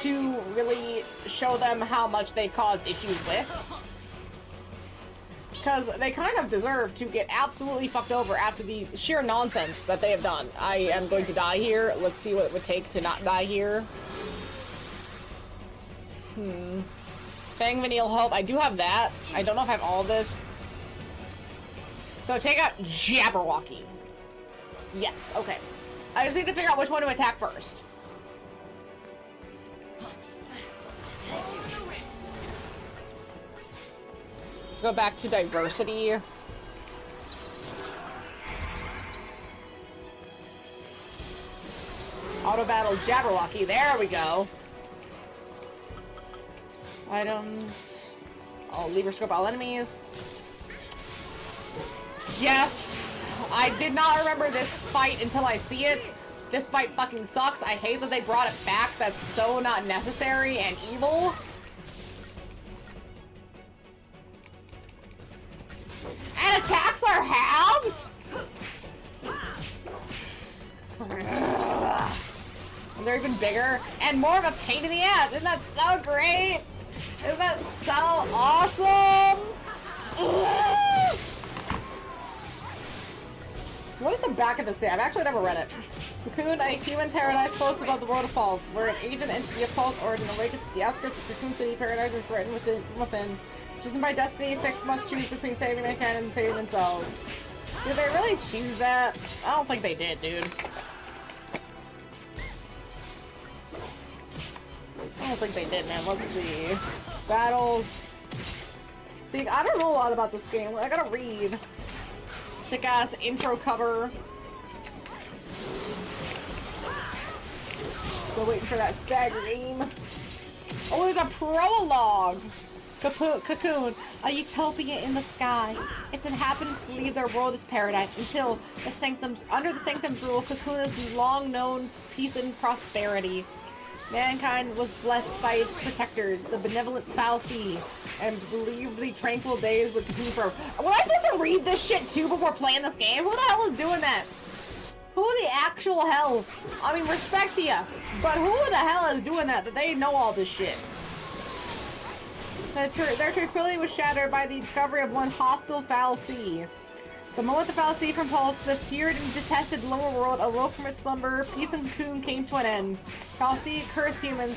to really show them how much they've caused issues with. Because they kind of deserve to get absolutely fucked over after the sheer nonsense that they have done. I am going to die here. Let's see what it would take to not die here. Fang Vanille Hope. I do have that. I don't know if I have all of this. So take out Jabberwocky. Yes, okay. I just need to figure out which one to attack first. Let's go back to diversity. Auto battle Jabberwocky. There we go. Items. Oh, lever scope all enemies. Yes! I did not remember this fight until I see it. This fight fucking sucks. I hate that they brought it back. That's so not necessary and evil. And attacks are halved? And they're even bigger and more of a pain in the ass. Isn't that so great? Isn't that so awesome? What is the back of this say? I've actually never read it. Cocoon, a human paradise floats above the world of falls, where an agent entity of false origin awakens at the outskirts of Cocoon City. Paradise is threatened within. Chosen by destiny, six must choose between saving mankind and saving themselves. Did they really choose that? I don't think they did, dude. I don't think they did, man. Let's see. Battles. See, I don't know a lot about this game. I gotta read. Sick-ass intro cover. Still waiting for that stagger aim. Oh, there's a prologue! Cocoon, a utopia in the sky. Its inhabitants believe their world is paradise until the Sanctum's under the Sanctum's rule, Cocoon has long known peace and prosperity. Mankind was blessed by its protectors, the benevolent Fal'Cie, and believed the tranquil days would continue forever. Was I supposed to read this shit too before playing this game? Who the hell is doing that? Who the actual hell? I mean, respect to ya, but who the hell is doing that they know all this shit? Their tranquility was shattered by the discovery of one hostile Fal'Cie. The moment the Fal'Cie from Pulse, the feared and detested lower world, awoke from its slumber, peace and cocoon came to an end. Fal'Cie cursed humans,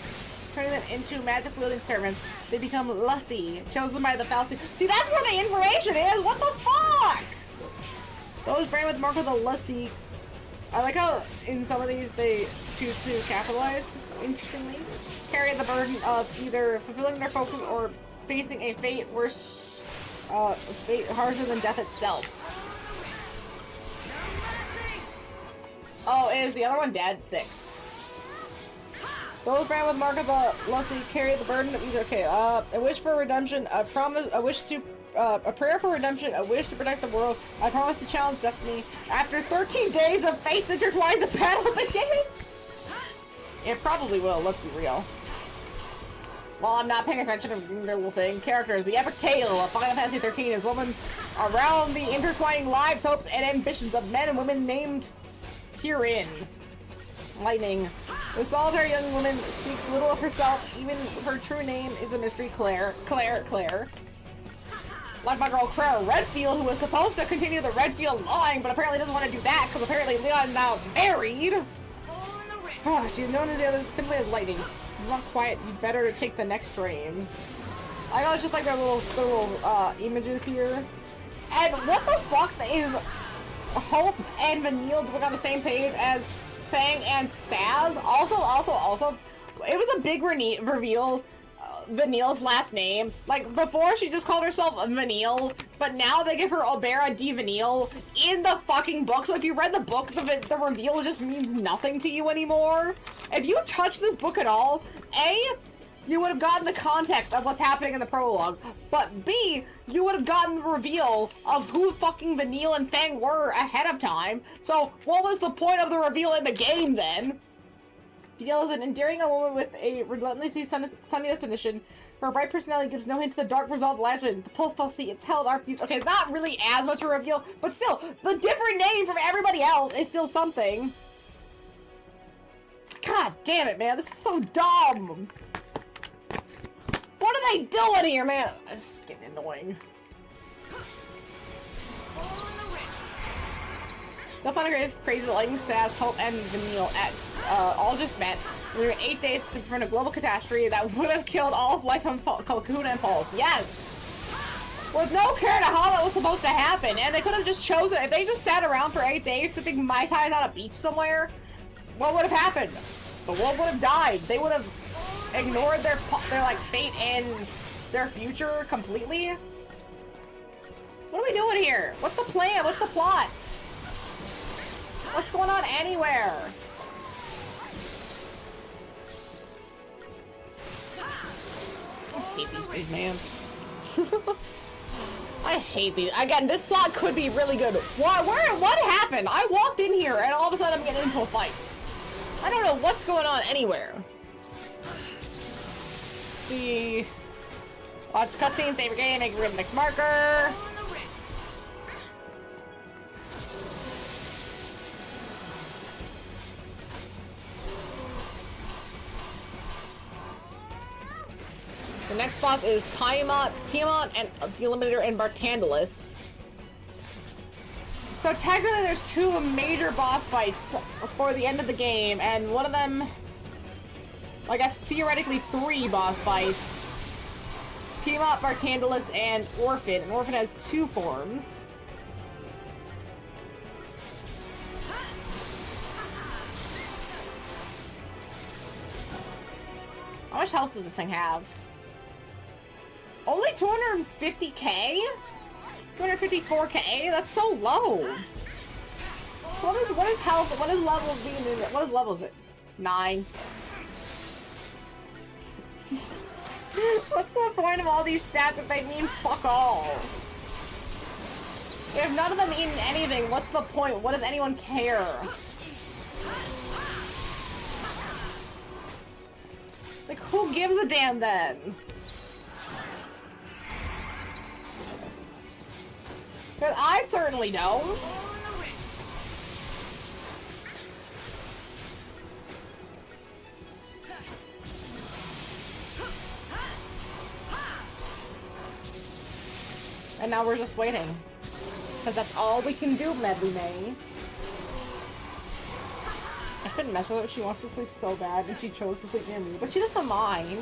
turning them into magic-wielding servants. They become Lussie, chosen by the Fal'Cie. See, that's where the information is! What the fuck?! Those branded with the mark of the Lussie. I like how in some of these they choose to capitalize, interestingly. Carry the burden of either fulfilling their focus or facing a fate worse, fate harsher than death itself. Oh, is the other one dead? Sick. Those branded with mark of the Lussie carry the burden of either. Okay, a wish for redemption, a promise, a wish to. A prayer for redemption, a wish to protect the world, I promise to challenge destiny. After 13 days of fates intertwined, the battle begins! It probably will, let's be real. While I'm not paying attention to the little thing, characters, the epic tale of Final Fantasy 13 is woven around the intertwining lives, hopes, and ambitions of men and women named herein. Lightning. The solitary young woman speaks little of herself, even her true name is a mystery. Claire. Like my girl Claire Redfield, who was supposed to continue the Redfield line, but apparently doesn't want to do that, because apparently Leon's now married. Oh, she's known as the others simply as Lightning. You want quiet, you better take the next train. I know it's just like their little images here. And what the fuck is Hope and Vanille doing on the same page as Fang and Saz? Also, it was a big reveal. Vanille's last name. Like, before she just called herself Vanille, but now they give her Obera D. Vanille in the fucking book. So if you read the book, the reveal just means nothing to you anymore. If you touch this book at all, A, you would have gotten the context of what's happening in the prologue, but B, you would have gotten the reveal of who fucking Vanille and Fang were ahead of time. So what was the point of the reveal in the game then? Vanille is an endearing woman with a relentlessly sunny disposition. Her bright personality gives no hint to the dark resolve that lies within. The Pulse Fal'Cie, it's held our future. Okay, not really as much a reveal, but still, the different name from everybody else is still something. God damn it, man, this is so dumb. What are they doing here, man? This is getting annoying. The fun is crazy that Lightning, Saz, Hope, and Vanille all just met. We were 8 days to prevent a global catastrophe that would have killed all of life on Cocoon and Pulse. Yes! With no care to how that was supposed to happen, and they could have just chosen. If they just sat around for 8 days sipping Mai Tais on a beach somewhere, what would have happened? The world would have died. They would have ignored their like fate and their future completely. What are we doing here? What's the plan? What's the plot? What's going on anywhere? I hate these dudes, man. I hate these. Again, this plot could be really good. What happened? I walked in here and all of a sudden I'm getting into a fight. I don't know what's going on anywhere. Let's see. Watch the cutscene, save your game, make your next marker. The next boss is Tiamat and the Eliminator and Bartandalus. So technically there's two major boss fights for the end of the game, and one of them, I guess theoretically 3 boss fights. Tiamat, Bartandalus, and Orphan. And Orphan has 2 forms. How much health does this thing have? Only 250k? 254k? That's so low. What is health? What is level being in it? What is level is it? 9. What's the point of all these stats if they mean fuck all? If none of them mean anything, what's the point? What does anyone care? Like, who gives a damn then? Because I certainly don't. And now we're just waiting. Because that's all we can do, Medley May. I shouldn't mess with her. She wants to sleep so bad, and she chose to sleep near me. But she doesn't mind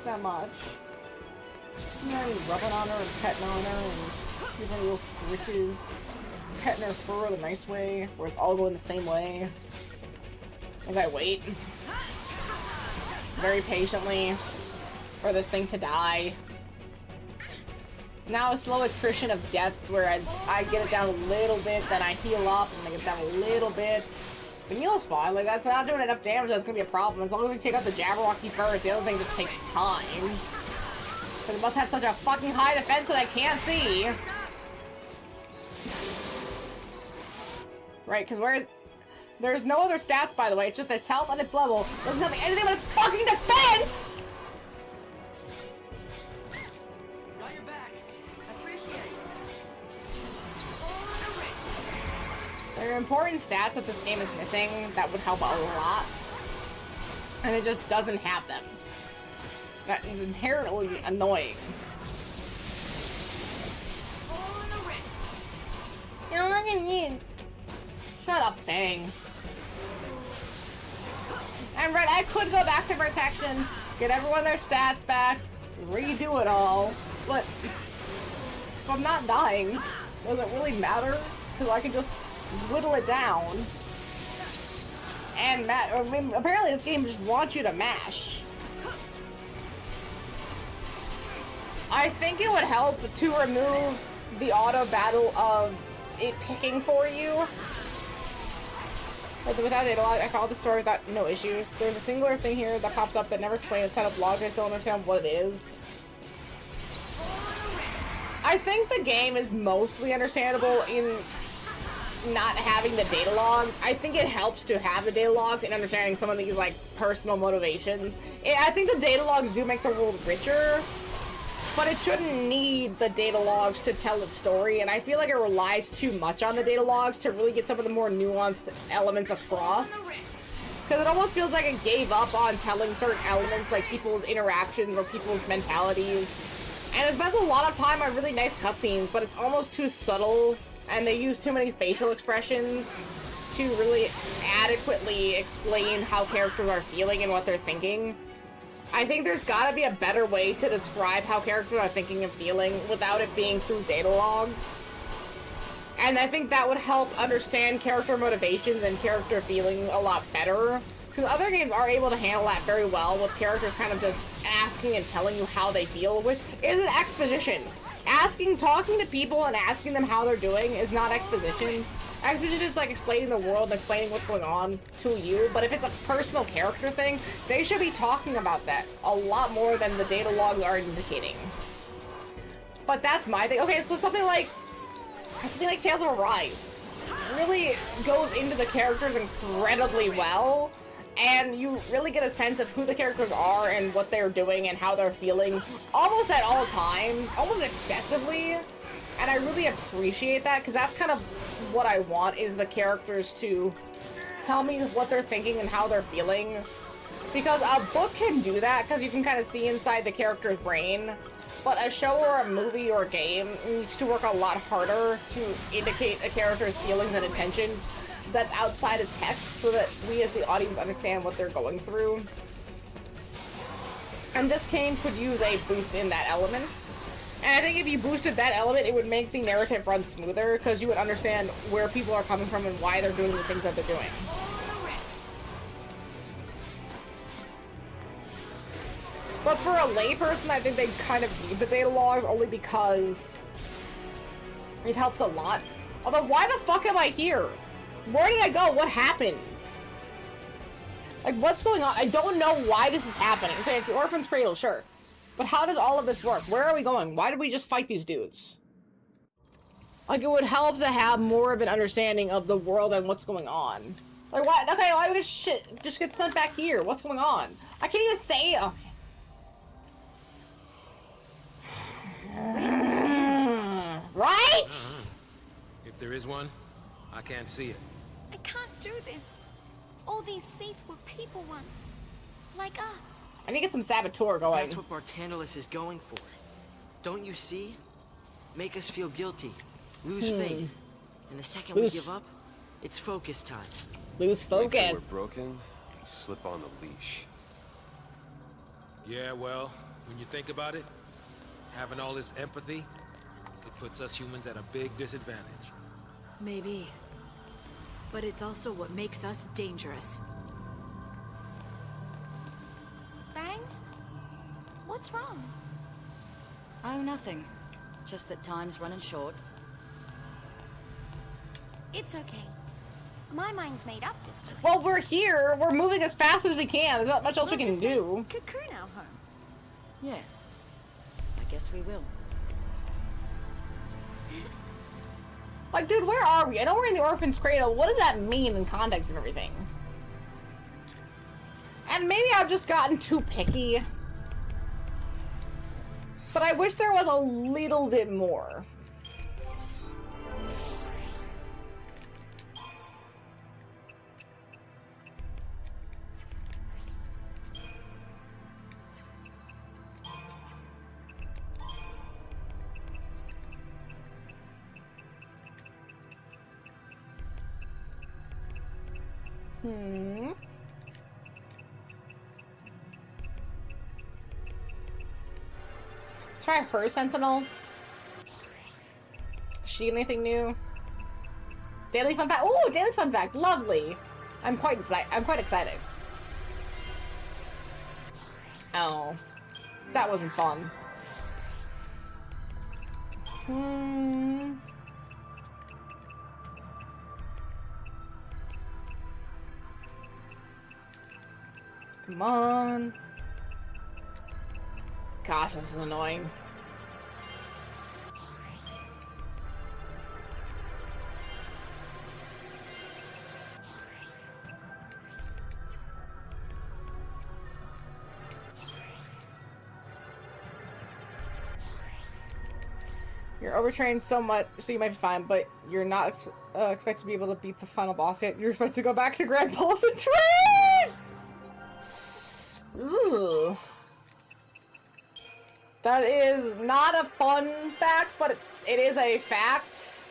that much. You know, rubbing on her and petting on her and giving her little squishes. Petting her fur the nice way, where it's all going the same way. As I wait. Very patiently for this thing to die. Now a slow attrition of death where I get it down a little bit, then I heal up, and I get it down a little bit. The heal's fine, like that's not doing enough damage, that's gonna be a problem. As long as we take out the Jabberwocky first, the other thing just takes time. Because it must have such a fucking high defense that I can't see. Right, because there's no other stats, by the way, it's just its health and its level. It doesn't have anything but its fucking defense! There are important stats that this game is missing that would help a lot. And it just doesn't have them. That is inherently annoying. Shut up, thing. I'm right, I could go back to protection, get everyone their stats back, redo it all, but if I'm not dying, does it really matter? Because I can just whittle it down. And I mean, apparently this game just wants you to mash. I think it would help to remove the auto battle of it picking for you. But without data log, I followed the story without no issues. There's a singular thing here that pops up that never explains the setup log. I still don't understand what it is. I think the game is mostly understandable in not having the data log. I think it helps to have the data logs and understanding some of these like personal motivations. I think the data logs do make the world richer, but it shouldn't need the data logs to tell its story, and I feel like it relies too much on the data logs to really get some of the more nuanced elements across. Because it almost feels like it gave up on telling certain elements, like people's interactions or people's mentalities. And it spends a lot of time on really nice cutscenes, but it's almost too subtle, and they use too many facial expressions to really adequately explain how characters are feeling and what they're thinking. I think there's gotta be a better way to describe how characters are thinking and feeling without it being through data logs. And I think that would help understand character motivations and character feeling a lot better. Because other games are able to handle that very well, with characters kind of just asking and telling you how they feel, which isn't exposition. Talking to people and asking them how they're doing is not exposition. Exposition is like explaining the world and explaining what's going on to you, but if it's a personal character thing, they should be talking about that a lot more than the data logs are indicating. But that's my thing. Okay, so something like Tales of Arise really goes into the characters incredibly well, and you really get a sense of who the characters are and what they're doing and how they're feeling almost at all times, almost excessively. And I really appreciate that, because that's kind of what I want, is the characters to tell me what they're thinking and how they're feeling. Because a book can do that, because you can kind of see inside the character's brain. But a show or a movie or a game needs to work a lot harder to indicate a character's feelings and intentions that's outside of text, so that we as the audience understand what they're going through. And this game could use a boost in that element. And I think if you boosted that element, it would make the narrative run smoother, because you would understand where people are coming from and why they're doing the things that they're doing. But for a layperson, I think they kind of need the data logs, only because it helps a lot. Although, why the fuck am I here? Where did I go? What happened? Like, what's going on? I don't know why this is happening. Okay, it's the Orphan's Cradle, sure. But how does all of this work? Where are we going? Why did we just fight these dudes? Like, it would help to have more of an understanding of the world and what's going on. Like, what? Okay, why would this shit just get sent back here? What's going on? I can't even say it. Okay. Right? If there is one, I can't see it. I can't do this. All these Seath were people once. Like us. I need to get some saboteur going. That's what Bartantalus is going for. Don't you see? Make us feel guilty. Lose faith. And the second we give up, it's focus time. Lose focus. Wait till we're broken and slip on the leash. Yeah, well, when you think about it, having all this empathy, it puts us humans at a big disadvantage. Maybe. But it's also what makes us dangerous. Bang? What's wrong? Oh, nothing. Just that time's running short. It's okay. My mind's made up this time. Well, we're here. We're moving as fast as we can. There's not much else we can do. Cocoon our home. Yeah. I guess we will. Like, dude, where are we? I know we're in the Orphan's Cradle. What does that mean in context of everything? And maybe I've just gotten too picky. But I wish there was a little bit more. Try her Sentinel. Does she get anything new? Daily fun fact. Ooh, daily fun fact. Lovely. I'm quite excited. Oh, that wasn't fun. Come on. Gosh, this is annoying. You're overtrained so much, so you might be fine, but you're not expected to be able to beat the final boss yet. You're expected to go back to Grand Pulse and train! Ooh. That is not a fun fact, but it is a fact.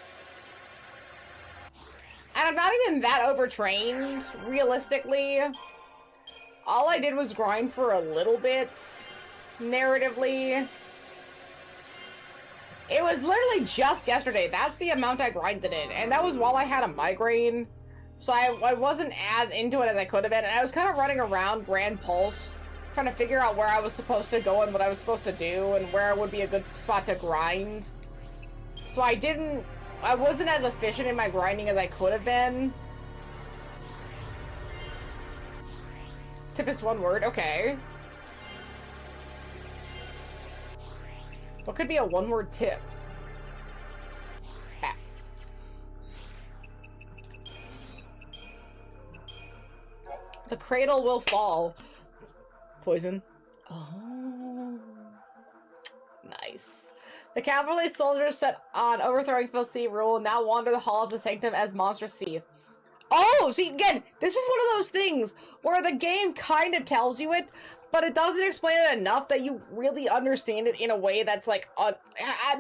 And I'm not even that overtrained, realistically. All I did was grind for a little bit, narratively. It was literally just yesterday. That's the amount I grinded it. And that was while I had a migraine. So I wasn't as into it as I could have been. And I was kind of running around Grand Pulse, trying to figure out where I was supposed to go and what I was supposed to do and where would be a good spot to grind. So I wasn't as efficient in my grinding as I could have been. Tip is one word, okay. What could be a one-word tip? Ah. The cradle will fall. Poison. Oh. Nice. The cavalry soldiers set on overthrowing FF13 rule now wander the halls of the sanctum as monstrous Seath. Oh, see, again, this is one of those things where the game kind of tells you it, but it doesn't explain it enough that you really understand it in a way that's like,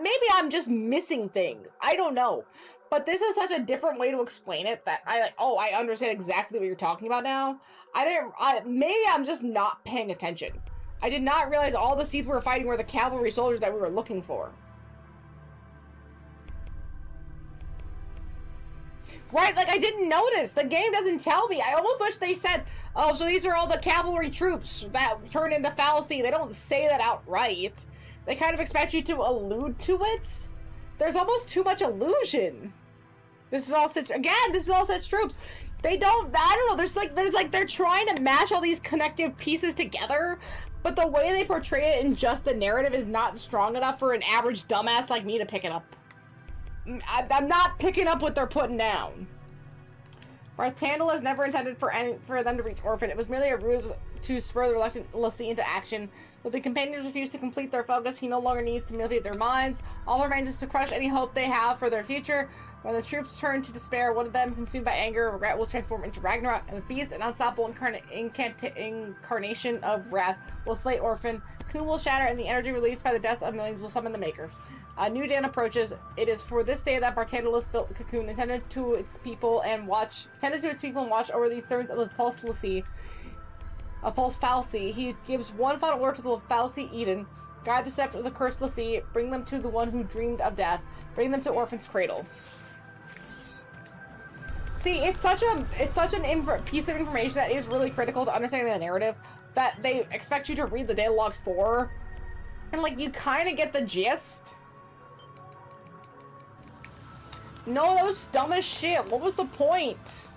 maybe I'm just missing things. I don't know. But this is such a different way to explain it that I understand exactly what you're talking about now. Maybe I'm just not paying attention. I did not realize all the Seath we were fighting were the cavalry soldiers that we were looking for. Right, like I didn't notice. The game doesn't tell me. I almost wish they said, oh, so these are all the cavalry troops that turned into fallacy. They don't say that outright. They kind of expect you to allude to it. There's almost too much allusion. This is all such troops. They don't, I don't know, there's like, they're trying to mash all these connective pieces together, but the way they portray it in just the narrative is not strong enough for an average dumbass like me to pick it up. I'm not picking up what they're putting down. Barthandel is never intended for them to reach Orphan. It was merely a ruse to spur the reluctant Lassie into action. But the companions refuse to complete their focus. He no longer needs to manipulate their minds. All remains is to crush any hope they have for their future. When the troops turn to despair, one of them, consumed by anger or regret, will transform into Ragnarok, and the beast, an unstoppable incarnation of wrath, will slay Orphan. Coon will shatter, and the energy released by the deaths of millions will summon the Maker. A new dawn approaches. It is for this day that Barthandelus built the cocoon, intended to its people and watch over the servants of the Pulse Fal'Cie. He gives one final word to the Fal'Cie Eden. Guide the steps of the cursed Lassie. Bring them to the one who dreamed of death. Bring them to Orphan's cradle. See, it's such an piece of information that is really critical to understanding the narrative that they expect you to read the data logs for, and like you kind of get the gist. No, that was dumb as shit. What was the point?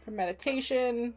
For meditation.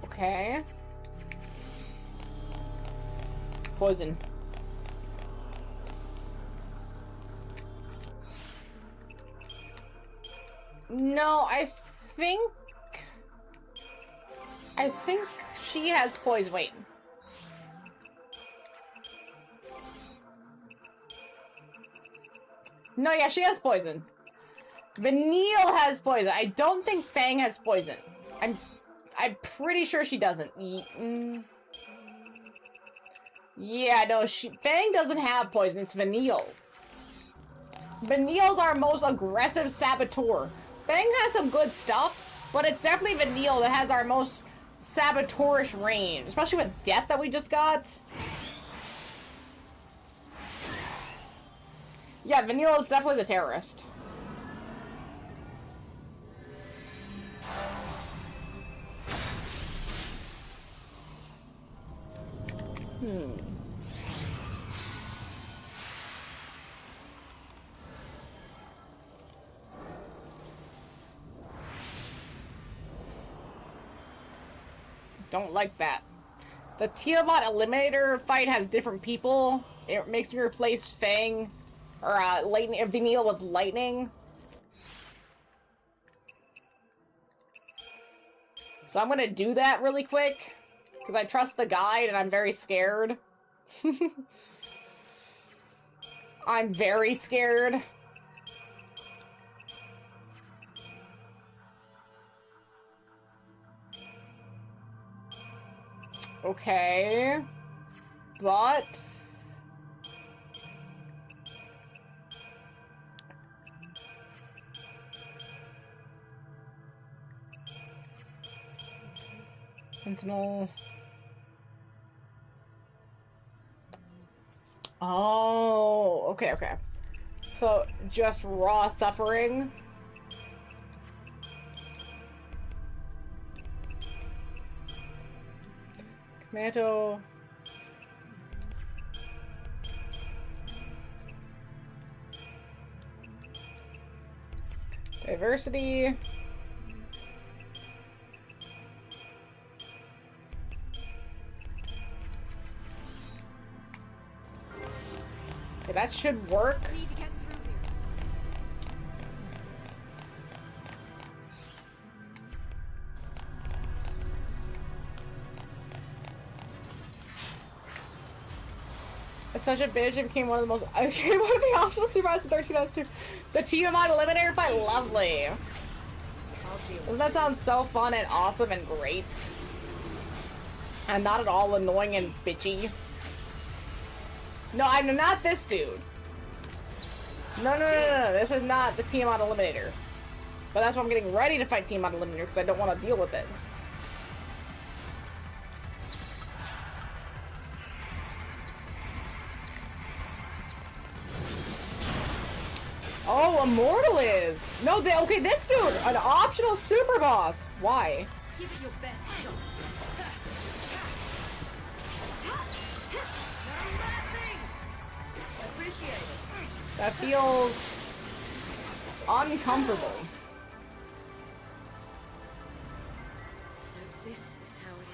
Okay. Poison. No, I think she has poison. Wait. No, yeah, she has poison. Vanille has poison. I don't think Fang has poison. I'm pretty sure she doesn't. Yeah, no, Fang doesn't have poison. It's Vanille. Vanille's our most aggressive saboteur. Fang has some good stuff, but it's definitely Vanille that has our most saboteurish range, especially with Death that we just got. Yeah, Vanille is definitely the terrorist. Don't like that. The Tiamat Eliminator fight has different people. It makes me replace Fang or Vanille with Lightning. So I'm gonna do that really quick because I trust the guide and I'm very scared. I'm very scared. Okay, but Sentinel. Oh, okay, okay. So just raw suffering. Commando. Diversity. Okay, that should work. It's such a bitch. It became one of the most. I became one of the optional supervisors in 13 too. The Tiamat Eliminator fight, lovely. Doesn't that sound so fun and awesome and great? And not at all annoying and bitchy. No, I'm not this dude. No, this is not the Tiamat Eliminator. But that's why I'm getting ready to fight Tiamat Eliminator, because I don't want to deal with it. Oh, Immortal is! No, okay, this dude! An optional super boss! Why? Give it your best shot. Appreciate it. That feels uncomfortable. So this is how it is.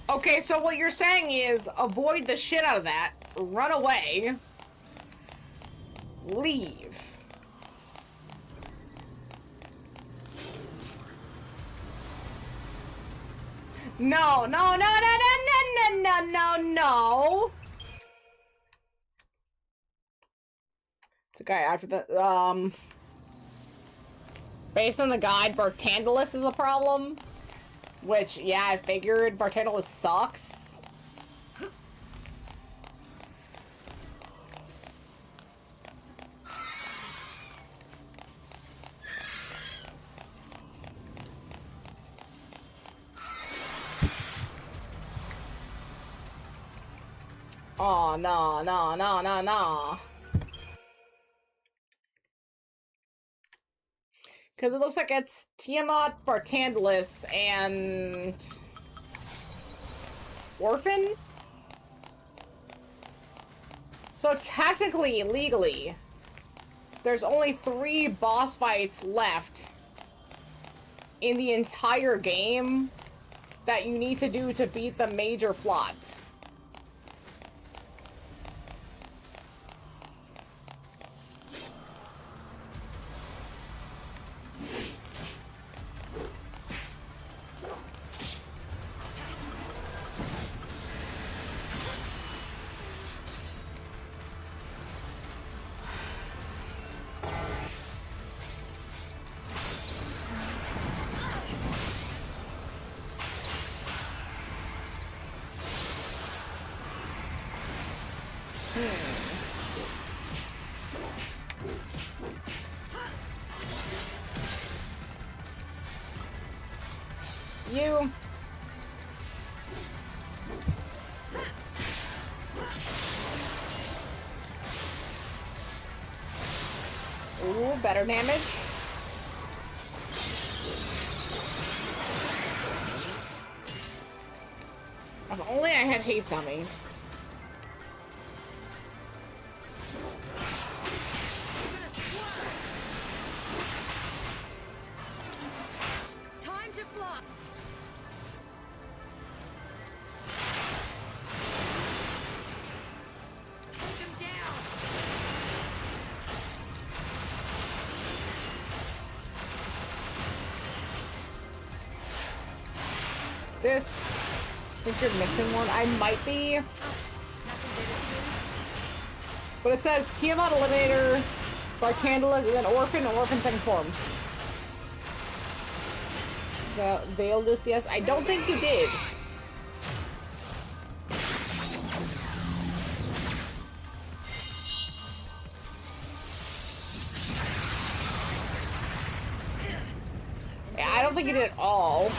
Okay, so what you're saying is avoid the shit out of that, run away, leave. No. It's okay, after the, based on the guide, Bartandalus is a problem. Which, yeah, I figured Bartandalus sucks. Oh, no. Because it looks like it's Tiamat, Bartandalus, and... Orphan? So technically, legally, there's only 3 boss fights left in the entire game that you need to do to beat the major plot. You. Ooh, better damage. If only I had haste on me. Time to fly. Take him down. This. I think you're missing one. I might be. But it says Tiamat Eliminator, Bartandalus, and then Orphan second form. Veiled this, yes. I don't think you did. Yeah, I don't think you did at all.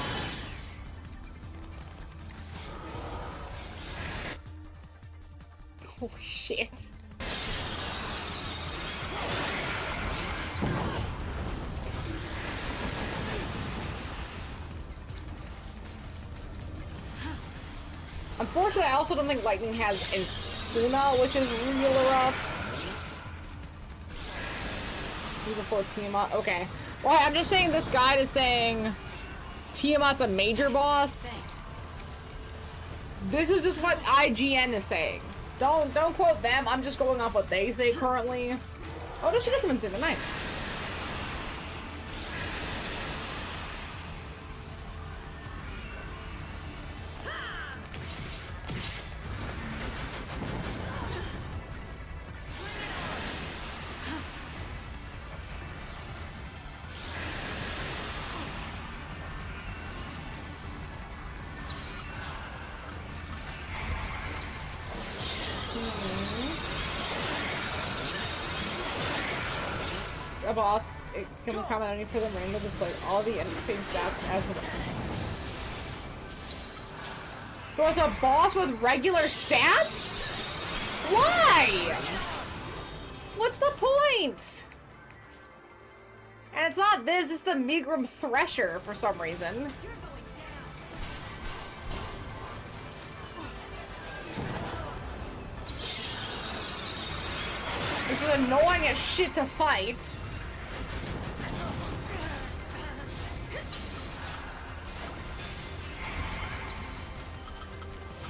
Holy shit. Unfortunately, I also don't think Lightning has Insuna, which is real rough. Even for Tiamat. Okay. Well, I'm just saying this guide is saying Tiamat's a major boss. Thanks. This is just what IGN is saying. Don't quote them. I'm just going off what they say currently. Oh, no, she got some Insuna. Nice. A boss, it can comment on any for them random display all the same stats as the There was a boss with regular stats? Why? What's the point? And it's not this, it's the Megrim Thresher for some reason. Which is annoying as shit to fight.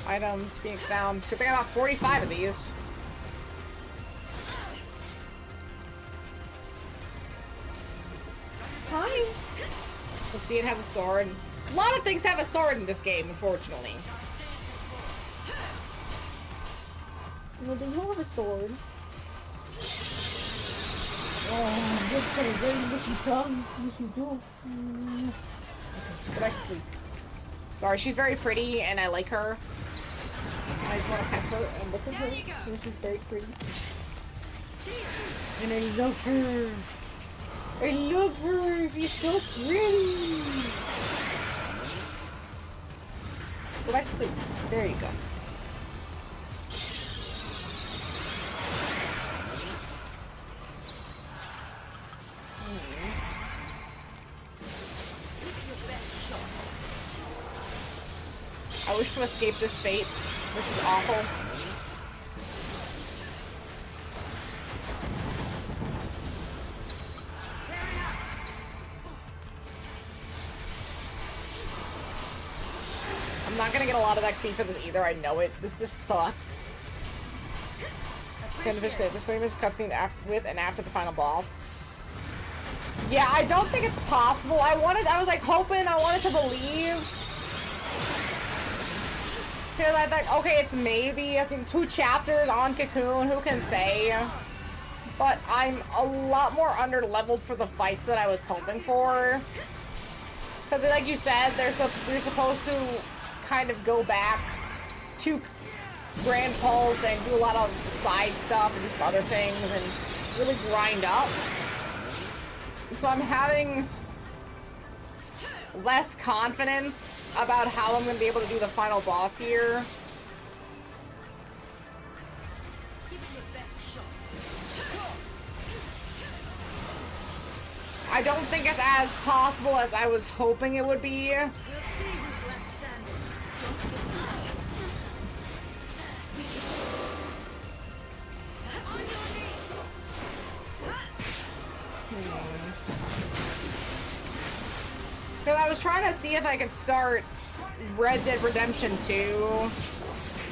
Items, Phoenix down. Good thing I got 45 of these. Hi. We'll see, it has a sword. A lot of things have a sword in this game, unfortunately. Well, they don't have a sword. Oh, that's got a very looking tongue. Yes, you do. Go back to sleep. Sorry, she's very pretty, and I like her. I just want to pet her and look at her. She's very pretty. And I love her. I love her. She's so pretty. Go back to sleep. There you go. I wish to escape this fate. This is awful. I'm not gonna get a lot of XP for this either, I know it. This just sucks. Finish the famous cutscene with and after the final boss. Yeah, I don't think it's possible. I was like hoping, I wanted to believe. Because I thought, okay, it's maybe, I think 2 chapters on Cocoon, who can say? But I'm a lot more under-leveled for the fights that I was hoping for. Because like you said, you're supposed to kind of go back to Grand Pulse and do a lot of side stuff and just other things and really grind up. So I'm having less confidence about how I'm going to be able to do the final boss here. I don't think it's as possible as I was hoping it would be. Because I was trying to see if I could start Red Dead Redemption 2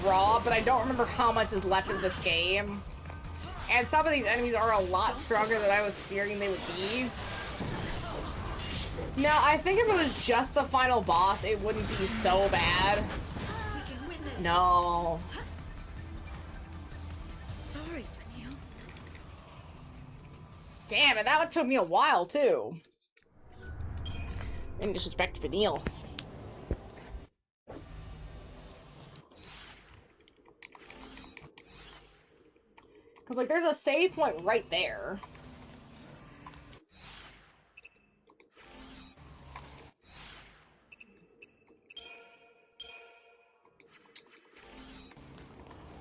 raw, but I don't remember how much is left in this game. And some of these enemies are a lot stronger than I was fearing they would be. Now, I think if it was just the final boss, it wouldn't be so bad. No. Sorry, Vanille. Damn it, that one took me a while, too. In disrespect to Vanille. Because, like, there's a save point right there.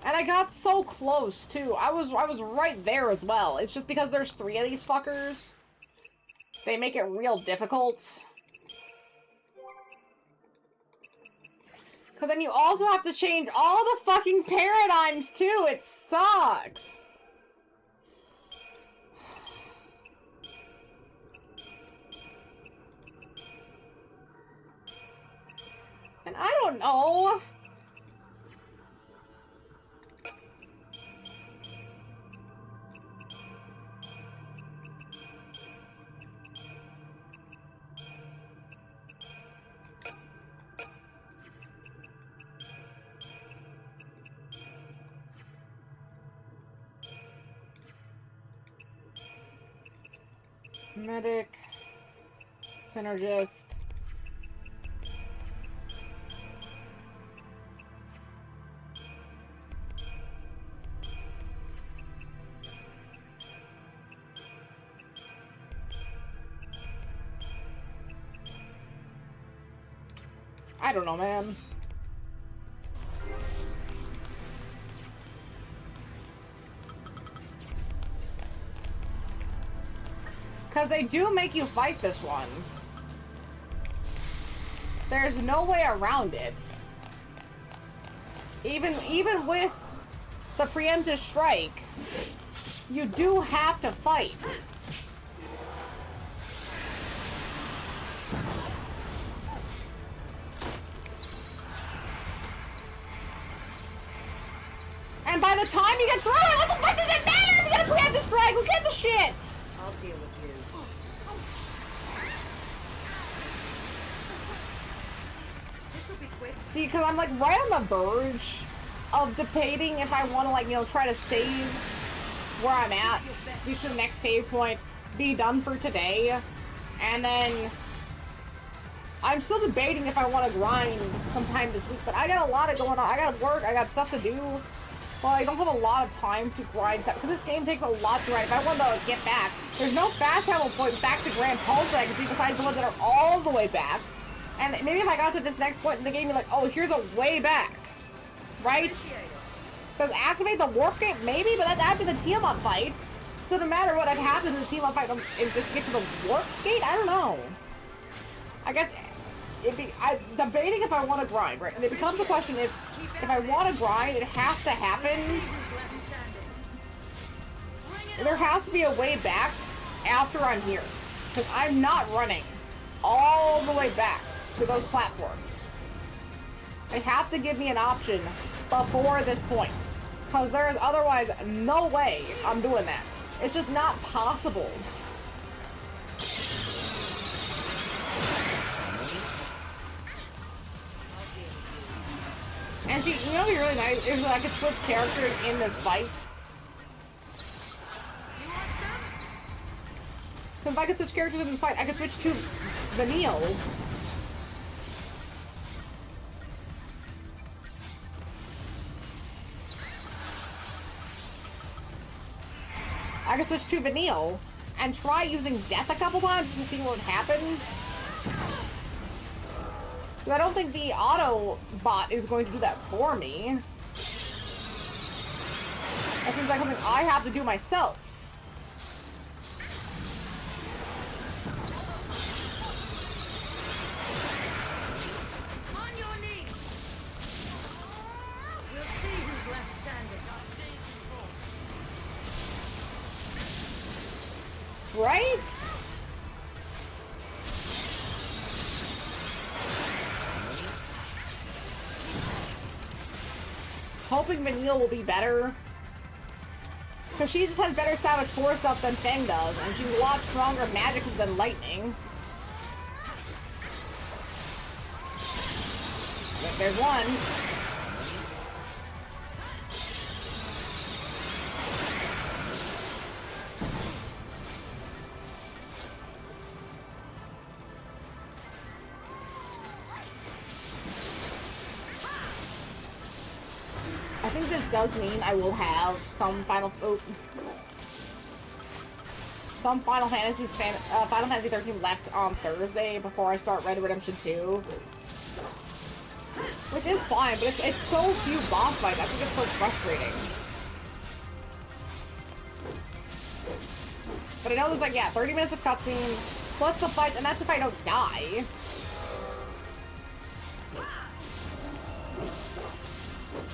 And I got so close, too. I was right there as well. It's just because there's 3 of these fuckers. They make it real difficult. Because then you also have to change all the fucking paradigms, too. It sucks. And I don't know. Medic, synergist. I don't know, man. Because they do make you fight this one. There's no way around it. Even with the preemptive strike, you do have to fight. And by the time you get through it, what the fuck does it matter if you get a preemptive strike? Who gives a shit? I'll deal with you. This'll be quick. See, because I'm like right on the verge of debating if I want to, like, you know, try to save where I'm at, reach the next save point, be done for today, and then I'm still debating if I want to grind sometime this week, but I got a lot of going on. I got work, I got stuff to do. Well, I don't have a lot of time to grind stuff, because this game takes a lot to grind. If I want to get back, there's no fast travel point back to Grand Pulse that I can see besides the ones that are all the way back. And maybe if I got to this next point in the game, you're like, oh, here's a way back. Right? It says activate the warp gate, maybe, but that's after the Tiamat fight. So no matter what, I'd have to do the Tiamat fight and just get to the warp gate? I don't know. I guess I'm debating if I want to grind, right? And it becomes a question if I want to grind, it has to happen. There has to be a way back after I'm here. Because I'm not running all the way back to those platforms. They have to give me an option before this point. Because there is otherwise no way I'm doing that. It's just not possible. And see, you know what'd be really nice is that I could switch characters in this fight. So if I could switch characters in this fight, I could switch to Vanille. I could switch to Vanille and try using Death a couple times to see what would happen. But I don't think the auto bot is going to do that for me. That seems like something I have to do myself. On your knees. We'll see who's left standing. Right? Hoping Vanille will be better. Because she just has better Saboteur stuff than Fang does, and she's a lot stronger magically than Lightning. There's one. I think this does mean I will have some Final Fantasy 13 left on Thursday before I start Red Dead Redemption 2. Which is fine, but it's so few boss fights. I think it's so frustrating. But I know there's like, yeah, 30 minutes of cutscenes, plus the fight, and that's if I don't die.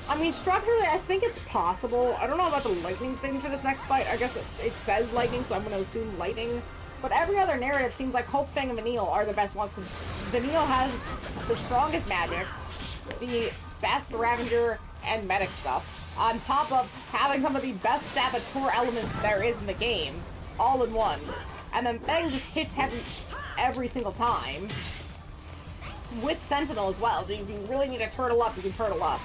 I mean, structurally, I think it's possible. I don't know about the lightning thing for this next fight. I guess it says lightning, so I'm going to assume lightning. But every other narrative seems like Hope, Fang, and Vanille are the best ones, because Vanille has the strongest magic, the best Ravager and medic stuff, on top of having some of the best Saboteur elements there is in the game, all in one. And then Fang just hits heavy every single time, with Sentinel as well, so if you really need to turtle up, you can turtle up.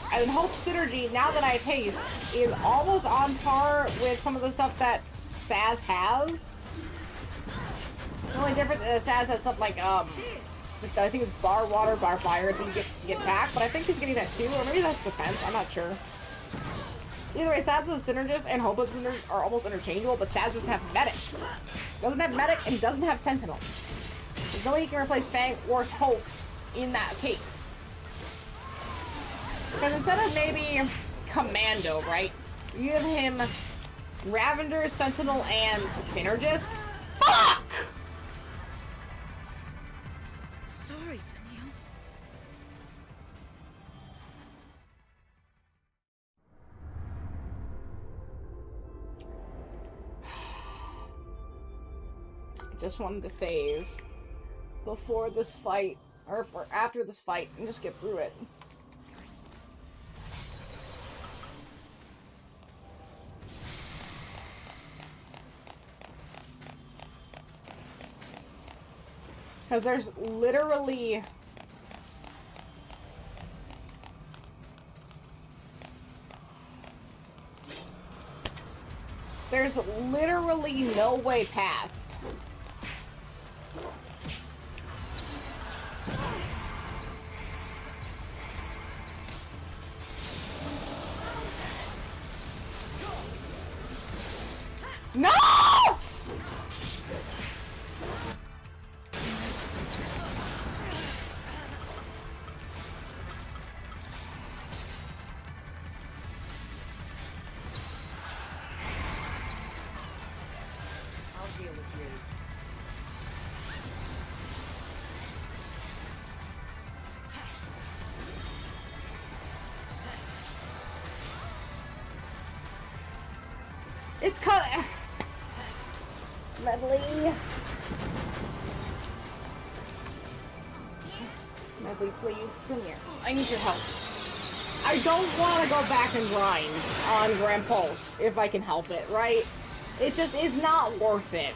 And then Hope's synergy, now that I have haste, is almost on par with some of the stuff that Saz has. The only difference is Saz has stuff like, I think it's bar water, bar fire, so you get attack, but I think he's getting that too, or maybe that's defense, I'm not sure. Either way, Saz is a synergist and Hope are almost interchangeable, but Saz doesn't have medic. Doesn't have medic, and he doesn't have Sentinel. There's no way he can replace Fang or Hope in that case. Because instead of maybe Commando, right? You give him Ravager, Sentinel, and Synergist? Fuck! Sorry, Vanille. Just wanted to save before this fight, or for after this fight, and just get through it. Because there's literally... There's literally no way past. No! I'll deal with you. It's cut. Medley. Medley, please, come here. I need your help. I don't want to go back and grind on Grand Pulse if I can help it, right? It just is not worth it.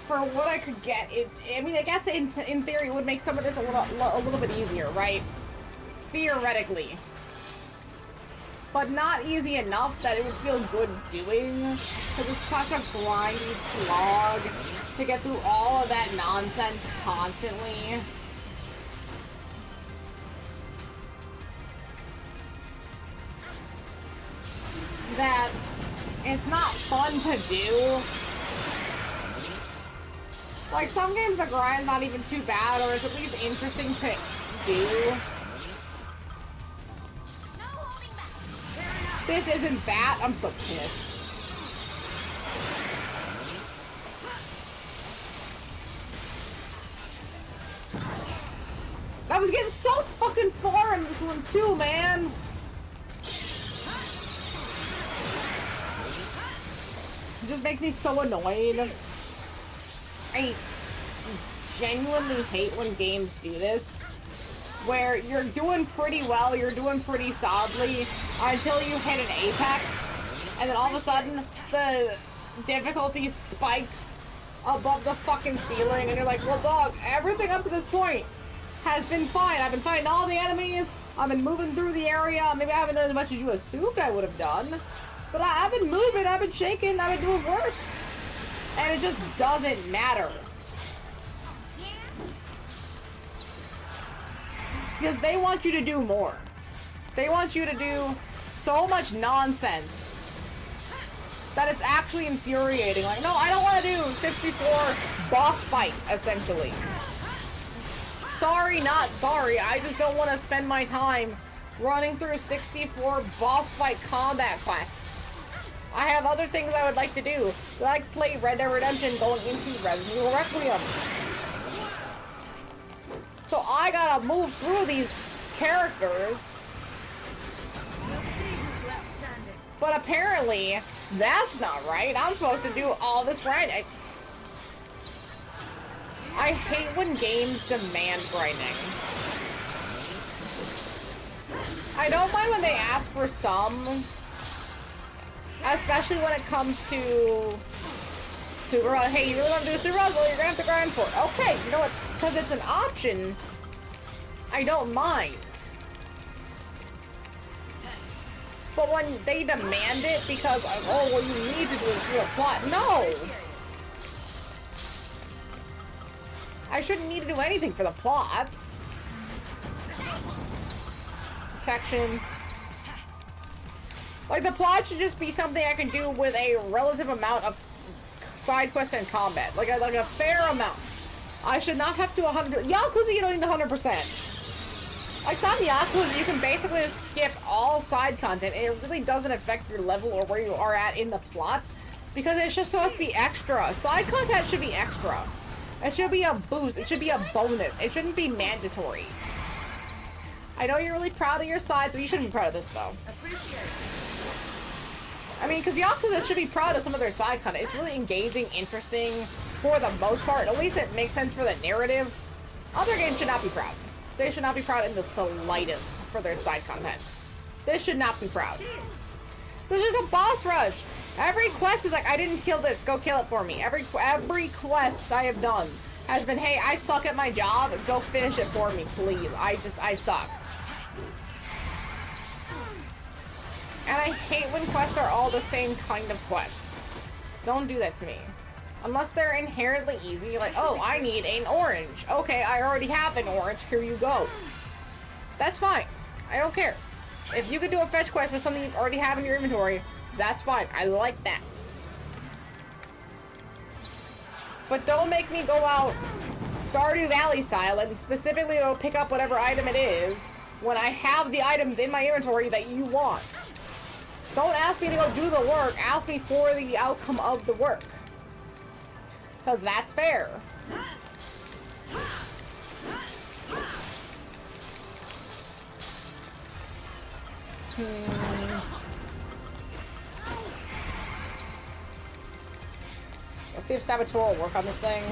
For what I could get, I mean, I guess in theory it would make some of this a little bit easier, right? Theoretically. But not easy enough that it would feel good doing. Because it's such a grindy slog to get through all of that nonsense constantly. That it's not fun to do. Like, some games the grind's not even too bad, or it's at least interesting to do. This isn't that. I'm so pissed. I was getting so fucking far in this one too, man. It just makes me so annoyed. I genuinely hate when games do this. Where you're doing pretty well, you're doing pretty solidly until you hit an apex, and then all of a sudden the difficulty spikes above the fucking ceiling, and you're like, well, dog, everything up to this point has been fine. I've been fighting all the enemies, I've been moving through the area, maybe I haven't done as much as you assumed I would have done, but I've been moving, I've been shaking, I've been doing work, and it just doesn't matter. Because they want you to do more. They want you to do so much nonsense that it's actually infuriating. Like, no, I don't want to do 64 boss fight, essentially. Sorry, not sorry. I just don't want to spend my time running through 64 boss fight combat quests. I have other things I would like to do. Like play Red Dead Redemption going into Resident Evil Requiem. So I gotta move through these characters. But apparently, that's not right. I'm supposed to do all this grinding. I hate when games demand grinding. I don't mind when they ask for some. Especially when it comes to super. Hey, you really want to do a super? Well, you're gonna have to grind for it. Okay, you know what? Because it's an option, I don't mind. But when they demand it because, oh, well, you need to do it through a plot. No! I shouldn't need to do anything for the plots. Protection. Like, the plot should just be something I can do with a relative amount of side quests and combat. Like a fair amount. I should not have to 100. Yakuza, you don't need 100%. Like some Yakuza, you can basically just skip all side content, and it really doesn't affect your level or where you are at in the plot, because it's just supposed to be extra. Side content should be extra. It should be a boost. It should be a bonus. It shouldn't be mandatory. I know you're really proud of your sides, but you shouldn't be proud of this, though. Appreciate it. I mean, because Yakuza should be proud of some of their side content. It's really engaging, interesting, for the most part. At least it makes sense for the narrative. Other games should not be proud. They should not be proud in the slightest for their side content. They should not be proud. This is a boss rush. Every quest is like, I didn't kill this, go kill it for me. Every quest I have done has been, hey, I suck at my job, go finish it for me, please. I suck. And I hate when quests are all the same kind of quest. Don't do that to me. Unless they're inherently easy, like, oh, I need an orange. Okay, I already have an orange, here you go. That's fine. I don't care. If you can do a fetch quest with something you already have in your inventory, that's fine. I like that. But don't make me go out Stardew Valley style and specifically go pick up whatever item it is when I have the items in my inventory that you want. Don't ask me to go do the work. Ask me for the outcome of the work. Because that's fair. Let's see if Saboteur will work on this thing.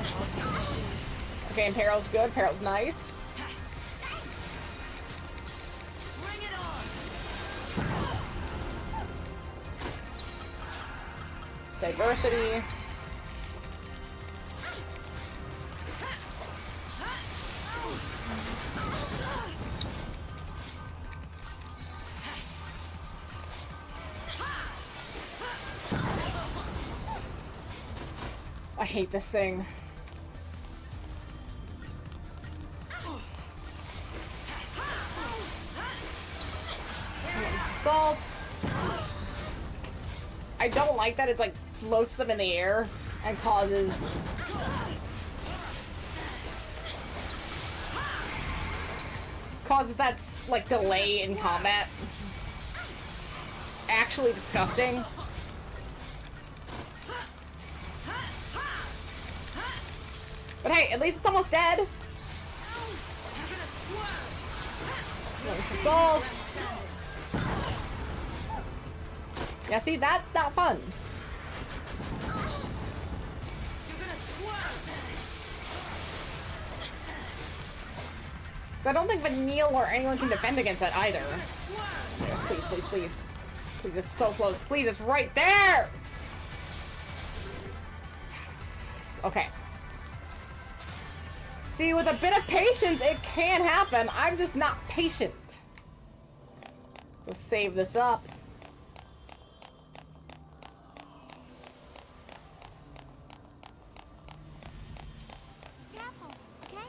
Okay, and Peril's good. Peril's nice. Diversity. I hate this thing. Assault. I don't like that it like floats them in the air and causes that's like delay in combat. Actually disgusting. But hey, at least it's almost dead. Let's assault. Yeah, see, that's not fun. I don't think Vanille or anyone can defend against that either. Please, please, please. Please, it's so close. Please, it's right there! Yes. Okay. See, with a bit of patience, it can happen. I'm just not patient. We'll save this up. Careful, okay?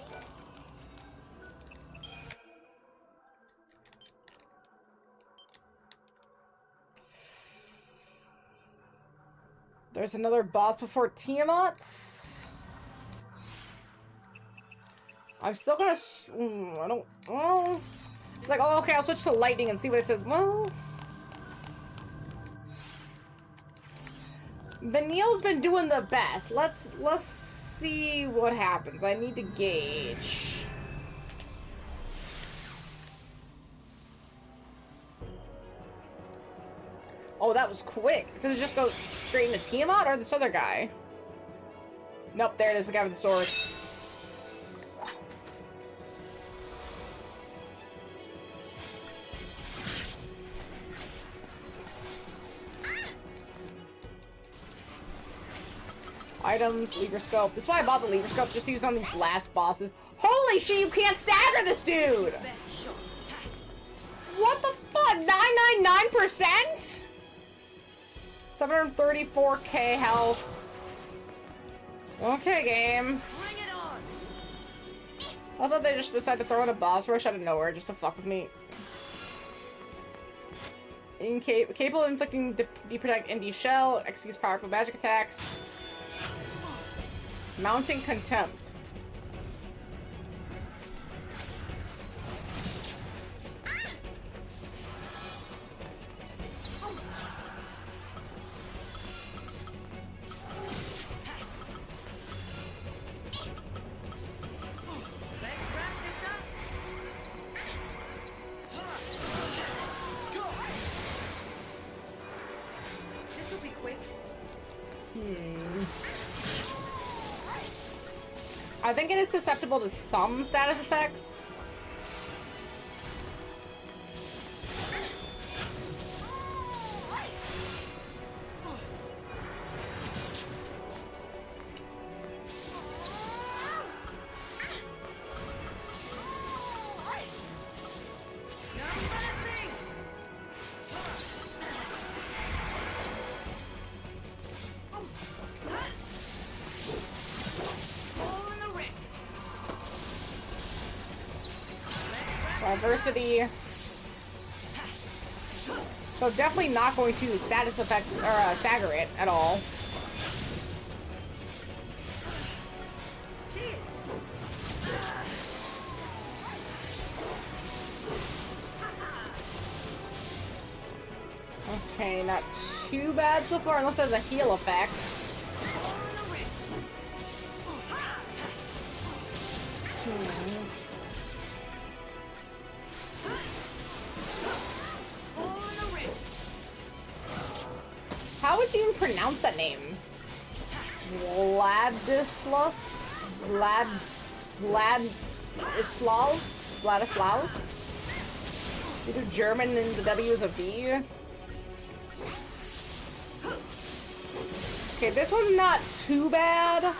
There's another boss before Tiamat. I'm still gonna. I don't. Well, like, oh, okay, I'll switch to lightning and see what it says. Well, Vanille's been doing the best. Let's see what happens. I need to gauge. Oh, that was quick. Does it just go straight into Tiamat or this other guy? Nope, there it is, the guy with the sword. Items, lever scope. This is why I bought the lever scope, just to use on these last bosses. Holy shit, you can't stagger this dude! What the fuck? 999%? 734k health. Okay, game. I thought they just decided to throw in a boss rush out of nowhere just to fuck with me. Capable of inflicting deprotect and de-shell, executes powerful magic attacks. Mounting contempt. be quick. I think it is susceptible to some status effects. Diversity. So definitely not going to status effect or stagger it at all. Okay, not too bad so far, unless there's a heal effect. How would you even pronounce that name? Vladislaus? Vladislaus? You do German and the W is a V? Okay, this one's not too bad.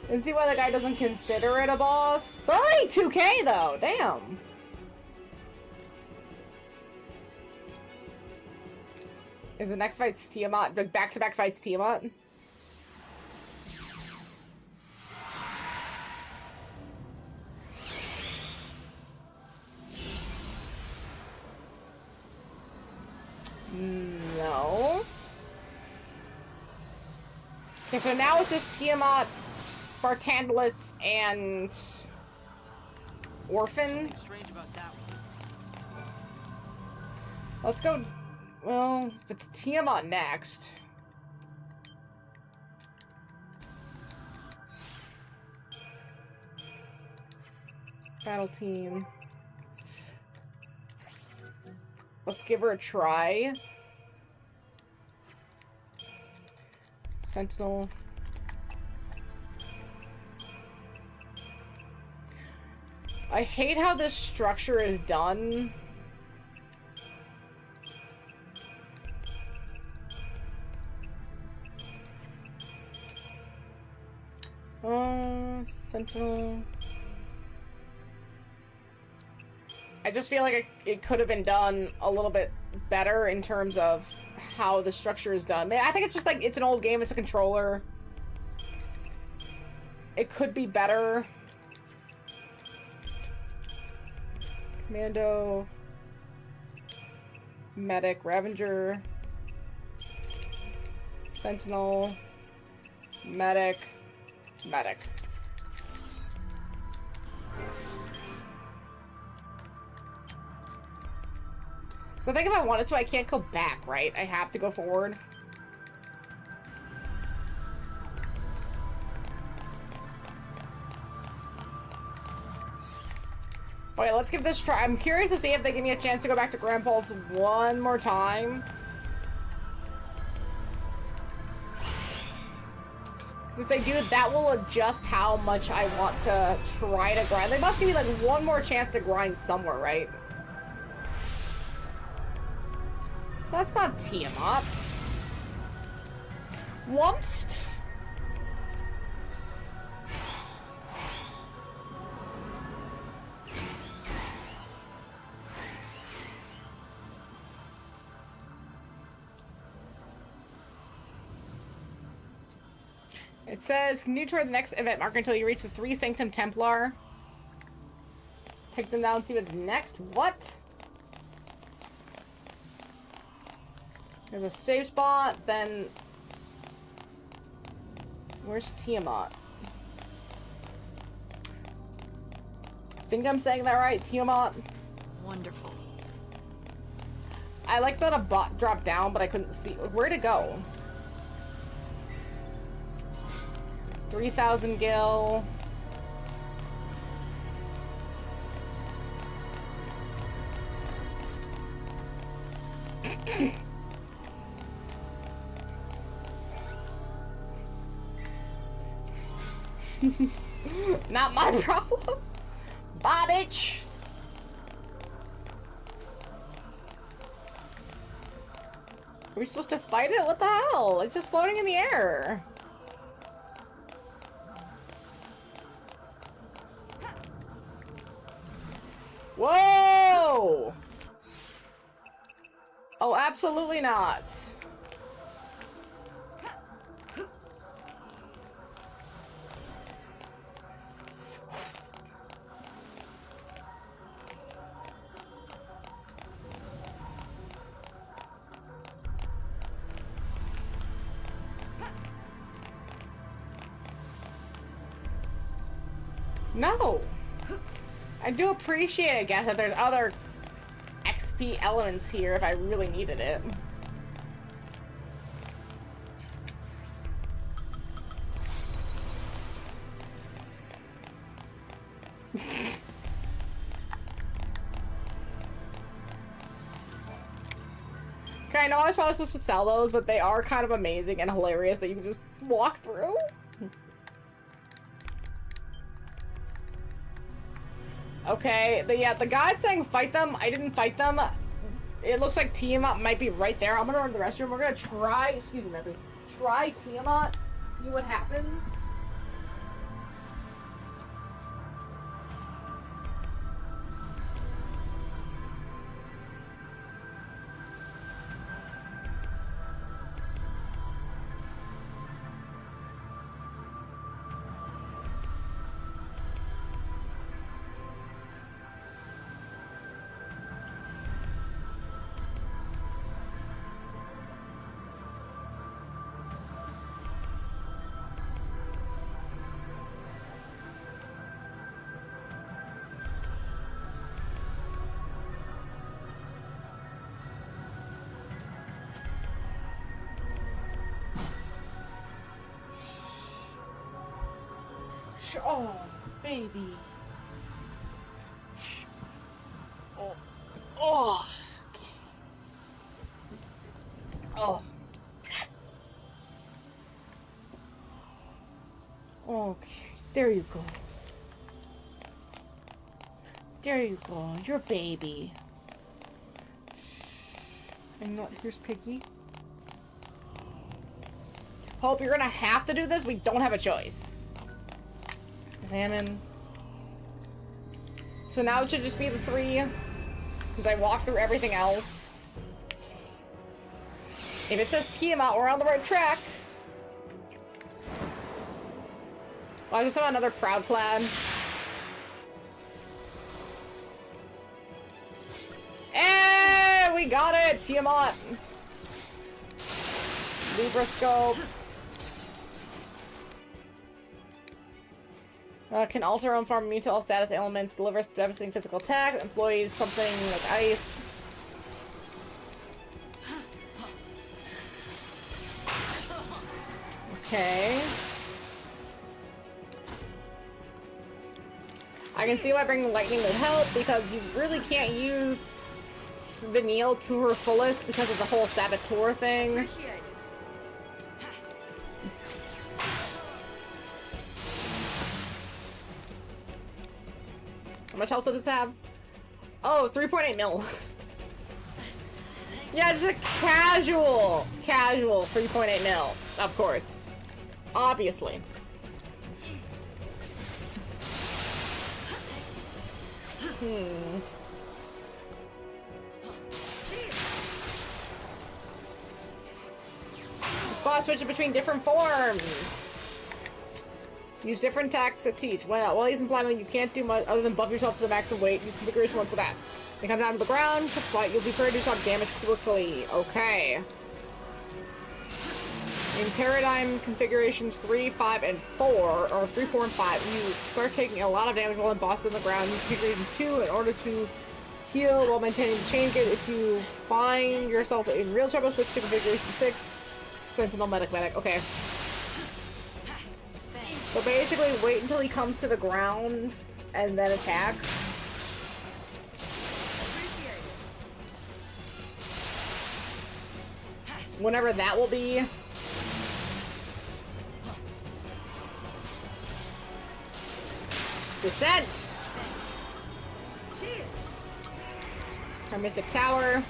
And see why the guy doesn't consider it a boss. They're already 2K though, damn. Is the next fight's Tiamat? Back-to-back fights Tiamat? No. Okay, so now it's just Tiamat, Bartandalus, and Orphan. Strange about that one. Let's go. Well, if it's Tiamat next. Battle team. Let's give her a try. Sentinel. I hate how this structure is done. Sentinel. I just feel like it could have been done a little bit better in terms of how the structure is done. I think it's just like, it's an old game, it's a controller. It could be better. Commando. Medic. Ravager. Sentinel. Medic. Medic. So I think if I wanted to, I can't go back, right? I have to go forward. Okay, let's give this a try. I'm curious to see if they give me a chance to go back to Grand Pulse one more time. If they do, that will adjust how much I want to try to grind. They must give me like one more chance to grind somewhere, right? That's not Tiamat. Wumst? It says, continue toward the next event marker until you reach the 3 Sanctum Templar. Take them down and see what's next. What? There's a save spot, then... Where's Tiamat? I think I'm saying that right, Tiamat? Wonderful. I like that a bot dropped down, but I couldn't see. Where'd it go? 3,000 gil. Not my problem. Bye, bitch. Are we supposed to fight it? What the hell? It's just floating in the air. Whoa! Oh, absolutely not. No! I do appreciate, I guess, that there's other XP elements here if I really needed it. Okay, I know I was probably supposed to sell those, but they are kind of amazing and hilarious that you can just walk through. Okay, the guide saying fight them. I didn't fight them. It looks like Tiamat might be right there. I'm gonna run to the restroom. We're gonna try, excuse me, maybe try Tiamat, see what happens. Oh, baby. Oh. Oh. Oh. Okay. There you go. There you go. Your baby. And not, here's Piggy. Hope, you're gonna have to do this. We don't have a choice. Examine. So now it should just be the 3. Since I walked through everything else. If it says Tiamat, we're on the right track. Well, I just have another Proud Clad. Hey, we got it! Tiamat! Libra Scope. Can alter own form immune to all status ailments, delivers devastating physical attack, employs something like ice. Okay. I can see why bringing lightning would help, because you really can't use Vanille to her fullest because of the whole Saboteur thing. How much health does this have? Oh, 3.8 mil. Yeah, just a casual 3.8 mil, of course. Obviously. Spot switching between different forms. Use different attacks to teach. While he's in flight mode, you can't do much other than buff yourself to the maximum weight. Use configuration 1 for that. When you come down to the ground, flight, you'll be prepared to do some damage quickly. Okay. In Paradigm configurations 3, 5, and 4, or 3, 4, and 5, you start taking a lot of damage while in boss on the ground. Use configuration 2 in order to heal while maintaining the chain gate. If you find yourself in real trouble, switch to configuration 6. Sentinel Medic. Okay. So basically, wait until he comes to the ground and then attack. Whenever that will be. Descent! Our Mystic Tower.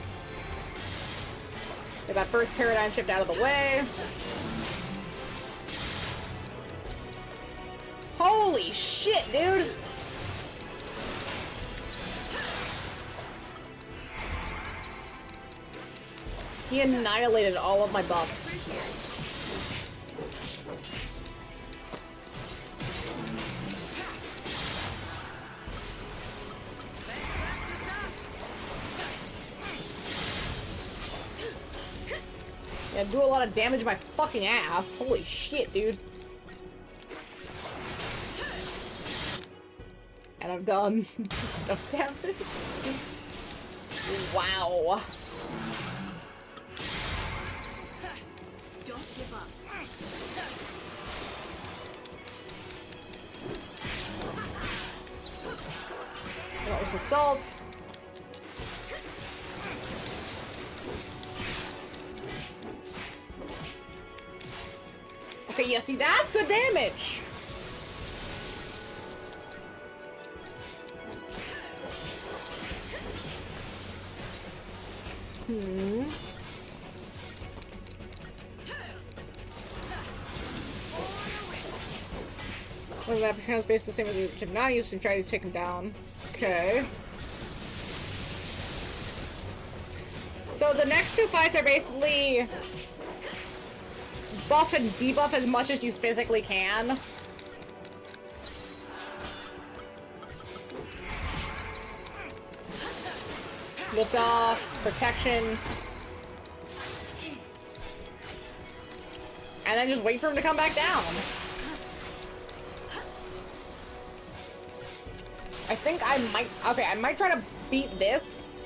Get that first paradigm shift out of the way. Holy shit, dude! He annihilated all of my buffs. Yeah, do a lot of damage to my fucking ass. Holy shit, dude. And I'm done. No damage. Wow. Don't give up. That was assault. Okay, yeah, see, that's good damage. Well, that becomes basically the same as the objective now used to try to take him down. Okay. So the next two fights are basically buff and debuff as much as you physically can. Lift off, protection. And then just wait for him to come back down. I think I might, okay, I might try to beat this.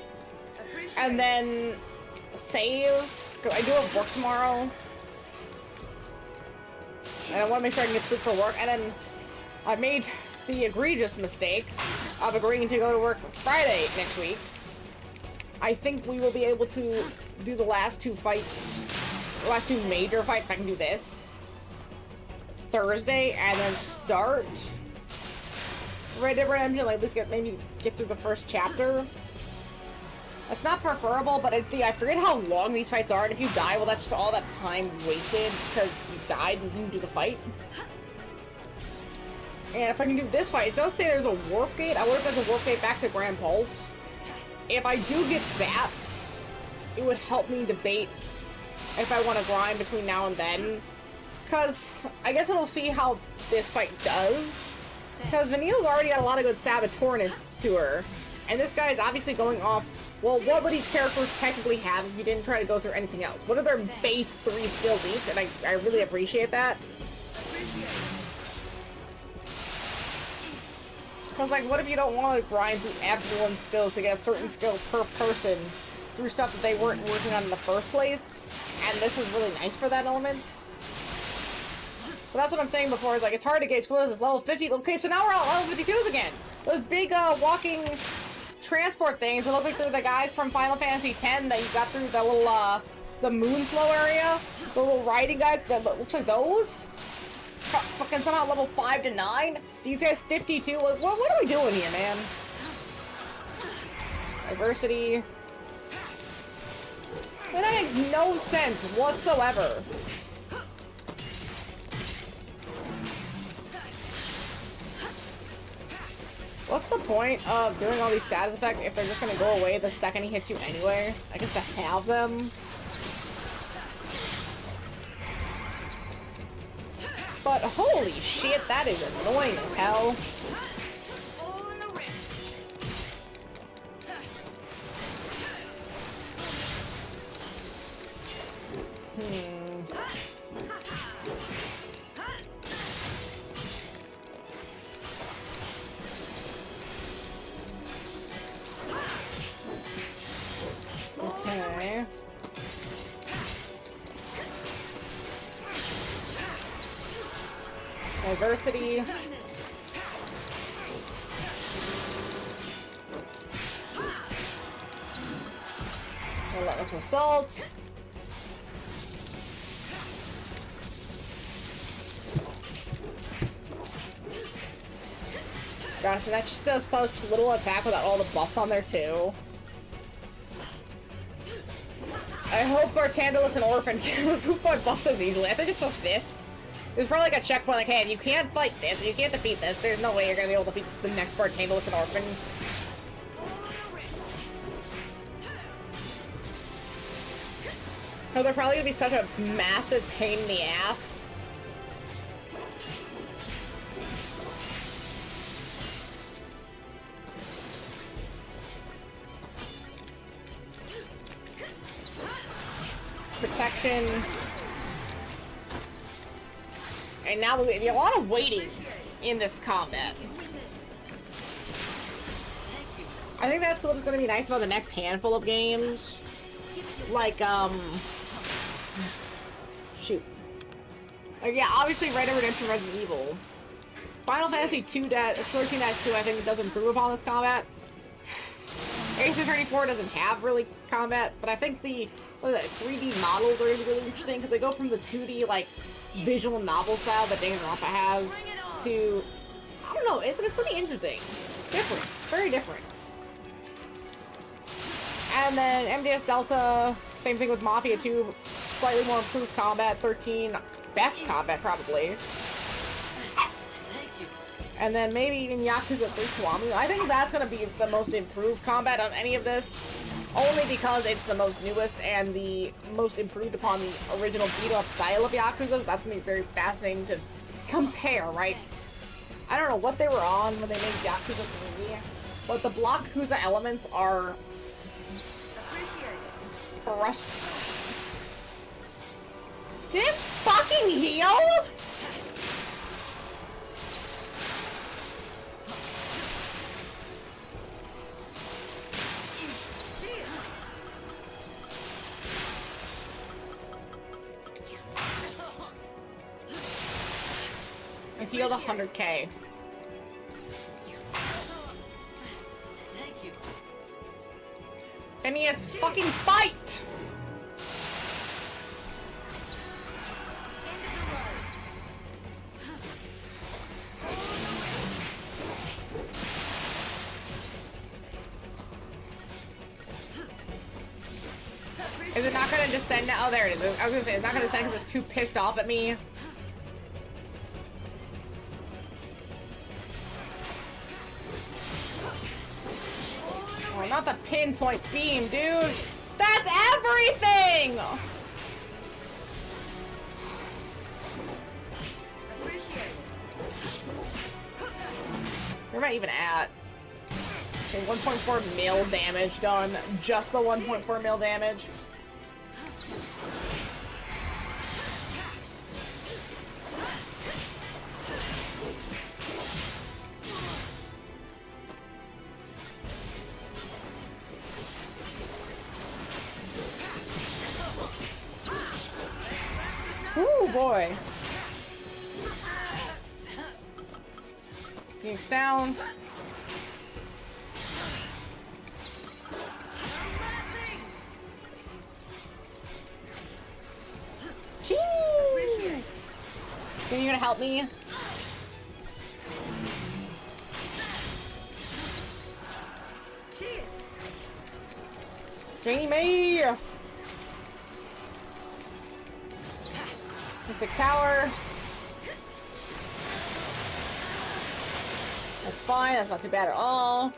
And then save. I do have work tomorrow. And I want to make sure I can get sleep for work. And then I made the egregious mistake of agreeing to go to work Friday next week. I think we will be able to do the last two fights, the last two major fights, if I can do this, Thursday, and then start Red Dead Redemption, like, let's maybe get through the first chapter. That's not preferable, but I forget how long these fights are, and if you die, well, that's just all that time wasted, because you died and didn't do the fight. And if I can do this fight, it does say there's a warp gate. I wonder if there's a warp gate back to Grand Pulse. If I do get that, it would help me debate if I want to grind between now and then. Because I guess we'll see how this fight does. Because Vanille's already got a lot of good Saboteurness to her. And this guy is obviously going off, well, what would these characters technically have if you didn't try to go through anything else? What are their base 3 skills each? And I really appreciate that. Because, like, what if you don't want to grind through everyone's skills to get a certain skill per person through stuff that they weren't working on in the first place? And this is really nice for that element. But that's what I'm saying before, is like, it's hard to gauge. What is this, level 50? Okay, so now we're at level 52s again. Those big, walking transport things, it look like they're the guys from Final Fantasy X that you got through the little, the Moonflow area. The little riding guys, that looks like those. Fucking somehow level 5 to 9. These guys 52. Like, what are we doing here, man? Diversity. Well, that makes no sense whatsoever. What's the point of doing all these status effects if they're just gonna go away the second he hits you anyway? I guess to have them. But holy shit, that is annoying as hell. Okay. Diversity. Relentless assault. Gosh, and that just does such little attack without all the buffs on there, too. I hope Bartandalus and Orphan can remove my buffs as easily. I think it's just this. There's probably like a checkpoint like, hey, if you can't fight this, if you can't defeat this, there's no way you're gonna be able to defeat the next Bartandalus and Orphan. So they're probably gonna be such a massive pain in the ass. Protection. And now we have a lot of waiting in this combat. I think that's what's gonna be nice about the next handful of games. Like, shoot. Yeah, obviously Red Dead Redemption Resident Evil. Final Fantasy 13-2 I think does improve upon this combat. Ace Attorney 4 doesn't have really combat, but I think the 3D models are really interesting because they go from the 2D like visual novel style that Danganronpa has to, I don't know, it's pretty interesting. Different. Very different. And then MDS Delta, same thing with Mafia 2, slightly more improved combat, 13, best combat probably. And then maybe even Yakuza 3 Kiwami. I think that's going to be the most improved combat on any of this, only because it's the most newest and the most improved upon the original beat-up style of Yakuza. That's going to be very fascinating to compare, right? I don't know what they were on when they made Yakuza 3, but the Blockuza elements are Did it fucking heal? I healed 100k. Phineas, fucking fight! Is it not gonna descend now? Oh, there it is. I was gonna say, it's not gonna descend because it's too pissed off at me. Oh, not the pinpoint beam, dude! That's everything! Where am I even at? Okay, 1.4 mil damage done. Just the 1.4 mil damage. Ooh, boy. Phoenix down. Genie! Are you gonna help me? Genie me! Mystic Tower. That's fine, that's not too bad at all.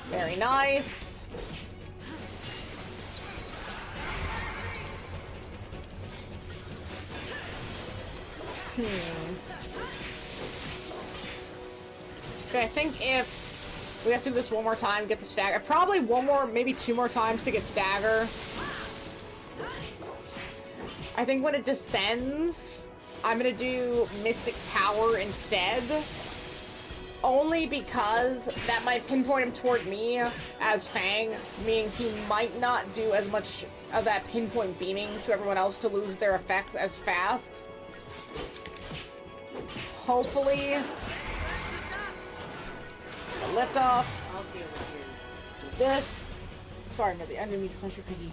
Very nice. Okay, I think if we have to do this one more time, get the stagger. Probably one more, maybe two more times to get stagger. I think when it descends, I'm gonna do Mystic Tower instead. Only because that might pinpoint him toward me as Fang, meaning he might not do as much of that pinpoint beaming to everyone else to lose their effects as fast. Hopefully. Lift off. I'll deal with you. this. Sorry, I didn't mean to touch your piggy.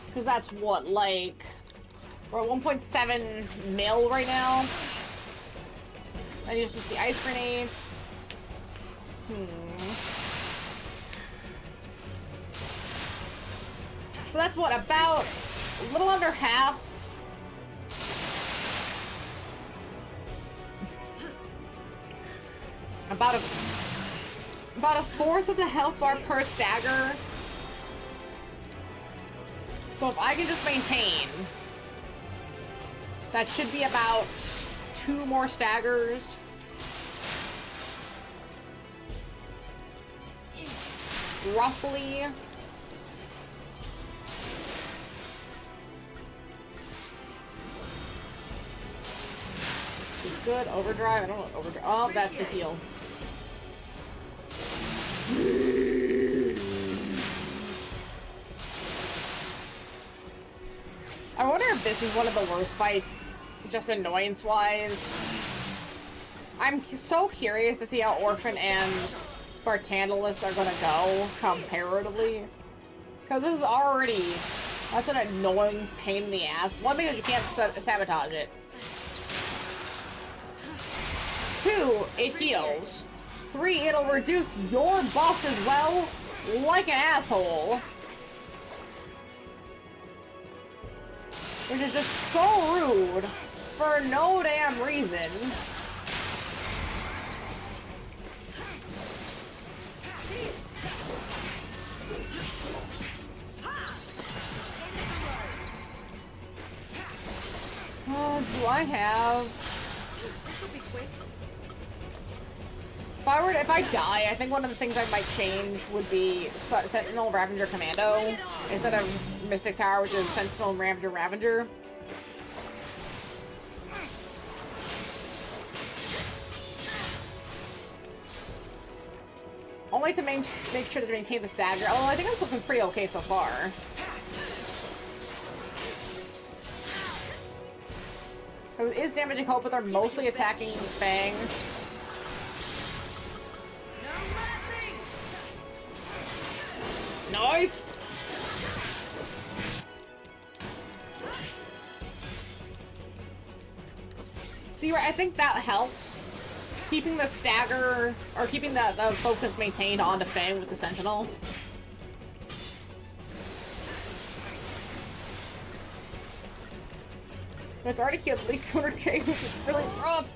Because that's what, like... We're at 1.7 mil right now. I use the ice grenades. So that's what, about a little under half. About a fourth of the health bar per stagger. So if I can just maintain, that should be about 2 more staggers. Roughly. Good. Overdrive. I don't know what overdrive. Oh, that's the heal. I wonder if this is one of the worst fights, just annoyance-wise. I'm so curious to see how Orphan and Spartanulus are gonna go, comparatively. Because this is already such an annoying pain in the ass. One, because you can't sabotage it. 2, it heals. 3, it'll reduce your buff as well, like an asshole. Which is just so rude, for no damn reason. Do I have... If I die, I think one of the things I might change would be Sentinel Ravager Commando instead of Mystic Tower, which is Sentinel Ravager Ravager. Only to make sure to maintain the stagger. Although I think it's looking pretty okay so far. It is damaging Hope, but they're mostly attacking Fang. Nice! See, right, I think that helps. Keeping the stagger, or keeping the focus maintained onto Fang with the Sentinel. It's already killed at least 200k, which is really rough.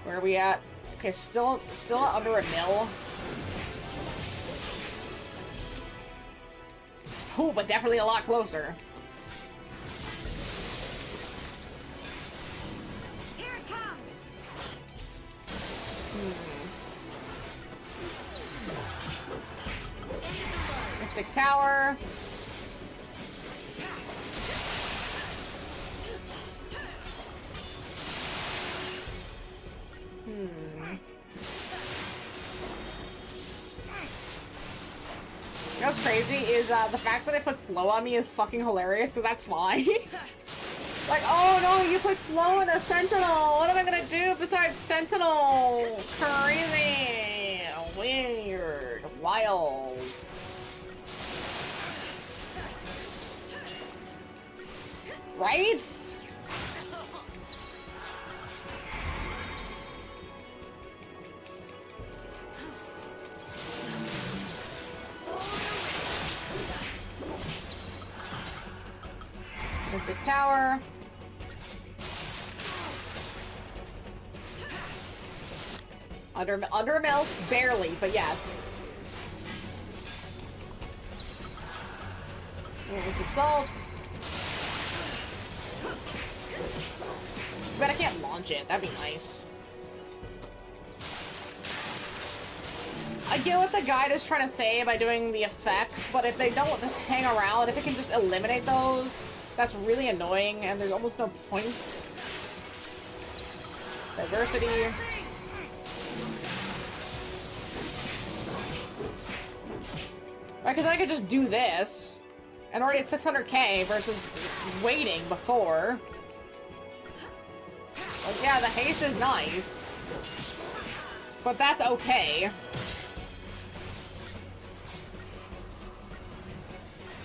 Where are we at? Okay, still under a mil. Oh, but definitely a lot closer. Here it comes. Mystic Tower. You know what's crazy is the fact that they put slow on me is fucking hilarious, because that's fine. Like, oh no, you put slow in a Sentinel! What am I gonna do besides Sentinel? Crazy! Weird. Wild. Right? Mystic Tower. Under a mil, barely, but yes. Here's Assault. Too bad I can't launch it. That'd be nice. I get what the guide is trying to say by doing the effects, but if they don't hang around, if it can just eliminate those, that's really annoying, and there's almost no points. Diversity. Right, because I could just do this, And already at 600k versus waiting before. Like, yeah, the haste is nice. But that's okay.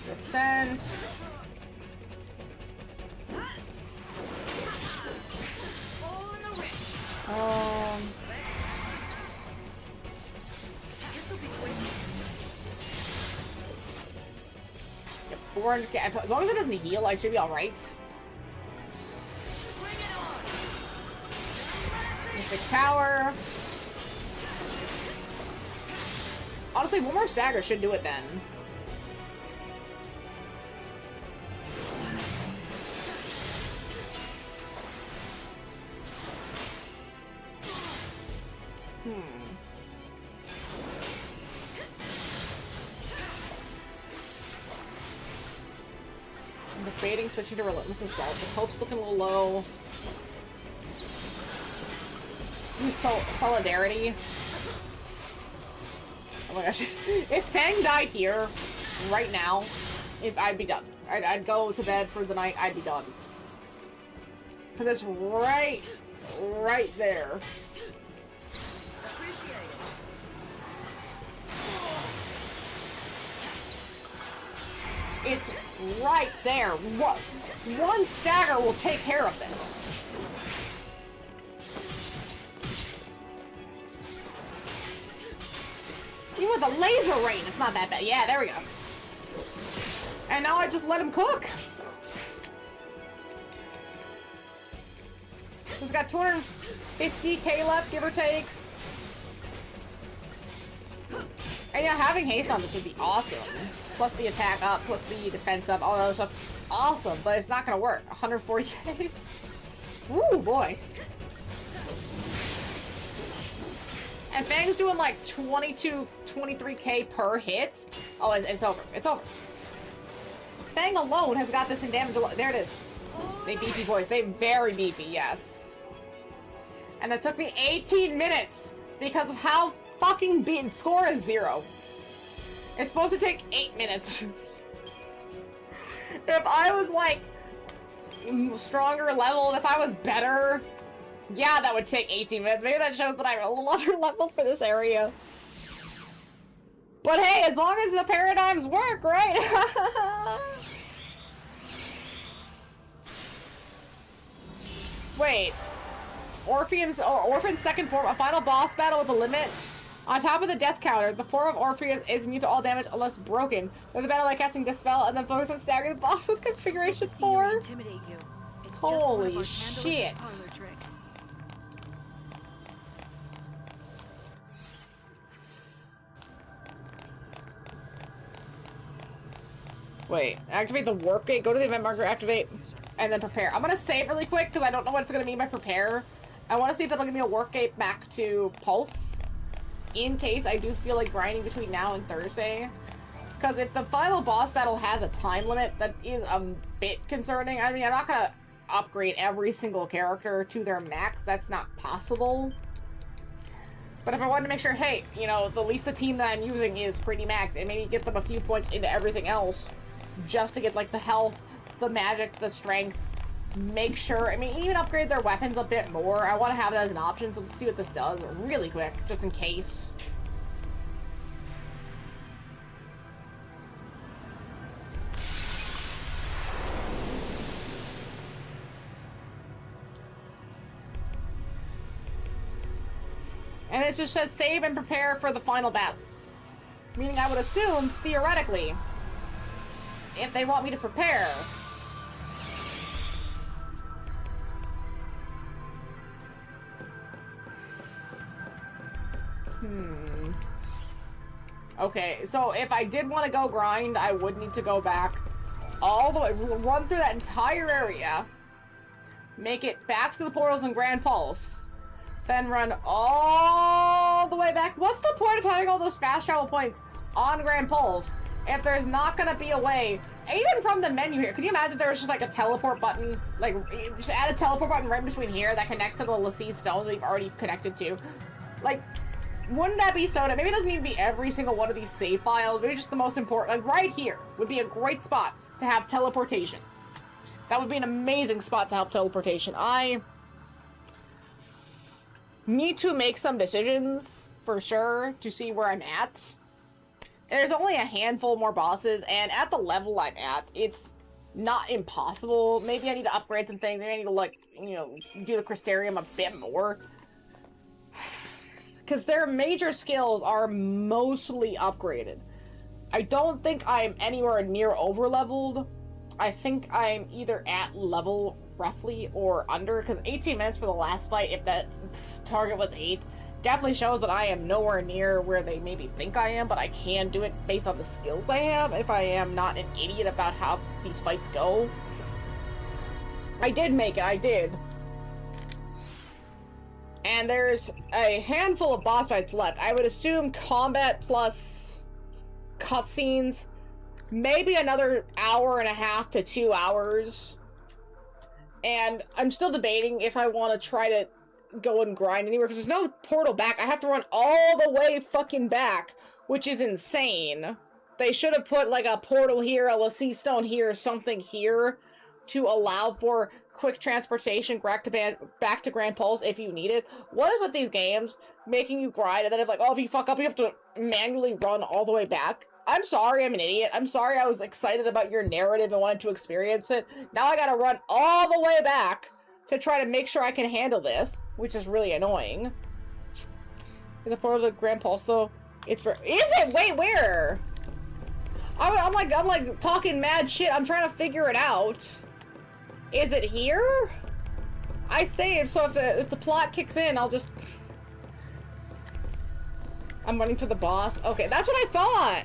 Descent. Yep, 400k. As long as it doesn't heal, I should be alright. Mystic Tower. Honestly, one more stagger should do it then. I'm debating switching to Relentless as well. The Hope's looking a little low. Do Solidarity. Oh my gosh. If Fang died here, right now, I'd be done. I'd go to bed for the night, I'd be done. Because it's right there. It's right there. One stagger will take care of this. Even with a laser rain, it's not that bad. Yeah, there we go. And now I just let him cook. He's got 250k left, give or take. And yeah, having haste on this would be awesome. Plus the attack up, plus the defense up, all that other stuff. Awesome, but it's not gonna work. 140k. Ooh, boy. And Fang's doing like 22, 23k per hit. Oh, it's over. It's over. Fang alone has got this in damage. There it is. They beefy boys. They very beefy, yes. And it took me 18 minutes because of how fucking beaten. Score is 0. It's supposed to take 8 minutes. If I was like stronger leveled, if I was better, yeah, that would take 18 minutes. Maybe that shows that I'm a little under leveled for this area. But hey, as long as the paradigms work, right? Wait. Orphean's second form, a final boss battle with a limit. On top of the death counter, the form of Orpheus is immune to all damage unless broken. With the battle by casting Dispel and then focus on staggering the boss with configuration 4. Holy shit. Wait, activate the warp gate, go to the event marker, activate, and then prepare. I'm gonna save really quick because I don't know what it's gonna mean by prepare. I want to see if that'll give me a warp gate back to Pulse, in case I do feel like grinding between now and Thursday. Because if the final boss battle has a time limit, that is a bit concerning. I mean, I'm not gonna upgrade every single character to their max. That's not possible. But if I wanted to make sure, hey, you know, at least the team that I'm using is pretty max, and maybe get them a few points into everything else, just to get, like, the health, the magic, the strength, make sure, I mean, even upgrade their weapons a bit more. I want to have that as an option, so let's see what this does really quick, just in case. And it just says save and prepare for the final battle. Meaning I would assume, theoretically, if they want me to prepare, okay, so if I did want to go grind, I would need to go back all the way, run through that entire area, make it back to the portals in Grand Pulse, then run all the way back. What's the point of having all those fast travel points on Grand Pulse if there's not gonna be a way, even from the menu here? Could you imagine if there was just like a teleport button, like just add a teleport button right between here that connects to the Lassie stones that you've already connected to? Like, wouldn't that be so nice? Maybe it doesn't need to be every single one of these save files. Maybe just the most important. Like right here would be a great spot to have teleportation. That would be an amazing spot to have teleportation. I need to make some decisions for sure to see where I'm at. There's only a handful more bosses, and at the level I'm at, it's not impossible. Maybe I need to upgrade some things. Maybe I need to, like, you know, do the Crystarium a bit more. Because their major skills are mostly upgraded. I don't think I'm anywhere near over-leveled. I think I'm either at level, roughly, or under. Because 18 minutes for the last fight, if that target was 8, definitely shows that I am nowhere near where they maybe think I am, but I can do it based on the skills I have if I am not an idiot about how these fights go. I did make it, I did. And there's a handful of boss fights left. I would assume combat plus cutscenes, maybe another hour and a half to 2 hours. And I'm still debating if I want to try to go and grind anywhere, because there's no portal back. I have to run all the way fucking back, which is insane. They should have put like a portal here, a Lassie Stone here, something here, to allow for quick transportation back to Grand Pulse if you need it. What is with these games making you grind, and then if like, oh, if you fuck up, you have to manually run all the way back? I'm sorry, I'm an idiot. I'm sorry I was excited about your narrative and wanted to experience it. Now I gotta run all the way back to try to make sure I can handle this, which is really annoying. Is the portal to Grand Pulse though? It's for— is it? Wait, where? I'm like talking mad shit. I'm trying to figure it out. Is it here? I saved, so if the plot kicks in, I'll just— I'm running to the boss. Okay, that's what I thought.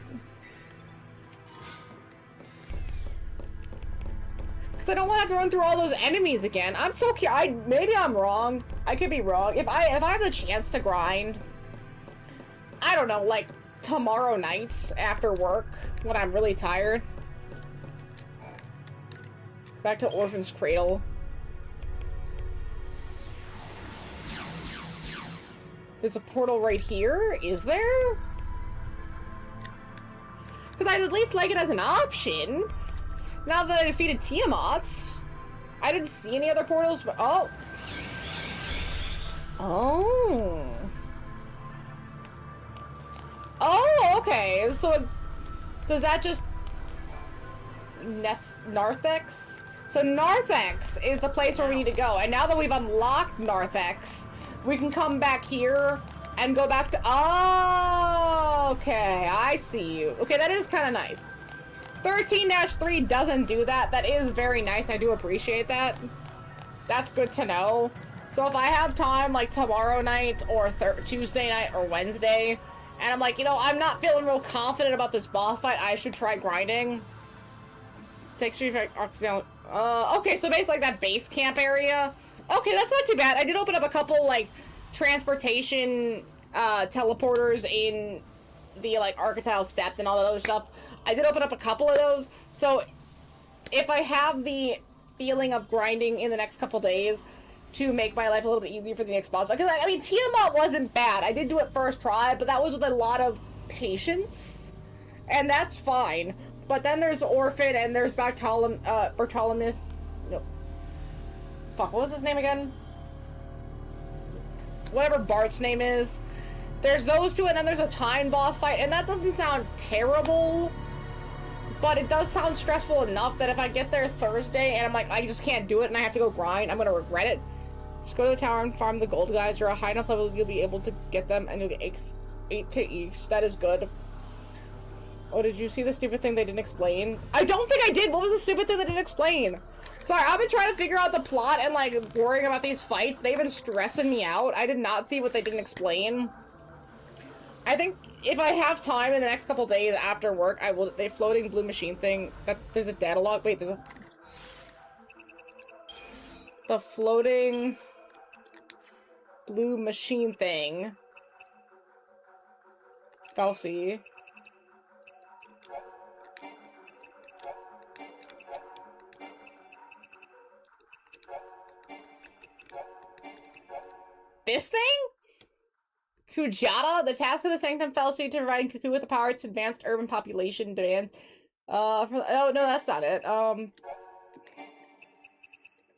Because I don't want to have to run through all those enemies again. I'm so curious. Maybe I'm wrong. I could be wrong. If I have the chance to grind, I don't know, like tomorrow night after work when I'm really tired. Back to Orphan's Cradle. There's a portal right here? Is there? Because I'd at least like it as an option. Now that I defeated Tiamat, I didn't see any other portals, but— oh. Oh. Oh, okay. So, does that just— Narthex? So Narthex is the place where we need to go. And now that we've unlocked Narthex, we can come back here and go back to— oh, okay. I see you. Okay, that is kind of nice. 13-3 doesn't do that. That is very nice. I do appreciate that. That's good to know. So if I have time, like tomorrow night or Tuesday night or Wednesday, and I'm like, you know, I'm not feeling real confident about this boss fight, I should try grinding. Take Street Fighter. Okay, so basically like that base camp area. Okay, that's not too bad. I did open up a couple like transportation teleporters in the like Arcatile Steppe and all that other stuff. I did open up a couple of those, so if I have the feeling of grinding in the next couple days to make my life a little bit easier for the next boss, because I mean, Tiamat wasn't bad. I did do it first try, but that was with a lot of patience, and that's fine. But then there's Orphan, and there's Bartolomeus. No. Fuck, what was his name again? Whatever Bart's name is. There's those two, and then there's a time boss fight, and that doesn't sound terrible, but it does sound stressful enough that if I get there Thursday and I'm like, I just can't do it and I have to go grind, I'm gonna regret it. Just go to the tower and farm the gold guys. You're a high enough level, you'll be able to get them, and you'll get 8 to each. That is good. Oh, did you see the stupid thing they didn't explain? I don't think I did! What was the stupid thing they didn't explain? Sorry, I've been trying to figure out the plot and, like, worrying about these fights. They've been stressing me out. I did not see what they didn't explain. I think if I have time in the next couple days after work, I will— the floating blue machine thing, there's a data log. Wait, there's a— the floating blue machine thing. I'll see. This thing? Kujata, the task of the Sanctum Fallacy to providing Cuckoo with the power to advanced urban population demand. Oh no, that's not it.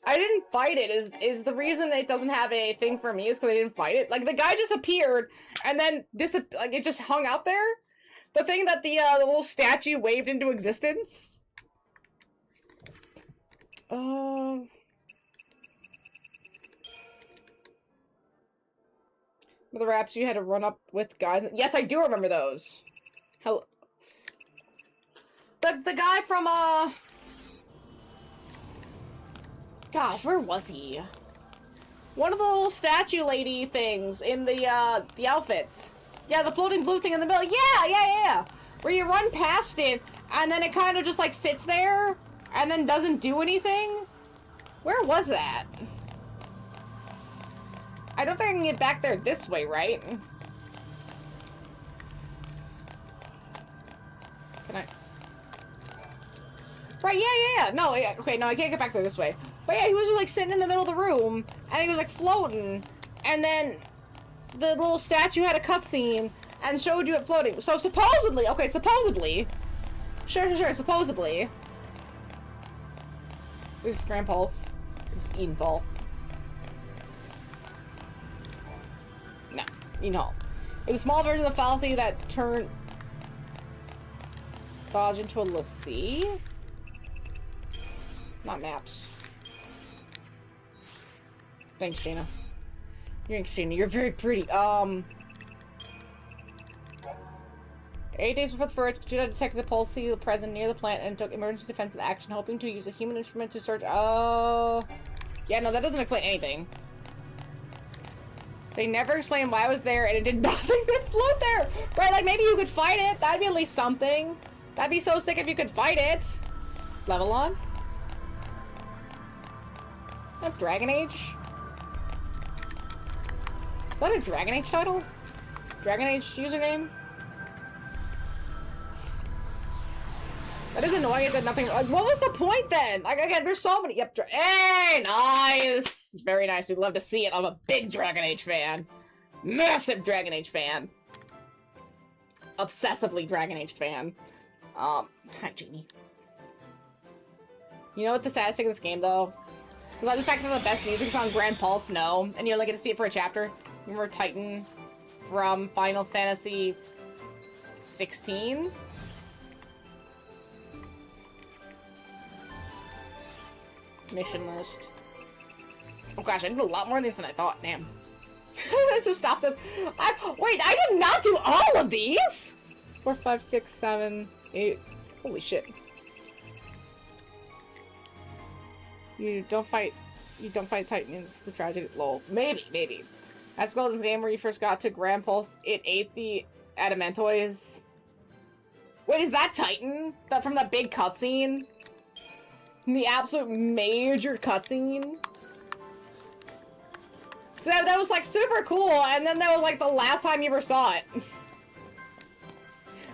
I didn't fight it. Is the reason it doesn't have a thing for me is because I didn't fight it? Like, the guy just appeared, and then like, it just hung out there? The thing that the little statue waved into existence? The raps you had to run up with guys. Yes, I do remember those. Hello. The guy from, gosh, where was he? One of the little statue lady things in the outfits. Yeah, the floating blue thing in the middle. Yeah. Where you run past it, and then it kind of just, like, sits there, and then doesn't do anything. Where was that? I don't think I can get back there this way, right? Can I? Right, yeah. No, yeah, okay, no, I can't get back there this way. But yeah, he was just, like, sitting in the middle of the room, and he was, like, floating, and then the little statue had a cutscene and showed you it floating. So supposedly, okay, supposedly. Sure, supposedly. This is Grand Pulse. This is Eden Fall. No, it's a small version of the fallacy that turned Dodge into a lassie. Not maps. Thanks, Jaina. You're very pretty. 8 days before the first, Judah detected the pulse present near the plant and took emergency defensive action, hoping to use a human instrument to search. Oh. Yeah, no, that doesn't explain anything. They never explained why I was there, and it did nothing to float there! Right, like, maybe you could fight it. That'd be at least something. That'd be so sick if you could fight it. Level on. That Dragon Age? Is that a Dragon Age title? Dragon Age username? That is annoying. It did nothing. Like, what was the point then? Like, again, there's so many. Yep. Hey, nice. Very nice. We'd love to see it. I'm a big Dragon Age fan. Massive Dragon Age fan. Obsessively Dragon Age fan. Hi, Genie. You know what the saddest thing in this game, though? Is the fact that the best music's on Grand Pulse, no. And you only get to see it for a chapter. Remember Titan from Final Fantasy 16? Mission list. Oh gosh, I did a lot more of these than I thought. Damn. Let's just stop it. Wait, I did not do all of these! 4, 5, 6, 7, 8. Holy shit. You don't fight Titans, the tragedy. Lol. Maybe. That's well in this game where you first got to Grand Pulse, it ate the Adamantoids. Wait, is that Titan? That from that big cutscene? The absolute major cutscene? So that was like super cool, and then that was like the last time you ever saw it.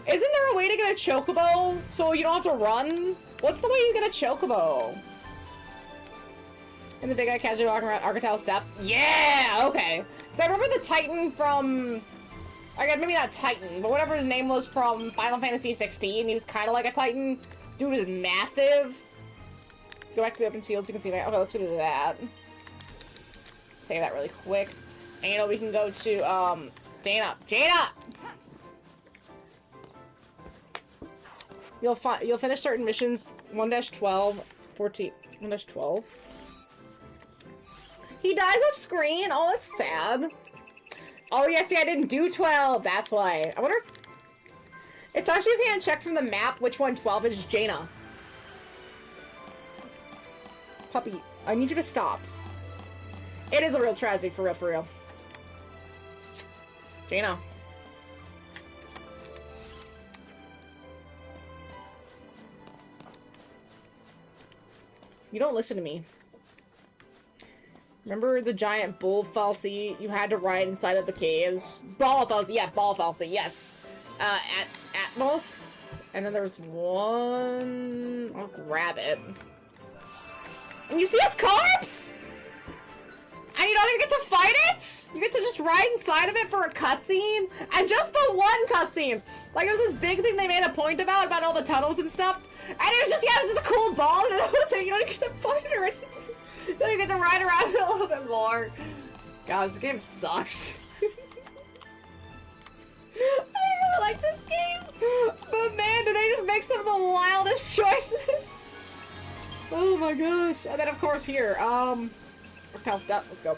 Isn't there a way to get a chocobo so you don't have to run? What's the way you get a chocobo? And the big guy casually walking around Architel Steppe? Yeah, okay. I remember the Titan from... I guess maybe not Titan, but whatever his name was from Final Fantasy 16. He was kind of like a Titan. Dude was massive. Go back to the open field so you can see my... Okay, let's go do that. Save that really quick. And you know, we can go to, Jaina! You'll finish certain missions 1-12, 14, 1-12. He dies off screen? Oh, that's sad. Oh, yeah, see, I didn't do 12. That's why. I wonder if... It's actually, you can't check from the map which one 12 is Jaina. Puppy, I need you to stop. It is a real tragedy, for real. Jaina. You don't listen to me. Remember the giant bull fal'Cie you had to ride inside of the caves? Ball fal'Cie, yeah, ball fal'Cie, yes. At Atmos. And then there was one... I'll grab it. And you see his corpse? And you don't even get to fight it? You get to just ride inside of it for a cutscene? And just the one cutscene! Like, it was this big thing they made a point about all the tunnels and stuff. And it was just, yeah, it was just a cool ball, and that was it. You don't even get to fight it or anything. Then you get to ride around it a little bit more. Gosh, this game sucks. I really like this game. But man, do they just make some of the wildest choices. Oh my gosh. And then of course here, reptile step, let's go.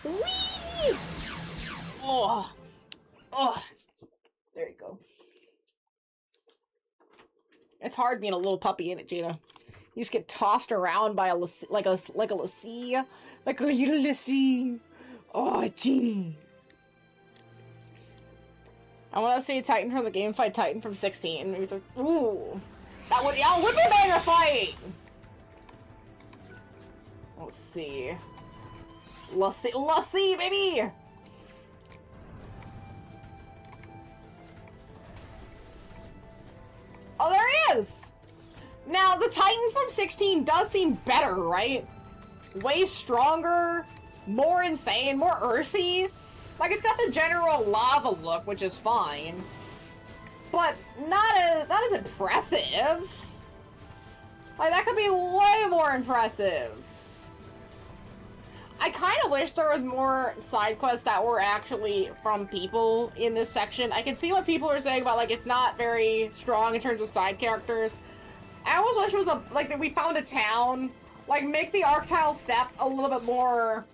Whee! Oh. Oh. There you go. It's hard being a little puppy, ain't it, Gina? You just get tossed around by a lassie, like a lassie. Like a little lassie. Oh, Genie. I want to see Titan from the game fight Titan from 16. Maybe ooh. That would, yeah, would be a banger fight! Let's see. Lassie, baby! Oh, there he is! Now, the Titan from 16 does seem better, right? Way stronger, more insane, more earthy. Like, it's got the general lava look, which is fine. But not as impressive. Like, that could be way more impressive. I kind of wish there was more side quests that were actually from people in this section. I can see what people are saying about, like, it's not very strong in terms of side characters. I almost wish it was like, that we found a town. Like, make the Arctile Steppe a little bit more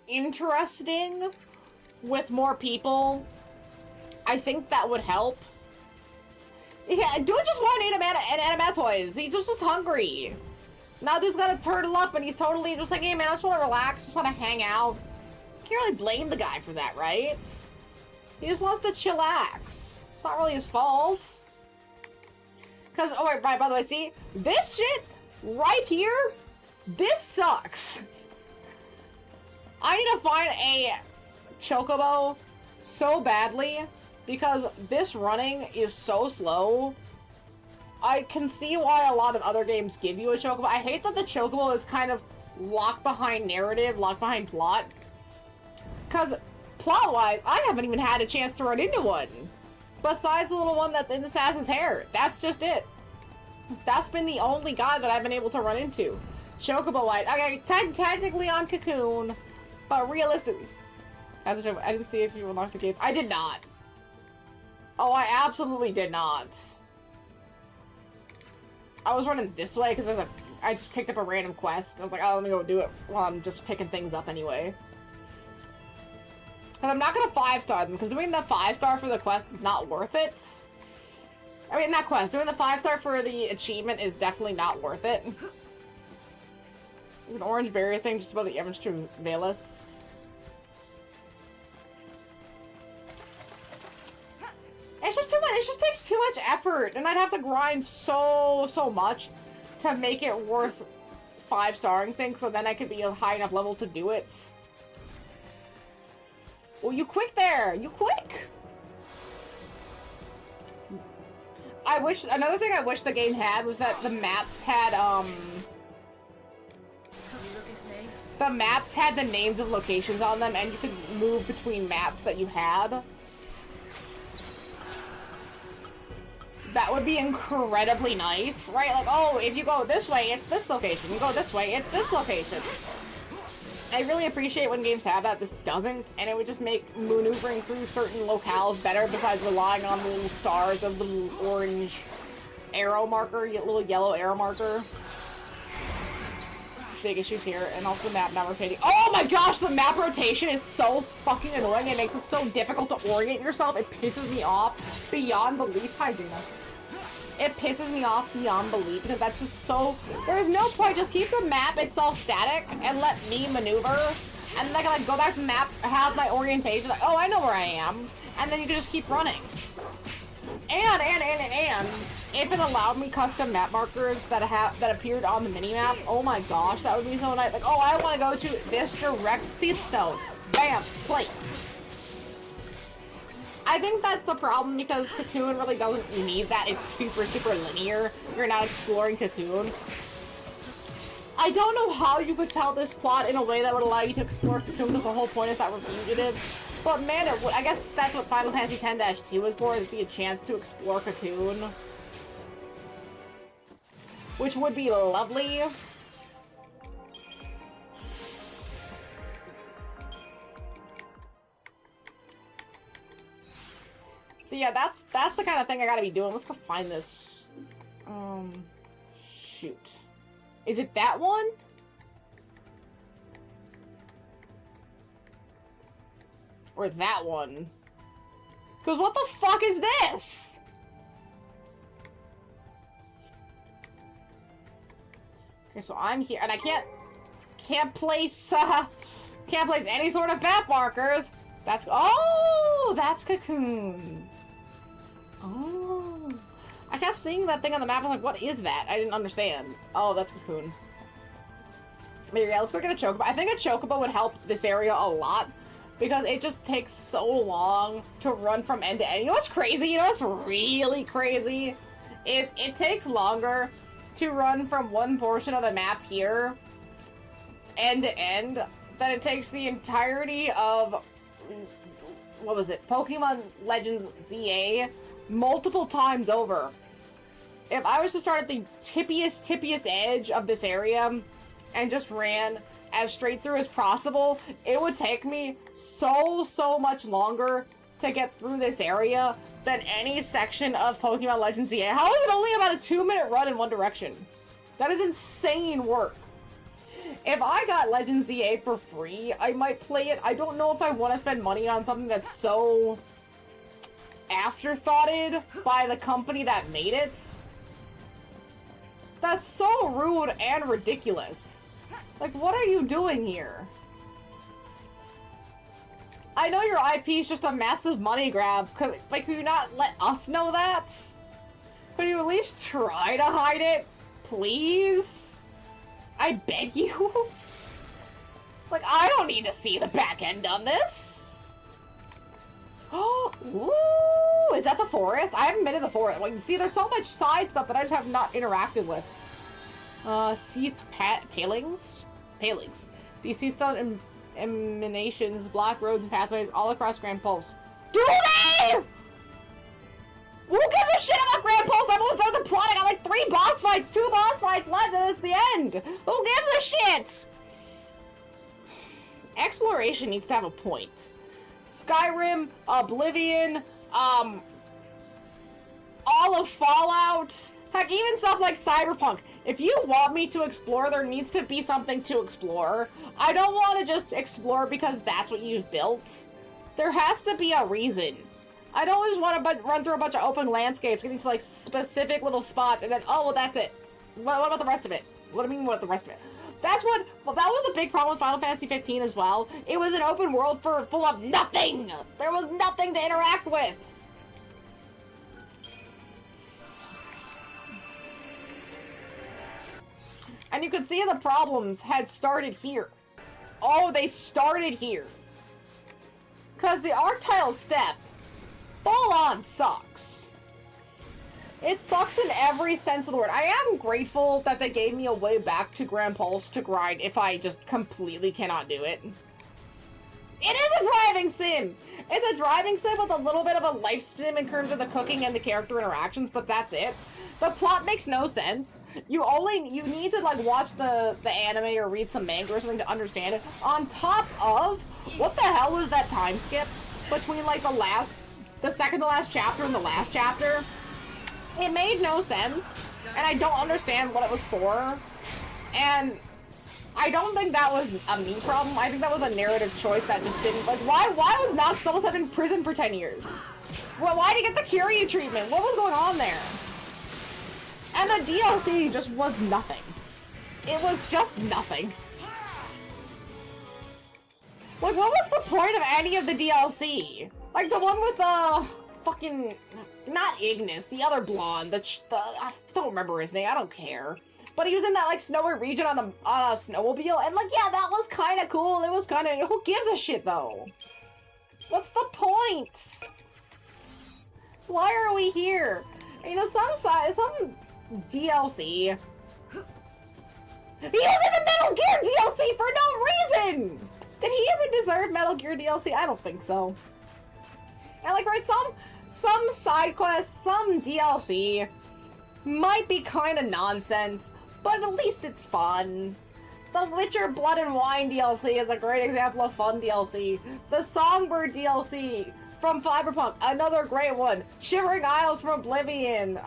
interesting with more people. I think that would help. Yeah, dude just wanted an animatoids. He just was hungry. Now dude's got to turtle up and he's totally just like, hey man, I just want to relax, just want to hang out. Can't really blame the guy for that, right? He just wants to chillax. It's not really his fault. Cause, oh right, by the way, see? This shit right here, this sucks. I need to find a chocobo so badly because this running is so slow. I can see why a lot of other games give you a chocobo. I hate that the chocobo is kind of locked behind narrative, locked behind plot. Because plot-wise, I haven't even had a chance to run into one. Besides the little one that's in Assassin's hair. That's just it. That's been the only guy that I've been able to run into. Chocobo-wise. Okay, technically on Cocoon, but realistically. I didn't see if you unlocked the game. I did not. Oh, I absolutely did not. I was running this way because I just picked up a random quest. I was like, oh, let me go do it while I'm just picking things up anyway. But I'm not gonna 5-star them because doing the 5-star for the quest is not worth it. I mean, not quest. Doing the 5-star for the achievement is definitely not worth it. There's an orange barrier thing just above the image to Velas. It's just too much. It just takes too much effort, and I'd have to grind so much to make it worth 5-starring things, so then I could be a high enough level to do it. Well, you quick there! You quick! I wish, another thing I wish the game had was that the maps had, the maps had the names of locations on them, and you could move between maps that you had. That would be incredibly nice, right? Like, oh, if you go this way, it's this location. You go this way, it's this location. I really appreciate when games have that. This doesn't, and it would just make maneuvering through certain locales better besides relying on the little stars of the little orange arrow marker, little yellow arrow marker. Big issues here, and also the map not rotating. Oh my gosh, the map rotation is so fucking annoying. It makes it so difficult to orient yourself. It pisses me off beyond belief. Hi, Dina. It pisses me off beyond belief because that's just so... There's no point. Just keep the map itself static and let me maneuver. And then I can like go back to the map, have my orientation, like, oh, I know where I am. And then you can just keep running. And if it allowed me custom map markers that appeared on the minimap, oh my gosh, that would be so nice. Like, oh, I want to go to this direct seatstone. Bam, place. I think that's the problem because Cocoon really doesn't need that. It's super linear. You're not exploring Cocoon. I don't know how you could tell this plot in a way that would allow you to explore Cocoon, because the whole point is that we're fugitives. But man, I guess that's what Final Fantasy X-2 was for, is to be a chance to explore Cocoon. Which would be lovely. So yeah, that's the kind of thing I gotta be doing. Let's go find this. Shoot. Is it that one? Or that one? Because what the fuck is this? Okay, so I'm here, and I can't place any sort of map markers. That's Cocoon. Oh. I kept seeing that thing on the map, and I'm like, what is that? I didn't understand. Oh, that's Cocoon. But yeah, let's go get a Chocobo. I think a Chocobo would help this area a lot, because it just takes so long to run from end to end. You know what's crazy? You know what's really crazy? It takes longer to run from one portion of the map here, end to end, than it takes the entirety of, what was it, Pokemon Legends ZA multiple times over. If I was to start at the tippiest edge of this area and just ran as straight through as possible, it would take me so much longer to get through this area than any section of Pokemon Legends ZA. How is it only about a 2-minute run in one direction? That is insane work. If I got Legends ZA for free, I might play it. I don't know if I want to spend money on something that's so afterthoughted by the company that made it. That's so rude and ridiculous. Like, what are you doing here? I know your IP is just a massive money grab. Could you not let us know that? Could you at least try to hide it? Please? I beg you? Like, I don't need to see the back end on this. Oh, ooh, is that the forest? I haven't been in the forest. Like, see, there's so much side stuff that I just have not interacted with. Seath palings? Palings. These sea stone emanations block roads and pathways all across Grand Pulse. Do they? Who gives a shit about Grand Pulse? I'm almost done with the plot. I got like 3 boss fights, 2 boss fights left, and it's the end. Who gives a shit? Exploration needs to have a point. Skyrim, Oblivion, all of Fallout, heck, even stuff like Cyberpunk. If you want me to explore, there needs to be something to explore. I don't want to just explore because that's what you've built. There has to be a reason. I don't just want to run through a bunch of open landscapes, getting to like specific little spots, and then, oh, well, that's it. What about the rest of it? What do I mean what the rest of it? That's what, well, that was the big problem with Final Fantasy 15 as well. It was an open world full of nothing. There was nothing to interact with. And you could see the problems had started here. Oh, they started here. Because the Arctile Steppe full on sucks. It sucks in every sense of the word. I am grateful that they gave me a way back to Grand Pulse to grind if I just completely cannot do it. It is a driving sim! It's a driving sim with a little bit of a life sim in terms of the cooking and the character interactions, but that's it. The plot makes no sense. You need to like watch the anime or read some manga or something to understand it. On top of, what the hell was that time skip between like the second to last chapter and the last chapter? It made no sense, and I don't understand what it was for. And I don't think that was a me problem. I think that was a narrative choice that just didn't, like, why was Nox all of a sudden in prison for 10 years? Well, why did he get the Kiryu treatment? What was going on there? And the DLC just was nothing. It was just nothing. Like, what was the point of any of the DLC? Like, the one with the fucking, not Ignis, the other blonde, I don't remember his name, I don't care. But he was in that, like, snowy region on a snowmobile, and, like, yeah, that was kind of cool. It was kind of, who gives a shit, though? What's the point? Why are we here? You know, some DLC He was in the Metal Gear DLC for no reason! Did he even deserve Metal Gear DLC? I don't think so. And like, right, some side quests, some DLC might be kind of nonsense, but at least it's fun. The Witcher Blood and Wine DLC is a great example of fun DLC. The Songbird DLC from Cyberpunk, another great one. Shivering Isles from Oblivion.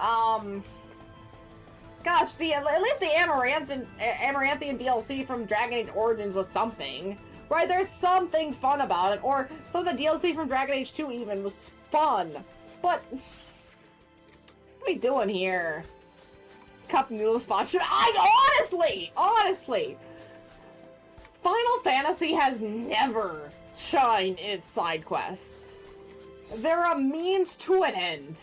Gosh, at least the Amaranthian DLC from Dragon Age Origins was something. Right, there's something fun about it. Or some of the DLC from Dragon Age 2 even was fun. But what are we doing here? Cup noodle spot. Honestly, Final Fantasy has never shined its side quests. They're a means to an end.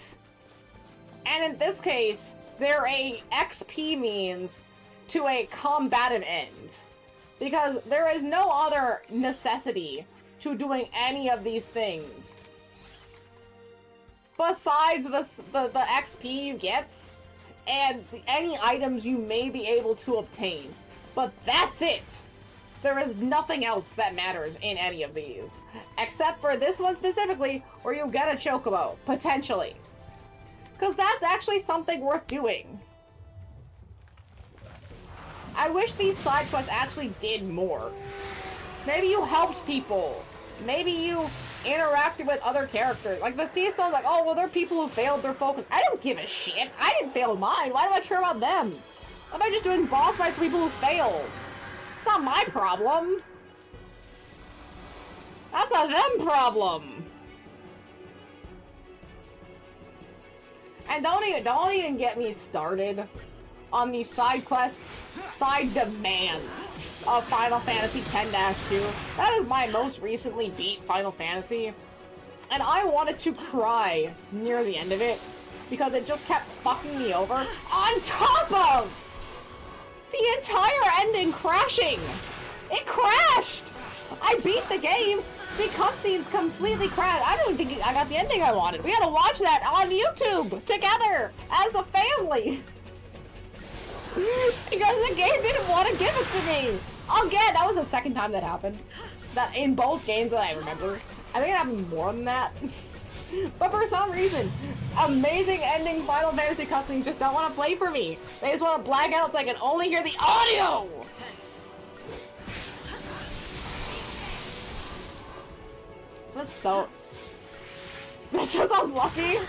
And in this case, they're a XP means to a combative end. Because there is no other necessity to doing any of these things. Besides the XP you get, and any items you may be able to obtain. But that's it! There is nothing else that matters in any of these. Except for this one specifically, where you get a chocobo, potentially. Because that's actually something worth doing. I wish these side quests actually did more. Maybe you helped people. Maybe you interacted with other characters. Like the Seesaw, like, oh, well, there are people who failed their focus. I don't give a shit. I didn't fail mine. Why do I care about them? Why am I just doing boss fights for people who failed? It's not my problem. That's a them problem. And don't even get me started on these side quests, side demands of Final Fantasy X-2. That is my most recently beat Final Fantasy. And I wanted to cry near the end of it because it just kept fucking me over. On top of the entire ending crashing! It crashed! I beat the game! The cutscenes completely crashed. I don't think I got the ending I wanted. We had to watch that on YouTube together as a family. Because the game didn't want to give it to me. Again, that was the second time that happened. That in both games that I remember. I think it happened more than that. But for some reason, amazing ending Final Fantasy cutscenes just don't want to play for me. They just want to black out so I can only hear the audio. That's just unlucky.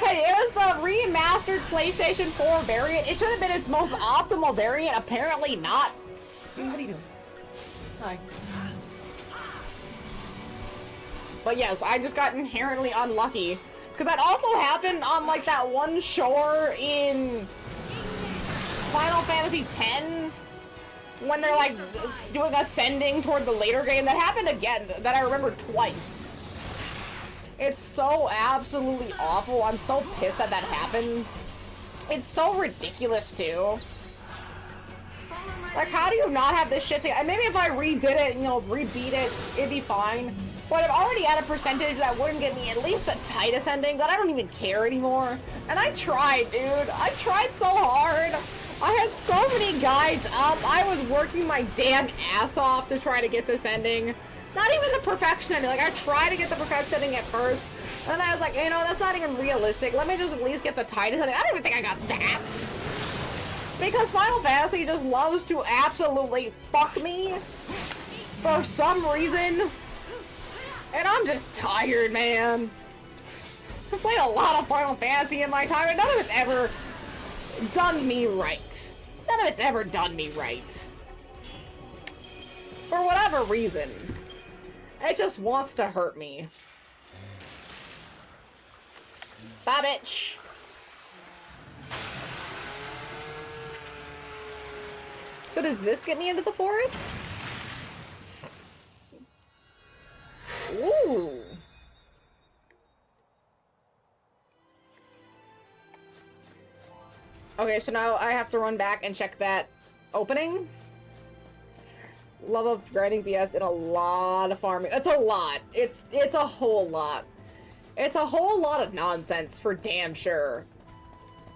Hey, it was the remastered PlayStation 4 variant. It should have been its most optimal variant. Apparently not. What are you doing? Hi. But yes, I just got inherently unlucky. Because that also happened on, like, that one shore in Final Fantasy X. When they're, like, doing ascending toward the later game. That happened again. That I remember twice. It's so absolutely awful. I'm so pissed that that happened. It's so ridiculous, too. Like, how do you not have this shit together? Maybe if I redid it, you know, rebeat it, it'd be fine. But I'm already at a percentage that wouldn't get me at least the tightest ending that I don't even care anymore. And I tried, dude. I tried so hard. I had so many guides up. I was working my damn ass off to try to get this ending. Not even the perfection ending. Like, I tried to get the perfection ending at first. And then I was like, you know, that's not even realistic. Let me just at least get the tightest ending. I don't even think I got that. Because Final Fantasy just loves to absolutely fuck me. For some reason. And I'm just tired, man. I've played a lot of Final Fantasy in my time, and none of it's ever done me right. None of it's ever done me right. For whatever reason. It just wants to hurt me. Bye, bitch. So does this get me into the forest? Ooh. Okay, so now I have to run back and check that opening. Love of grinding BS and a lot of farming. It's a lot. It's a whole lot. It's a whole lot of nonsense for damn sure.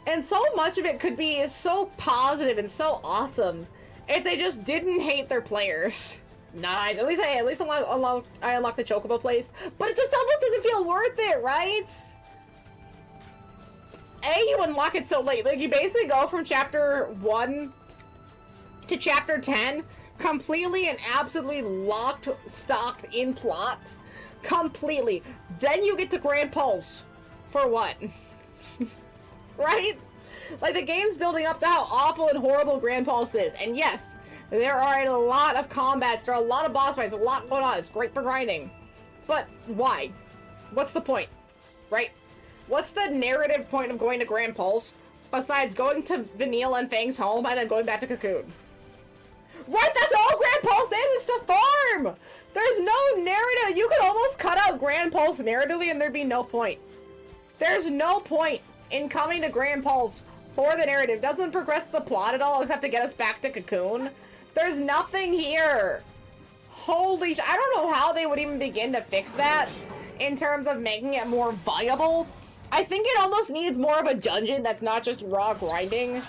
And so much of it could be so positive and so awesome if they just didn't hate their players. Nice. At least I unlocked the Chocobo place, but it just almost doesn't feel worth it, right? You unlock it so late. Like, you basically go from chapter 1 to chapter 10 completely and absolutely locked, stocked in plot. Completely. Then you get to Grand Pulse. For what? Right? Like, the game's building up to how awful and horrible Grand Pulse is. And yes, there are a lot of combats, there are a lot of boss fights, a lot going on. It's great for grinding. But why? What's the point? Right? What's the narrative point of going to Grand Pulse besides going to Vanille and Fang's home and then going back to Cocoon? Right, that's all Grand Pulse is to farm! There's no narrative. You could almost cut out Grand Pulse narratively and there'd be no point. There's no point in coming to Grand Pulse for the narrative. Doesn't progress the plot at all except to get us back to Cocoon. There's nothing here. Holy sh- I don't know how they would even begin to fix that in terms of making it more viable. I think it almost needs more of a dungeon that's not just raw grinding.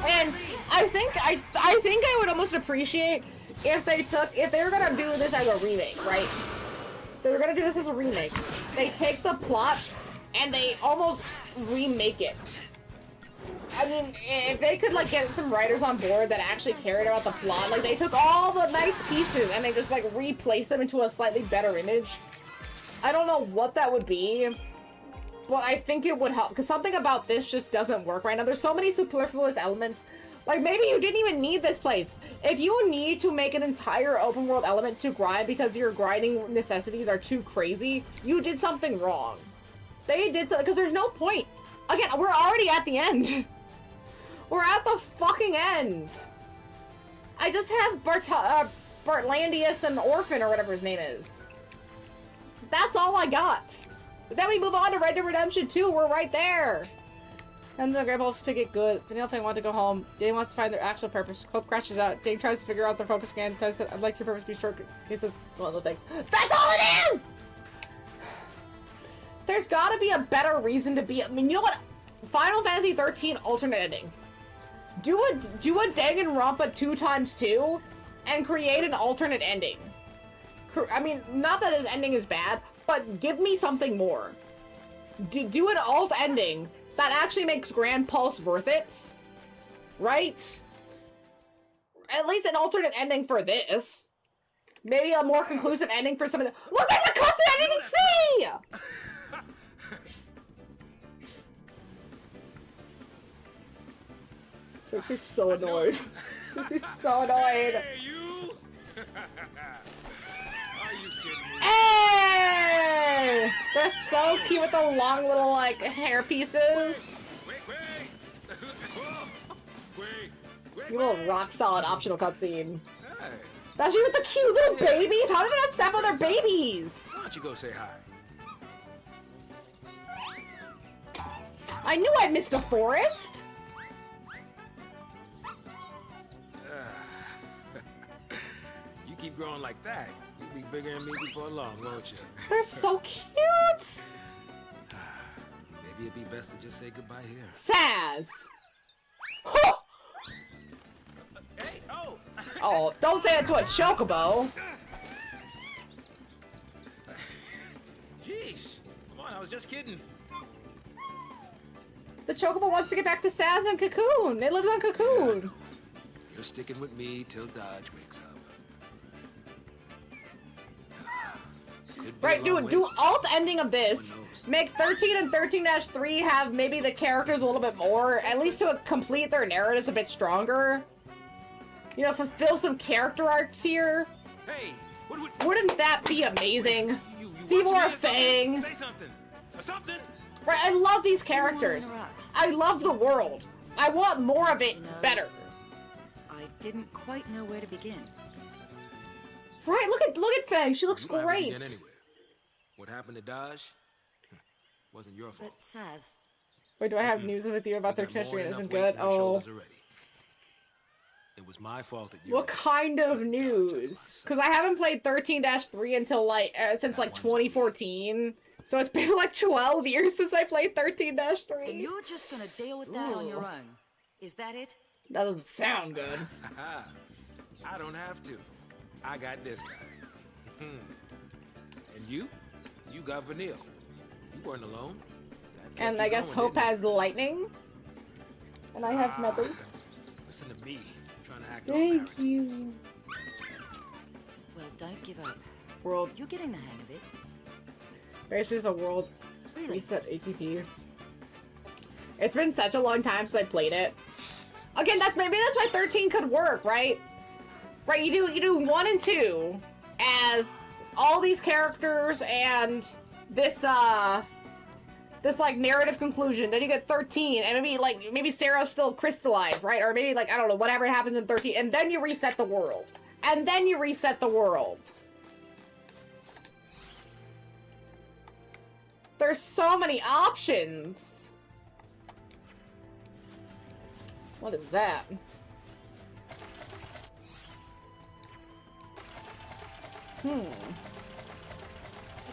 And I think I would almost appreciate if they were gonna do this as a remake, right? They were gonna do this as a remake. They take the plot and they almost remake it. I mean, if they could like get some writers on board that actually cared about the plot, like they took all the nice pieces and they just like replaced them into a slightly better image. I don't know what that would be, but I think it would help because something about this just doesn't work right now. There's so many superfluous elements. Like, maybe you didn't even need this place. If you need to make an entire open world element to grind because your grinding necessities are too crazy, you did something wrong. They did something, because there's no point. Again, we're already at the end. We're at the fucking end. I just have Bartlandius and Orphan, or whatever his name is. That's all I got. But then we move on to Red Dead Redemption 2. We're right there. And the Grey Bolts to get good. Vanilla Fang wants to go home. Dane wants to find their actual purpose. Hope crashes out. Dane tries to figure out their focus scan. Does it? I'd like your purpose to be short. He says, well, no thanks. That's all it is! There's gotta be a better reason to be. I mean, you know what? Final Fantasy 13 alternate ending. Do a Danganronpa 2x2 and create an alternate ending. I mean, not that this ending is bad, but give me something more. Do an alt ending that actually makes Grand Pulse worth it. Right? At least an alternate ending for this. Maybe a more conclusive ending for some of the— Look, there's a cutscene I didn't see! She's so annoyed. She's so annoyed. Hey, you! Are you kidding me? Hey! They're so cute with the long little, like, hair pieces. You little rock-solid optional cutscene. Hey. Especially with the cute little babies. How do they not step on their babies? Why don't you go say hi? I knew I missed a forest. You keep growing like that, you'll be bigger than me before long, won't you? They're so cute. Maybe it'd be best to just say goodbye here. Saz. Hey, oh! Oh, don't say that to a chocobo. Jeez, come on, I was just kidding. The chocobo wants to get back to Saz and Cocoon. It lives on Cocoon. You're sticking with me till Dodge wakes up. Right, do alt ending of this. Make 13 and 13-3 have maybe the characters a little bit more, at least to complete their narratives a bit stronger. You know, fulfill some character arcs here. Hey, wouldn't that be amazing? See more Fang. Say something. Something. Right, I love these characters. I love the world. I want more of it better. I didn't quite know where to begin. Right, look at Fang. She looks great. Anyway. What happened to Dodge? Wasn't your fault. But Saz. Wait, do I have news with you about their history? It isn't good. Oh. It was my fault that you. What kind of news? Because I haven't played 13-3 until like since like 2014. So it's been like 12 years since I played 13-3. And you're just gonna deal with that on your own. Is that it? That doesn't sound good. I don't have to. I got this guy. And you? You got Vanille. You weren't alone. And I guess Hope has lightning. And I have nothing. Listen to me. Trying to act all Thank married. you. Well, don't give up. World. You're getting the hang of it. Basically, it's a world reset ATP. It's been such a long time since I played it. Again, maybe that's why 13 could work, right? Right, you do 1 and 2 as all these characters and this this like narrative conclusion. Then you get 13 and maybe Sarah's still crystallized, right? Or maybe like I don't know, whatever happens in 13, and then you reset the world. And then you reset the world. There's so many options. What is that?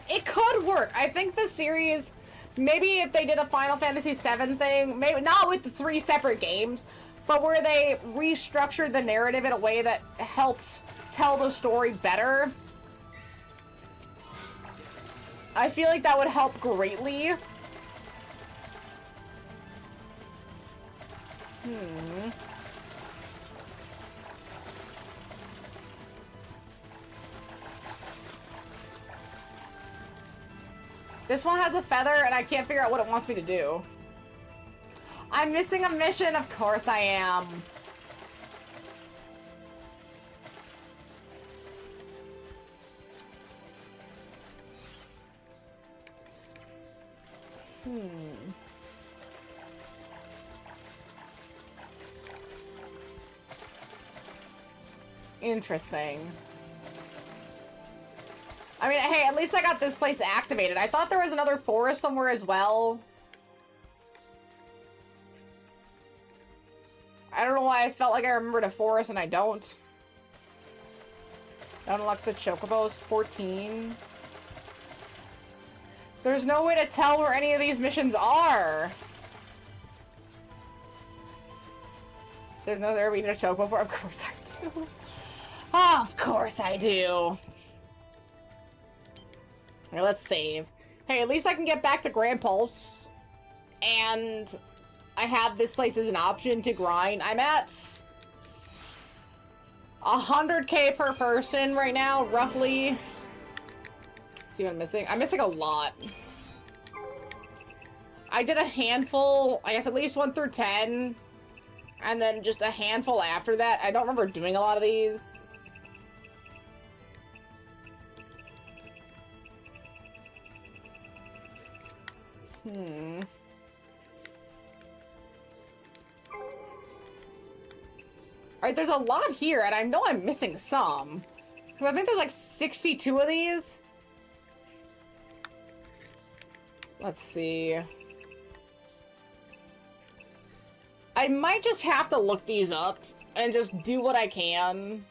It could work. I think the series, maybe if they did a Final Fantasy VII thing, maybe not with the 3 separate games, but where they restructured the narrative in a way that helped tell the story better. I feel like that would help greatly. This one has a feather and I can't figure out what it wants me to do. I'm missing a mission, of course I am. Interesting. I mean, hey, at least I got this place activated. I thought there was another forest somewhere as well. I don't know why I felt like I remembered a forest and I don't. That unlocks the chocobos. 14. There's no way to tell where any of these missions are. There's no there we need a chocobo for. Of course I do. Oh, of course I do. Here, let's save. Hey, at least I can get back to Grand Pulse. And I have this place as an option to grind. I'm at 100k per person right now, roughly. Let's see what I'm missing. I'm missing a lot. I did a handful, I guess at least 1 through 10. And then just a handful after that. I don't remember doing a lot of these. Alright, there's a lot here, and I know I'm missing some. Because I think there's like 62 of these. Let's see. I might just have to look these up and just do what I can.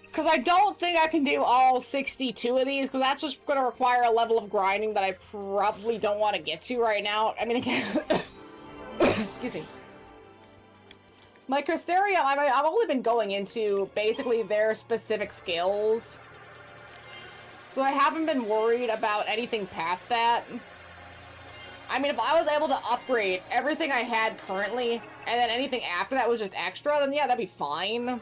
Because I don't think I can do all 62 of these, because that's just going to require a level of grinding that I probably don't want to get to right now. I mean, again... Excuse me. My Crystarium, I've only been going into basically their specific skills. So I haven't been worried about anything past that. I mean, if I was able to upgrade everything I had currently, and then anything after that was just extra, then yeah, that'd be fine.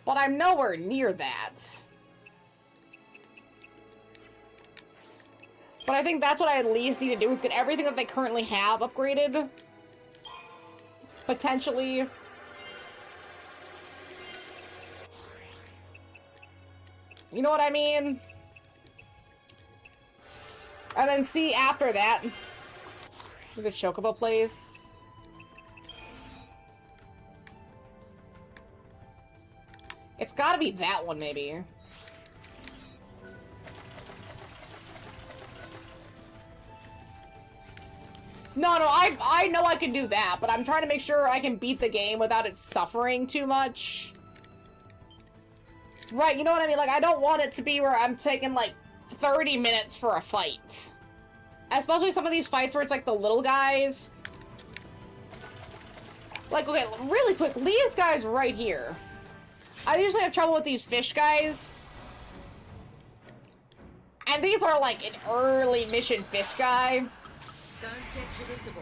But I'm nowhere near that. But I think that's what I at least need to do, is get everything that they currently have upgraded. Potentially. You know what I mean? And then see after that. Look at Chocobo place. It's gotta be that one, maybe. No, I know I can do that, but I'm trying to make sure I can beat the game without it suffering too much. Right, you know what I mean? Like, I don't want it to be where I'm taking, like, 30 minutes for a fight. Especially some of these fights where it's, like, the little guys. Like, okay, really quick, Leah's guy's right here. I usually have trouble with these fish guys. And these are, like, an early mission fish guy. Don't get predictable.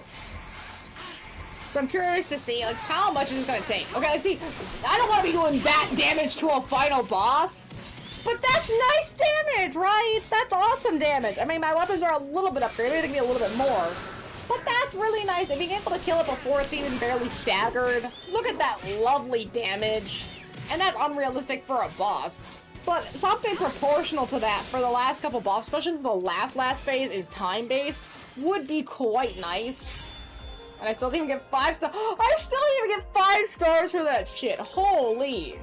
So I'm curious to see, like, how much is this gonna take? Okay, let's see. I don't want to be doing that damage to a final boss. But that's nice damage, right? That's awesome damage. I mean, my weapons are a little bit upgraded. They can be a little bit more. But that's really nice. Being able to kill it before it's even barely staggered. Look at that lovely damage. And that's unrealistic for a boss. But something proportional to that for the last couple boss, especially since the last phase is time-based, would be quite nice. And I still didn't even get 5 stars. I still didn't even get 5 stars for that shit. Holy.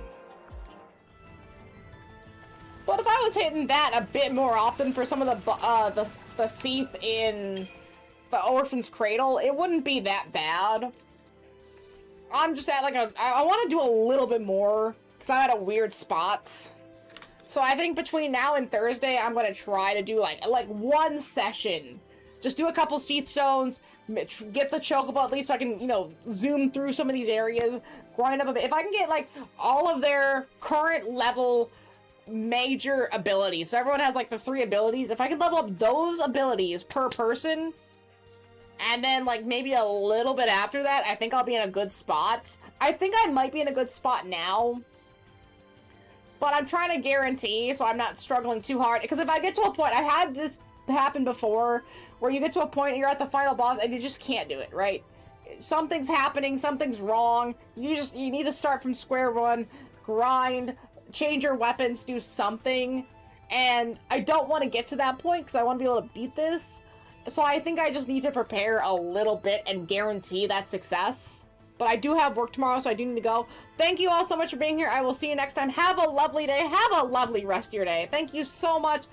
But if I was hitting that a bit more often for some of the Seath in the Orphan's Cradle, it wouldn't be that bad. I'm just at like I want to do a little bit more because I'm at a weird spot. So I think between now and Thursday, I'm going to try to do like one session. Just do a couple Seath Stones, get the Chocobo at least so I can, you know, zoom through some of these areas, grind up a bit. If I can get, like, all of their current level major abilities, so everyone has, like, the 3 abilities, if I can level up those abilities per person, and then, like, maybe a little bit after that, I think I'll be in a good spot. I think I might be in a good spot now, but I'm trying to guarantee so I'm not struggling too hard, because if I get to a point, I've had this happen before, where you get to a point and you're at the final boss and you just can't do it, right? Something's happening, something's wrong, you need to start from square one, grind, change your weapons, do something, and I don't want to get to that point because I want to be able to beat this, so I think I just need to prepare a little bit and guarantee that success. But I do have work tomorrow, so I do need to go. Thank you all so much for being here. I will see you next time. Have a lovely day. Have a lovely rest of your day. Thank you so much.